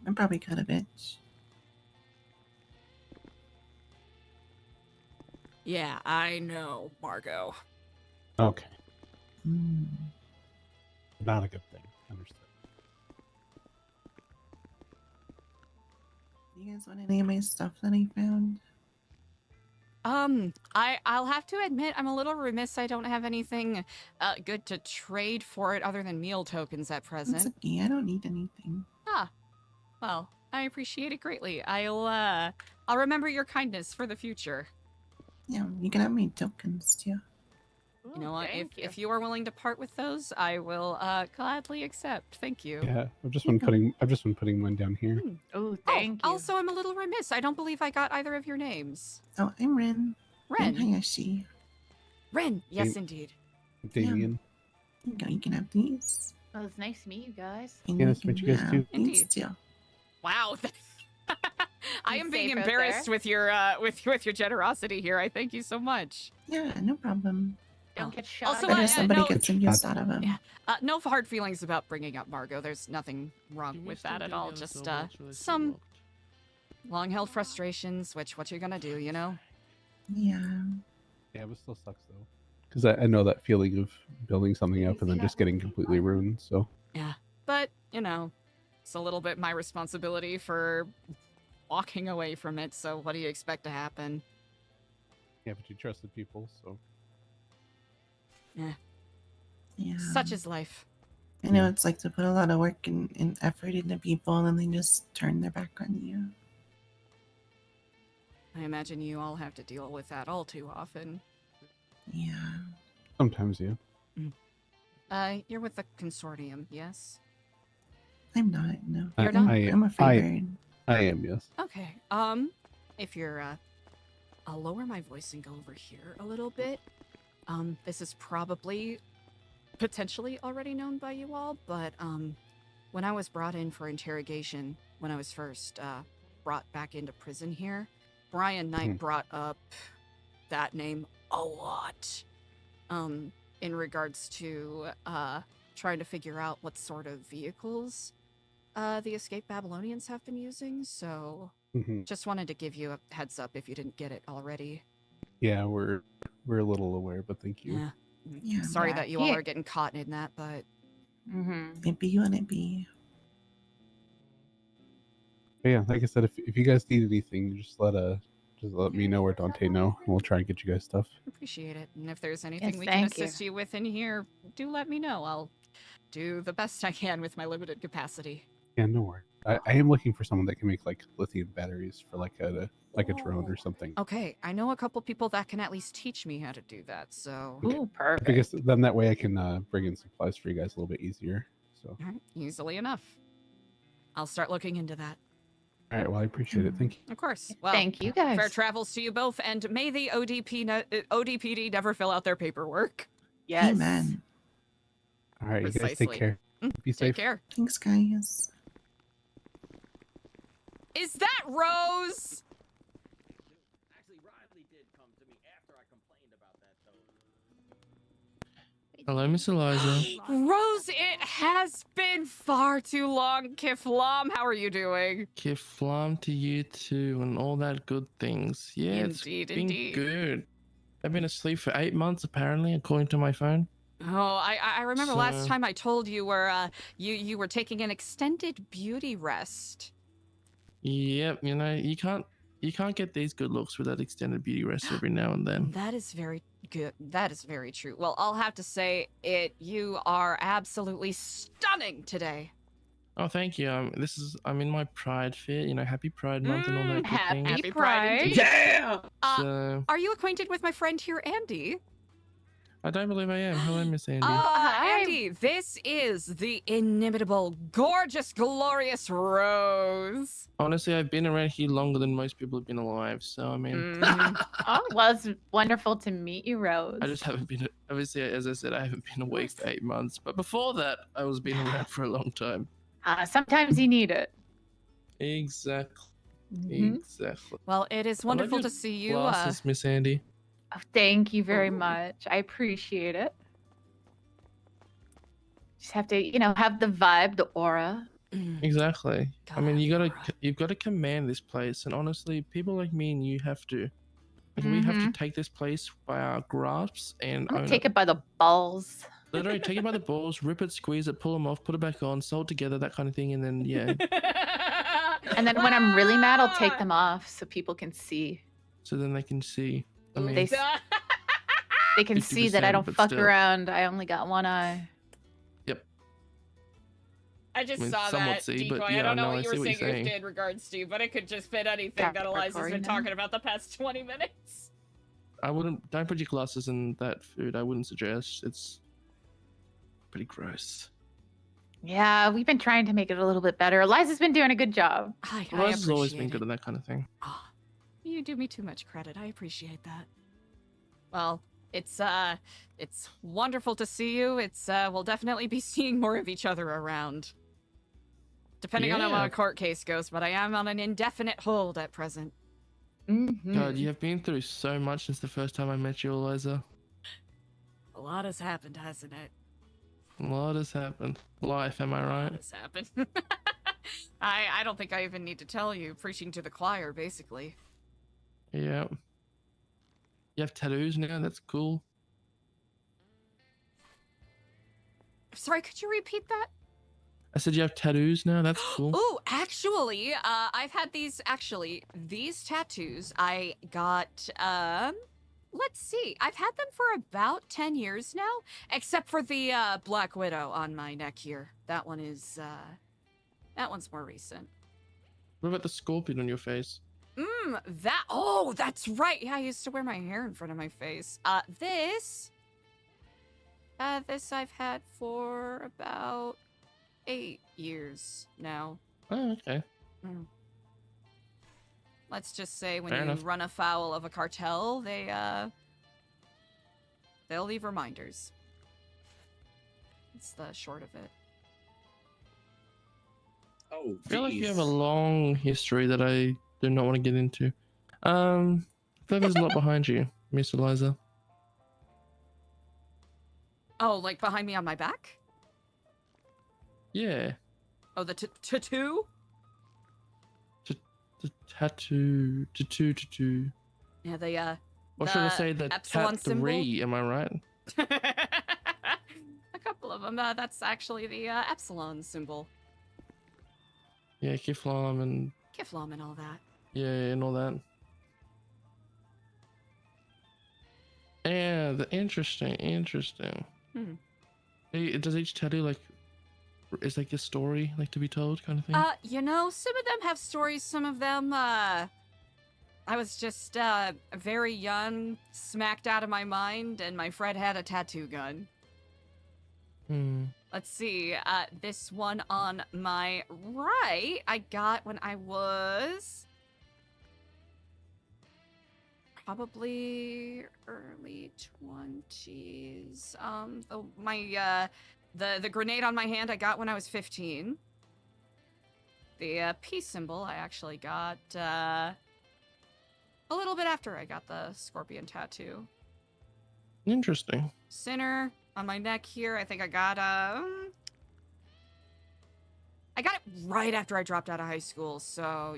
I'm probably kind of bitch.
Yeah, I know, Margot.
Okay.
Mm.
Not a good thing. Understood.
Do you guys want any of my stuff that I found?
I'll have to admit I'm a little remiss. I don't have anything good to trade for it other than meal tokens at present.
It's okay. I don't need anything.
Ah, well, I appreciate it greatly. I'll remember your kindness for the future.
Yeah, you can have my tokens too.
You know what? If you are willing to part with those, I will gladly accept. Thank you.
Yeah, I've just been putting mine down here.
Oh, thank you.
Also, I'm a little remiss. I don't believe I got either of your names.
Oh, I'm Ren.
Ren.
Hayashi.
Ren. Yes,
Dam-
indeed.
Damien.
You can have these.
Well, it's nice to meet you guys.
And
Yeah,
you
nice to meet
can
you guys
have
too.
these
Indeed.
too.
Wow. I
You
am being
safe out
embarrassed
there?
with your with your generosity here. I thank you so much.
Yeah, no problem.
Don't get shot.
Also,
Better
I-
somebody
no-
gets some use out of them.
Yeah. No hard feelings about bringing up Margot. There's nothing wrong
Can we
with
still
that at
do
all.
the
Just
silver box, or they still
some
locked?
long-held frustrations. Which what you're gonna do, you know?
Yeah.
Yeah, but it still sucks though. Because I know that feeling of building something up and then just getting completely ruined. So
Yeah. But you know, it's a little bit my responsibility for walking away from it. So what do you expect to happen?
yeah, but you trusted people, so
Yeah.
Yeah.
Such is life.
I know it's like to put a lot of work and effort into people and then they just turn their back on you.
I imagine you all have to deal with that all too often.
Yeah.
sometimes yeah.
You're with the consortium, yes?
I'm not, no.
You're not?
I'm a free bird.
I am, yes.
Okay. If you're, I'll lower my voice and go over here a little bit. This is probably potentially already known by you all, but, when I was brought in for interrogation, when I was first, brought back into prison here, Brian Knight brought up that name a lot, in regards to, trying to figure out what sort of vehicles, the escaped Babylonians have been using, so
Mhm.
just wanted to give you a heads up if you didn't get it already.
Yeah, we're a little aware, but thank you.
Yeah.
Yeah.
Sorry
Yeah,
that you all are getting caught in that, but
Mm-hmm.
It be you and it be.
But yeah, like I said, if you guys need anything, just let me know or Dante know, and we'll try and get you guys stuff.
appreciate it. And if there's anything
Yes,
we can
thank you.
assist you with in here, do let me know. I'll do the best I can with my limited capacity.
Yeah, no worries. I am looking for someone that can make like lithium batteries for like a drone or something.
Okay, I know a couple people that can at least teach me how to do that, so
Ooh, perfect.
Because then that way I can bring in supplies for you guys a little bit easier. So
Alright, easily enough. I'll start looking into that.
all right, well I appreciate it. Thank you.
Of course. Well,
Thank you guys.
fair travels to you both, and may the ODPD never fill out their paperwork.
Yes.
Amen.
All right, you guys
Precisely.
take care.
Mm,
Be
Take
safe.
care.
Thanks, guys.
Is that Rose?
Actually, Riley did come to me after I complained about that, though.
Hello, Miss Eliza.
Rose, it has been far too long. Kiflam, how are you doing?
Kiflam to you too, and all that good things. Yeah,
Indeed,
it's been
indeed.
good. I've been asleep for 8 months, apparently, according to my phone.
Oh, I remember last
So-
time I told you were you were taking an extended beauty rest.
Yep, you know, you can't get these good looks without extended beauty rest every now and then.
That is very good. That is very true. Well, I'll have to say it. You are absolutely stunning today.
Oh, thank you. I'm in my Pride fit. You know, Happy Pride Month and all that good
Happy
things.
Happy Pride indeed.
Yeah!
So
Are you acquainted with my friend here, Andy?
I don't believe I am. Hello, Miss Andy.
Hi.
Andy, this is the inimitable, gorgeous, glorious Rose.
Honestly, I've been around here longer than most people have been alive. So I mean,
Mhm.
Oh, well, it's wonderful to meet you, Rose.
I just haven't been. Obviously, as I said, I haven't been awake for 8 months. But before that, I was been around for a long time.
Sometimes you need it.
Exactly.
Mhm.
Exactly.
Well, it is
I love
wonderful
your
to see you.
Glasses, Miss Andy.
Oh, thank you very
Ooh.
much. I appreciate it. Just have to, have the vibe, the aura.
Exactly. I mean,
God,
you've got to command this place, and honestly, people like me and you have to. Like, we have to take this place by our grasps and
I'm gonna
own
take
it.
it by the balls.
Literally, take it by the balls, rip it, squeeze it, pull them off, put it back on, sew it together, that kind of thing, and then yeah.
And then when I'm really mad, I'll take them off so people can see.
So then they can see. I mean,
They can see that I
50%,
don't
but
fuck
still.
around. I only got one eye.
Yep.
I just
I mean,
saw
somewhat
that,
see,
Decoy.
but
I
yeah,
don't know
no,
what
I
you
see
were
what you're
saying
saying.
in regards to, but it could just fit anything that Eliza's been talking about the past 20 minutes.
I wouldn't. Don't put your glasses in that food. I wouldn't suggest. It's pretty gross.
Yeah, we've been trying to make it a little bit better. Eliza's been doing a good job.
I
Rose has always been
appreciate
good
it.
at that kind of thing.
You do me too much credit. I appreciate that. Well, it's wonderful to see you. We'll definitely be seeing more of each other around. Depending on how
Yeah.
a court case goes, but I am on an indefinite hold at present.
God, you have been through so much since the first time I met you, Eliza.
A lot has happened, hasn't it?
A lot has happened. Life, am I
A lot
right?
has happened. I don't think I even need to tell you. Preaching to the choir, basically.
Yeah. You have tattoos now? That's cool.
Sorry, could you repeat that?
I said you have tattoos now? That's cool.
Oh, actually, I've had these tattoos I got, let's see. I've had them for about 10 years now, except for the, Black Widow on my neck here. That one is, that one's more recent.
What about the scorpion on your face?
That's right. Yeah, I used to wear my hair in front of my face. This I've had for about 8 years now.
Oh, okay.
Let's just say when
Fair
you
enough.
run afoul of a cartel, they'll leave reminders. It's the short of it.
Oh,
I feel like you have a long history that I do not want to get into. I feel like there's a lot behind you, Miss Eliza.
Oh, like behind me on my back?
Yeah.
Oh, the tattoo?
The tattoo.
Yeah, the
Or should I say the
epsilon symbol?
tat-3, am I right?
A couple of them. That's actually the epsilon symbol.
Yeah, Kiflam and
Kiflam and all that.
yeah, and all that. Yeah, interesting. Does each tattoo is like a story like to be told kind of thing?
You know, some of them have stories, some of them, I was just, very young, smacked out of my mind, and my friend had a tattoo gun. Let's see, this one on my right, I got when I was probably early 20s. The grenade on my hand I got when I was 15. The peace symbol I actually got a little bit after I got the scorpion tattoo.
Interesting.
Sinner on my neck here. I think I got it right after I dropped out of high school, so,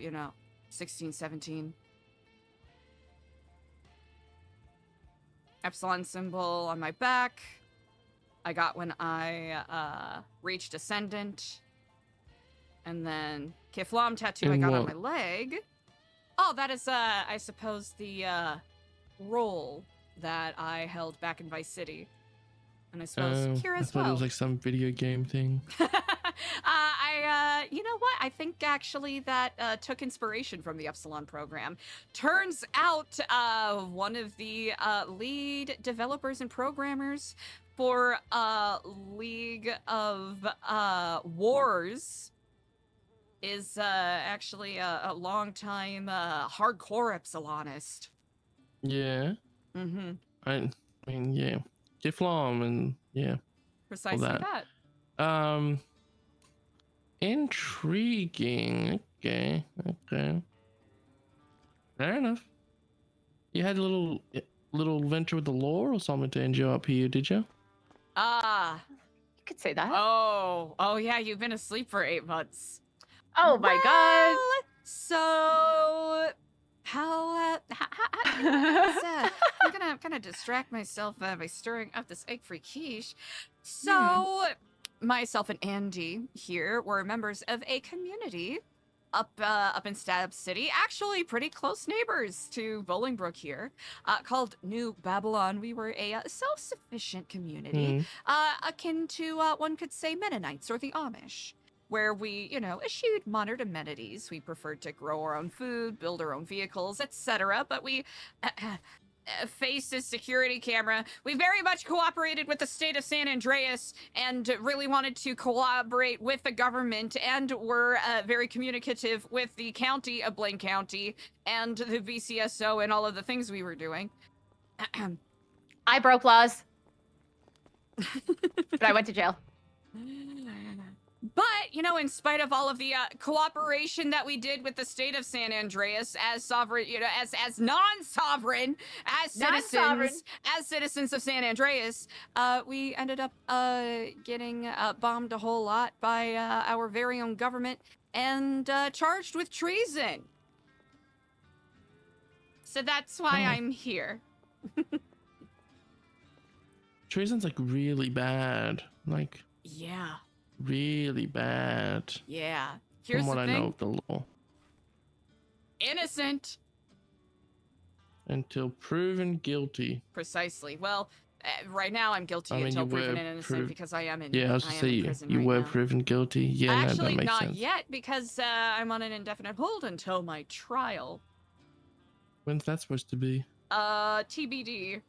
16, 17. Epsilon symbol on my back. I got when I reached Ascendant. And then Kiflam tattoo I
And
got on
what?
my leg. Oh, that is, I suppose, the role that I held back in Vice City. And I suppose here
I
as
thought
well.
it was like some video game thing.
You know what? I think actually that took inspiration from the Epsilon program. Turns out one of the lead developers and programmers for League of Wars is actually a long-time hardcore Epsilonist.
Yeah.
Mm-hmm.
I mean, yeah. Giflam and yeah.
Precisely
all
that.
Intriguing. Okay. Fair enough. You had a little venture with the lore or something to end you up here, did you?
You could say that.
Oh yeah, you've been asleep for 8 months.
Oh my god.
So how I'm gonna distract myself by stirring up this egg-free quiche. So myself and Andy here were members of a community up in Stab City, actually pretty close neighbors to Bolingbrook here, called New Babylon. We were a self-sufficient community, akin to one could say Mennonites or the Amish, where we, eschewed modern amenities. We preferred to grow our own food, build our own vehicles, etc. But we faced a security camera. We very much cooperated with the state of San Andreas and really wanted to collaborate with the government, and were very communicative with the county of Blaine County and the VCSO and all of the things we were doing.
I broke laws. But I went to jail.
But, in spite of all of the cooperation that we did with the state of San Andreas as sovereign, as non-sovereign, as citizens of San Andreas, we ended up getting bombed a whole lot by our very own government and charged with treason. So that's why I'm here.
Treason's like really bad. Like,
yeah.
Really bad.
Yeah. Here's
from what
the
I
thing.
know of the law.
Innocent.
Until proven guilty.
Precisely. Well, right now I'm guilty
I mean,
until
you
proven
were
innocent because I am in.
Yeah, I was to say you were proven guilty. Yeah,
Actually,
that makes
not
sense.
yet, because I'm on an indefinite hold until my trial.
When's that supposed to be?
TBD.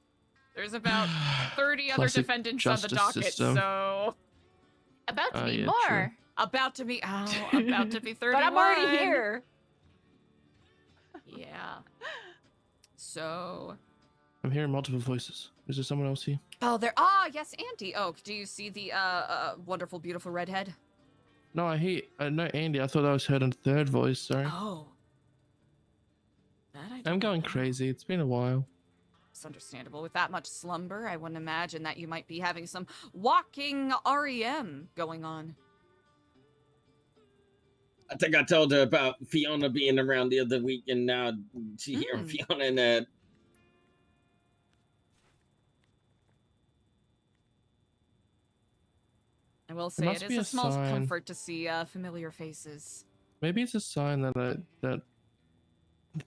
There's about 30 other
Classic
defendants on the
justice
docket,
system.
so
about to be
yeah,
more.
true.
About to be 31.
But I'm already here.
Yeah. So.
I'm hearing multiple voices. Is there someone else here?
Oh, yes, Andy. Oh, do you see the wonderful, beautiful redhead?
No, no, Andy. I thought I was heard a third voice. Sorry.
Oh.
I'm going crazy. It's been a while.
It's understandable. With that much slumber, I wouldn't imagine that you might be having some walking REM going on.
I think I told her about Fiona being around the other week, and now she hearing Fiona and that.
I will say it is a small comfort to see familiar faces.
Maybe it's a sign that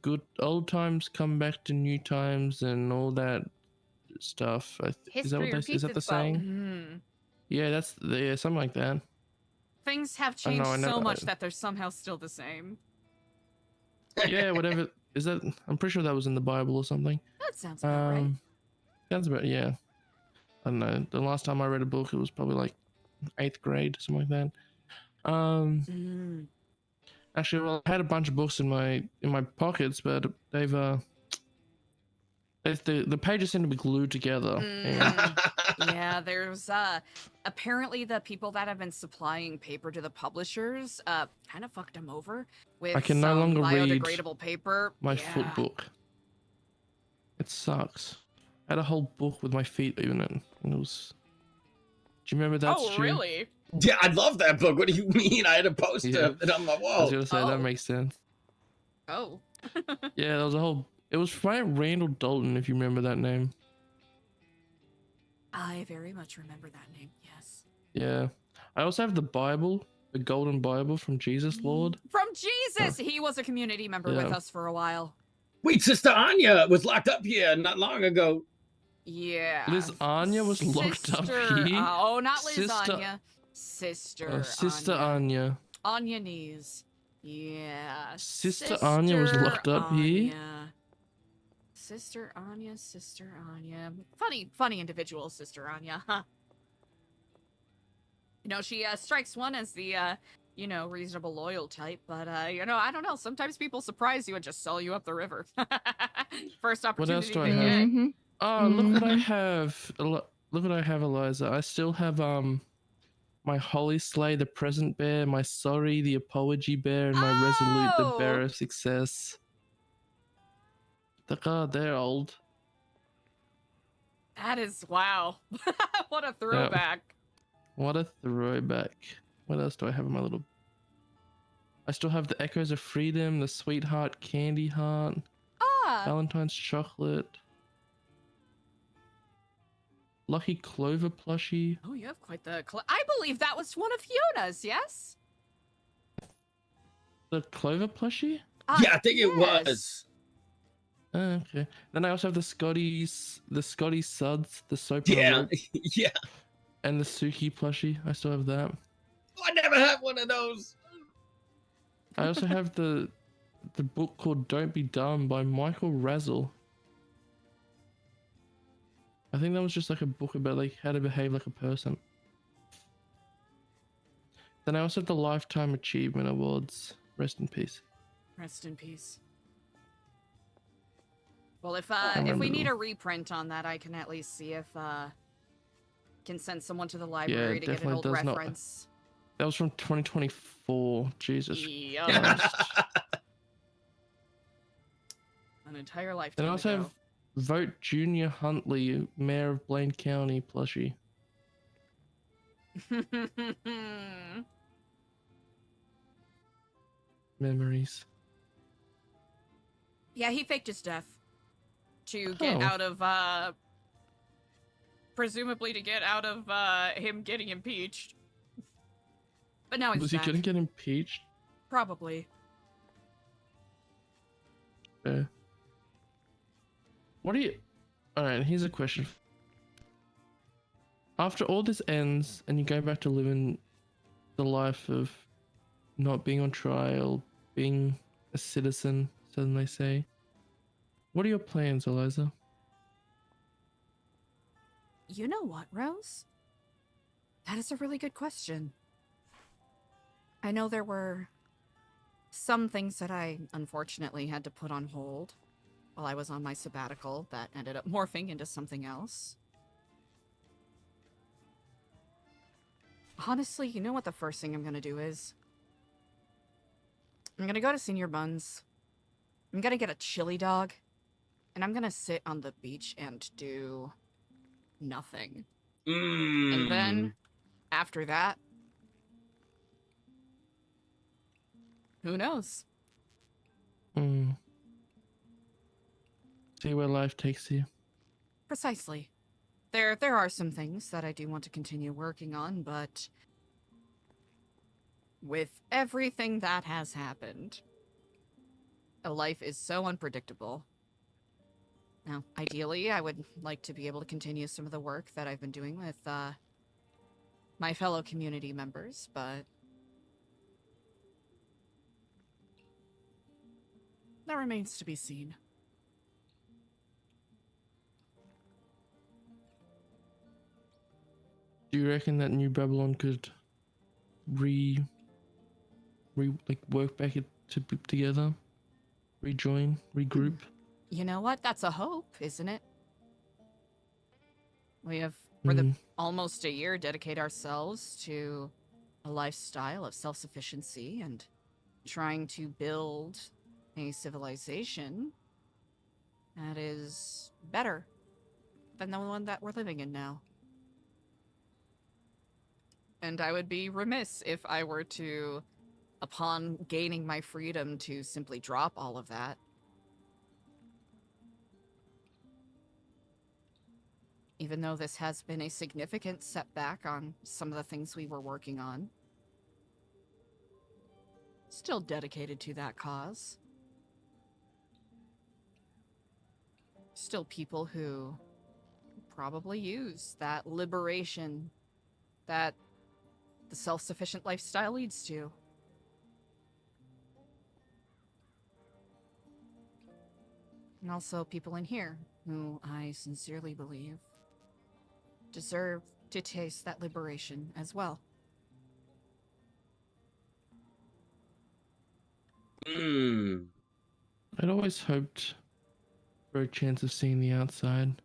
good old times come back to new times and all that stuff. Is that the saying? Yeah, that's something like that.
Things have changed so much that they're somehow still the same.
Yeah, whatever. Is that? I'm pretty sure that was in the Bible or something.
That sounds about right.
Sounds about, yeah. I don't know. The last time I read a book, it was probably like 8th grade, something like that. Actually, well, I had a bunch of books in my pockets, but they've The pages seem to be glued together.
Yeah, there's apparently the people that have been supplying paper to the publishers kind of fucked them over with
I can no
some
longer read
biodegradable paper.
my foot book. It sucks. I had a whole book with my feet in it. And it was. Do you remember that?
Oh,
Stu?
really?
Yeah, I love that book. What do you mean? I had a poster of it on my
I
wall.
was gonna say that makes sense.
Oh.
Yeah, there was a whole. It was by Randall Dalton, if you remember that name.
I very much remember that name. Yes.
Yeah, I also have the Bible, the Golden Bible from Jesus Lord.
From Jesus, he was a community member with
Yeah.
us for a while.
Wait, Sister Anya was locked up here not long ago.
Yeah.
Liz Anya was locked up
Sister-
here.
oh, not Liz
Sister-
Anya. Sister.
Sister
Anya.
Anya.
Anya knees. Yeah.
Sister Anya was locked up here.
Anya. Sister Anya, Sister Anya. Funny individual, Sister Anya. Huh. You know, she strikes one as the, reasonable, loyal type, but, I don't know. Sometimes people surprise you and just sell you up the river. First
What
opportunity
else do I
they
have?
get.
Oh, look what I have. Look what I have, Eliza. I still have my Holy Slay, the Present Bear, my Sorry, the Apology Bear, and my Resolute, the Bear of Success. They're old.
That is, wow. What a throwback.
What a throwback. What else do I have in my little... I still have the Echoes of Freedom, the Sweetheart Candy Heart, Valentine's Chocolate, Lucky Clover plushie.
Oh, you have quite the... I believe that was one of Fiona's, yes?
The Clover plushie?
Yeah, I think it was.
Oh, okay. Then I also have the Scotty Suds, the soap.
Yeah, yeah.
And the Suki plushie. I still have that.
Oh, I never had one of those.
I also have the book called Don't Be Dumb by Michael Razzle. I think that was just like a book about like how to behave like a person. Then I also have the Lifetime Achievement Awards. Rest in peace.
Rest in peace. Well, if we need a reprint on that, I can at least see if can send someone to the library to get an old reference.
That was from 2024. Jesus.
Yeah. An entire lifetime.
Then I also
ago.
have Vote Junior Huntley, Mayor of Blaine County plushie. Memories.
Yeah, he faked his death to get
Oh.
out of presumably to get out of him getting impeached. But now he's
Was he
back.
gonna get impeached?
Probably.
What do you... Alright, here's a question. After all this ends and you go back to living the life of not being on trial, being a citizen, so they say, what are your plans, Eliza?
You know what, Rose? That is a really good question. I know there were some things that I unfortunately had to put on hold while I was on my sabbatical that ended up morphing into something else. Honestly, you know what the first thing I'm gonna do is? I'm gonna go to Senior Buns. I'm gonna get a chili dog. And I'm gonna sit on the beach and do nothing. And then, after that, who knows?
See where life takes you.
Precisely. There are some things that I do want to continue working on, but with everything that has happened, a life is so unpredictable. Now, ideally, I would like to be able to continue some of the work that I've been doing with my fellow community members, but that remains to be seen.
Do you reckon that New Babylon could work back together? Rejoin? Regroup?
You know what? That's a hope, isn't it? We have, for the almost a year, dedicate ourselves to a lifestyle of self-sufficiency and trying to build a civilization that is better than the one that we're living in now. And I would be remiss if I were to, upon gaining my freedom, to simply drop all of that. Even though this has been a significant setback on some of the things we were working on. Still dedicated to that cause. Still people who probably use that liberation that the self-sufficient lifestyle leads to. And also people in here who I sincerely believe deserve to taste that liberation as well.
I'd always hoped for a chance of seeing the outside,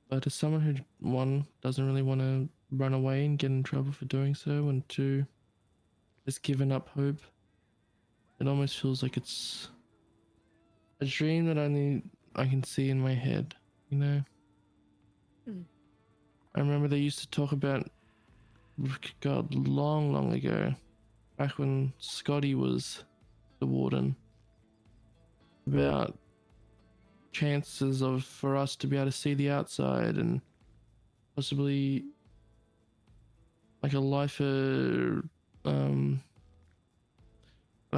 but as someone who, one, doesn't really want to run away and get in trouble for doing so, and two, has given up hope, it almost feels like it's a dream that only I can see in my head, you know? I remember they used to talk about, God, long ago, back when Scotty was the warden, about chances of for us to be able to see the outside and possibly like a like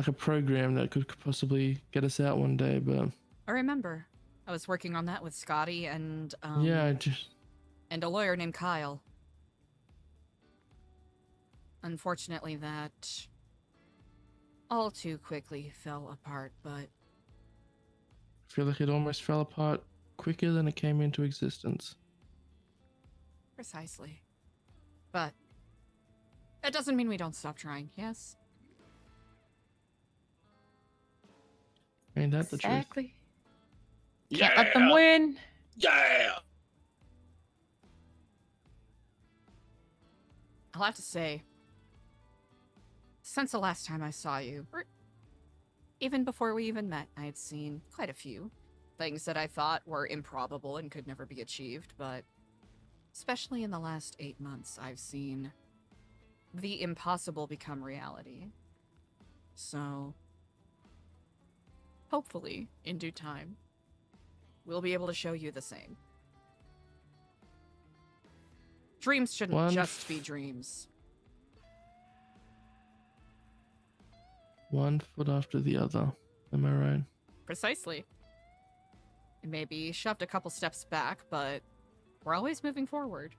a program that could possibly get us out one day. But
I remember I was working on that with Scotty and
yeah,
and a lawyer named Kyle. Unfortunately, that all too quickly fell apart, but
I feel like it almost fell apart quicker than it came into existence.
Precisely. But that doesn't mean we don't stop trying, yes?
Ain't that the truth?
Exactly. Can't let them win.
Yeah.
I'll have to say, since the last time I saw you, or even before we even met, I had seen quite a few things that I thought were improbable and could never be achieved, but especially in the last 8 months, I've seen the impossible become reality. So, hopefully, in due time, we'll be able to show you the same. Dreams shouldn't just be dreams.
One foot after the other. Am I right?
Precisely. It may be shoved a couple steps back, but we're always moving forward.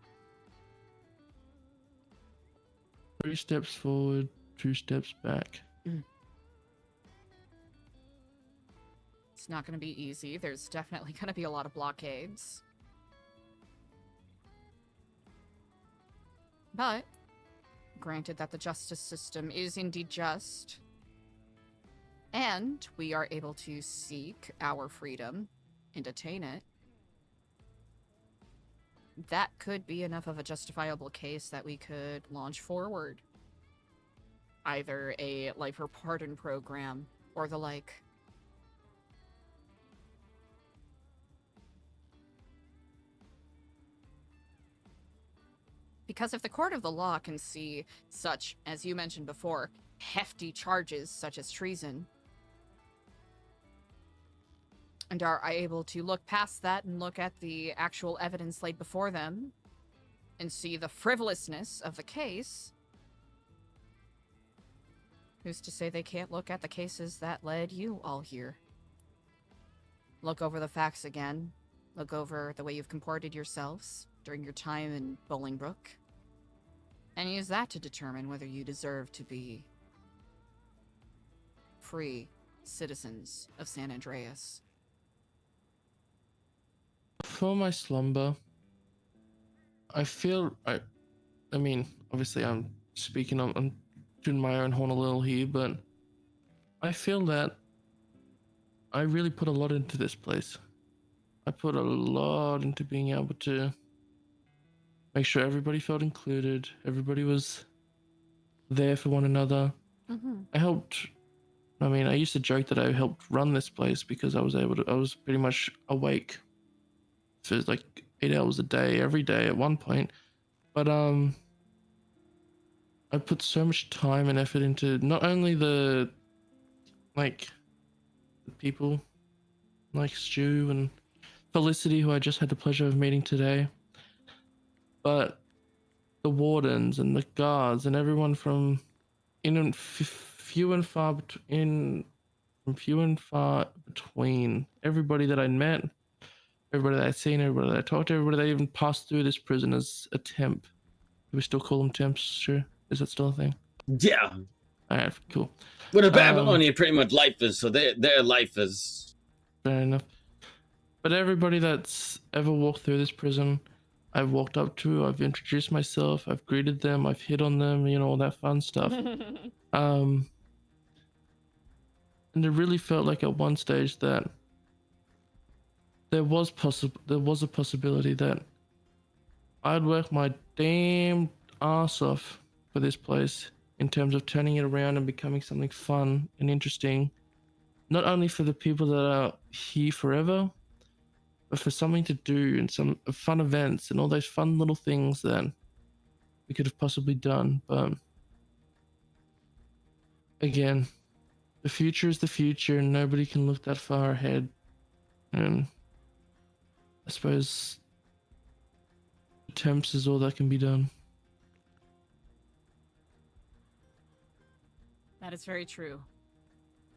3 steps forward, 2 steps back.
It's not going to be easy. There's definitely going to be a lot of blockades. But, granted that the justice system is indeed just, and we are able to seek our freedom and attain it, that could be enough of a justifiable case that we could launch forward. Either a life or pardon program, or the like. Because if the court of the law can see such, as you mentioned before, hefty charges such as treason, and are able to look past that and look at the actual evidence laid before them, and see the frivolousness of the case, who's to say they can't look at the cases that led you all here? Look over the facts again. Look over the way you've comported yourselves during your time in Bolingbrook, and use that to determine whether you deserve to be free citizens of San Andreas.
For my slumber, I feel I mean, obviously I'm speaking on, I'm doing my own horn a little here, but I feel that I really put a lot into this place. I put a lot into being able to make sure everybody felt included, everybody was there for one another. I helped. I mean, I used to joke that I helped run this place because I was pretty much awake for like 8 hours a day, every day at one point. But I put so much time and effort into not only the people like Stu and Felicity, who I just had the pleasure of meeting today, but the wardens and the guards and everyone from few and far between. Everybody that I met, everybody that I'd seen, everybody that I talked to, everybody that even passed through this prison as a temp. Do we still call them temps? Sure. Is that still a thing?
Yeah.
All right. Cool.
Well, the Babylonian pretty much lifers, so their life is
fair enough. But everybody that's ever walked through this prison, I've walked up to, I've introduced myself, I've greeted them, I've hit on them, you know, all that fun stuff. And it really felt like at one stage that there was a possibility that I'd work my damn ass off for this place in terms of turning it around and becoming something fun and interesting, not only for the people that are here forever, but for something to do and some fun events and all those fun little things that we could have possibly done. But again, the future is the future and nobody can look that far ahead. And I suppose attempts is all that can be done.
That is very true.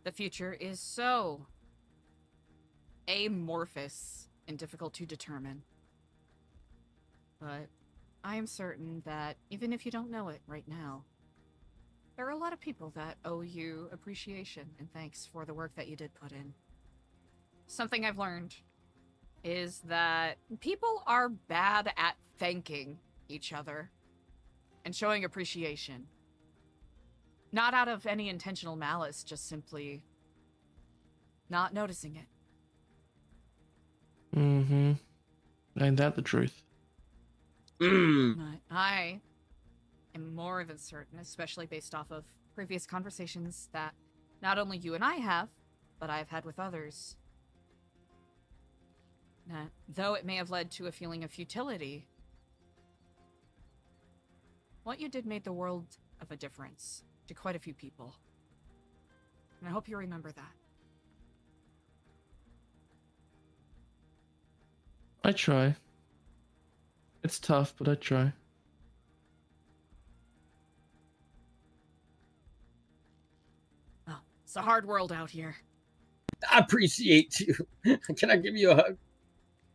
The future is so amorphous and difficult to determine. But I am certain that even if you don't know it right now, there are a lot of people that owe you appreciation and thanks for the work that you did put in. Something I've learned is that people are bad at thanking each other and showing appreciation. Not out of any intentional malice, just simply not noticing it.
Mm-hmm. Ain't that the truth?
I am more than certain, especially based off of previous conversations that not only you and I have, but I've had with others. Though it may have led to a feeling of futility, what you did made the world of a difference to quite a few people. And I hope you remember that.
I try. It's tough, but I try.
Oh, it's a hard world out here.
I appreciate you. Can I give you a hug?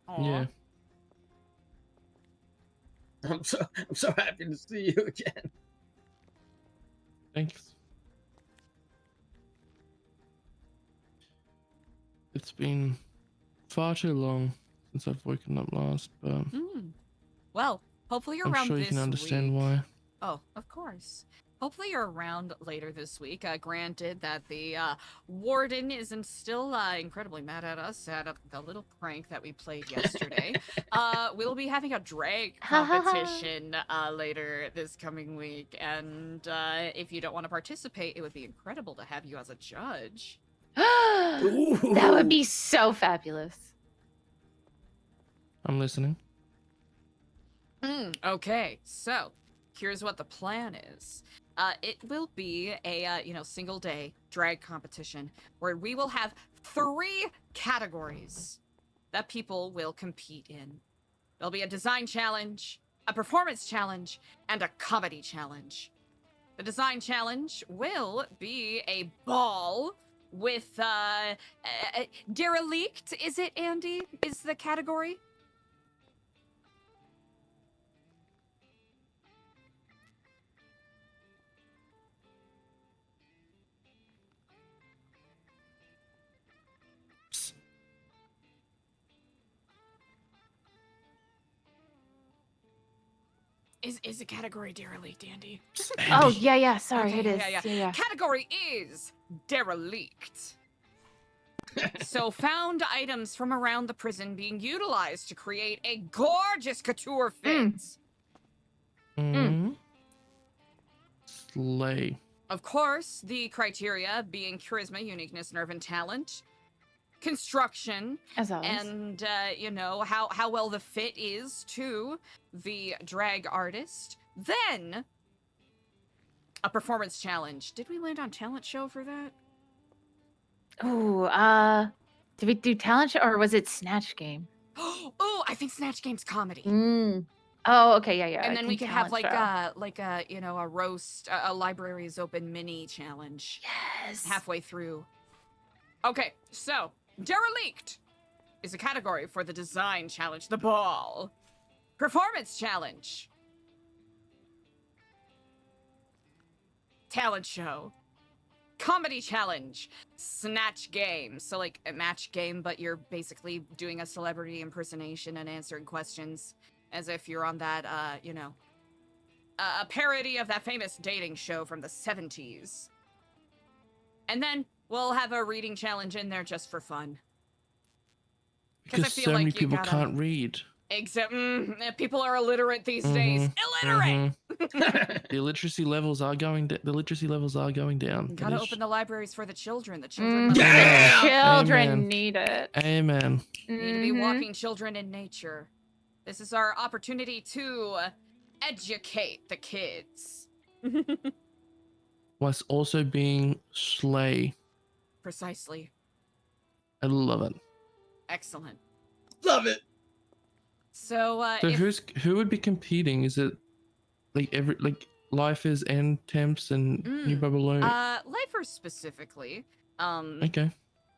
Aww.
Yeah.
I'm so happy to see you again.
Thanks. It's been far too long since I've woken up last, but
Well, hopefully you're
I'm
around
sure you
this
can understand
week.
why.
Oh, of course. Hopefully you're around later this week. Granted that the warden isn't still incredibly mad at us at the little prank that we played yesterday. We'll be having a drag competition later this coming week, and if you don't want to participate, it would be incredible to have you as a judge.
That would be so fabulous.
I'm listening.
Okay, so here's what the plan is. It will be a single day drag competition where we will have 3 categories that people will compete in. There'll be a design challenge, a performance challenge, and a comedy challenge. The design challenge will be a ball with derelict. Is it, Andy? Is the category? Is the category derelict, Andy?
Oh, yeah, sorry,
Okay,
it is.
Yeah.
Yeah.
Category is derelict. So found items from around the prison being utilized to create a gorgeous couture fit.
Slay.
Of course, the criteria being charisma, uniqueness, nerve, and talent, construction,
as always,
and you know how well the fit is to the drag artist. Then a performance challenge. Did we land on talent show for that?
Ooh, did we do talent show or was it Snatch Game?
Oh, I think Snatch Game's comedy.
Oh, okay, yeah.
And
I
then we
think
could have
talent
like
show.
a you know, a roast, a libraries open mini challenge.
Yes.
Halfway through. Okay, so derelict is a category for the design challenge, the ball. Performance challenge. Talent show. Comedy challenge. Snatch game. So like a match game, but you're basically doing a celebrity impersonation and answering questions as if you're on that, you know, a parody of that famous dating show from the 70s. And then we'll have a reading challenge in there just for fun.
Because so many people can't read.
Except people are illiterate these days. Illiterate.
The literacy levels are going. The literacy levels are going down.
Gotta open the libraries for the children. The children.
Children
Amen.
need it.
Amen.
Need to be walking children in nature. This is our opportunity to educate the kids.
Whilst also being slay.
Precisely.
I love it.
Excellent.
Love it.
So,
So
if,
who would be competing? Is it like lifers and temps and New Babylon?
lifers specifically.
Okay.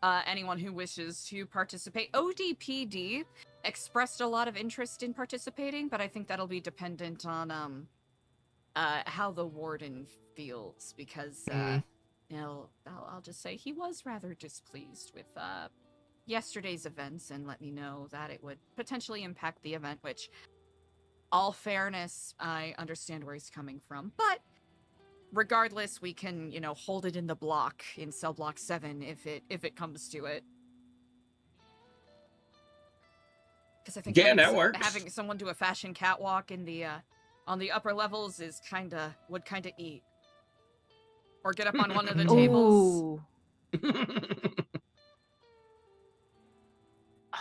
Anyone who wishes to participate. ODPD expressed a lot of interest in participating, but I think that'll be dependent on how the warden feels, because you know, I'll just say he was rather displeased with yesterday's events and let me know that it would potentially impact the event, which, all fairness, I understand where he's coming from, but regardless, we can, you know, hold it in the block in cell block 7 if it comes to it. Because I think having someone do a fashion catwalk in the on the upper levels is would kinda eat. Or get up on one of the tables.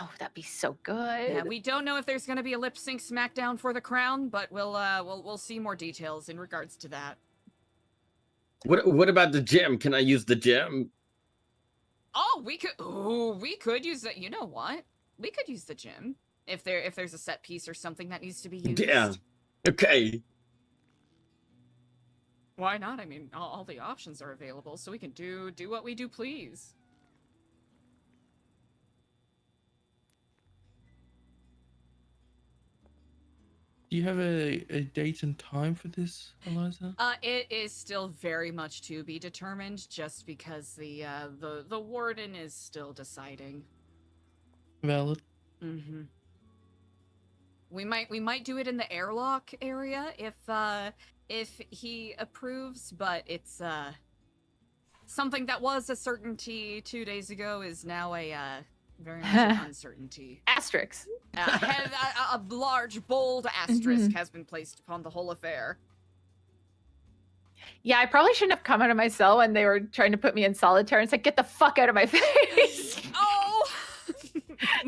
Oh, that'd be so good.
Yeah, we don't know if there's gonna be a lip sync smackdown for the crown, but we'll see more details in regards to that.
What about the gym? Can I use the gym?
Oh, we could use that. You know what? We could use the gym if there's a set piece or something that needs to be used.
Yeah. Okay.
Why not? I mean, all the options are available, so we can do what we do, please.
Do you have a date and time for this, Eliza?
It is still very much to be determined, just because the warden is still deciding.
Valid.
Mm-hmm. We might do it in the airlock area if he approves, but it's something that was a certainty 2 days ago is now a very much an uncertainty.
Asterisk.
A large, bold asterisk has been placed upon the whole affair.
Yeah, I probably shouldn't have come out of my cell when they were trying to put me in solitary and said, "Get the fuck out of my face."
Oh.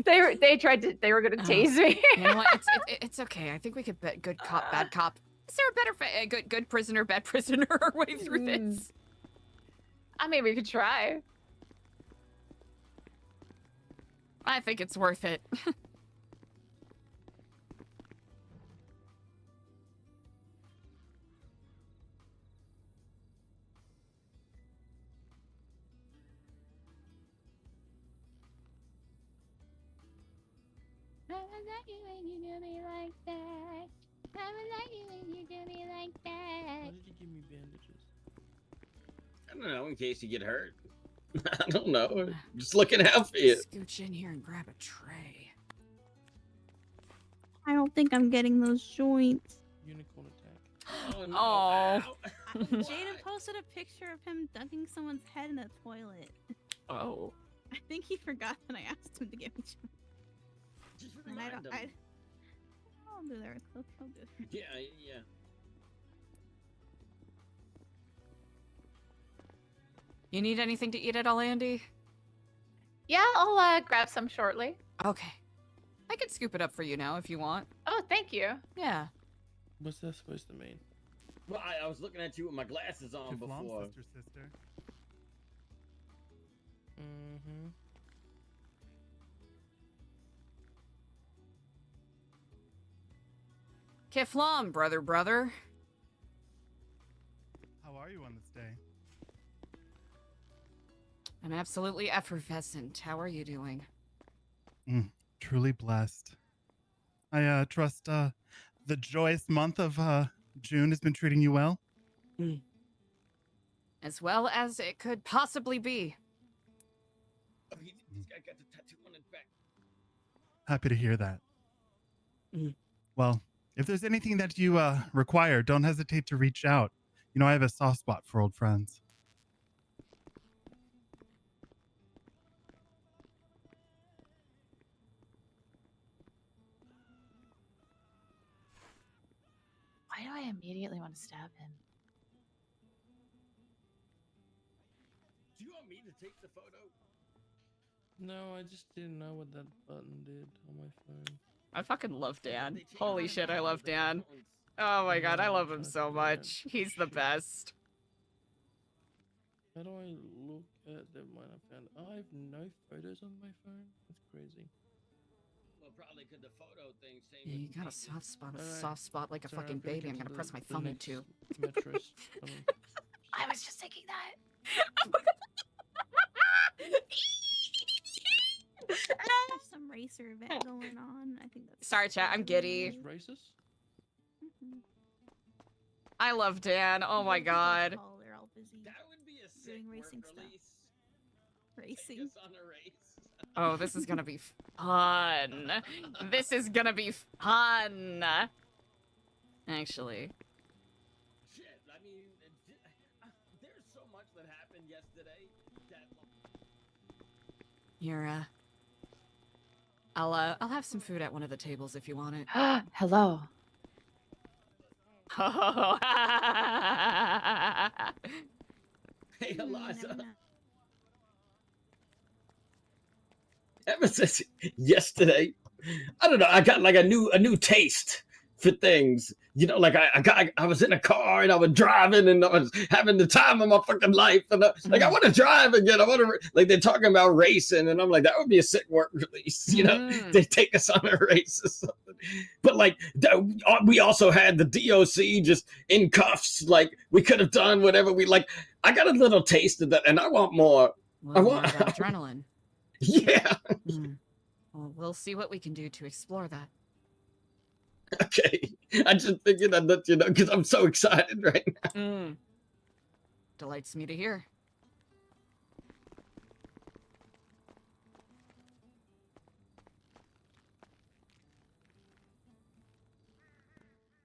they were gonna tase me.
You know what? It's okay. I think we could bet good cop, bad cop. Is there a better good prisoner, bad prisoner way through this?
I mean, we could try.
I think it's worth it.
I will let you when you do me like that. I will let you when you do me like that.
Why did you give me bandages?
I don't know, in case you get hurt. I don't know. Just looking out for you.
Scooch in here and grab a tray.
I don't think I'm getting those joints.
Unicorn attack.
Oh. No.
Jada posted a picture of him dunking someone's head in a toilet.
Oh.
I think he forgot that I asked him to give me chili.
Just
And I
remind
don't.
him.
I'll do that. I'll do it.
Yeah, yeah.
You need anything to eat at all, Andy?
Yeah, I'll grab some shortly.
Okay. I can scoop it up for you now if you want.
Oh, thank you.
Yeah.
What's that supposed to mean?
Well, I was looking at you with my glasses on before.
Sister.
Mm-hmm.
Kiflam, brother.
How are you on this day?
I'm absolutely effervescent. How are you doing?
Truly blessed. I trust the joyous month of June has been treating you well.
As well as it could possibly be.
Oh, this guy got the tattoo on his back.
Happy to hear that. Well, if there's anything that you require, don't hesitate to reach out. You know, I have a soft spot for old friends.
Why do I immediately want to stab him?
Do you want me to take the photo?
No, I just didn't know what that button did on my phone.
I fucking love Dan. Holy shit, I love Dan. Oh my god, I love him so much. He's the best.
How do I look at the one I found? I have no photos on my phone. That's crazy.
Well, probably because the photo thing saved.
Yeah, you got a soft spot,
Alright.
soft spot like a
Sorry,
fucking
I'm gonna
baby. I'm
get
gonna
to
press
the-
my
the
thumb
next
into.
mattress.
I was just thinking that.
There's some racer event going on. I think that's.
Sorry, chat, I'm giddy.
Racist?
I love Dan. Oh my god.
They're all busy.
That would be a sick
doing racing
work
stuff.
release.
Racing.
Take us on a race.
Oh, this is gonna be fun. This is gonna be fun. Actually.
Shit, I mean, there's so much that happened yesterday that.
You're, I'll have some food at one of the tables if you want it.
Hello.
Hey, Eliza. Ever since yesterday, I don't know. I got like a new taste for things. You know, like I was in a car and I was driving and I was having the time of my fucking life. And I want to drive again. I want to like they're talking about racing, and I'm like, that would be a sick work release. You know, they take us on a race or something. But like we also had the DOC just in cuffs. Like we could have done whatever we like. I got a little taste of that, and I want more. I want
That adrenaline.
Yeah.
Well, we'll see what we can do to explore that.
Okay. I just figured I'd let you know because I'm so excited right now.
Delights me to hear.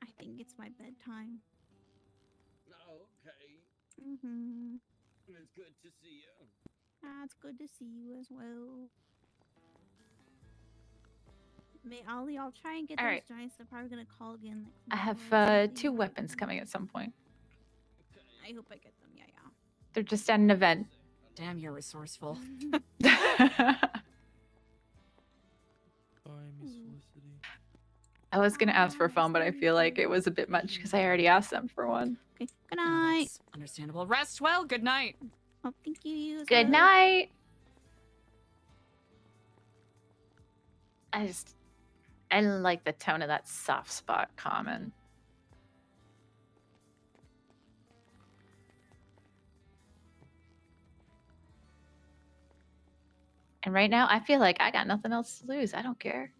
I think it's my bedtime.
Oh, okay. It's good to see you.
It's good to see you as well. Ollie, I'll try and get
All
those
right.
giants. They're probably gonna call again. Like,
I have
tomorrow or something.
2 weapons coming at some point.
I hope I get them. Yeah.
They're just at an event.
Damn, you're resourceful.
I was gonna ask for a phone, but I feel like it was a bit much because I already asked them for one.
Okay. Good night.
That's understandable. Rest well. Good night.
Oh, thank you. You as
Good
well.
night. I like the tone of that soft spot comment. And right now, I feel like I got nothing else to lose. I don't care.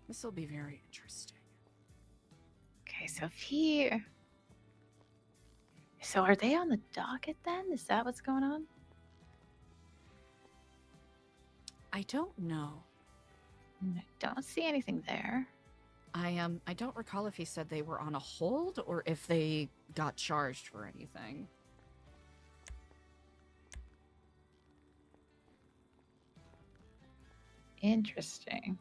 This will be very interesting.
Okay, so if he So are they on the docket then? Is that what's going on?
I don't know.
I don't see anything there.
I don't recall if he said they were on a hold or if they got charged for anything.
Interesting.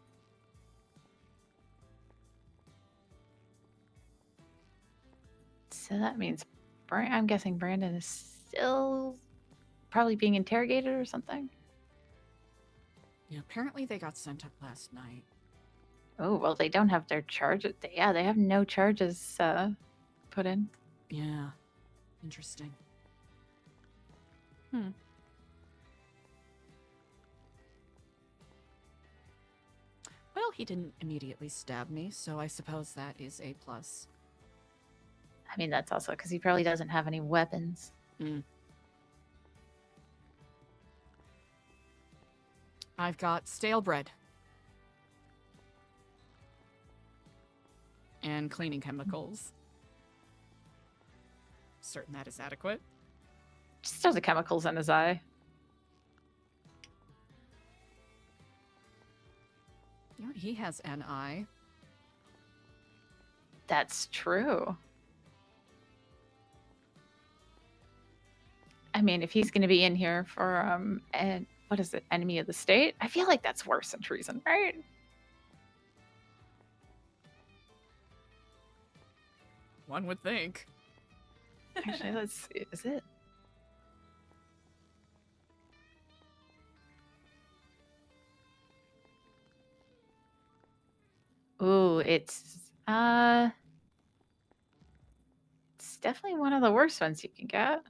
So that means I'm guessing Brandon is still probably being interrogated or something.
Yeah, apparently they got sent up last night.
Oh, well, they don't have their charges. Yeah, they have no charges put in.
Yeah. Interesting. Well, he didn't immediately stab me, so I suppose that is a plus.
I mean, that's also because he probably doesn't have any weapons.
I've got stale bread. And cleaning chemicals. Certain that is adequate.
Just throw the chemicals in his eye.
You know, he has an eye.
That's true. I mean, if he's going to be in here for what is it, enemy of the state? I feel like that's worse than treason, right?
One would think.
Actually, let's see. Is it? Ooh, it's definitely one of the worst ones you can get.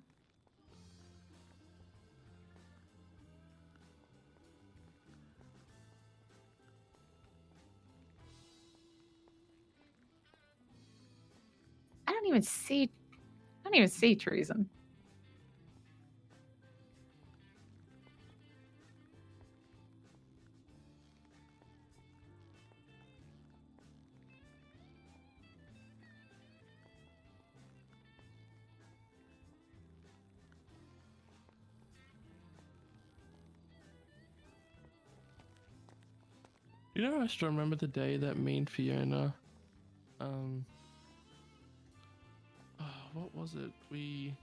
I don't even see treason.
You know, I still remember the day that me and Fiona, what was it?
It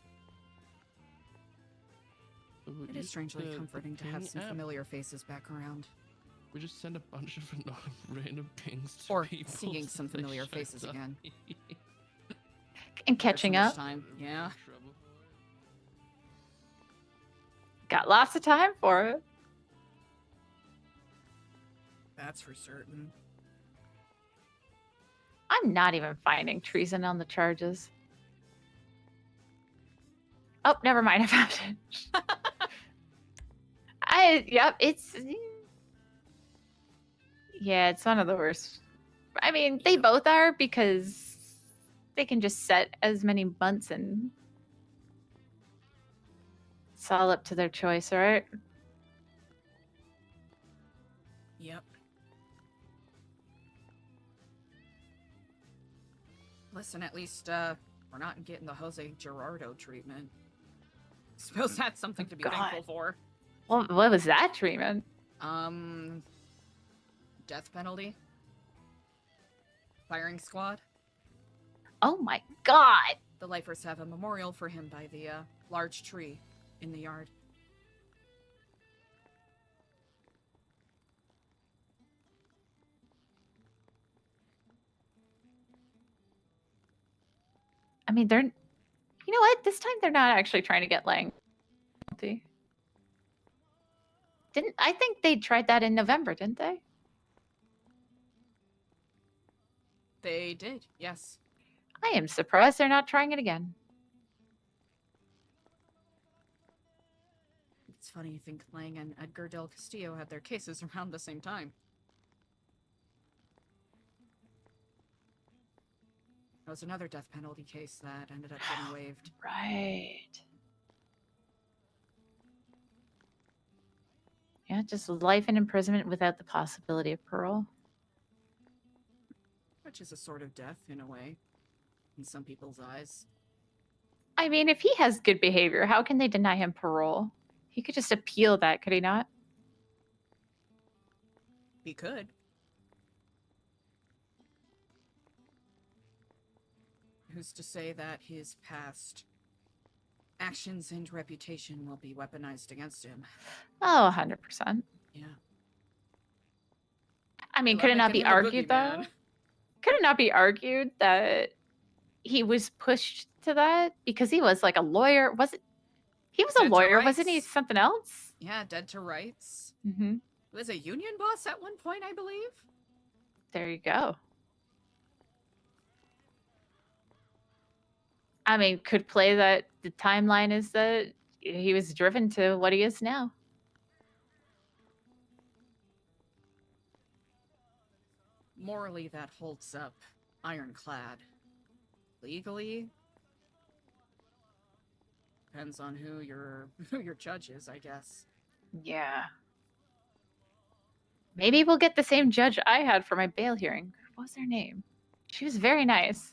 is strangely comforting to have some familiar faces back around.
We just send a bunch of random pings to
Or
people.
seeing some
so they
familiar
shut
faces
up.
again.
And catching
There's so
up.
much time. Yeah.
Got lots of time for it.
That's for certain.
I'm not even finding treason on the charges. Oh, never mind. I found it. Yep, it's... Yeah, it's one of the worst. I mean, they both are because they can just set as many months and it's all up to their choice, right?
Yep. Listen, at least we're not getting the Jose Gerardo treatment. Suppose that's something to be thankful for.
Well, what was that treatment?
Death penalty. Firing squad.
Oh my god!
The lifers have a memorial for him by the large tree in the yard.
I mean, they're... You know what? This time they're not actually trying to get Lang penalty. I think they tried that in November, didn't they?
They did, yes.
I am surprised they're not trying it again.
It's funny you think Lang and Edgar del Castillo had their cases around the same time. There was another death penalty case that ended up getting waived.
Right. Yeah, just life in imprisonment without the possibility of parole.
Which is a sort of death, in a way, in some people's eyes.
I mean, if he has good behavior, how can they deny him parole? He could just appeal that, could he not?
He could. Who's to say that his past actions and reputation will be weaponized against him?
Oh, 100%.
Yeah.
I mean,
They
could
love
it not
making
be
him a
argued, though?
boogeyman.
Could it not be argued that he was pushed to that because he was like a lawyer? Was it? He was a
Dead to
lawyer, wasn't he?
rights.
Something else?
Yeah, dead to rights.
Mm-hmm.
He was a union boss at one point, I believe.
There you go. I mean, could play that the timeline is that he was driven to what he is now.
Morally, that holds up ironclad. Legally, depends on who your judge is, I guess.
Yeah. Maybe we'll get the same judge I had for my bail hearing. What was her name? She was very nice.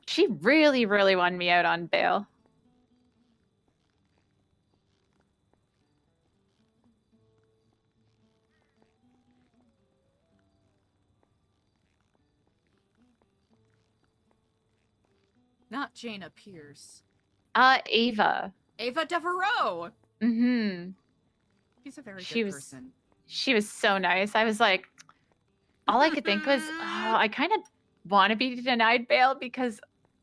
She really, really wanted me out on bail.
Not Jaina Pierce.
Ava.
Ava Devereaux.
Mm-hmm.
She's a very
She
good
was
person.
she was so nice. I was like, all I could think was, oh, I kind of want to be denied bail because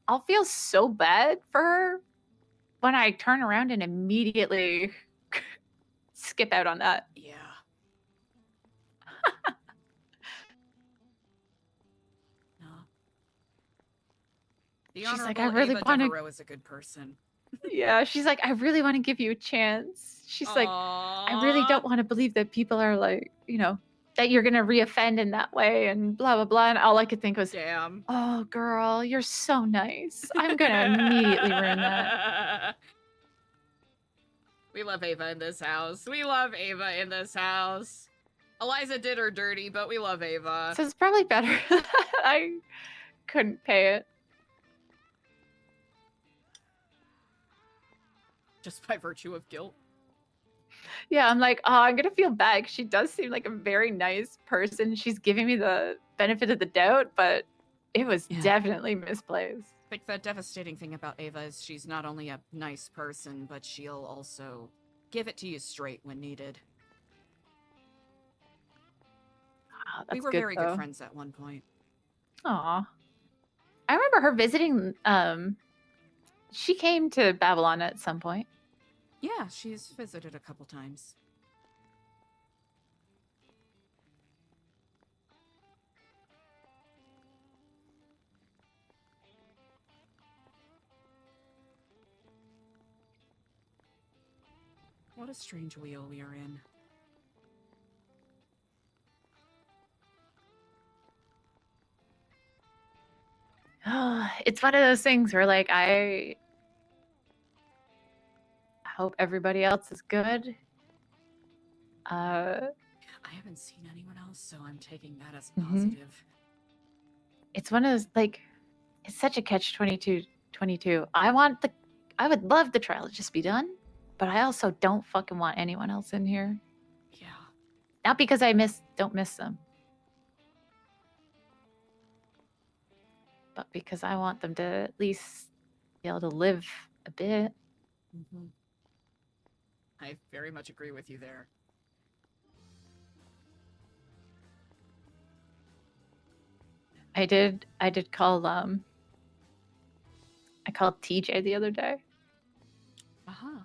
I'll feel so bad for her when I turn around and immediately skip out on that.
Yeah. No. The
She's like,
Honorable
I really
Ava
want to.
Devereaux is a good person.
Yeah, she's like, I really want to give you a chance. She's like, I really don't want to believe that people are like, you know, that you're gonna reoffend in that way and blah blah blah. And all I could think was,
damn.
Oh, girl, you're so nice. I'm gonna immediately ruin that.
We love Ava in this house. We love Ava in this house. Eliza did her dirty, but we love Ava.
So it's probably better. I couldn't pay it.
Just by virtue of guilt.
Yeah, I'm like, oh, I'm gonna feel bad 'cause she does seem like a very nice person. She's giving me the benefit of the doubt, but it was definitely misplaced.
I think the devastating thing about Ava is she's not only a nice person, but she'll also give it to you straight when needed.
Oh,
We
that's
were
good,
very
though.
good friends at one point.
Aw. I remember her visiting, she came to Babylon at some point.
Yeah, she's visited a couple times. What a strange wheel we are in.
It's one of those things where, like, I hope everybody else is good.
I haven't seen anyone else, so I'm taking that as
Mhm.
positive.
It's one of those, like, it's such a catch-22. I would love the trial to just be done, but I also don't fucking want anyone else in here.
Yeah.
Not because I don't miss them, but because I want them to at least be able to live a bit.
Mm-hmm. I very much agree with you there.
I did call I called TJ the other day.
Uh-huh.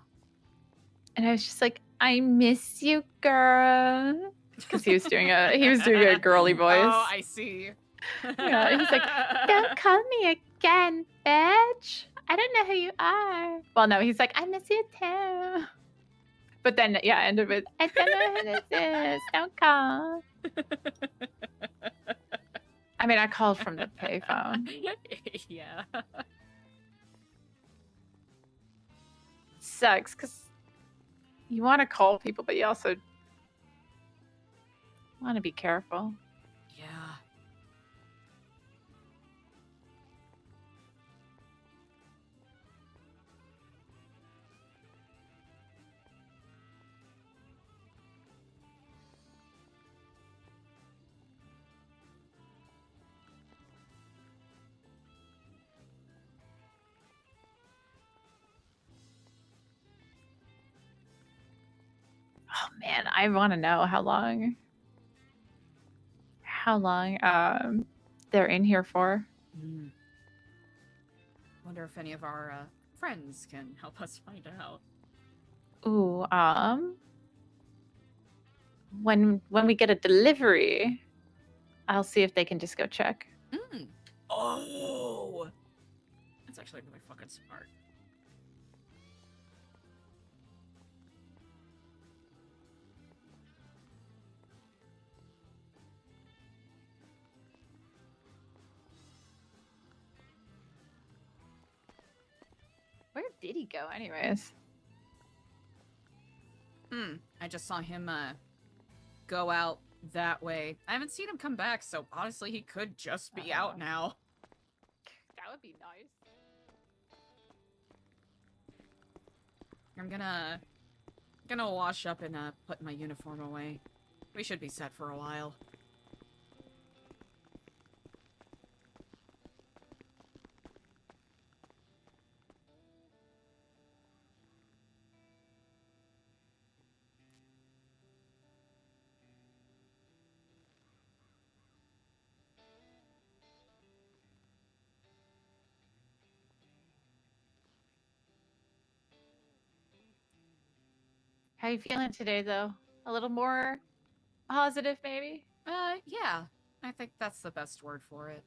And I was just like, I miss you, girl. Because he was doing a girly voice.
Oh, I see.
Yeah, he's like, don't call me again, bitch. I don't know who you are. Well, no, he's like, I miss you too. But then, yeah, ended with, I don't know who this is. Don't call. I mean, I called from the payphone.
Yeah.
Sucks because you want to call people, but you also want to be careful.
Yeah.
man, I want to know how long they're in here for.
Wonder if any of our friends can help us find out.
Ooh, when we get a delivery, I'll see if they can just go check.
Oh, that's actually really fucking smart.
Where did he go, anyways?
I just saw him go out that way. I haven't seen him come back, so honestly, he could just be out now.
That would be nice.
I'm gonna wash up and put my uniform away. We should be set for a while.
How you feeling today, though? A little more positive, maybe?
Yeah. I think that's the best word for it.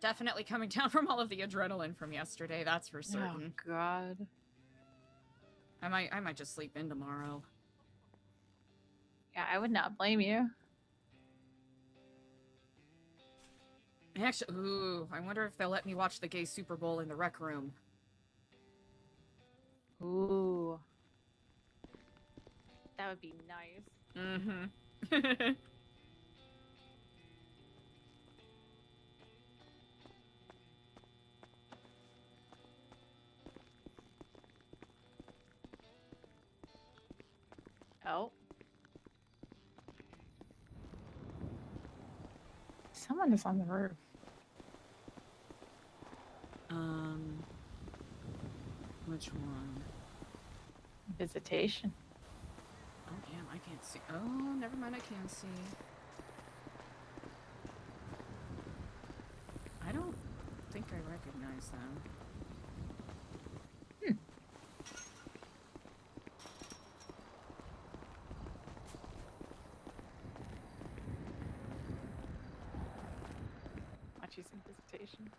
Definitely coming down from all of the adrenaline from yesterday, that's for certain.
Oh, God.
I might just sleep in tomorrow.
Yeah, I would not blame you.
Actually, ooh, I wonder if they'll let me watch the gay Super Bowl in the rec room.
Ooh. That would be nice.
Mm-hmm.
Oh. Someone is on the roof.
Which one?
Visitation.
Oh, damn, I can't see. Oh, never mind, I can see. I don't think I recognize them.
Watch you some visitation.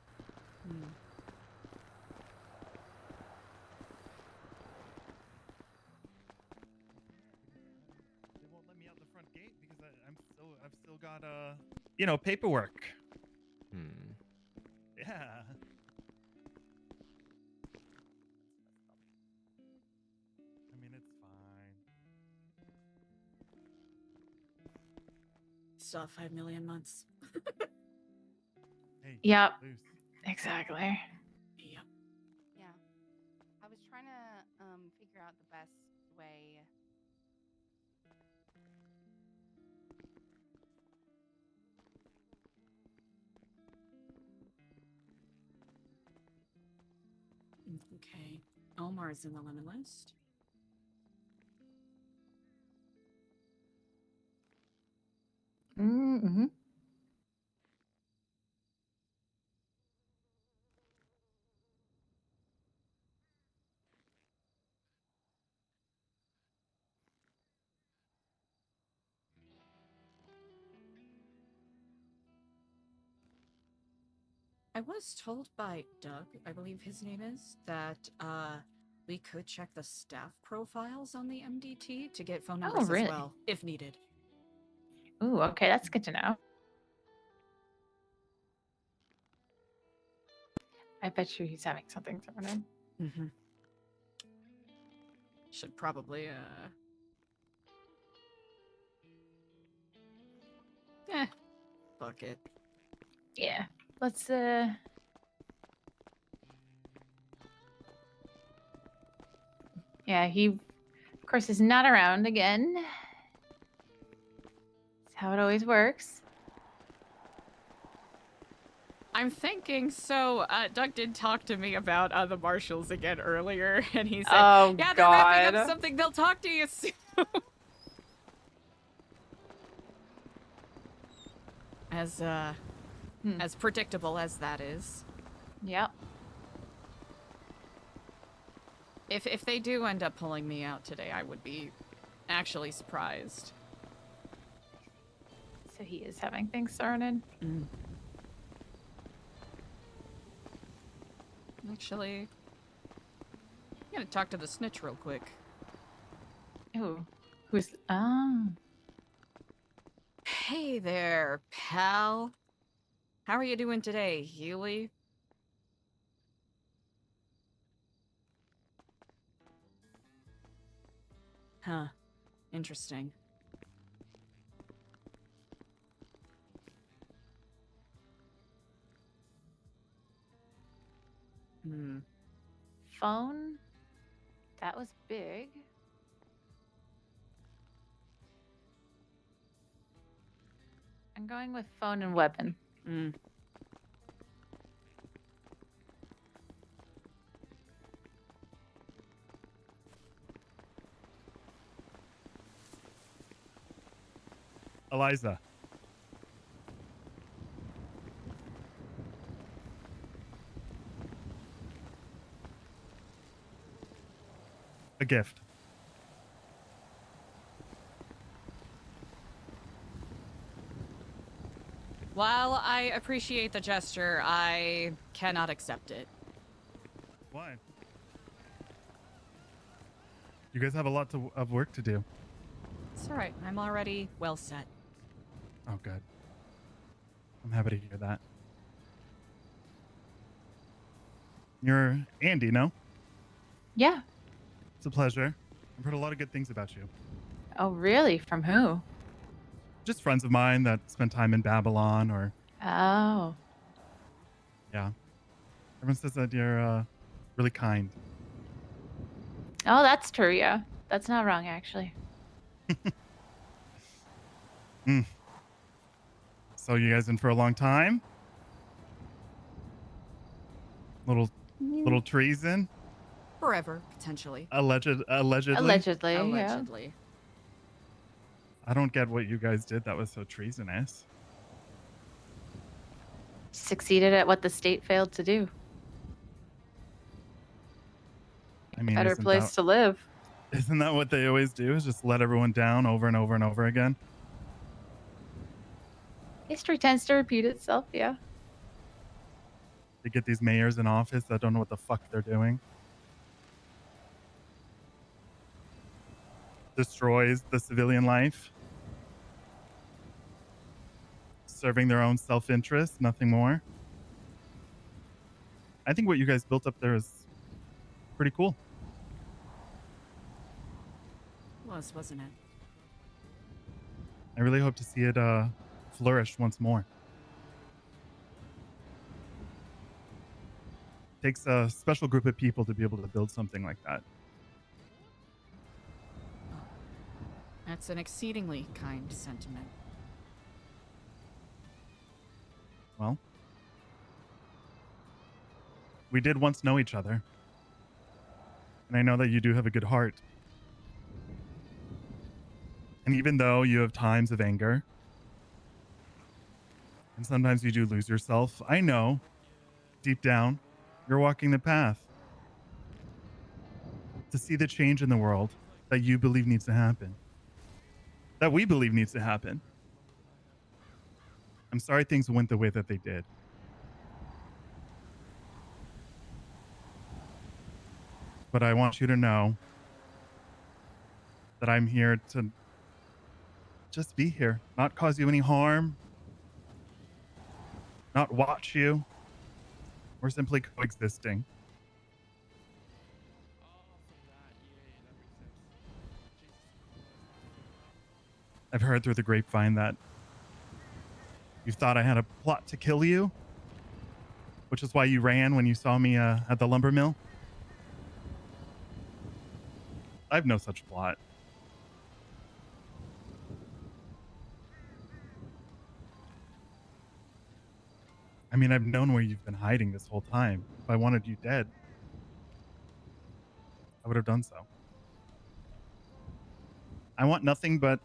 They won't let me out the front gate because I've still got paperwork. Yeah. I mean, it's fine.
Still have 5 million months.
Hey.
Yep.
Loose.
Exactly.
Yep.
Yeah. I was trying to figure out the best way.
Okay. Omar's in the lemon list.
Mm-hmm.
I was told by Doug, I believe his name is, that we could check the staff profiles on the MDT to get phone numbers
really?
as well, if needed.
Ooh, okay, that's good to know. I bet you he's having something thrown in.
Mm-hmm. Should probably, fuck it.
Yeah. Let's, Yeah, he, of course, is not around again. That's how it always works.
I'm thinking, so, Doug did talk to me about the marshals again earlier, and he said,
Oh,
yeah, they're wrapping
God.
up something, they'll talk to you soon. As predictable as that is.
Yep.
If they do end up pulling me out today, I would be actually surprised.
So he is having things started.
Actually, I'm gonna talk to the snitch real quick.
Ooh, who's? Oh.
Hey there, pal. How are you doing today, Healy? Huh. Interesting.
Phone? That was big. I'm going with phone and weapon.
Eliza. A gift.
While I appreciate the gesture, I cannot accept it.
Why? You guys have a lot of work to do.
It's alright. I'm already well set.
Oh, good. I'm happy to hear that. You're Andy, no?
Yeah.
It's a pleasure. I've heard a lot of good things about you.
Oh, really? From who?
Just friends of mine that spent time in Babylon or...
Oh.
Yeah. Everyone says that you're really kind.
Oh, that's true, yeah. That's not wrong, actually.
So you guys in for a long time? Little treason?
Forever, potentially.
Allegedly?
Allegedly, yeah.
Allegedly.
I don't get what you guys did that was so treasonous.
Succeeded at what the state failed to do.
I mean,
Better place to live.
Isn't that what they always do? Is just let everyone down over and over and over again?
History tends to repeat itself, yeah.
They get these mayors in office that don't know what the fuck they're doing. Destroys the civilian life. Serving their own self-interest, nothing more. I think what you guys built up there is pretty cool.
Wasn't it?
I really hope to see it flourish once more. Takes a special group of people to be able to build something like that.
That's an exceedingly kind sentiment.
Well, we did once know each other. And I know that you do have a good heart. And even though you have times of anger, and sometimes you do lose yourself, I know, deep down, you're walking the path to see the change in the world that you believe needs to happen. That we believe needs to happen. I'm sorry things went the way that they did. But I want you to know that I'm here to just be here, not cause you any harm, not watch you. We're simply coexisting. I've heard through the grapevine that you thought I had a plot to kill you, which is why you ran when you saw me at the lumber mill. I've no such plot. I mean, I've known where you've been hiding this whole time. If I wanted you dead, I would have done so. I want nothing but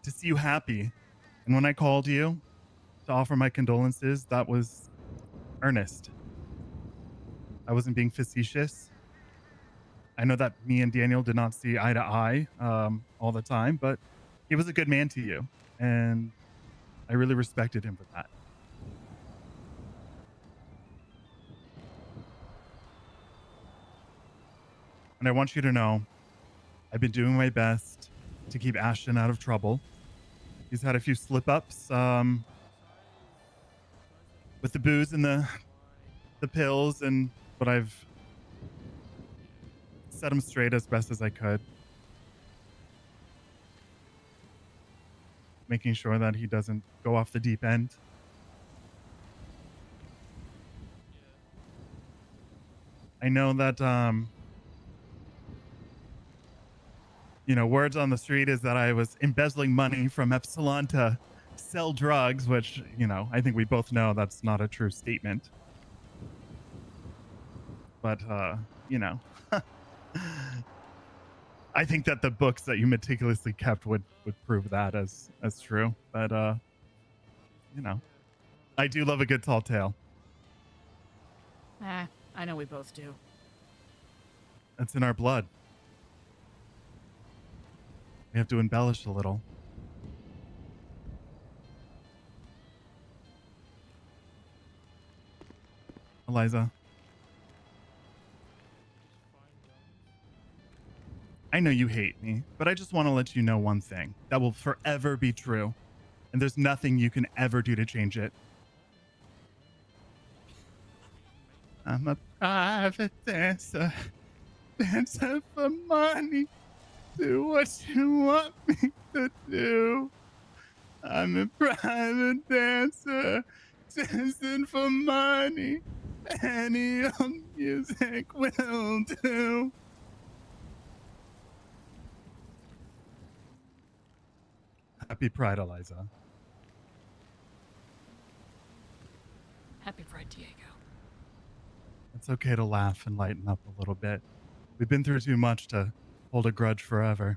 to see you happy. And when I called you, to offer my condolences. That was earnest. I wasn't being facetious. I know that me and Daniel did not see eye to eye all the time, but he was a good man to you, and I really respected him for that. And I want you to know, I've been doing my best to keep Ashton out of trouble. He's had a few slip-ups with the booze and the pills, but I've set him straight as best as I could, making sure that he doesn't go off the deep end. I know that words on the street is that I was embezzling money from Epsilon to sell drugs, which, I think we both know that's not a true statement. But, I think that the books that you meticulously kept would prove that as true. But, I do love a good tall tale.
I know we both do.
It's in our blood. We have to embellish a little. Eliza. I know you hate me, but I just want to let you know one thing that will forever be true, and there's nothing you can ever do to change it. I'm a private dancer, dancer for money. Do what you want me to do. I'm a private dancer, dancing for money. Any old music will do. Happy Pride, Eliza.
Happy Pride, Diego.
It's okay to laugh and lighten up a little bit. We've been through too much to hold a grudge forever.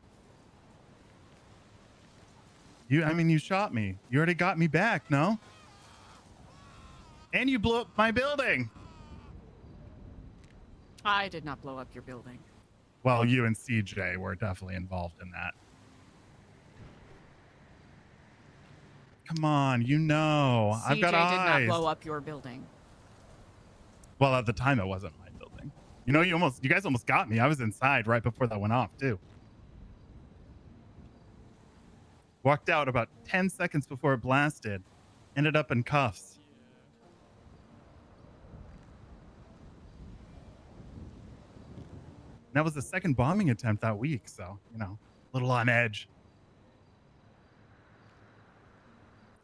You shot me. You already got me back, no? And you blew up my building.
I did not blow up your building.
Well, you and CJ were definitely involved in that. Come on, I've got eyes.
CJ did not blow up your building.
Well, at the time, it wasn't my building. You guys almost got me. I was inside right before that went off, too. Walked out about 10 seconds before it blasted. Ended up in cuffs. That was the second bombing attempt that week, so, a little on edge.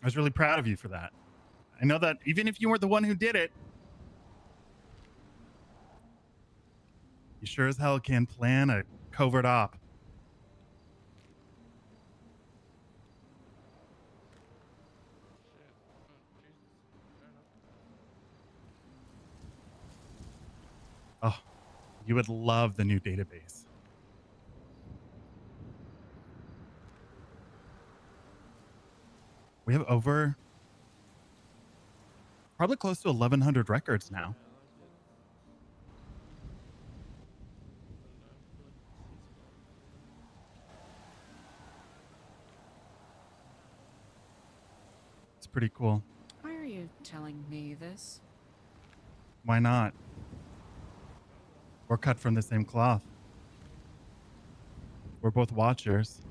I was really proud of you for that. I know that even if you weren't the one who did it, you sure as hell can plan a covert op. Oh, you would love the new database. We have probably close to 1,100 records now. It's pretty cool.
Why are you telling me this?
Why not? We're cut from the same cloth. We're both watchers.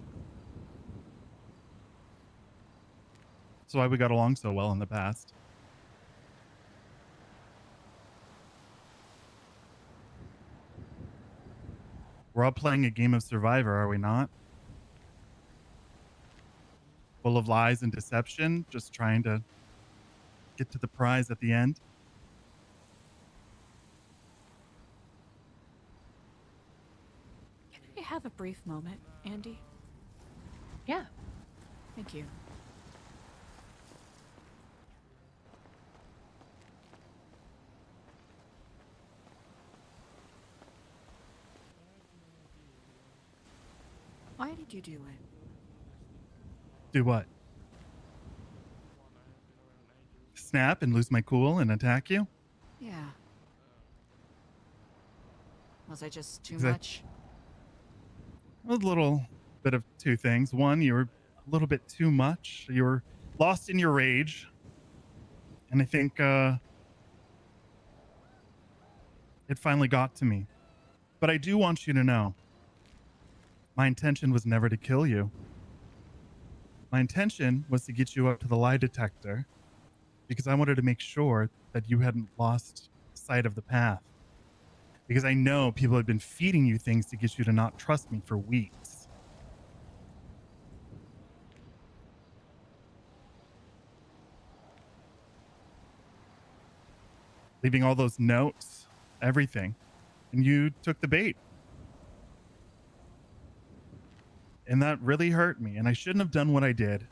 That's why we got along so well in the past. We're all playing a game of Survivor, are we not? Full of lies and deception, just trying to get to the prize at the end.
Can I have a brief moment, Andy?
Yeah.
Thank you. Why did you do it?
Do what? snap and lose my cool and attack you?
Yeah. Was I just too
Exact-
much?
A little bit of two things. One, you were a little bit too much. You were lost in your rage. And I think it finally got to me. But I do want you to know my intention was never to kill you. My intention was to get you up to the lie detector because I wanted to make sure that you hadn't lost sight of the path. Because I know people have been feeding you things to get you to not trust me for weeks. Leaving all those notes, everything. And you took the bait. And that really hurt me. And I shouldn't have done what I did.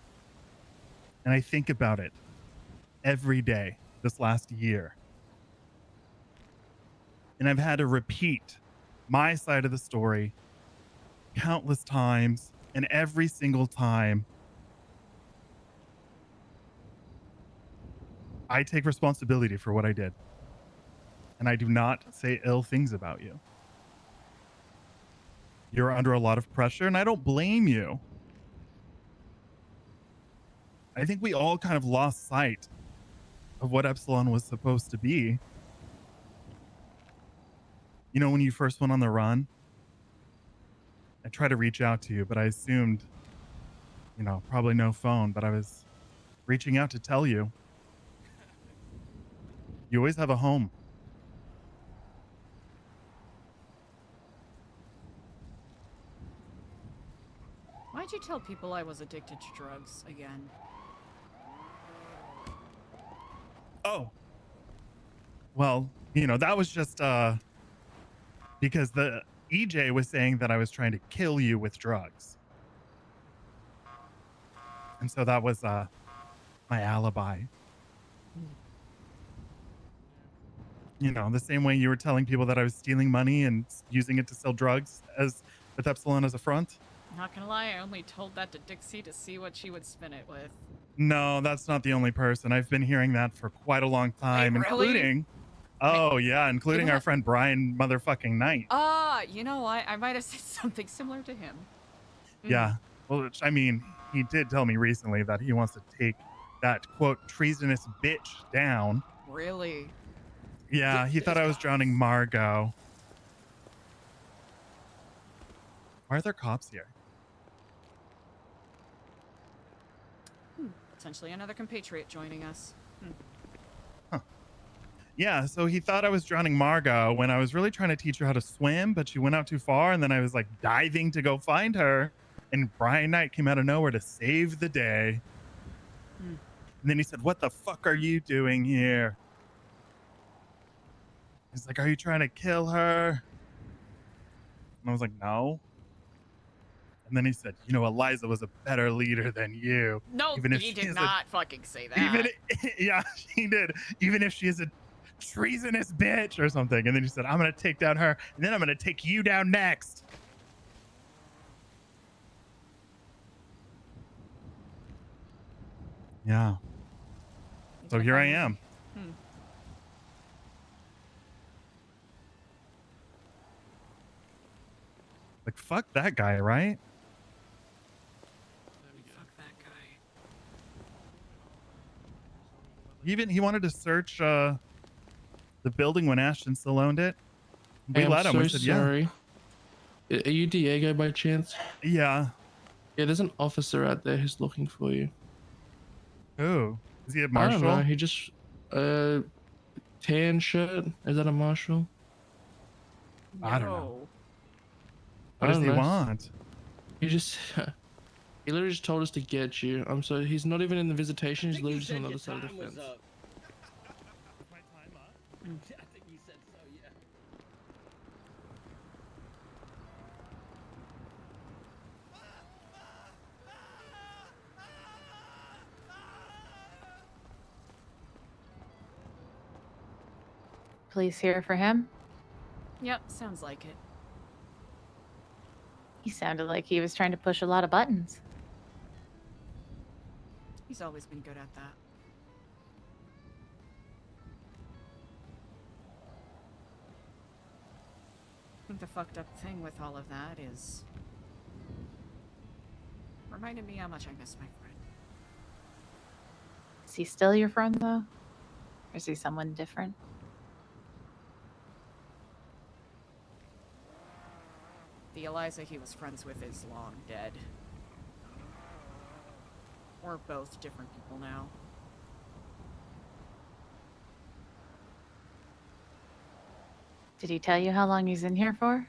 And I think about it every day this last year. And I've had to repeat my side of the story countless times. And every single time, I take responsibility for what I did. And I do not say ill things about you. You're under a lot of pressure, and I don't blame you. I think we all kind of lost sight of what Epsilon was supposed to be. You know, when you first went on the run, I tried to reach out to you, but I assumed, you know, probably no phone, but I was reaching out to tell you. You always have a home.
Why'd you tell people I was addicted to drugs again?
Oh. Well, you know, that was just because the EJ was saying that I was trying to kill you with drugs. And so that was my alibi. You know, the same way you were telling people that I was stealing money and using it to sell drugs as with Epsilon as a front.
Not gonna lie, I only told that to Dixie to see what she would spin it with.
No, that's not the only person. I've been hearing that for quite a long time,
Wait, really?
including including our friend Brian motherfucking Knight.
You know what? I might have said something similar to him.
Yeah. Well, I mean, he did tell me recently that he wants to take that quote treasonous bitch down.
Really?
Yeah, he thought I was drowning Margot. Why are there cops here?
Potentially another compatriot joining us.
Yeah, so he thought I was drowning Margot when I was really trying to teach her how to swim, but she went out too far, and then I was like diving to go find her, and Brian Knight came out of nowhere to save the day. And then he said, "What the fuck are you doing here?" He's like, "Are you trying to kill her?" And I was like, "No." And then he said, "You know, Eliza was a better leader than you."
No,
even if
he
she
did
is
not fucking say that.
Yeah, he did. Even if she is a treasonous bitch or something. And then he said, "I'm going to take down her, and then I'm going to take you down next." Yeah. So here I am. Like, fuck that guy, right?
Fuck that guy.
Even he wanted to search the building when Ashton still owned it. We
Hey, I'm
let him.
so
We said,
sorry. Are you Diego by chance?
Yeah.
Yeah, there's an officer out there who's looking for you.
Who? Is he a
I don't
marshal?
know. He just tan shirt. Is that a marshal?
I don't know.
I
What does
don't
he
know.
want?
He just he literally just told us to get you. I'm sorry. He's not even in the visitation. He's literally just on the other side of the fence.
My time up? I think you said so, yeah.
Police here for him?
Yep, sounds like it.
He sounded like he was trying to push a lot of buttons.
He's always been good at that. think the fucked up thing with all of that is... reminded me how much I miss my friend.
Is he still your friend, though? Or is he someone different?
The Eliza he was friends with is long dead. We're both different people now.
Did he tell you how long he's in here for?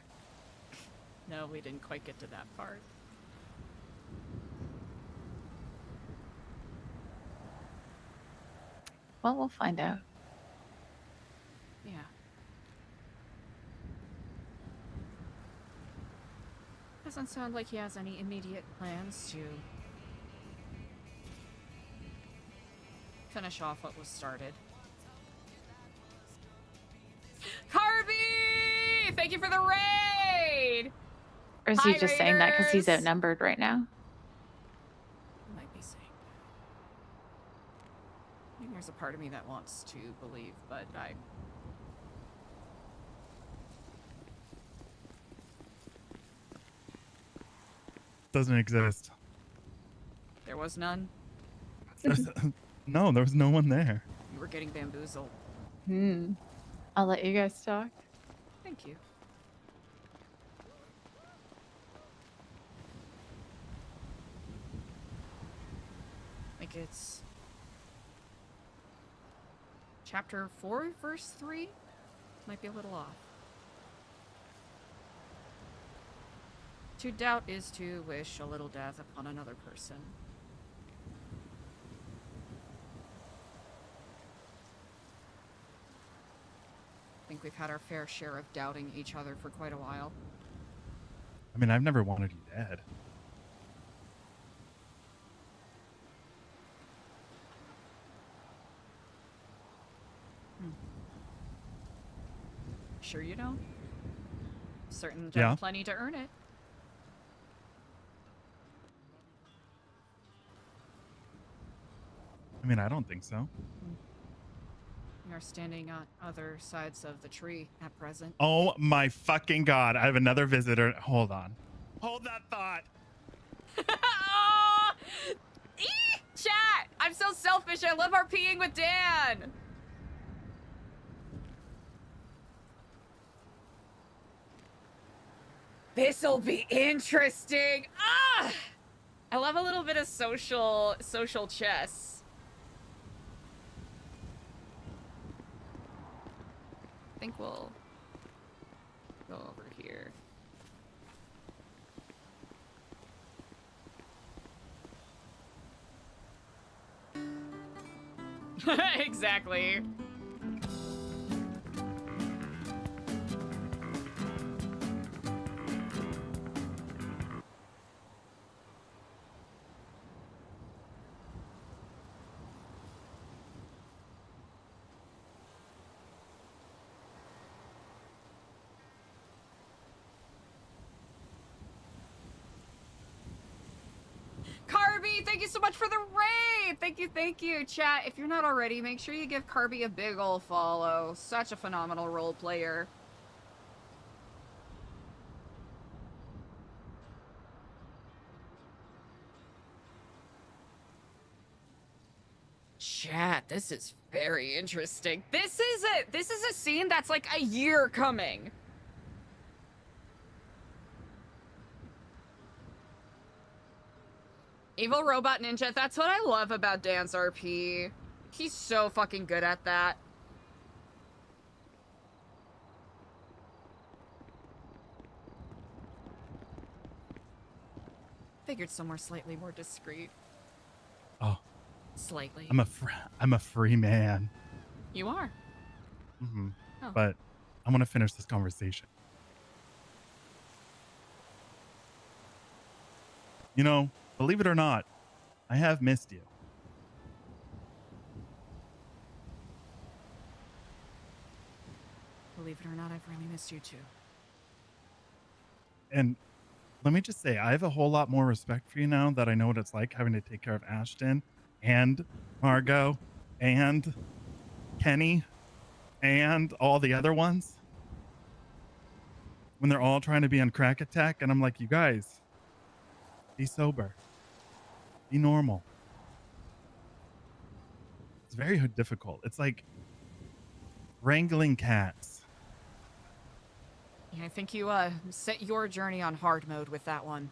No, we didn't quite get to that part.
Well, we'll find out.
Yeah. Doesn't sound like he has any immediate plans to finish off what was started. Carby! Thank you for the raid!
Or is he just saying that because he's outnumbered right now?
Might be saying that. I think there's a part of me that wants to believe, but I...
Doesn't exist.
There was none.
No, there was no one there.
You were getting bamboozled.
I'll let you guys talk.
Thank you. I think it's chapter 4, verse 3? Might be a little off. To doubt is to wish a little death upon another person. I think we've had our fair share of doubting each other for quite a while.
I mean, I've never wanted you dead.
Sure you don't? Certain you've
Yeah.
done plenty to earn it.
I mean, I don't think so.
We are standing on other sides of the tree at present.
Oh my fucking god, I have another visitor. Hold on. Hold that thought.
Oh! Chat! I'm so selfish. I love RPing with Dan. This'll be interesting. Ah! I love a little bit of social chess. I think we'll go over here. Exactly. Carby, thank you so much for the raid! Thank you, chat. If you're not already, make sure you give Carby a big ol' follow. Such a phenomenal role player. Chat, this is very interesting. This is a scene that's like a year coming. Evil Robot Ninja, that's what I love about Dan's RP. He's so fucking good at that. Figured somewhere slightly more discreet.
Oh,
Slightly.
I'm a free man.
You are.
Mm-hmm.
Oh.
But I want to finish this conversation. You know, believe it or not, I have missed you.
Believe it or not, I've really missed you too.
And let me just say, I have a whole lot more respect for you now that I know what it's like having to take care of Ashton and Margot and Kenny and all the other ones. when they're all trying to be on crack attack, and I'm like, you guys, be sober, be normal. It's very difficult. It's like wrangling cats.
Yeah, I think you set your journey on hard mode with that one.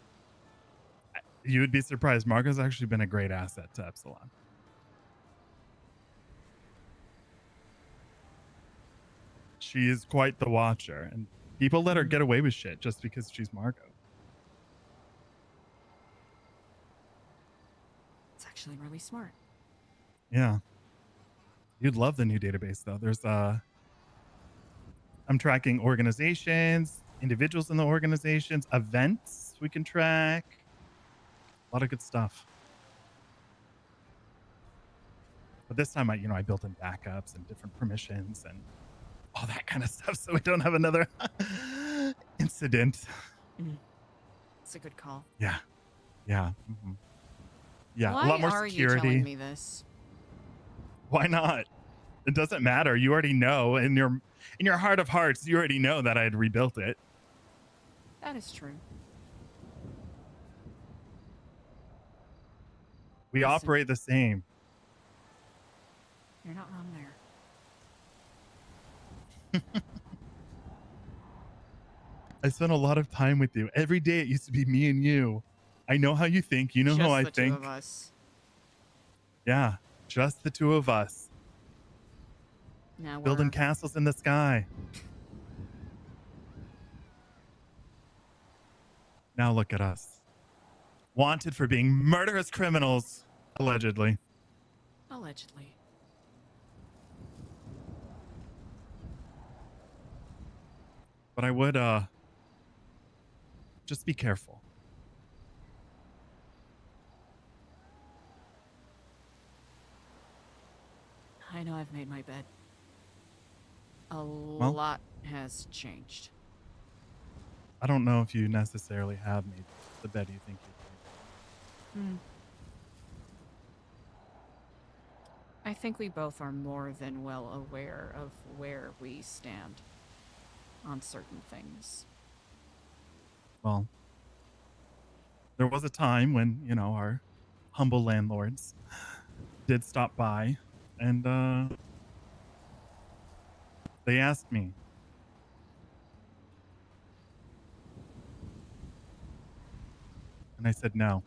You would be surprised. Marco's actually been a great asset to Epsilon. She is quite the watcher, and people let her get away with shit just because she's Marco.
It's actually really smart.
Yeah. You'd love the new database though. There's I'm tracking organizations, individuals in the organizations, events we can track. A lot of good stuff. But this time I built in backups and different permissions and all that kind of stuff so we don't have another incident.
It's a good call.
Yeah. Yeah. Yeah.
Why
a lot more
are
security.
you telling me this?
Why not? It doesn't matter. You already know in your heart of hearts, you already know that I had rebuilt it.
That is true.
We operate the same.
You're not wrong there.
I spent a lot of time with you. Every day it used to be me and you. I know how you think. You know
Just
how I
the
think.
two of us.
Yeah, just the two of us.
Now
Building
we're
castles in the sky. Now look at us. Wanted for being murderous criminals, allegedly.
allegedly.
But I would just be careful.
I know I've made my bed. A lot has changed.
I don't know if you necessarily have made the bed you think you did.
I think we both are more than well aware of where we stand on certain things.
Well, there was a time when, you know, our humble landlords did stop by and they asked me. And I said no.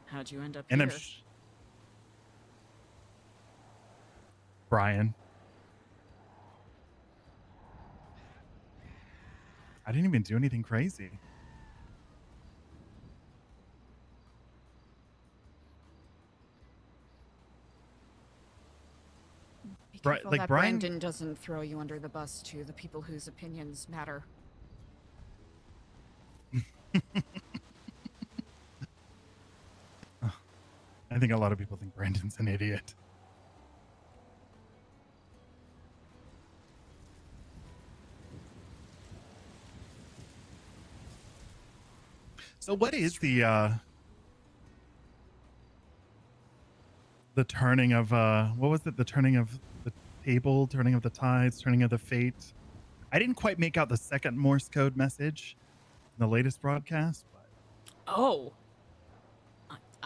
How'd you end up
And
here?
Brian. I didn't even do anything crazy.
Be careful
like
that
Brian-
Brandon doesn't throw you under the bus to the people whose opinions matter.
I think a lot of people think Brandon's an idiot. So what is the turning of what was it? The turning of the table, turning of the tides, turning of the fate. I didn't quite make out the second Morse code message in the latest broadcast, but
Oh.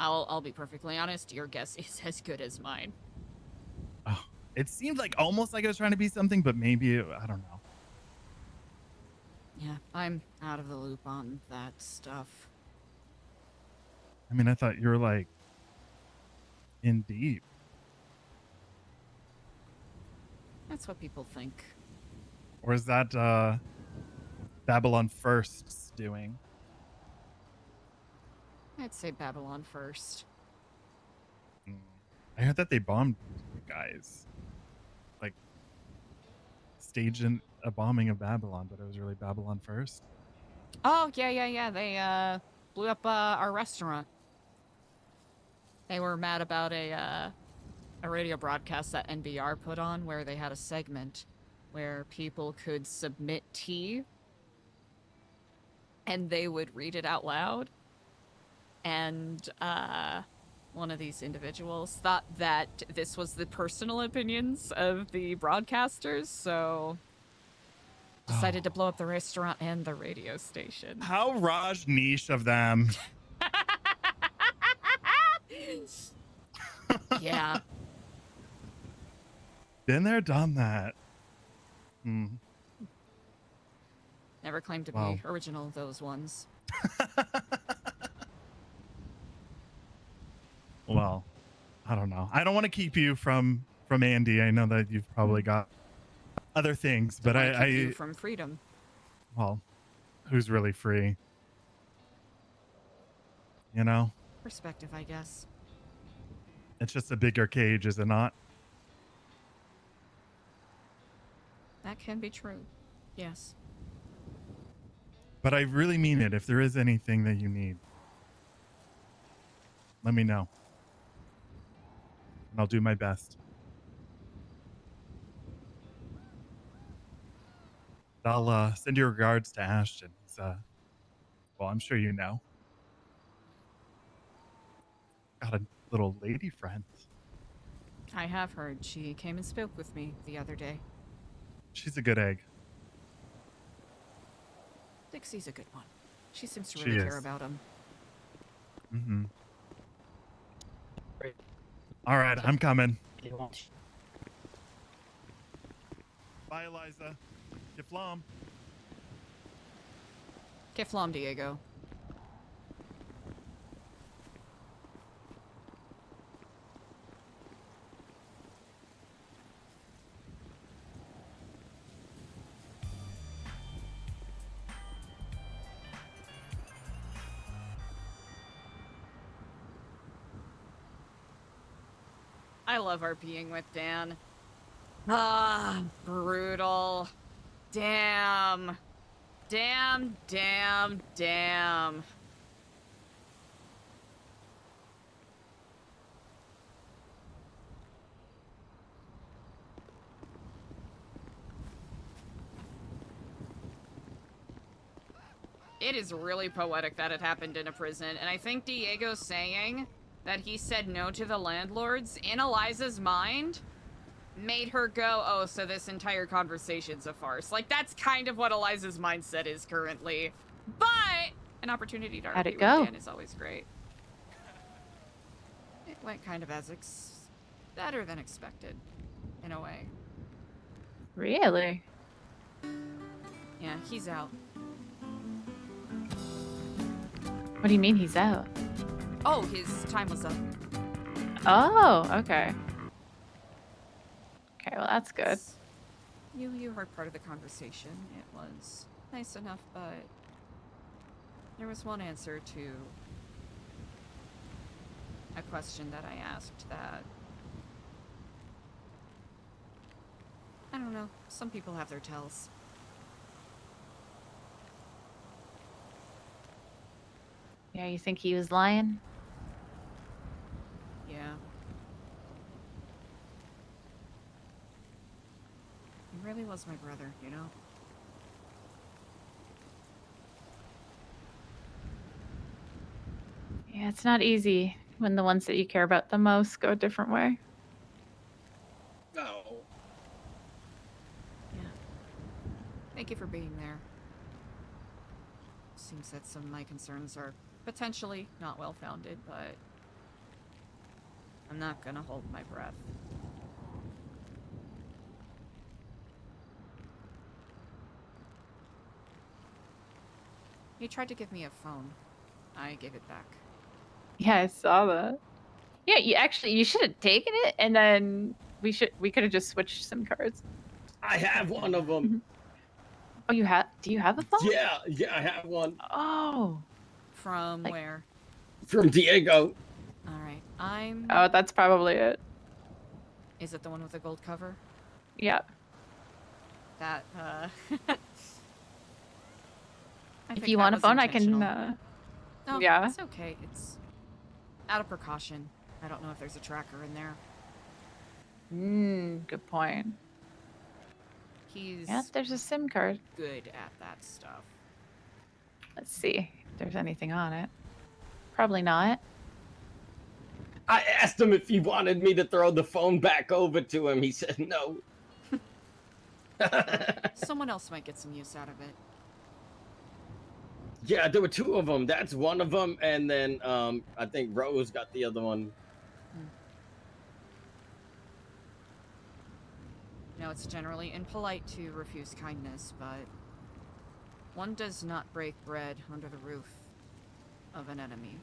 I'll be perfectly honest, your guess is as good as mine.
it seemed like almost like I was trying to be something, but maybe I don't know.
Yeah, I'm out of the loop on that stuff.
I mean, I thought you were like in deep.
That's what people think.
Or is that Babylon First's doing?
I'd say Babylon first.
I heard that they bombed you guys. Like, staged a bombing of Babylon, but it was really Babylon First.
Oh, yeah. They blew up our restaurant. They were mad about a radio broadcast that NBR put on where they had a segment where people could submit tea and they would read it out loud. and one of these individuals thought that this was the personal opinions of the broadcasters, so decided to blow up the restaurant and the radio station.
How Raj niche of them.
Yeah.
Been there, done that. Hmm.
Never claimed to
Wow.
be original, those ones.
Well, I don't know. I don't want to keep you from Andy. I know that you've probably got other things, but
Wanna
I
keep you from freedom.
well, who's really free? You know,
Perspective, I guess.
it's just a bigger cage, is it not?
That can be true. Yes.
But I really mean it. If there is anything that you need, let me know. And I'll do my best. I'll send your regards to Ashton. He's, well, I'm sure you know. Got a little lady friend.
I have heard. She came and spoke with me the other day.
She's a good egg.
Dixie's a good one. She seems to
She
really
is.
care about him.
Mm-hmm. All right, I'm coming. Bye, Eliza. Kiflam.
Kiflam, Diego. I love RPing with Dan. Ah, brutal. Damn. Damn, damn, damn. It is really poetic that it happened in a prison, and I think Diego's saying that he said no to the landlords in Eliza's mind made her go, oh, so this entire conversation's a farce. Like, that's kind of what Eliza's mindset is currently. But an opportunity to
How'd
argue
it go?
with Dan is always great. It went kind of as better than expected, in a way.
Really?
Yeah, he's out.
What do you mean he's out?
Oh, his time was up.
Oh, okay. Okay, well that's good.
You heard part of the conversation. It was nice enough, but there was one answer to a question that I asked that I don't know. Some people have their tells.
Yeah, you think he was lying?
Yeah. He really was my brother, you know?
Yeah, it's not easy when the ones that you care about the most go a different way.
No.
Yeah. Thank you for being there. Seems that some of my concerns are potentially not well-founded, but I'm not gonna hold my breath. He tried to give me a phone. I gave it back.
Yeah, I saw that. Yeah, you should have taken it and then we could have just switched SIM cards.
I have one of them.
Oh, do you have a phone?
Yeah, I have one.
Oh.
From where?
From Diego.
Alright, I'm...
Oh, that's probably it.
Is it the one with the gold cover?
Yeah.
That,
If you want a phone, I can,
No,
yeah.
it's okay. It's out of precaution. I don't know if there's a tracker in there.
Good point.
He's
Yeah, there's a SIM card.
good at that stuff.
Let's see if there's anything on it. Probably not.
I asked him if he wanted me to throw the phone back over to him. He said no.
Someone else might get some use out of it.
Yeah, there were two of them. That's one of them, and then I think Rose got the other one.
You know, it's generally impolite to refuse kindness, but one does not break bread under the roof of an enemy.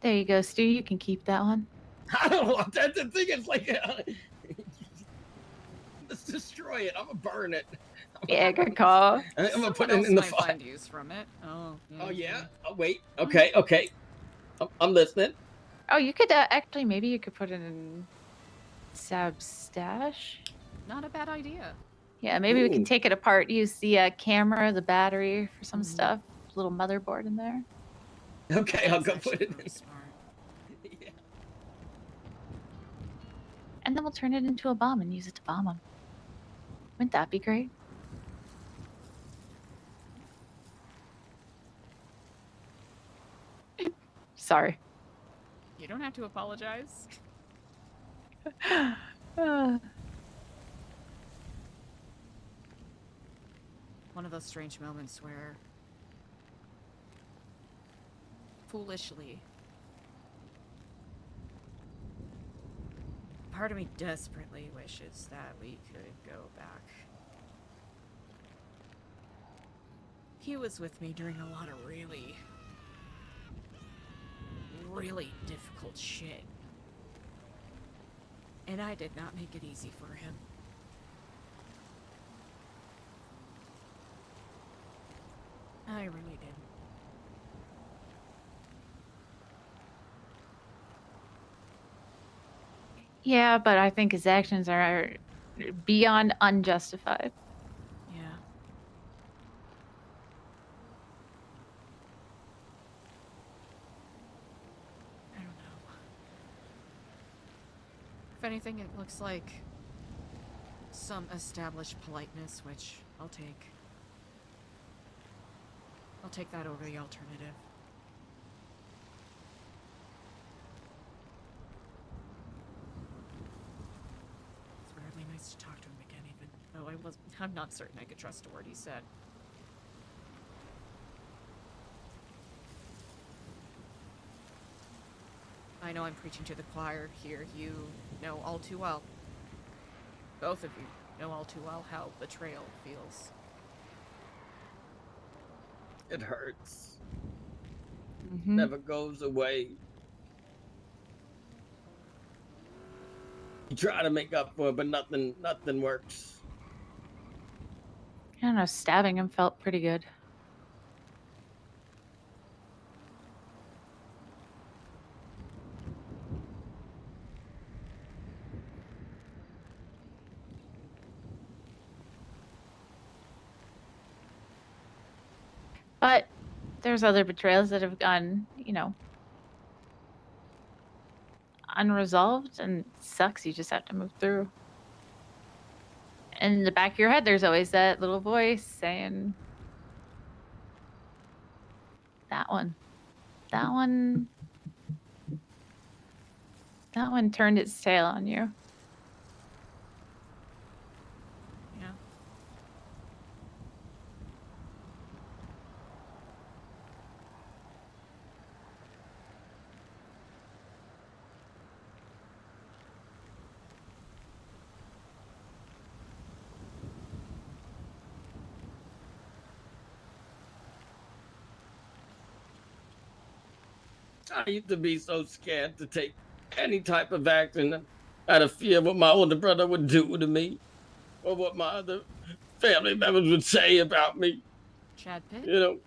There you go, Stu. You can keep that one.
I don't want that. The thing is like, let's destroy it. I'm gonna burn it.
Yeah, good call.
I'm gonna put it
Someone
in the
else might
fire.
find use from it. Oh.
Oh yeah. Oh wait. Okay. Okay. I'm listening.
Oh, you could actually maybe you could put it in Sab's stash.
Not a bad idea.
Yeah, maybe we can
Ooh.
take it apart. Use the camera, the battery for some stuff. Little motherboard in there.
Okay, I'll go put it in. Yeah.
And then we'll turn it into a bomb and use it to bomb them. Wouldn't that be great? Sorry.
You don't have to apologize. One of those strange moments where foolishly part of me desperately wishes that we could go back. He was with me during a lot of really difficult shit. And I did not make it easy for him. I really did.
Yeah, but I think his actions are beyond unjustified.
Yeah. I don't know. If anything, it looks like some established politeness, which I'll take. I'll take that over the alternative. It's weirdly nice to talk to him again, even though I'm not certain I could trust a word he said. I know I'm preaching to the choir here. You know all too well. Both of you know all too well how betrayal feels.
It hurts.
Mm-hmm.
Never goes away. You try to make up for it, but nothing works.
I don't know, stabbing him felt pretty good. But there's other betrayals that have gone, unresolved, and it sucks. You just have to move through. And in the back of your head, there's always that little voice saying, that one turned its tail on you.
Yeah.
I used to be so scared to take any type of action out of fear of what my older brother would do to me or what my other family members would say about me.
Chad Pitt?
You know.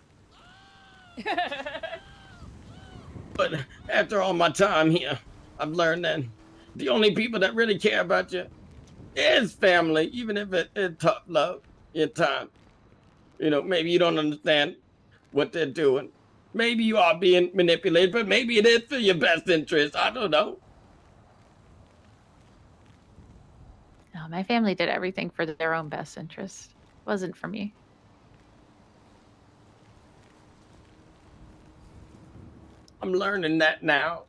But after all my time here, I've learned that the only people that really care about you is family, even if it's tough love in time. You know, maybe you don't understand what they're doing. Maybe you are being manipulated, but maybe it is for your best interest. I don't know.
No, my family did everything for their own best interest. It wasn't for me.
I'm learning that now.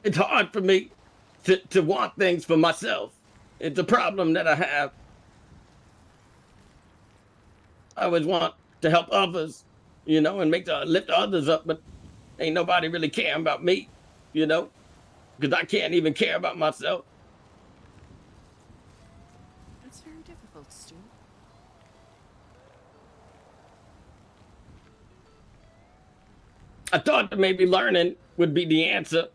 It's hard for me to want things for myself. It's a problem that I have. I always want to help others, you know, and lift others up, but ain't nobody really caring about me, you know, because I can't even care about myself.
It's very difficult, Stu.
I thought that maybe learning would be the answer,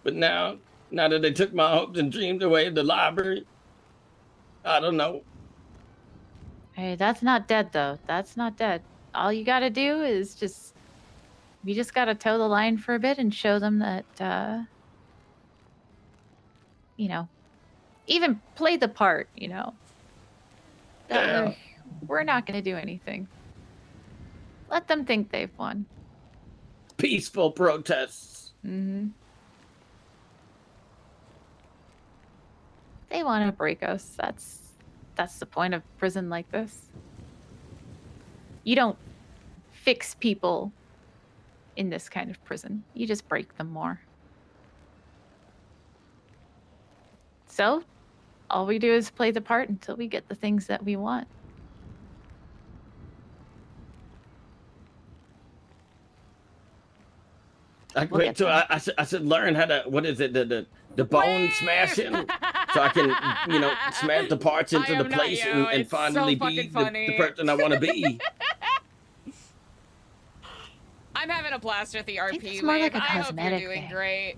but now that they took my hopes and dreams away at the library, I don't know.
Hey, that's not dead though. That's not dead. All you gotta do is you just gotta toe the line for a bit and show them that, you know, even play the part, you know, that
Yeah.
we're not gonna do anything. Let them think they've won.
Peaceful protests.
Mm-hmm. They want to break us. That's the point of prison like this. You don't fix people in this kind of prison. You just break them more. So, all we do is play the part until we get the things that we want.
I should learn how to, what is it, the bone smashing, so I can, you know, smash the parts into the place and finally be the person I want to be.
I'm having a blast with the RP
it's more
wave.
like a
I hope you're
cosmetic
doing
thing.
great.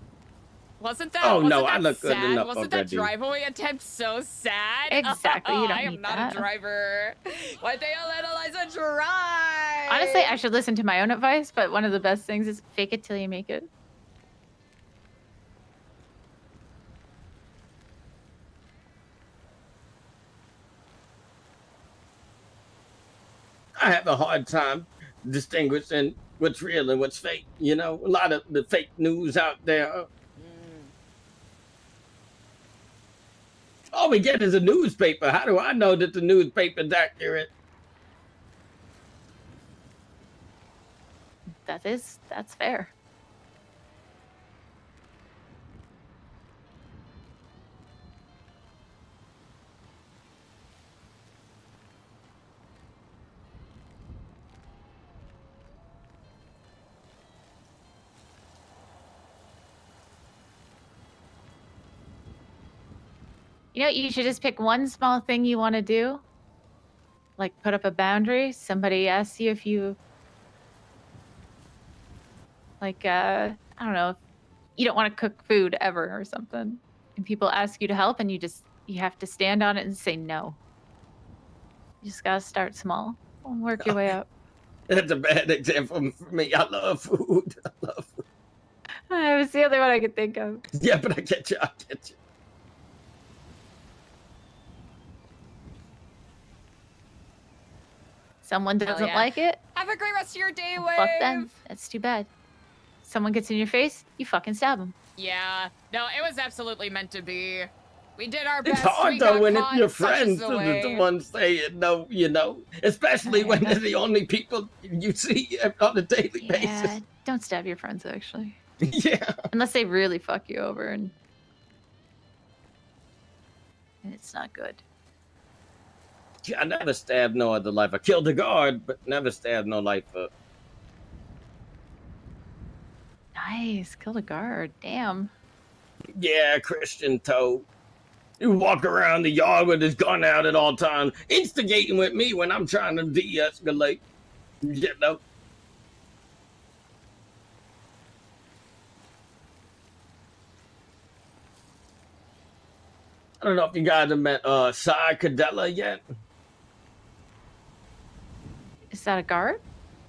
Wasn't that?
Oh,
wasn't
no,
that
I look good
sad?
enough
Wasn't that
already.
driveway attempt so sad?
Exactly, you don't
I am
need
not
that.
a driver. Why'd they all let Eliza drive?
Honestly, I should listen to my own advice, but one of the best things is fake it till you make it.
I have a hard time distinguishing what's real and what's fake. You know, a lot of the fake news out there. All we get is a newspaper. How do I know that the newspaper's accurate?
That's fair. You know, you should just pick one small thing you want to do. Like put up a boundary. Somebody asks you if you like I don't know, if you don't want to cook food ever or something. And people ask you to help and you have to stand on it and say no. You just gotta start small and work your way up.
That's a bad example for me. I love food. I love food.
It was the only one I could think of.
Yeah, but I get you. I get you.
Someone doesn't
yeah.
like it.
Have a great rest of your day, Wave.
Fuck them. That's too bad. Someone gets in your face, you fucking stab them.
Yeah. No, it was absolutely meant to be. We did our best.
It's hard
We
though
got
when it's
caught
your
such is
friends
the
that are
way.
the ones saying no, you know, especially when they're the only people you see on a daily basis.
Yeah, don't stab your friends actually.
Yeah.
Unless they really fuck you over and it's not good.
I never stabbed no other life. I killed a guard, but never stabbed no life up.
Nice, killed a guard. Damn.
Yeah, Christian Toad. You walk around the yard with his gun out at all times, instigating with me when I'm trying to de-escalate. You know? I don't know if you guys have met Cy Cadella yet.
Is that a guard?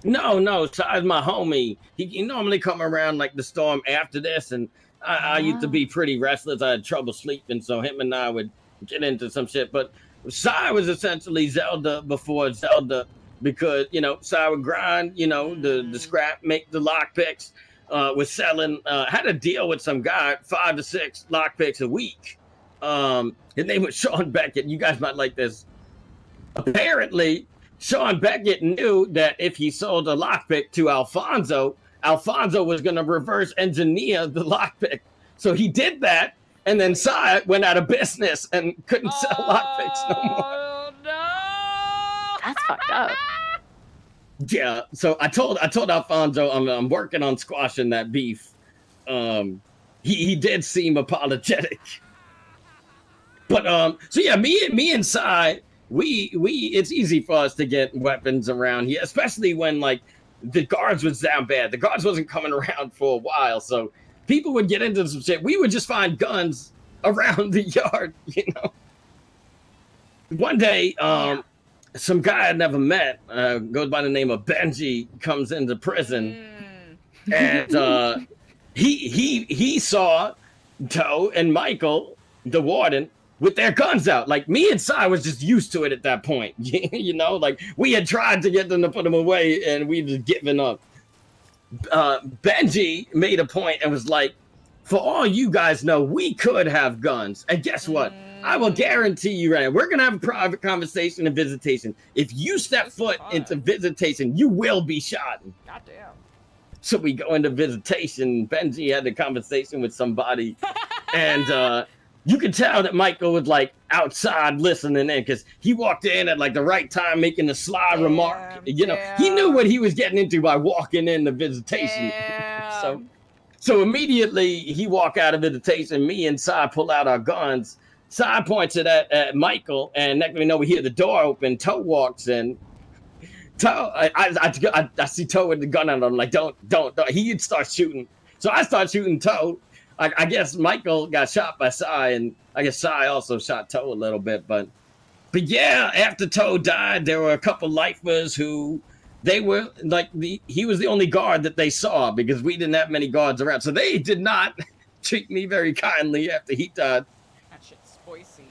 No, Cy's my homie. He normally come around like the storm after this, and I used to be pretty restless. I had trouble sleeping, so him and I would get into some shit. But Cy was essentially Zelda before Zelda, because, you know, Cy would grind, you know, the scrap, make the lockpicks, was selling, had to deal with some guy, 5 to 6 lockpicks a week. His name was Sean Beckett. You guys might like this. Apparently, Sean Beckett knew that if he sold a lockpick to Alfonso, Alfonso was going to reverse engineer the lockpick. So he did that, and then Cy went out of business and couldn't sell lockpicks no more.
Oh no!
That's fucked up.
Yeah, so I told Alfonso I'm working on squashing that beef. He did seem apologetic, but so yeah, me and Cy, we it's easy for us to get weapons around here, especially when like the guards was down bad. The guards wasn't coming around for a while, so people would get into some shit. We would just find guns around the yard, you know. One day, some guy I never met, goes by the name of Benji, comes into prison, and he saw Toe and Michael, the warden, with their guns out. Like me and Cy was just used to it at that point, you know. Like we had tried to get them to put them away, and we just given up. Benji made a point and was like, "For all you guys know, we could have guns, and guess what? I will guarantee you right now, we're going to have a private conversation and visitation. If you step foot into visitation, you will be shot."
Goddamn.
So we go into visitation. Benji had a conversation with somebody, and you could tell that Michael was like outside listening in, because he walked in at like the right time, making a sly remark. You know, he knew what he was getting into by walking in the visitation. So immediately he walked out of visitation. Me and Cy pull out our guns. Cy points it at Michael, and next thing we know, we hear the door open. Toe walks in. Toe, I see Toe with the gun out. I'm like, don't. He starts shooting. So I start shooting Toe. I guess Michael got shot by Cy, and I guess Cy also shot Toe a little bit. But yeah, after Toe died, there were a couple lifers who they were like he was the only guard that they saw, because we didn't have many guards around. So they did not treat me very kindly after he died.
That shit's spicy.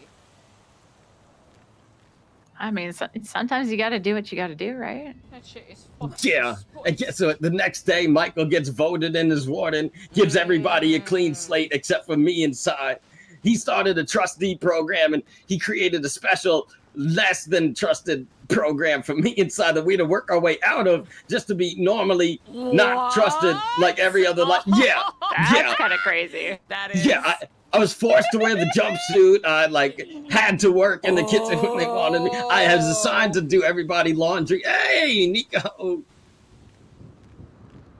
I mean, sometimes you got to do what you got to do, right?
That shit is
Yeah, I guess so. The next day, Michael gets voted in as warden, gives everybody a clean slate except for me and Cy. He started a trustee program, and he created a special, less than trusted program for me and Cy that we had to work our way out of, just to be normally not trusted like every other. Yeah,
That's kind of crazy.
That is.
Yeah, I was forced to wear the jumpsuit. I like had to work in the kitchen when they wanted me. I was assigned to do everybody laundry. Hey, Nico.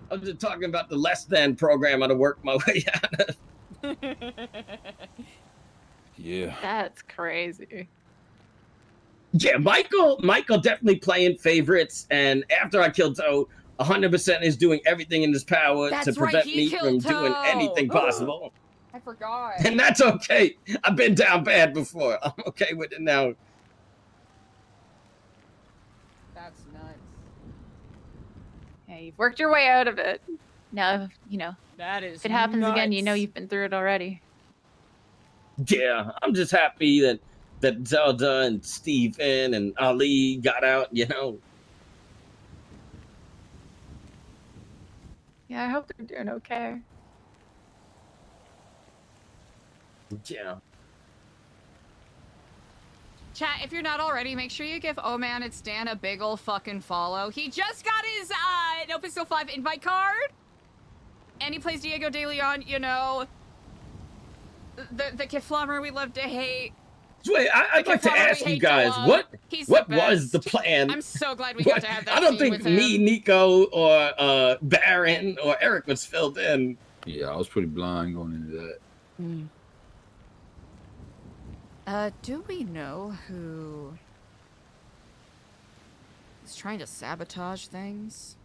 I was just talking about the less than program I had to work my way out of.
Yeah.
That's crazy.
Yeah, Michael definitely playing favorites, and after I killed Toe, 100% is doing everything in his power to prevent me from doing anything possible.
I forgot.
And that's okay. I've been down bad before. I'm okay with it now.
That's nuts.
Yeah, you've worked your way out of it. Now, you know,
That is
if it happens again, you know
nuts.
you've been through it already.
Yeah, I'm just happy that Zelda and Steven and Ali got out, you know.
Yeah, I hope they're doing okay.
Yeah.
Chat, if you're not already, make sure you give Oh Man It's Dan a big ol' fucking follow. He just got his NoPixel 5 invite card. And he plays Diego De Leon, you know. The Kiflamer we love to hate.
Wait, I'd like to ask you guys, what was the plan?
I'm so glad we got to have that
I don't
scene
think
with
me,
him.
Nico, or Baron, or Eric was filled in.
Yeah, I was pretty blind going into that.
Do we know who is trying to sabotage things?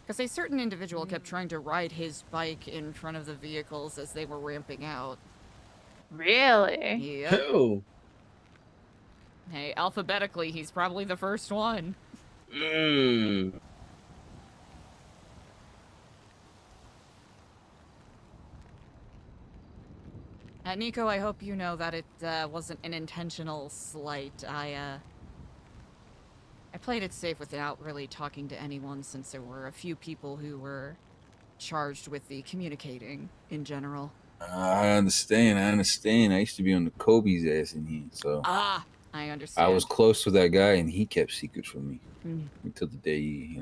Because a certain individual kept trying to ride his bike in front of the vehicles as they were ramping out.
Really?
Yep.
Who?
Hey, alphabetically, he's probably the first one. Nico, I hope you know that it wasn't an intentional slight. I played it safe without really talking to anyone, since there were a few people who were charged with the communicating in general.
I understand. I used to be on the Kobe's ass in here, so.
Ah, I understand.
I was close to that guy, and he kept secrets from me
Mm.
until the day he,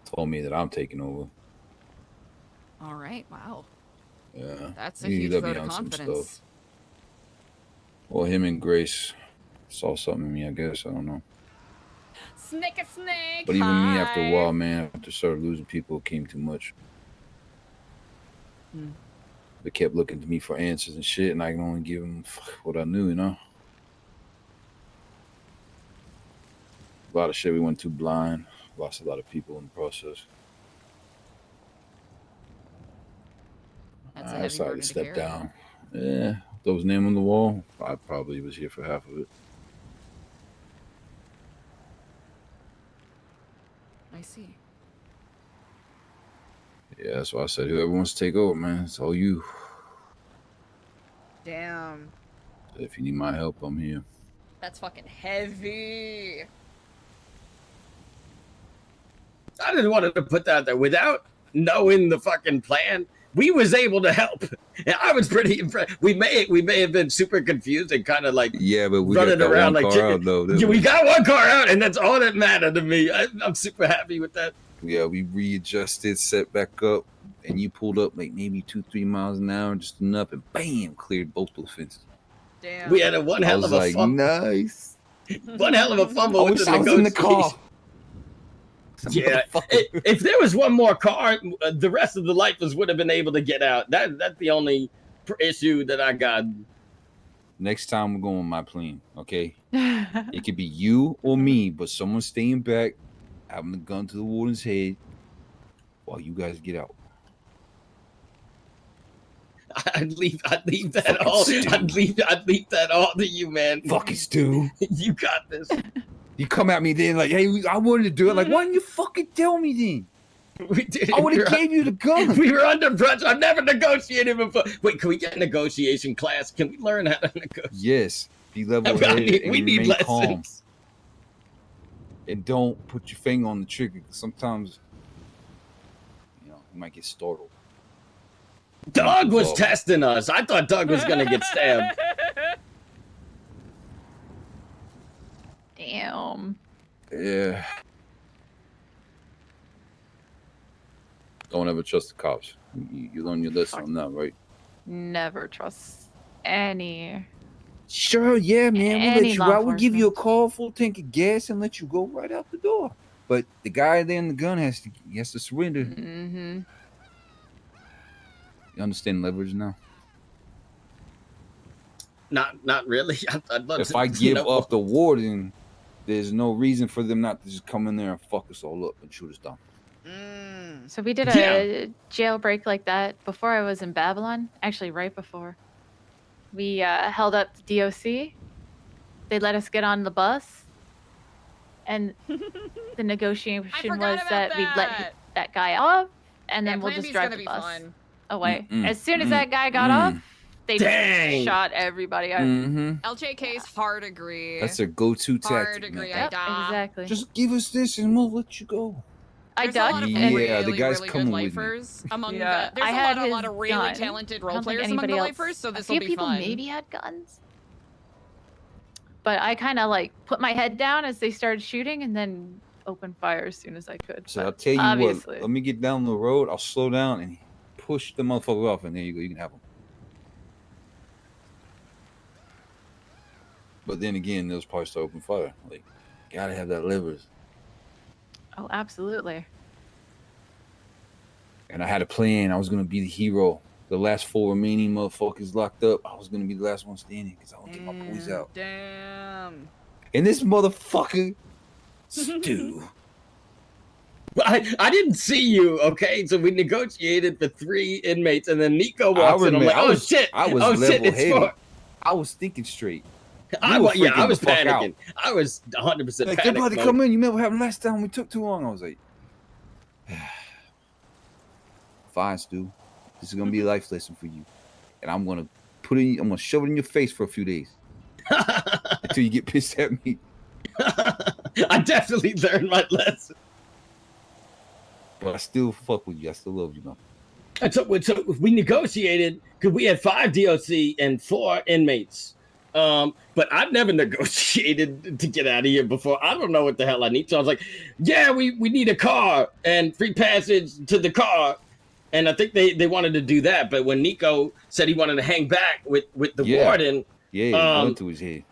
told me that I'm taking over.
All right. Wow.
Yeah,
That's a
he
huge
let me
vote of
on some
confidence.
stuff. Well, him and Grace saw something in me, I guess. I don't know.
Snake a snake.
But even me, after a
hi.
while, man, after started losing people, it came too much.
Hmm.
They kept looking to me for answers and shit, and I can only give them what I knew, A lot of shit we went too blind. Lost a lot of people in the process.
That's a
I
heavy
decided
burden
to
to
step
carry.
down. Yeah, if there was name on the wall, I probably was here for half of it.
I see.
Yeah, that's why I said, whoever wants to take over, man, it's all you.
Damn.
If you need my help, I'm here.
That's fucking heavy.
I didn't want to put that there without knowing the fucking plan. We was able to help. And I was pretty impressed. We may have been super confused and kind of like
but we
running
got that
around
one
like
car
chicken.
out, though.
Yeah, we got one car out, and that's all that mattered to me. I'm super happy with that.
Yeah, we readjusted, set back up, and you pulled up like maybe 2-3 miles an hour, just enough, and bam, cleared both those fences.
Damn.
We had one hell of a fumble.
Nice.
One hell of a fumble with the
I was in the car.
Yeah, if there was one more car, the rest of the lifers would have been able to get out. That's the only issue that I got.
Next time we're going with my plane, okay? It could be you or me, but someone staying back, having the gun to the warden's head while you guys get out.
I'd leave that all. I'd leave that all to you, man.
Fucking Stu.
You got this.
You come at me then like, hey, I wanted to do it. Like, why didn't you fucking tell me then?
We did.
I would have gave you the gun.
We were under pressure. I've never negotiated before. Wait, can we get a negotiation class? Can we learn how to negotiate?
Yes. Be level-headed and
we need
remain calm.
lessons.
And don't put your finger on the trigger. Sometimes, you might get startled.
Doug was testing us. I thought Doug was gonna get stabbed.
Damn.
Yeah. Don't ever trust the cops. You learn your lesson on that, right?
Never trust any.
Sure, yeah, man. We'll
Any
let you
law
out. We'll give you a call, full tank of gas, and let you go right out the door. But the guy there in the gun has to surrender.
Mm-hmm.
You understand leverage now?
Not really. I'd love
If
to,
I give up the warden, there's no reason for them not to just come in there and fuck us all up and shoot us down.
So we did a jailbreak like that before I was in Babylon. Actually, right before. We held up the DOC. They let us get on the bus. And the negotiation was that we'd let that guy off, and then we'll just drive the bus away. As soon as that guy got off, they just shot everybody out.
LJK's hard agree.
That's their go-to
Hard
tactic.
agree.
man.
Exactly.
Just give us this and we'll let you go.
I
There's a lot of
Yeah,
really,
the guy's
really
coming
good
with me.
lifers among
Yeah.
the. There's
I
a
had
lot of
his
really
gun.
talented
I
role
don't think
players among the
anybody else-
lifers, so
a
this
few
will be
people
fun.
maybe had guns. But I kind of like put my head down as they started shooting and then opened fire as soon as I could.
So
But
I'll tell you
obviously.
what, let me get down the road. I'll slow down and push the motherfucker off, and there you go. You can have them. But then again, those parts to open fire. Like, gotta have that levers.
Oh, absolutely.
And I had a plan. I was gonna be the hero. The last 4 remaining motherfuckers locked up, I was gonna be the last one standing because I want to get my boys out.
Damn.
And this motherfucker, Stu.
I didn't see you, okay? So we negotiated for 3 inmates, and then Nico walks in. I'm like, oh shit!
I was
oh shit! It's
level-headed.
4.
I was thinking straight.
I
You were
was
freaking the fuck out.
panicking. I was 100%
Like, they're about to
panicked.
come in. You remember what happened last time? We took too long. I was like, fine, Stu. This is gonna be a life lesson for you, and I'm gonna shove it in your face for a few days until you get pissed at me.
I definitely learned my lesson.
But I still fuck with you. I still love you, man.
And so we negotiated because we had 5 DOC and 4 inmates. But I've never negotiated to get out of here before. I don't know what the hell I need. So I was like, yeah, we need a car and free passage to the car. And I think they wanted to do that. But when Nico said he wanted to hang back with the warden.
Yeah, went to his head.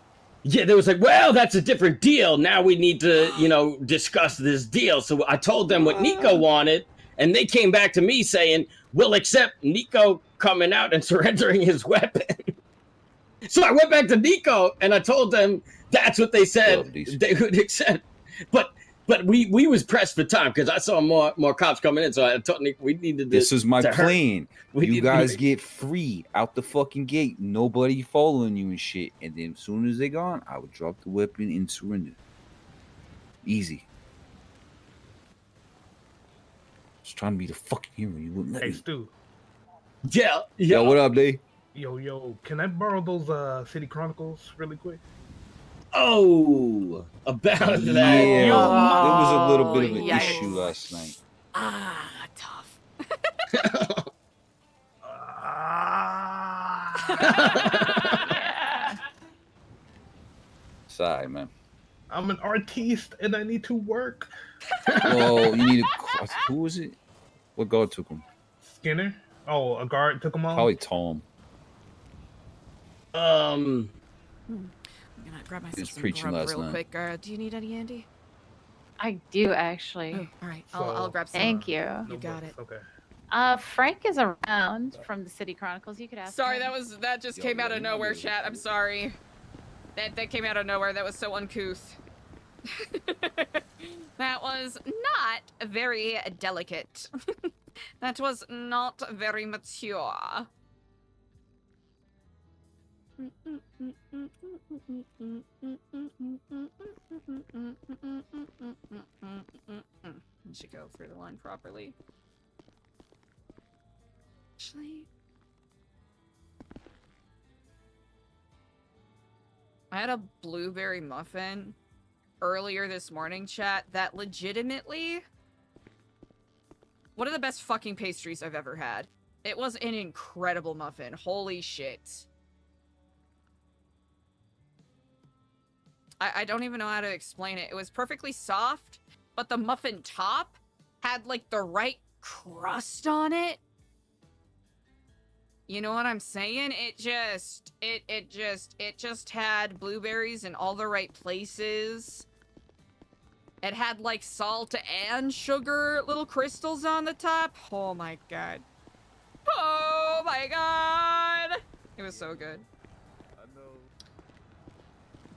Yeah, they was like, well, that's a different deal. Now we need to, discuss this deal. So I told them what Nico wanted. And they came back to me saying, we'll accept Nico coming out and surrendering his weapon. So I went back to Nico and I told them that's what they said they would accept. But we was pressed for time because I saw more cops coming in. So I told Nico we needed to.
This is my plan. You guys
to-
get free out the fucking gate. Nobody following you and shit. And then as soon as they gone, I would drop the weapon and surrender. Easy. Just trying to be the fucking hero. You wouldn't let
Hey,
me.
Stu.
Yeah.
Yo, what up, Dave?
Yo, can I borrow those City Chronicles really quick?
Oh, about that.
Yeah, there was a little bit of an
yikes.
issue last night.
Tough.
Sorry, man.
I'm an artiste and I need to work.
Well, you need a. Who was it? What guard took him?
Skinner? Oh, a guard took him on?
Probably Tom.
I'm gonna grab myself
was
some
preaching
grub
last
real
night.
quick. Do you need any, Andy?
I do actually.
Oh, all right, I'll grab some.
Thank you.
You got it.
Okay.
Frank is around from the City Chronicles. You could ask.
Sorry,
him.
that just came out of nowhere, chat. I'm sorry. That came out of nowhere. That was so uncouth. That was not very delicate. That was not very mature. Should go through the line properly. Actually, I had a blueberry muffin earlier this morning, chat, that legitimately one of the best fucking pastries I've ever had. It was an incredible muffin. Holy shit. I don't even know how to explain it. It was perfectly soft, but the muffin top had like the right crust on it. You know what I'm saying? It just had blueberries in all the right places. It had like salt and sugar little crystals on the top. Oh my god. Oh my god. It was so good.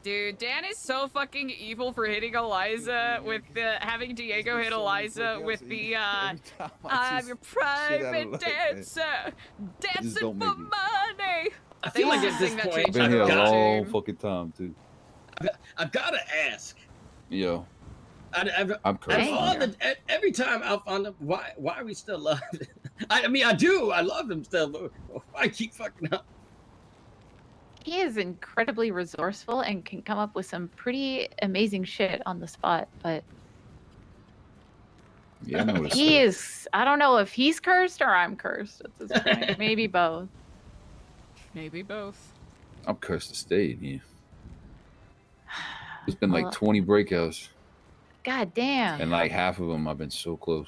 Dude, Dan is so fucking evil for hitting Eliza with having Diego hit Eliza with the I'm your private dancer, dancing for money.
I feel like at this point,
I've been here a long fucking time too.
I gotta ask.
Yo,
I'm
cursing.
Every time I found out why are we still loving? I mean, I do. I love him still, but why keep fucking up?
He is incredibly resourceful and can come up with some pretty amazing shit on the spot, but
yeah, I know what
he is. I don't know if he's cursed or I'm cursed at this point. Maybe both.
Maybe both.
I'm cursed to stay in here. There's been like
Well-
20 breakouts,
God damn.
and like half of them I've been so close.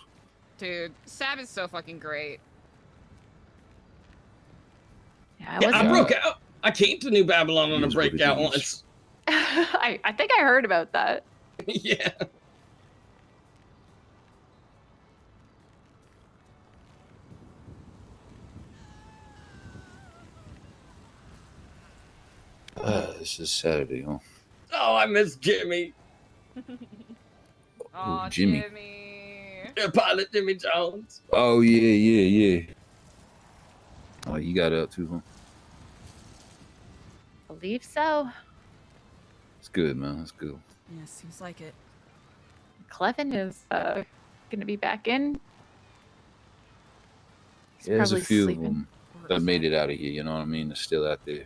Dude, Sab is so fucking great.
Yeah,
I broke out. I came to New Babylon on a breakout
is.
once.
I think I heard about that.
Yeah.
This is Saturday, huh?
Oh, I miss Jimmy.
Aw,
Jimmy.
Pilot Jimmy Jones.
Oh yeah. Oh, you got up too, huh?
Believe so.
It's good, man. It's good.
Yeah, seems like it.
Clevin is gonna be back in. He's
Yeah, there's a
probably
few
sleeping.
of them that made it out of here. You know what I mean? They're still out there.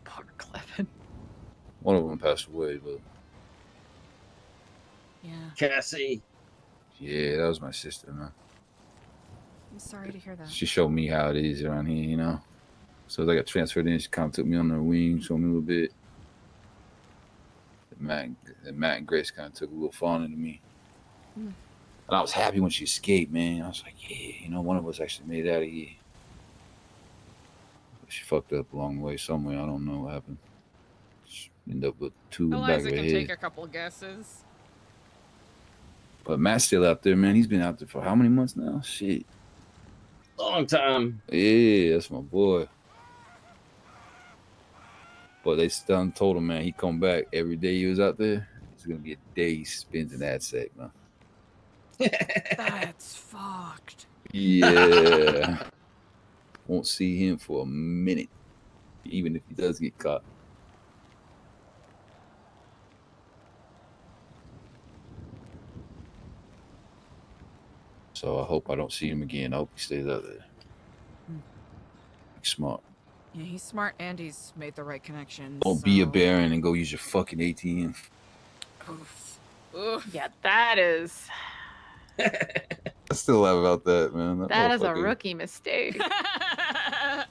Poor Clevin.
One of them passed away, but
Yeah.
Cassie.
yeah, that was my sister, man.
I'm sorry to hear that.
She showed me how it is around here, you know. So as I got transferred in, she kind of took me on her wing, showed me a little bit. Matt and Grace kind of took a little fondling to me.
Mm.
And I was happy when she escaped, man. I was like, yeah, you know, one of us actually made it out of here. But she fucked up along the way somewhere. I don't know what happened. She ended up with two in the back of
Eliza
her
can
head.
take a couple guesses.
But Matt's still out there, man. He's been out there for how many months now? Shit.
Long time.
Yeah, that's my boy. But they still told him, man, he come back every day he was out there. It's gonna be a day he spends in that sack, man.
That's fucked.
Yeah. Won't see him for a minute, even if he does get caught. So I hope I don't see him again. I hope he stays out there. He's smart.
Yeah, he's smart and he's made the right connections.
Don't be a Baron and go use your fucking ATM.
Oof. Oof.
Yeah, that is
I still laugh about that, man.
that is a
motherfucker.
rookie mistake.
I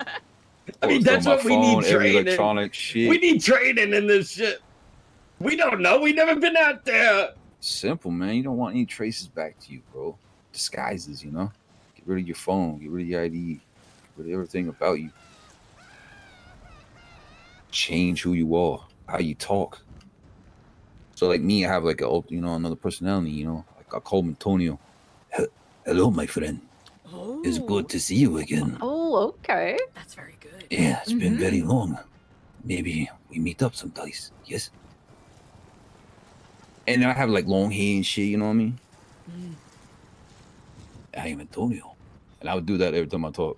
mean,
Post on
that's
my
what we need
phone, every
training.
electronic shit.
We need training in this shit. We don't know. We never been out there.
Simple, man. You don't want any traces back to you, bro. Disguises, you know? Get rid of your phone. Get rid of your ID. Get rid of everything about you. Change who you are. How you talk. So like me, I have like another personality, you know? Like I call him Antonio. Hello, my friend. It's good to see you again.
Oh, okay.
That's very good.
Yeah, it's been very long. Maybe we meet up sometimes. Yes. And then I have like long hair and shit, you know what I mean? I am Antonio. And I would do that every time I talk.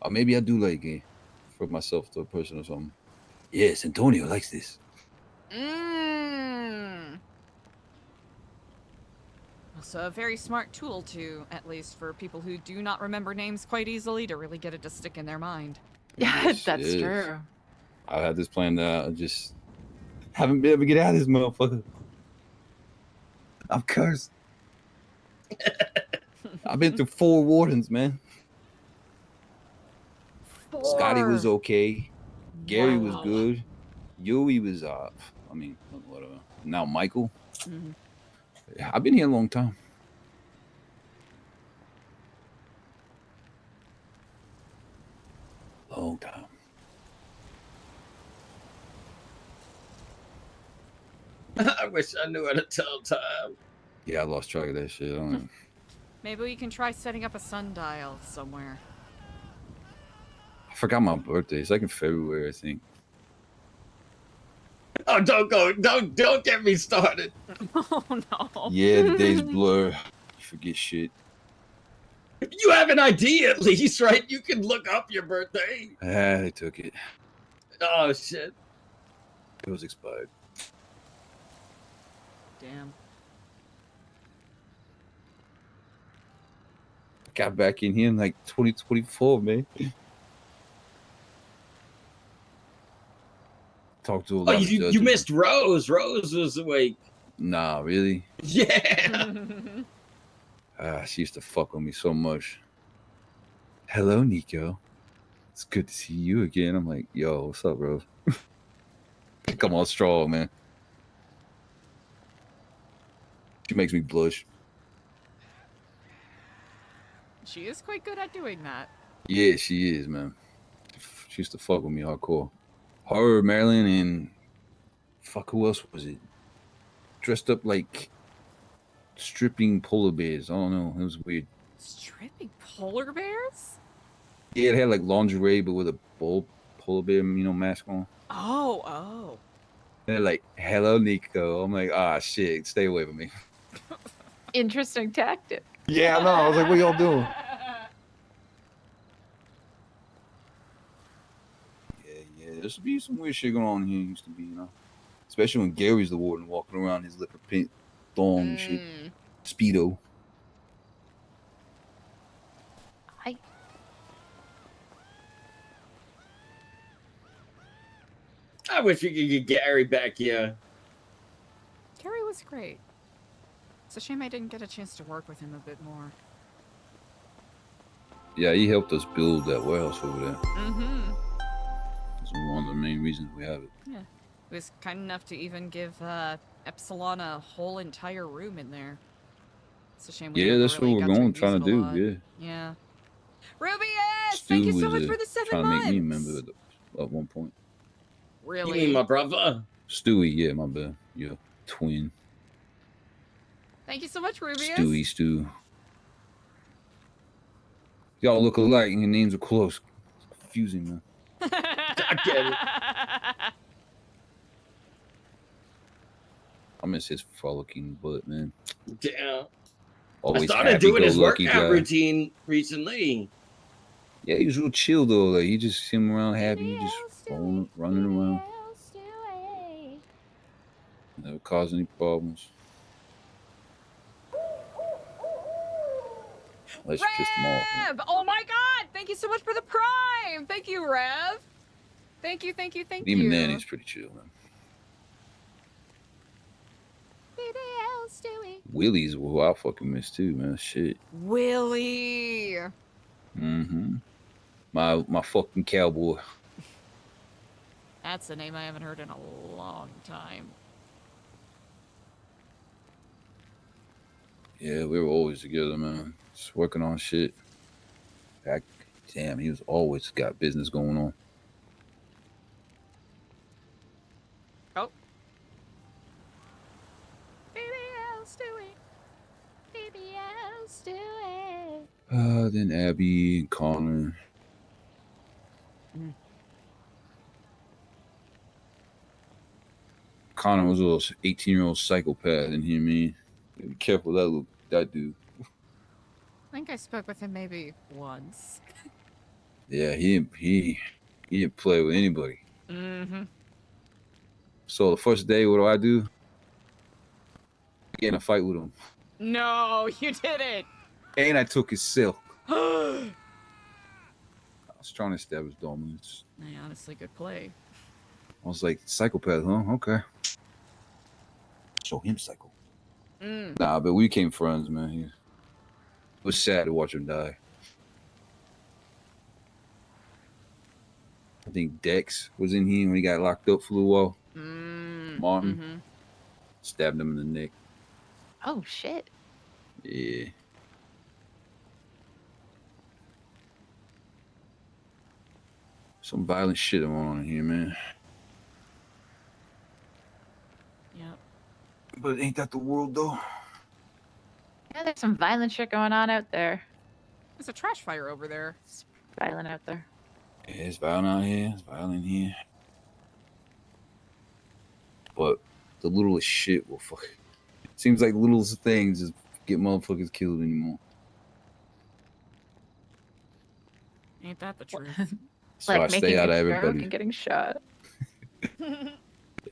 Or maybe I do like for myself to a person or something. Yes, Antonio likes this.
Also a very smart tool to, at least for people who do not remember names quite easily, to really get it to stick in their mind.
Yeah,
Yes,
that's
it is.
true.
I had this planned out. I just haven't been able to get out of this motherfucker. I'm cursed. I've been through 4 wardens, man. Scotty was okay. Gary was good. Yui was I mean, whatever. Now Michael. Yeah, I've been here a long time. Long time.
I wish I knew how to tell time.
Yeah, I lost track of that shit. I don't know.
Maybe we can try setting up a sundial somewhere.
I forgot my birthday. It's like in February, I think.
Oh, don't get me started.
Oh no.
Yeah, the days blur. You forget shit.
You have an ID at least, right? You can look up your birthday.
They took it.
Oh shit.
It was expired.
Damn.
Got back in here in like 2024, man. Talked to a lot
Oh,
of
you
judges.
missed Rose. Rose was awake.
Nah, really?
Yeah.
She used to fuck with me so much. Hello, Nico. It's good to see you again. I'm like, yo, what's up, Rose? Come on, strong, man. She makes me blush.
She is quite good at doing that.
Yeah, she is, man. She used to fuck with me hardcore. Her, Marilyn, and fuck, who else was it? Dressed up like stripping polar bears. I don't know. It was weird.
Stripping polar bears?
Yeah, it had like lingerie, but with a polar bear, mask on.
Oh.
They're like, hello, Nico. I'm like, shit, stay away from me.
Interesting tactic.
Yeah, I know. I was like, what y'all doing? Yeah, there's be some weird shit going on here. Used to be, especially when Gary's the warden walking around his leopard print thong and shit, speedo.
I wish we could get Gary back here.
Gary was great. It's a shame I didn't get a chance to work with him a bit more.
Yeah, he helped us build that warehouse over there.
Mm-hmm.
That's one of the main reasons we have it.
Yeah. He was kind enough to even give Epsilon a whole entire room in there. It's a shame we
Yeah,
never
that's
really
what we're
got to
going
use
trying
it
to
a
do.
lot.
Yeah.
Yeah. Rubius,
Stu
thank you so
was
much for the 7
trying to make me a member
months.
at one point.
Really?
You mean my brother?
Stewie, yeah, my bad. Yeah, twin.
Thank you so much, Rubius.
Stewie, Stu. Y'all look alike and your names are close. It's confusing, man.
I get it.
I miss his frolicking butt, man.
Damn. I
Always
started doing his
happy-go-lucky
workout
guy.
routine recently.
Yeah, he was real chill though. Like you just see him around happy, just running around. Never cause any problems. Let's piss them off. Man.
Rev! Oh my god! Thank you so much for the prime! Thank you, Rev! Thank you, thank you, thank you.
Even then, he's pretty chill, man. Willie's who I fucking miss too, man. Shit.
Willie!
Mm-hmm. My fucking cowboy.
That's a name I haven't heard in a long time.
Yeah, we were always together, man. Just working on shit. Damn, he was always got business going on.
Oh.
Then Abby and Connor. Connor was a little 18-year-old psychopath, and he mean, be careful of that dude.
I think I spoke with him maybe once.
Yeah, he didn't play with anybody.
Mm-hmm.
So the first day, what do? Get in a fight with him.
No, you didn't.
And I took his silk.
I
was trying to establish dominance.
honestly, good play.
I was like, psychopath, huh? Okay. Show him psycho. Nah, but we became friends, man. It was sad to watch him die. I think Dex was in here when he got locked up for a little while. Martin stabbed him in the neck.
Oh shit.
Yeah. Some violent shit going on in here, man.
Yep.
But ain't that the world, though?
Yeah, there's some violent shit going on out there.
There's a trash fire over there.
It's violent out there.
Yeah, it's violent out here. It's violent here. But the littlest shit will fuck. Seems like the littlest things just get motherfuckers killed anymore.
Ain't that the truth?
So I stay out of everybody.
And getting shot.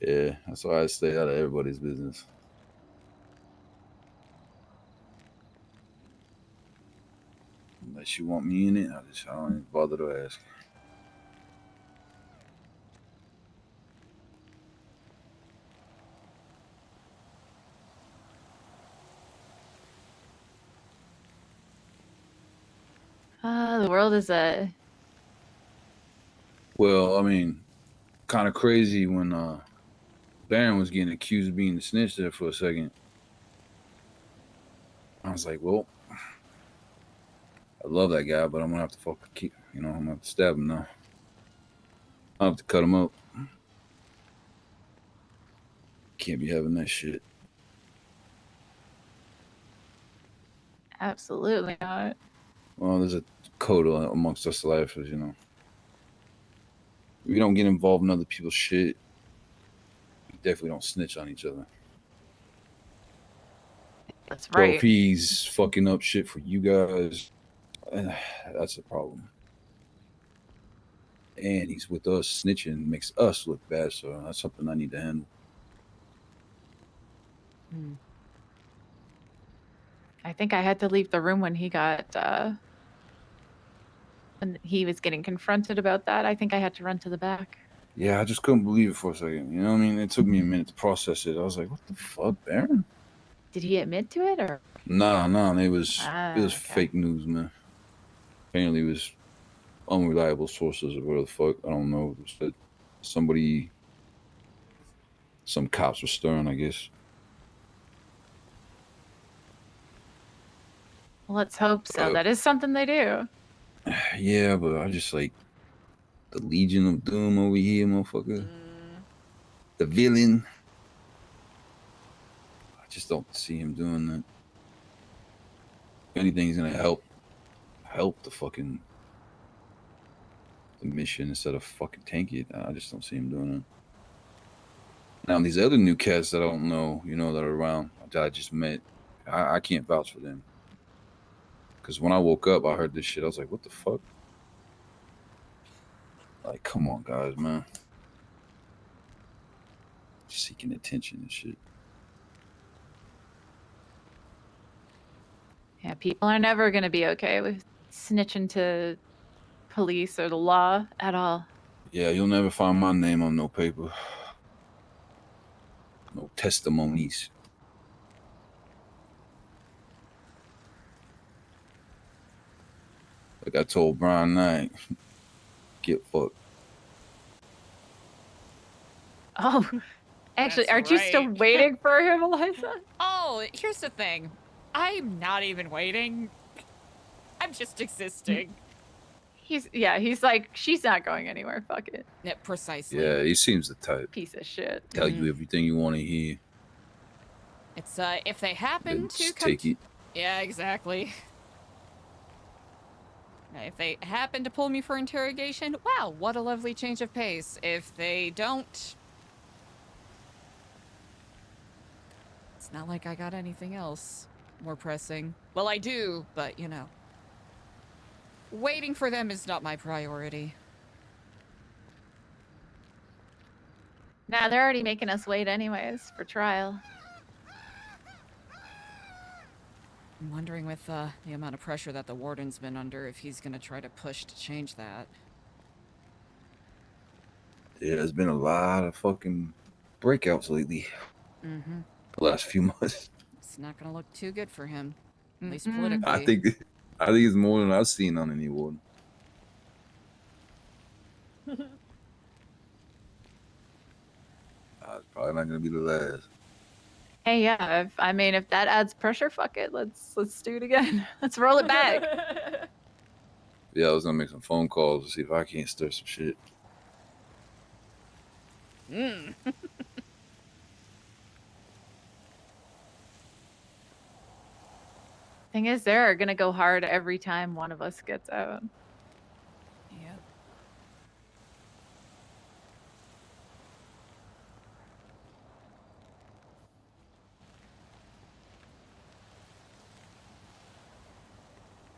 Yeah, that's why I stay out of everybody's business. Unless you want me in it, I don't even bother to ask.
The world is a...
Well, I mean, kind of crazy when Baron was getting accused of being the snitch there for a second. I was like, well, I love that guy, but I'm gonna have to fucking keep, I'm gonna have to stab him now. I'll have to cut him up. Can't be having that shit.
Absolutely not.
Well, there's a code amongst us lifers, We don't get involved in other people's shit. We definitely don't snitch on each other.
That's
So
right.
if he's fucking up shit for you guys, that's a problem. And he's with us snitching, makes us look bad, so that's something I need to handle.
I think I had to leave the room when he got... when he was getting confronted about that. I think I had to run to the back.
Yeah, I just couldn't believe it for a second. You know what I mean? It took me a minute to process it. I was like, what the fuck, Baron?
Did he admit to it or?
Nah, it was
okay.
fake news, man. Apparently it was unreliable sources or whatever the fuck. I don't know. It said somebody some cops were stirring, I guess.
Let's hope so. That is something they do.
Yeah, but I just like the Legion of Doom over here, motherfucker. The villain. I just don't see him doing that. If anything's gonna help the mission instead of fucking tank it. I just don't see him doing it. Now these other new cats that I don't know, that are around, that I just met, I can't vouch for them. Because when I woke up, I heard this shit. I was like, what the fuck? Like, come on, guys, man. Seeking attention and shit.
Yeah, people are never going to be okay with snitching to police or the law at all.
Yeah, you'll never find my name on no paper. No testimonies. Like I told Brian Knight, get fucked.
Oh, actually, aren't you still waiting for him, Eliza?
Oh, here's the thing. I'm not even waiting. I'm just existing.
He's like, she's not going anywhere. Fuck it.
Yeah, precisely.
Yeah, he seems the type.
Piece of shit.
Tell you everything you want to hear.
It's if they happen to
Just
come.
take it.
Yeah, exactly. If they happen to pull me for interrogation, wow, what a lovely change of pace. If they don't, it's not like I got anything else more pressing. Well, I do, but waiting for them is not my priority.
Nah, they're already making us wait anyways for trial.
I'm wondering with the amount of pressure that the warden's been under, if he's gonna try to push to change that.
Yeah, there's been a lot of fucking breakouts lately.
Mm-hmm.
The last few months.
It's not gonna look too good for him, at least politically.
I think it's more than I've seen on any warden. It's probably not gonna be the last.
Hey, yeah. If that adds pressure, fuck it. Let's do it again. Let's roll it back.
Yeah, I was gonna make some phone calls to see if I can't stir some shit.
Thing is, they're gonna go hard every time one of us gets out.
Yeah.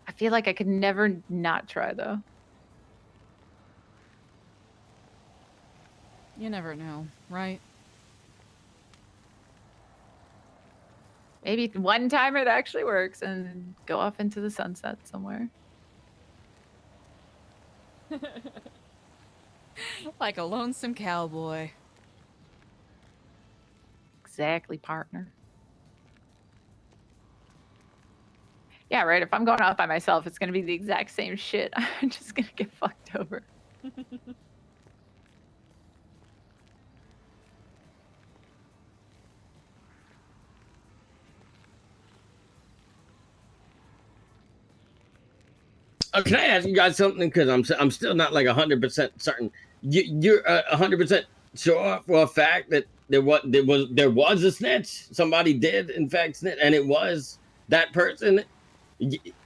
I feel like I could never not try though.
You never know, right?
Maybe one time it actually works and go off into the sunset somewhere.
Like a lonesome cowboy.
Exactly, partner. Yeah, right. If I'm going out by myself, it's gonna be the exact same shit. I'm just gonna get fucked over.
Can I ask you guys something? Because I'm still not like 100% certain. You're 100% sure for a fact that there was a snitch. Somebody did in fact snitch, and it was that person.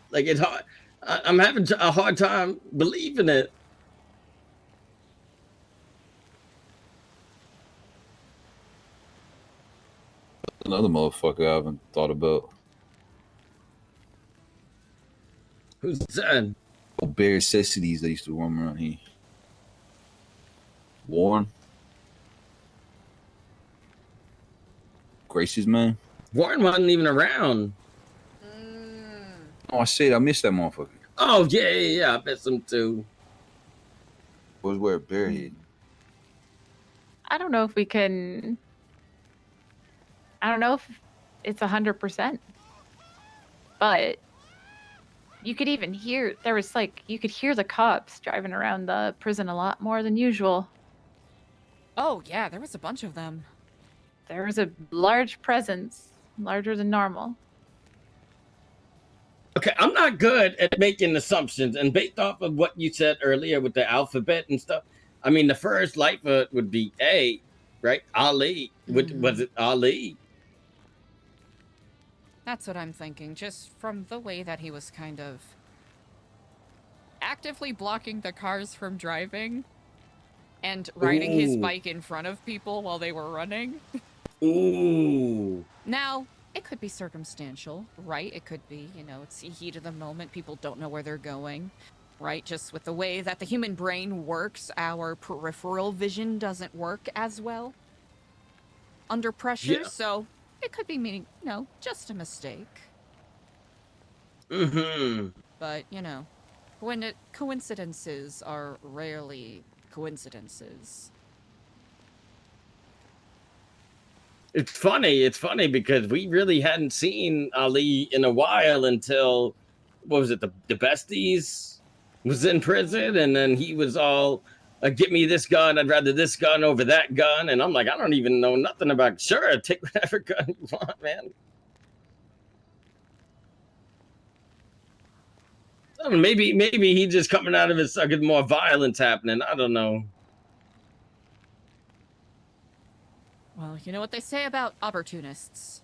Like it's hard. I'm having a hard time believing it.
Another motherfucker I haven't thought about.
Who's that?
Oh, bare necessities that used to roam around here. Warren. Grace's man.
Warren wasn't even around.
Oh, I said I missed that motherfucker.
Oh yeah. I miss him too.
Was where buried.
I don't know if we can. I don't know if it's 100%, but you could even hear you could hear the cops driving around the prison a lot more than usual.
Oh yeah, there was a bunch of them.
There's a large presence, larger than normal.
Okay, I'm not good at making assumptions, and based off of what you said earlier with the alphabet and stuff, I mean, the first Lightfoot would be A, right? Ali. Was it Ali?
That's what I'm thinking, just from the way that he was kind of actively blocking the cars from driving and riding his
Ooh.
bike in front of people while they were running.
Ooh.
Now, it could be circumstantial, right? It could be, you know, it's the heat of the moment. People don't know where they're going, right? Just with the way that the human brain works, our peripheral vision doesn't work as well under pressure.
Yeah.
So it could be meaning, you know, just a mistake.
Mm-hmm.
But, you know, when coincidences are rarely coincidences.
It's funny because we really hadn't seen Ali in a while until, what was it, the Besties was in prison, and then he was all, give me this gun, I'd rather this gun over that gun, and I'm like, I don't even know nothing about, sure, take whatever gun you want, man. I don't know, maybe he just coming out of his sucker, more violence happening, I don't know.
Well, you know what they say about opportunists.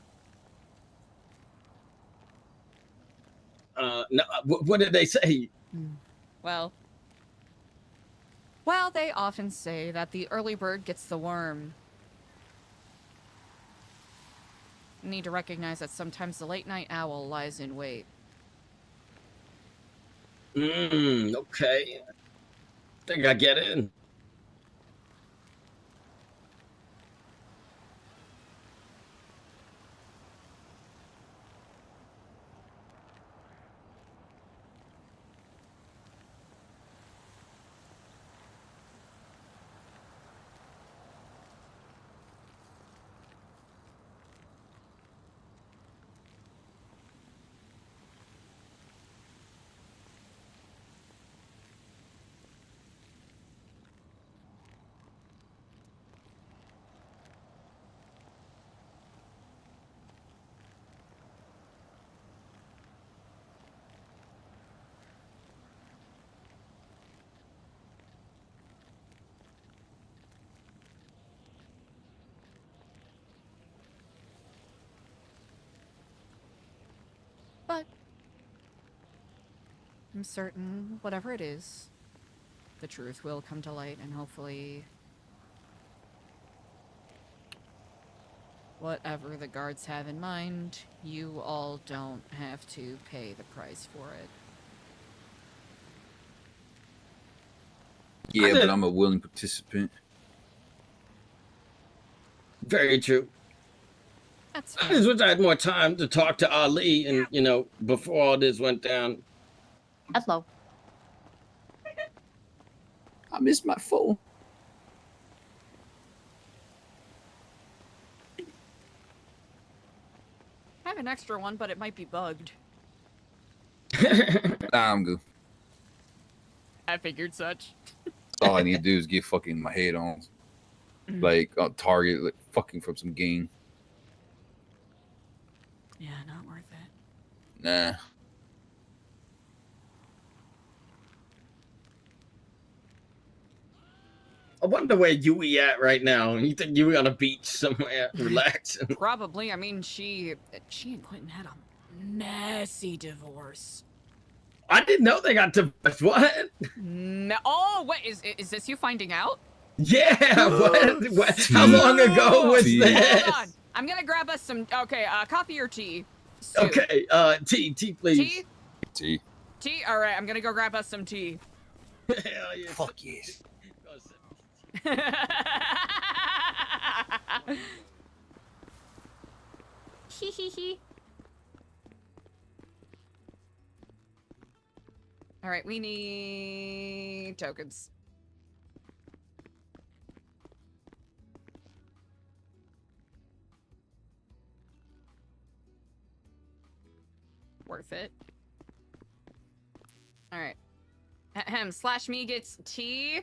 No, what did they say?
Well, they often say that the early bird gets the worm. You need to recognize that sometimes the late night owl lies in wait.
Okay. Think I get it.
But I'm certain, whatever it is, the truth will come to light, and hopefully whatever the guards have in mind, you all don't have to pay the price for it.
Yeah, but I'm a willing participant.
Very true.
That's
I just wish I had more time to talk to Ali, and you know, before all this went down.
Hello.
I miss my phone.
I have an extra one, but it might be bugged.
Nah, I'm good.
I figured such.
All I need to do is get fucking my head on, like on target, like fucking from some game.
Yeah, not worth it.
Nah.
I wonder where Yui at right now. You think Yui on a beach somewhere, relaxing?
Probably. I mean, she and Quentin had a messy divorce.
I didn't know they got divorced. What?
No. Oh, wait. Is this you finding out?
Yeah. What? How long ago was this?
Hold on. I'm gonna grab us some. Okay. Coffee or tea? Stu.
Okay. Tea, please.
Tea.
Tea.
Tea. All right. I'm gonna go grab us some tea.
Hell yeah.
Fuck yes.
Hee hee hee. All right, we need tokens. Worth it. All right. Ahem. Slash me gets tea.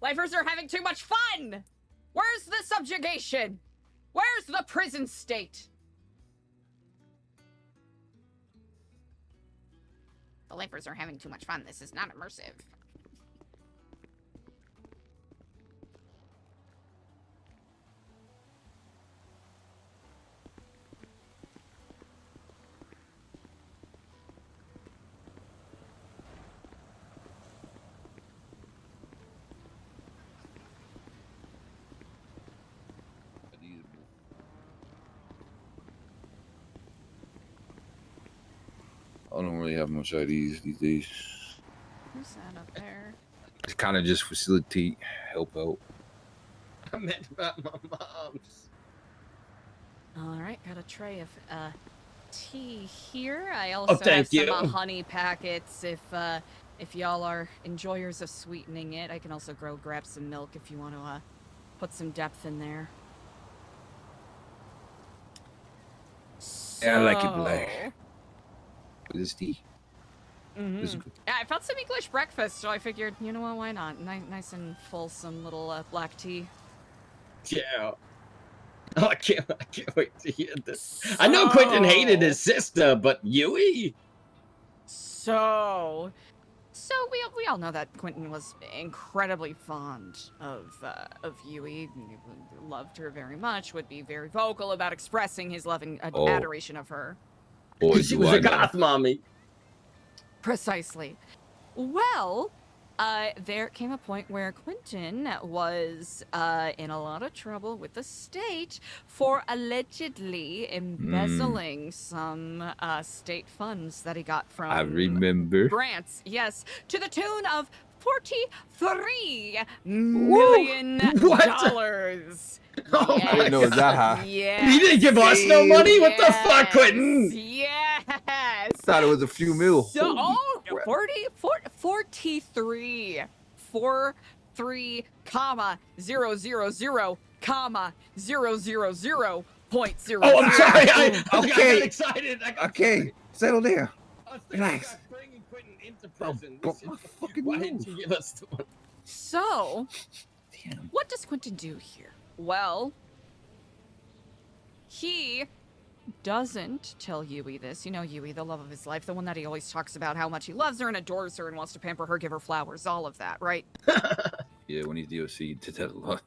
Lifers are having too much fun! Where's the subjugation? Where's the prison state? The lifers are having too much fun. This is not immersive.
I don't really have much IDs these days.
Who's that up there?
It's kind of just facilitate, help out.
I meant about my mom's.
Alright, got a tray of tea here. I also have
thank
some
you.
honey packets if y'all are enjoyers of sweetening it. I can also grab some milk if you want to put some depth in there.
Yeah, I like it black. With this tea.
Mm-hmm.
This is good.
Yeah, I found some English breakfast, so I figured, you know what, why not? Nice and fulsome little black tea.
Yeah. Oh, I can't wait to hear this. I know Quentin hated his sister, but Yui?
So we all know that Quentin was incredibly fond of Yui, loved her very much, would be very vocal about expressing his love and adoration of her.
Boy,
She was a goth mommy.
Precisely. Well, there came a point where Quentin was in a lot of trouble with the state for allegedly embezzling some state funds that he got from
I remember.
grants. Yes, to the tune of $43 million.
What? Oh, I didn't know it was that high.
Yes.
He didn't give us no money? What the fuck, Quentin?
Yes.
Thought it was a few mil.
So,
Holy crap.
43, 43, comma, 000, comma, 000.0.
Oh, I'm sorry. I got excited.
Okay, settle down.
I was thinking
Relax.
about bringing Quentin into prison. Why didn't you give us the money?
So, what does Quentin do here? Well, he doesn't tell Yui this. You know Yui, the love of his life, the one that he always talks about how much he loves her and adores her and wants to pamper her, give her flowers, all of that, right?
Yeah, when he's DOC, he did that a lot.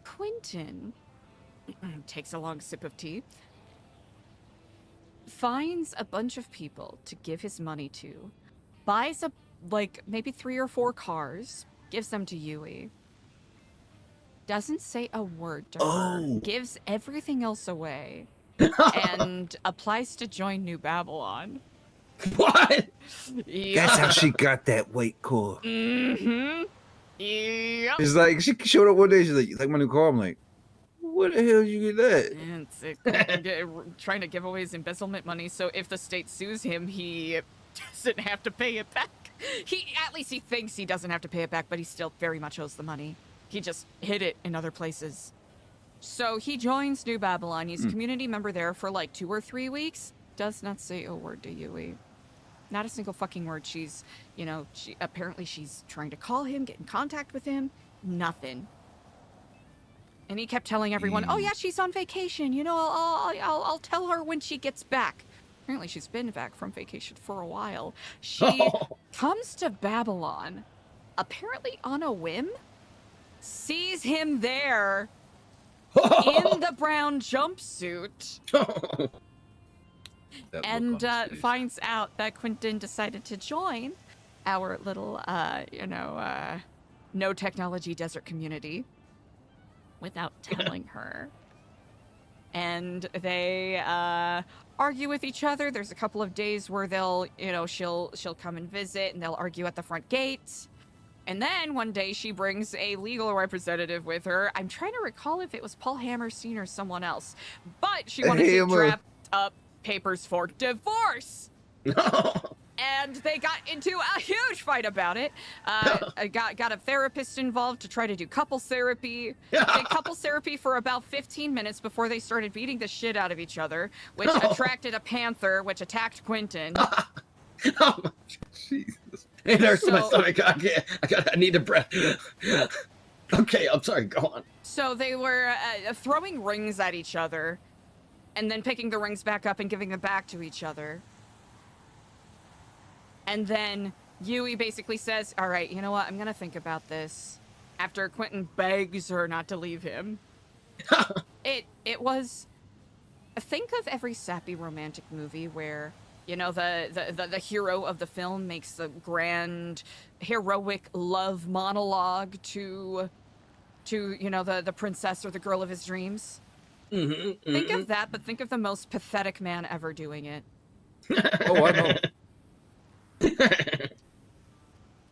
Quentin takes a long sip of tea, finds a bunch of people to give his money to, buys maybe 3 or 4 cars, gives them to Yui, doesn't say a word to her, gives everything else away, and applies to join New Babylon.
What?
Yeah.
That's how she got that weight core.
Mm-hmm. Yep.
It's like she showed up one day. She's like, "You like my new car?" I'm like, "Where the hell did you get that?"
And it's trying to give away his embezzlement money, so if the state sues him, he doesn't have to pay it back. At least he thinks he doesn't have to pay it back, but he still very much owes the money. He just hid it in other places. So he joins New Babylon. He's a community member there for like 2 or 3 weeks. Does not say a word to Yui. Not a single fucking word. She's trying to call him, get in contact with him. Nothing. And he kept telling everyone, "Oh yeah, she's on vacation. You know, I'll tell her when she gets back." Apparently, she's been back from vacation for a while. She comes to Babylon, apparently on a whim. Sees him there in the brown jumpsuit. And finds out that Quentin decided to join our little, no technology desert community without telling her. And they argue with each other. There's a couple of days where she'll come and visit, and they'll argue at the front gate. And then one day she brings a legal representative with her. I'm trying to recall if it was Paul Hammerstein or someone else, but she wanted to draft up papers for divorce. And they got into a huge fight about it. Got a therapist involved to try to do couples therapy. Did couples therapy for about 15 minutes before they started beating the shit out of each other, which attracted a panther, which attacked Quentin.
Jesus.
It hurts my
So-
stomach. I need a breath. Okay, I'm sorry. Go on.
So they were throwing rings at each other, and then picking the rings back up and giving them back to each other. And then Yui basically says, all right, you know what? I'm going to think about this. After Quentin begs her not to leave him. It was... Think of every sappy romantic movie where, you know, the hero of the film makes the grand, heroic love monologue to you know, the princess or the girl of his dreams. Think of that, but think of the most pathetic man ever doing it.
Oh, I know.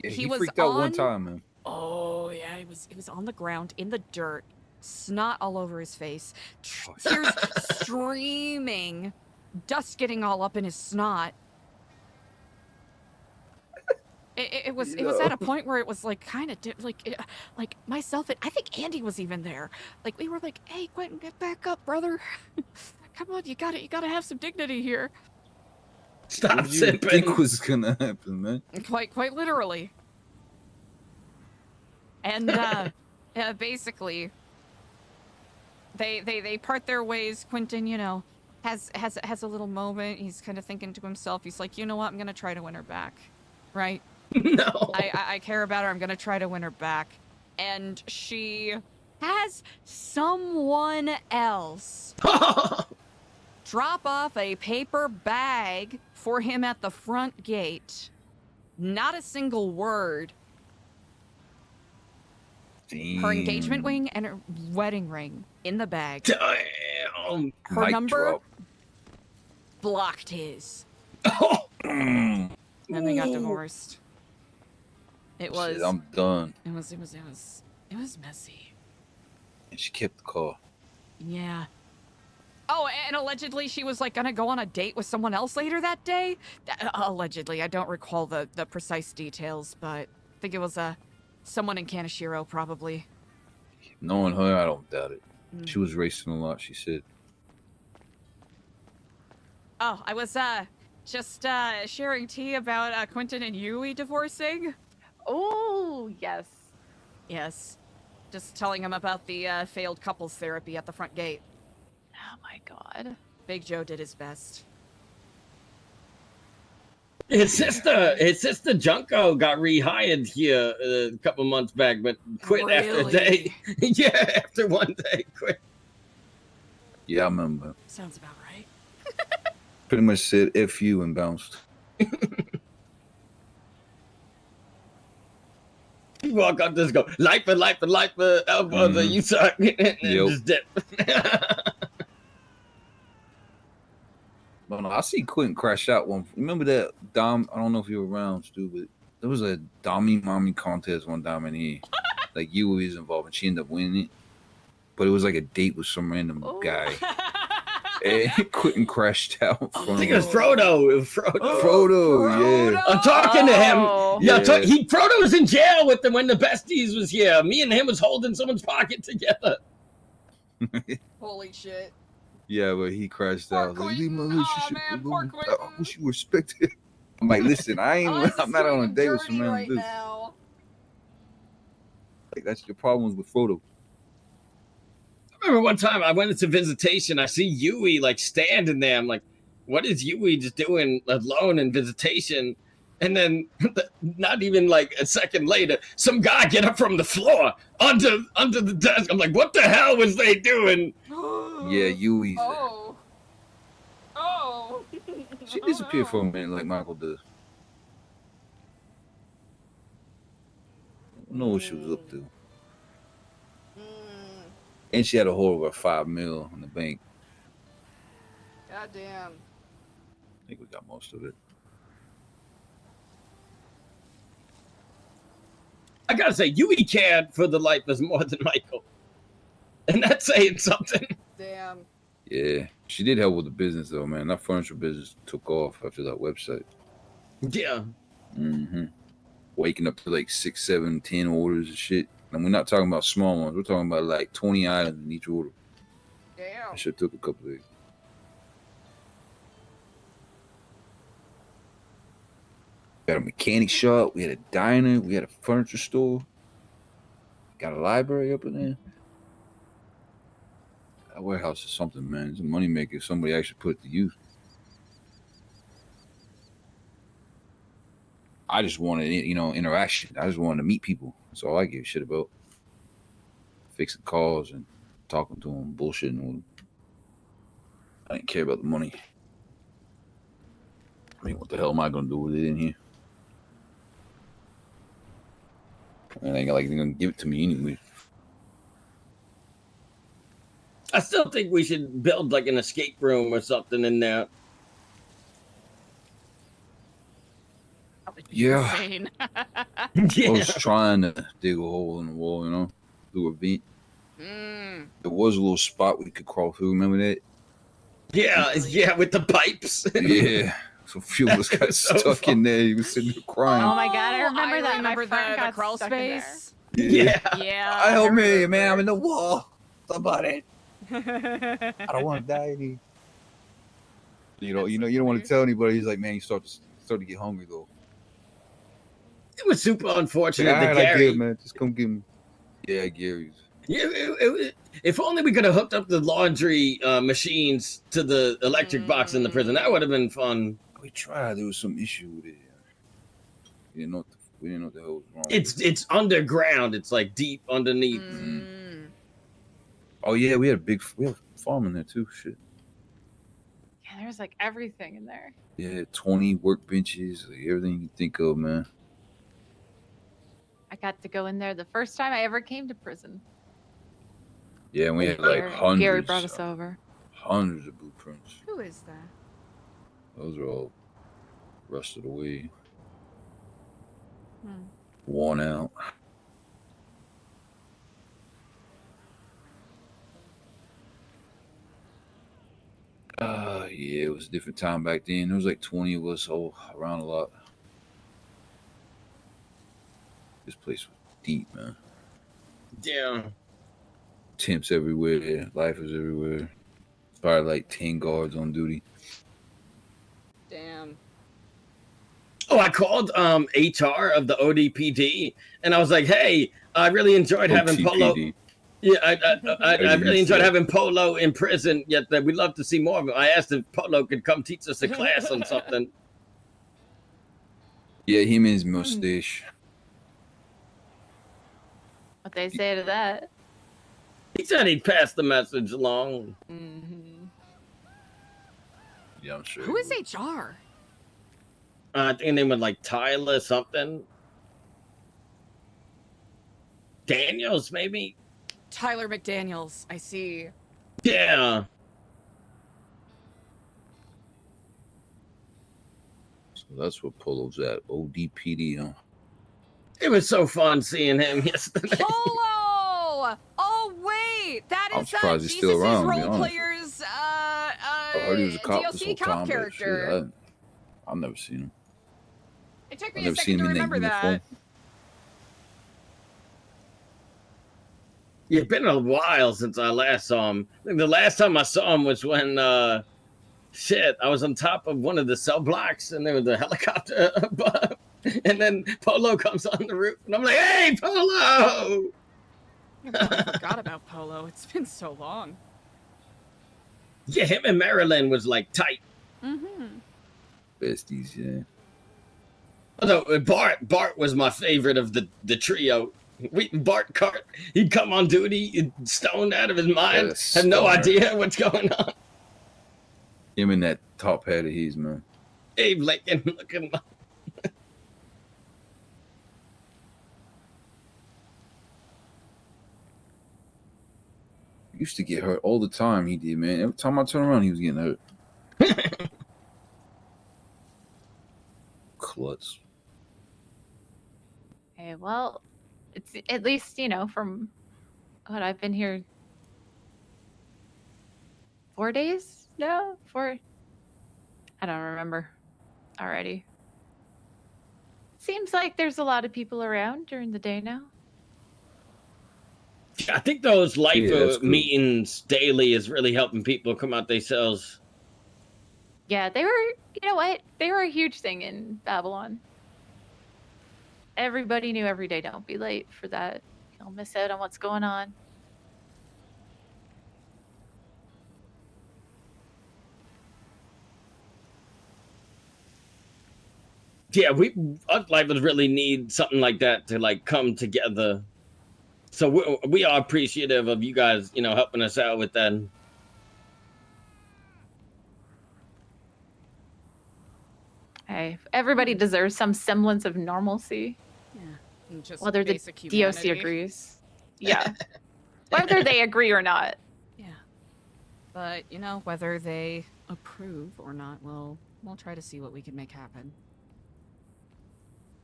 Yeah,
He
he
was
freaked out one
on-
time, man.
Oh yeah, he was on the ground in the dirt, snot all over his face, tears streaming, dust getting all up in his snot. It was at a point where it was like kind of like myself and I think Andy was even there. Like we were like, "Hey, Quentin, get back up, brother! Come on, you gotta have some dignity here."
Stop
What did you think was gonna happen, man?
Quite literally. And basically, they part their ways. Quentin, you know, has a little moment. He's kind of thinking to himself. He's like, you know what? I'm gonna try to win her back, right?
No.
I care about her. I'm gonna try to win her back. And she has someone else drop off a paper bag for him at the front gate. Not a single word. Her engagement ring and her wedding ring in the bag.
Damn.
Her
Mic
number
drop.
blocked his. And they got divorced. It was.
Shit, I'm done.
It was messy.
And she kept the car.
Yeah. Oh, and allegedly she was like gonna go on a date with someone else later that day. Allegedly, I don't recall the precise details, but I think it was someone in Kaneshiro probably.
Knowing her, I don't doubt it.
Mm.
She was racing a lot, she said.
Oh, I was just sharing tea about Quentin and Yui divorcing.
Oh, yes.
Yes. Just telling him about the failed couples therapy at the front gate.
Oh my god.
Big Joe did his best.
His sister Junko got rehired here a couple months back, but quit after a day. Yeah, after one day, quit.
Yeah, I remember.
Sounds about right.
Pretty much said F you and bounced.
You walk up, just go, life, elbows, you suck, and just dip.
But no, I see Quentin crash out one. Remember that Dom? I don't know if you were around, Stu, but there was a Dommy Mommy contest one time in here. Like you was involved, and she ended up winning it. But it was like a date with some random guy. And Quentin crashed out.
I think it was Frodo.
Frodo, yeah.
I'm talking to him. Yeah,
Yeah.
Frodo was in jail with them when the besties was here. Me and him was holding someone's pocket together.
Holy shit.
Yeah, but he crashed out. Like, leave my relationship alone. I wish you respected it. I'm like, listen, I'm not on a date with some random dude. Like, that's your problems with Frodo.
I remember one time I went into visitation. I see Yui like standing there. I'm like, what is Yui just doing alone in visitation? And then, not even like a second later, some guy get up from the floor under the desk. I'm like, what the hell was they doing?
Yeah, Yui's there.
Oh.
She disappeared for a minute like Michael does. I don't know what she was up to. And she had a hold of her $5 million in the bank.
God damn.
I think we got most of it.
I gotta say, Yui cared for the lifers more than Michael. And that's saying something.
Damn.
Yeah, she did help with the business though, man. That furniture business took off after that website.
Yeah.
Mm-hmm. Waking up to like 6, 7, 10 orders and shit. And we're not talking about small ones. We're talking about like 20 items in each order.
Damn.
That shit took a couple days. got a mechanic shop. We had a diner. We had a furniture store. Got a library up in there. That warehouse is something, man. It's a moneymaker. Somebody actually put it to use. I just wanted, interaction. I just wanted to meet people. That's all I give a shit about. Fixing cars and talking to them, bullshitting with them. I didn't care about the money. I mean, what the hell am I gonna do with it in here? And they're gonna give it to me anyway.
I still think we should build like an escape room or something in there.
Yeah.
Insane.
I was trying to dig a hole in the wall, do a vent. There was a little spot we could crawl through. Remember that?
Yeah, with the pipes.
Yeah. So a few of us got stuck in there. He was sitting there crying.
Oh my god, I remember that.
Remember
My friend
the
got
crawl
stuck in there.
space?
Yeah. Help me, man. I'm in the wall. Somebody. I don't want to die. You don't want to tell anybody. He's like, man, you start to get hungry though.
It was super unfortunate
Yeah,
that
I
Gary.
get, man. Just come give me. Yeah, Gary's.
Yeah, if only we could have hooked up the laundry machines to the electric box in the prison, that would have been fun.
We tried. There was some issue with it. We didn't know what the hell was wrong.
It's underground. It's like deep underneath.
Oh yeah, we had a farm in there too. Shit.
Yeah, there's like everything in there.
Yeah, 20 workbenches, like everything you think of, man.
I got to go in there the first time I ever came to prison.
Yeah, and we had like hundreds.
Gary brought us over.
Hundreds of blueprints.
Who is that?
Those are all rusted away, worn out. Yeah, it was a different time back then. There was like 20 of us all around a lot. This place was deep, man.
Yeah.
Temps everywhere. Lifers everywhere. Probably like 10 guards on duty.
Damn.
Oh, I called HR of the ODPD, and I was like, "Hey, I really enjoyed having Polo. Yeah, I really enjoyed having Polo in prison. Yet we'd love to see more of him. I asked if Polo could come teach us a class on something.
Yeah, him and his mustache.
What they say to that?
He said he'd pass the message along.
Yeah, I'm sure.
Who is HR?
I think his name was like Tyler something. Daniels, maybe?
Tyler McDaniels. I see.
Yeah.
So that's what Polo's at. ODPD, huh?
It was so fun seeing him yesterday.
Polo! Oh wait, that
I'm
is
surprised he's still around, to be
role
honest.
player's
I heard he was a cop this whole
DLC cop
time, but
character.
shit, I've never seen him.
It took
I've
me a
never
second
seen
to
him in
remember
that uniform.
that.
Yeah, it's been a while since I last saw him. I think the last time I saw him was when, I was on top of one of the cell blocks and there was a helicopter above. And then Polo comes on the roof and I'm like, "Hey, Polo!"
I forgot about Polo. It's been so long.
Yeah, him and Marilyn was like tight.
Besties, yeah.
Although Bart was my favorite of the trio. He'd come on duty, stoned out of his mind, had no idea what's going on.
Him and that top hat of his, man.
Abe Lincoln looking like.
He used to get hurt all the time, he did, man. Every time I turn around, he was getting hurt. Klutz.
Okay, well, it's at least, from what I've been here 4 days? No? 4? I don't remember already. Seems like there's a lot of people around during the day now.
I think those
that's cool.
meetings daily is really helping people come out themselves.
Yeah, they were, you know what? They were a huge thing in Babylon. everybody knew every day. Don't be late for that. You'll miss out on what's going on.
Yeah, us lifers really need something like that to like come together. So we are appreciative of you guys, you know, helping us out with that.
Hey, everybody deserves some semblance of normalcy.
Yeah. And just
Whether the
basic
DOC
humanity.
agrees. Yeah. Whether they agree or not.
Yeah. But, you know, whether they approve or not, we'll try to see what we can make happen.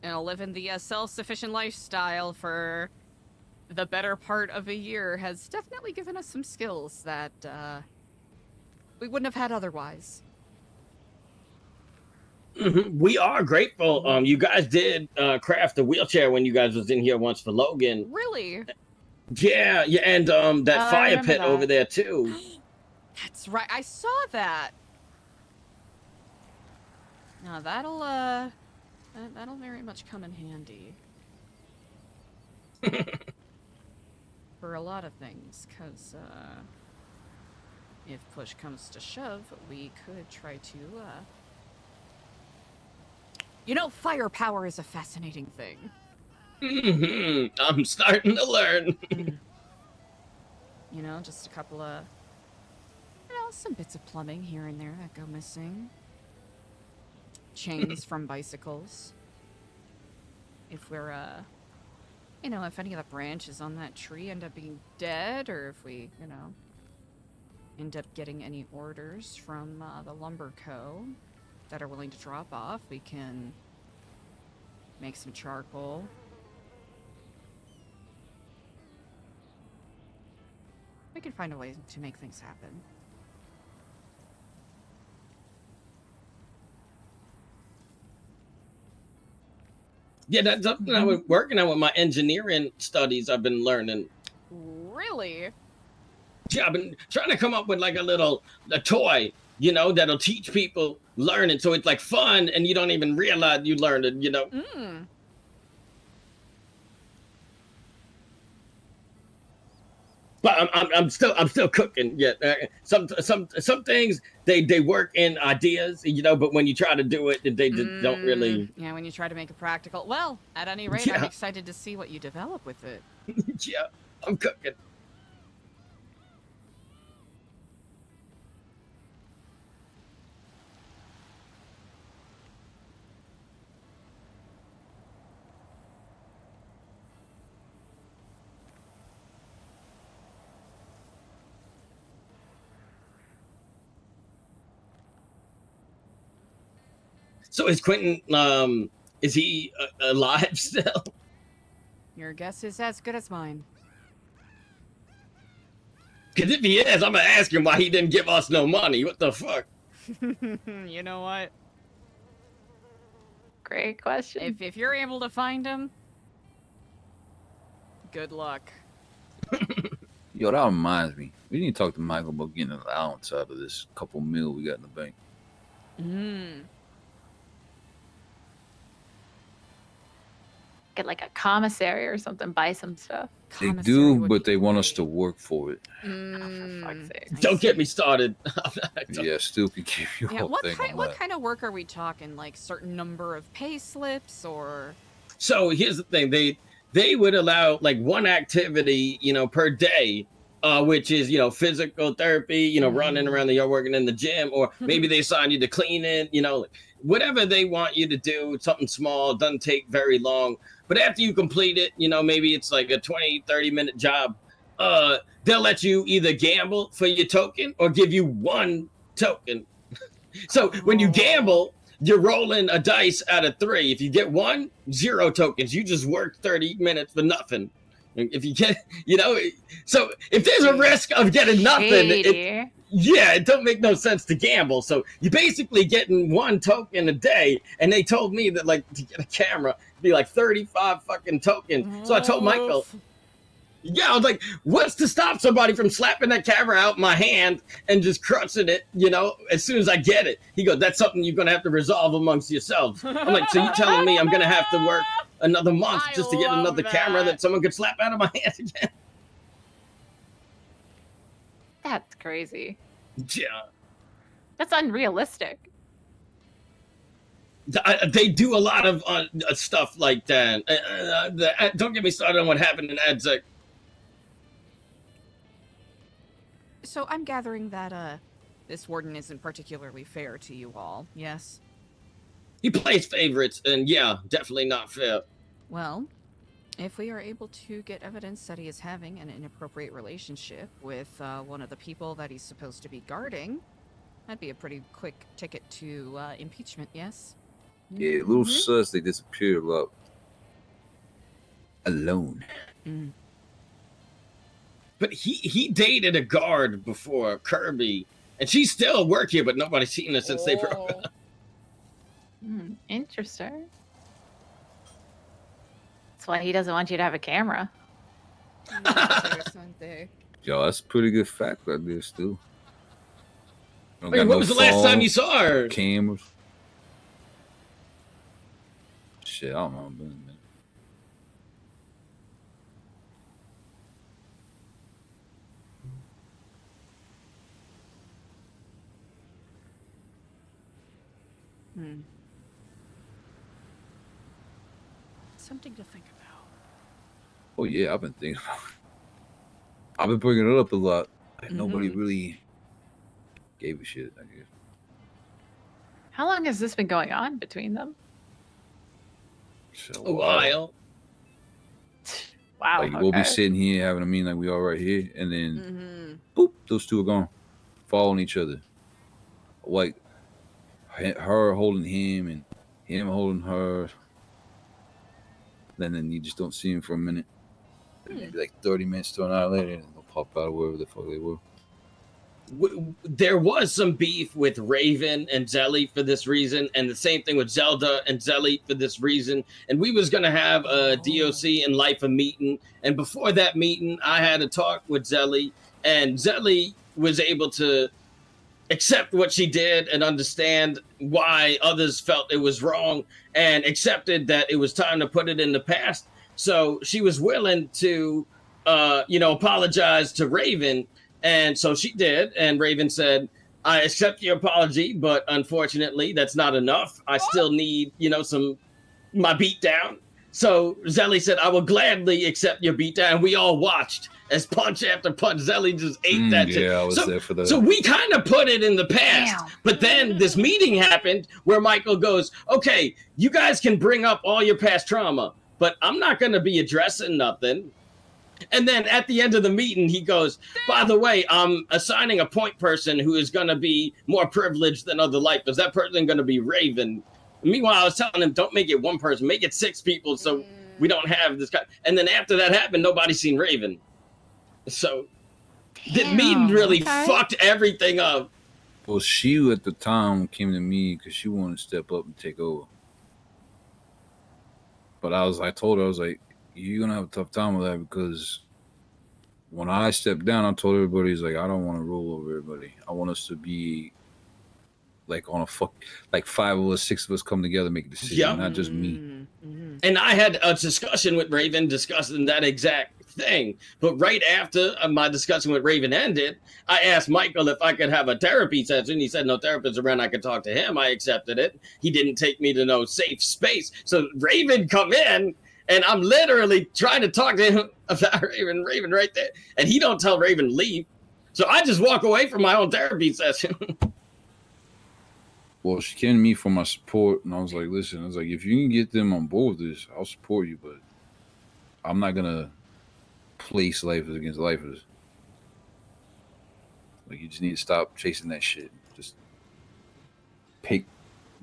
You know, living the self-sufficient lifestyle for the better part of a year has definitely given us some skills that we wouldn't have had otherwise.
We are grateful. You guys did craft a wheelchair when you guys was in here once for Logan.
Really?
Yeah, and that
I
fire
remember
pit
that.
over there too.
That's right. I saw that. Now that'll very much come in handy. For a lot of things, because if push comes to shove, we could try to you know, firepower is a fascinating thing.
I'm starting to learn.
You know, just a couple of, you know, some bits of plumbing here and there that go missing. Chains from bicycles. If we're, you know, if any of the branches on that tree end up being dead, or if we, you know, end up getting any orders from the Lumber Co. that are willing to drop off, we can make some charcoal. We can find a way to make things happen.
Yeah, that's something I was working on with my engineering studies. I've been learning.
Really?
Yeah, I've been trying to come up with like a toy, you know, that'll teach people learning. So it's like fun and you don't even realize you learned it, you know. But I'm still cooking. Yeah, some things they work in ideas, you know. But when you try to do it, they just don't really.
Yeah, when you try to make it practical. Well, at any rate,
Yeah.
I'm excited to see what you develop with it.
Yeah, I'm cooking. So is Quentin? Is he alive still?
Your guess is as good as mine.
Because if he is, I'm gonna ask him why he didn't give us no money. What the fuck?
You know what?
Great question.
If you're able to find him, good luck.
Yo, that reminds me. We need to talk to Michael about getting an allowance out of this couple mil we got in the bank.
Get like a commissary or something, buy some stuff.
They do, but they want us to work for it.
For fuck's sake.
Don't get me started.
Yeah, still can give you a
Yeah,
whole
what
thing
kind
on
what
that.
kind of work are we talking? Like certain number of pay slips or
So here's the thing: they would allow like one activity, you know, per day, which is, you know, physical therapy, you know, running around the yard, working in the gym, or maybe they assign you to cleaning, you know, whatever they want you to do. Something small, doesn't take very long. But after you complete it, you know, maybe it's like a 20-30 minute job. They'll let you either gamble for your token or give you one token. So when you gamble, you're rolling a dice out of 3. If you get 1, 0 tokens. You just work 30 minutes for nothing. If you get, you know, so if there's a risk of getting nothing, it don't make no sense to gamble. So you're basically getting 1 token a day. And they told me that like to get a camera, it'd be like 35 fucking tokens. So I told Michael, yeah, I was like, what's to stop somebody from slapping that camera out in my hand and just crushing it, you know, as soon as I get it? He goes, that's something you're going to have to resolve amongst yourselves. I'm like, so you telling me I'm going to have to work another month just to get another camera that someone could slap out of my hand again.
That's crazy.
Yeah.
That's unrealistic.
They do a lot of stuff like that. Don't get me started on what happened in AdSec.
So I'm gathering that this warden isn't particularly fair to you all, yes?
He plays favorites, and yeah, definitely not fair.
Well, if we are able to get evidence that he is having an inappropriate relationship with one of the people that he's supposed to be guarding, that'd be a pretty quick ticket to impeachment, yes?
Yeah, little sus, they disappeared a lot. Alone.
But he dated a guard before, Kirby, and she's still work here, but nobody's seen her since they broke up.
Interesting. That's why he doesn't want you to have a camera.
Yo, that's a pretty good fact right there still. Don't
Wait,
got
what
no
was the last time you saw her?
Cameras. Shit, I don't know, man.
Something to think about.
Oh yeah, I've been thinking about it. I've been bringing it up a lot. Like, nobody really gave a shit, I guess.
How long has this been going on between them?
A while.
Wow.
Like we'll be sitting here having a meeting like we are right here, and then boop, those two are gone, following each other. Like her holding him and him holding her. Then you just don't see him for a minute. Maybe like 30 minutes to an hour later, and they'll pop out of wherever the fuck they were.
There was some beef with Raven and Zelly for this reason, and the same thing with Zelda and Zelly for this reason. And we was gonna have a DOC and Life a meeting, and before that meeting, I had a talk with Zelly, and Zelly was able to accept what she did and understand why others felt it was wrong, and accepted that it was time to put it in the past. So she was willing to, apologize to Raven. And so she did. And Raven said, I accept your apology, but unfortunately that's not enough. I still need, my beat down. So Zelly said, I will gladly accept your beat down. We all watched as punch after punch, Zelly just ate that shit.
Yeah, I was there for that.
So we kind of put it in the past. But then this meeting happened where Michael goes, okay, you guys can bring up all your past trauma, but I'm not going to be addressing nothing. And then at the end of the meeting, he goes, by the way, I'm assigning a point person who is going to be more privileged than other lifers. That person going to be Raven. Meanwhile, I was telling him, don't make it one person, make it 6 people so we don't have this guy. And then after that happened, nobody's seen Raven. So the meeting really fucked everything up.
Well, she at the time came to me because she wanted to step up and take over. But I told her, I was like, you're going to have a tough time with that, because when I stepped down, I told everybody, I don't want to rule over everybody. I want us to be like on a 5 of us, 6 of us come together, make a decision, not just me.
And I had a discussion with Raven discussing that exact thing. But right after my discussion with Raven ended, I asked Michael if I could have a therapy session. He said no therapist around, I could talk to him. I accepted it. He didn't take me to no safe space. So Raven come in, and I'm literally trying to talk to him about Raven right there. And he don't tell Raven leave. So I just walk away from my own therapy session.
Well, she came to me for my support, and I was like, listen, if you can get them on board with this, I'll support you, but I'm not going to place lifers against lifers. You just need to stop chasing that shit.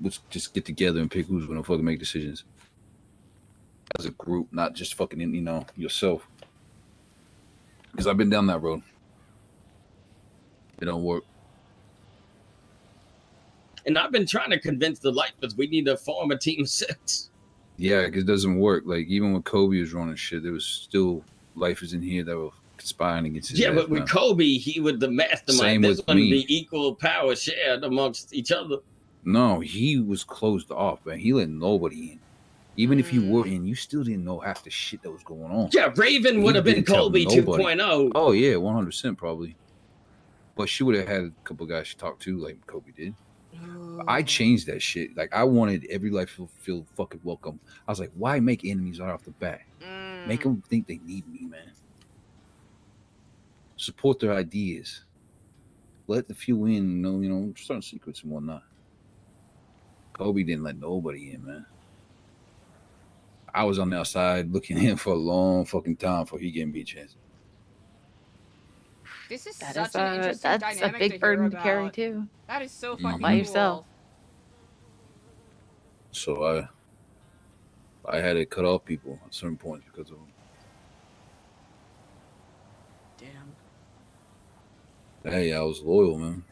Let's just get together and pick who's going to fucking make decisions. As a group, not just fucking, yourself. Because I've been down that road. It don't work.
And I've been trying to convince the lifers we need to form a team of 6.
Yeah, because it doesn't work. Even when Kobe was running shit, there was still lifers in here that were conspiring against his ass.
But with Kobe, he was the mastermind.
Same
This
with
one
me.
be equal power shared amongst each other.
No, he was closed off, man. He let nobody in. Even if you were in, you still didn't know half the shit that was going on.
Yeah, Raven would have been
didn't tell
Kobe
nobody.
2.0.
Oh yeah, 100% probably. But she would have had a couple guys she talked to, like Kobe did. I changed that shit. Like I wanted every life to feel fucking welcome. I was like, why make enemies right off the bat? Make them think they need me, man. Support their ideas. Let the few in, you know, certain secrets and whatnot. Kobe didn't let nobody in, man. I was on the outside looking in for a long fucking time before he gave me a chance.
This is
That
such
is
an interesting
that's
dynamic
a big
to
burden
hear
to carry
about.
too.
That is so
All
fucking
by
cool.
yourself.
So I had to cut off people at certain points because of them.
Damn.
Hey, I was loyal, man.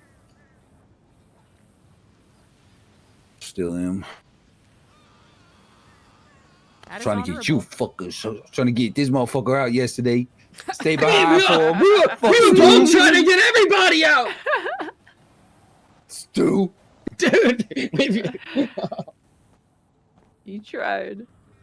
Still am.
That is
Trying to get you fuckers. Trying to get this motherfucker out yesterday. Stay behind for a
We were both trying to get everybody out.
Stu.
Dude.
You tried.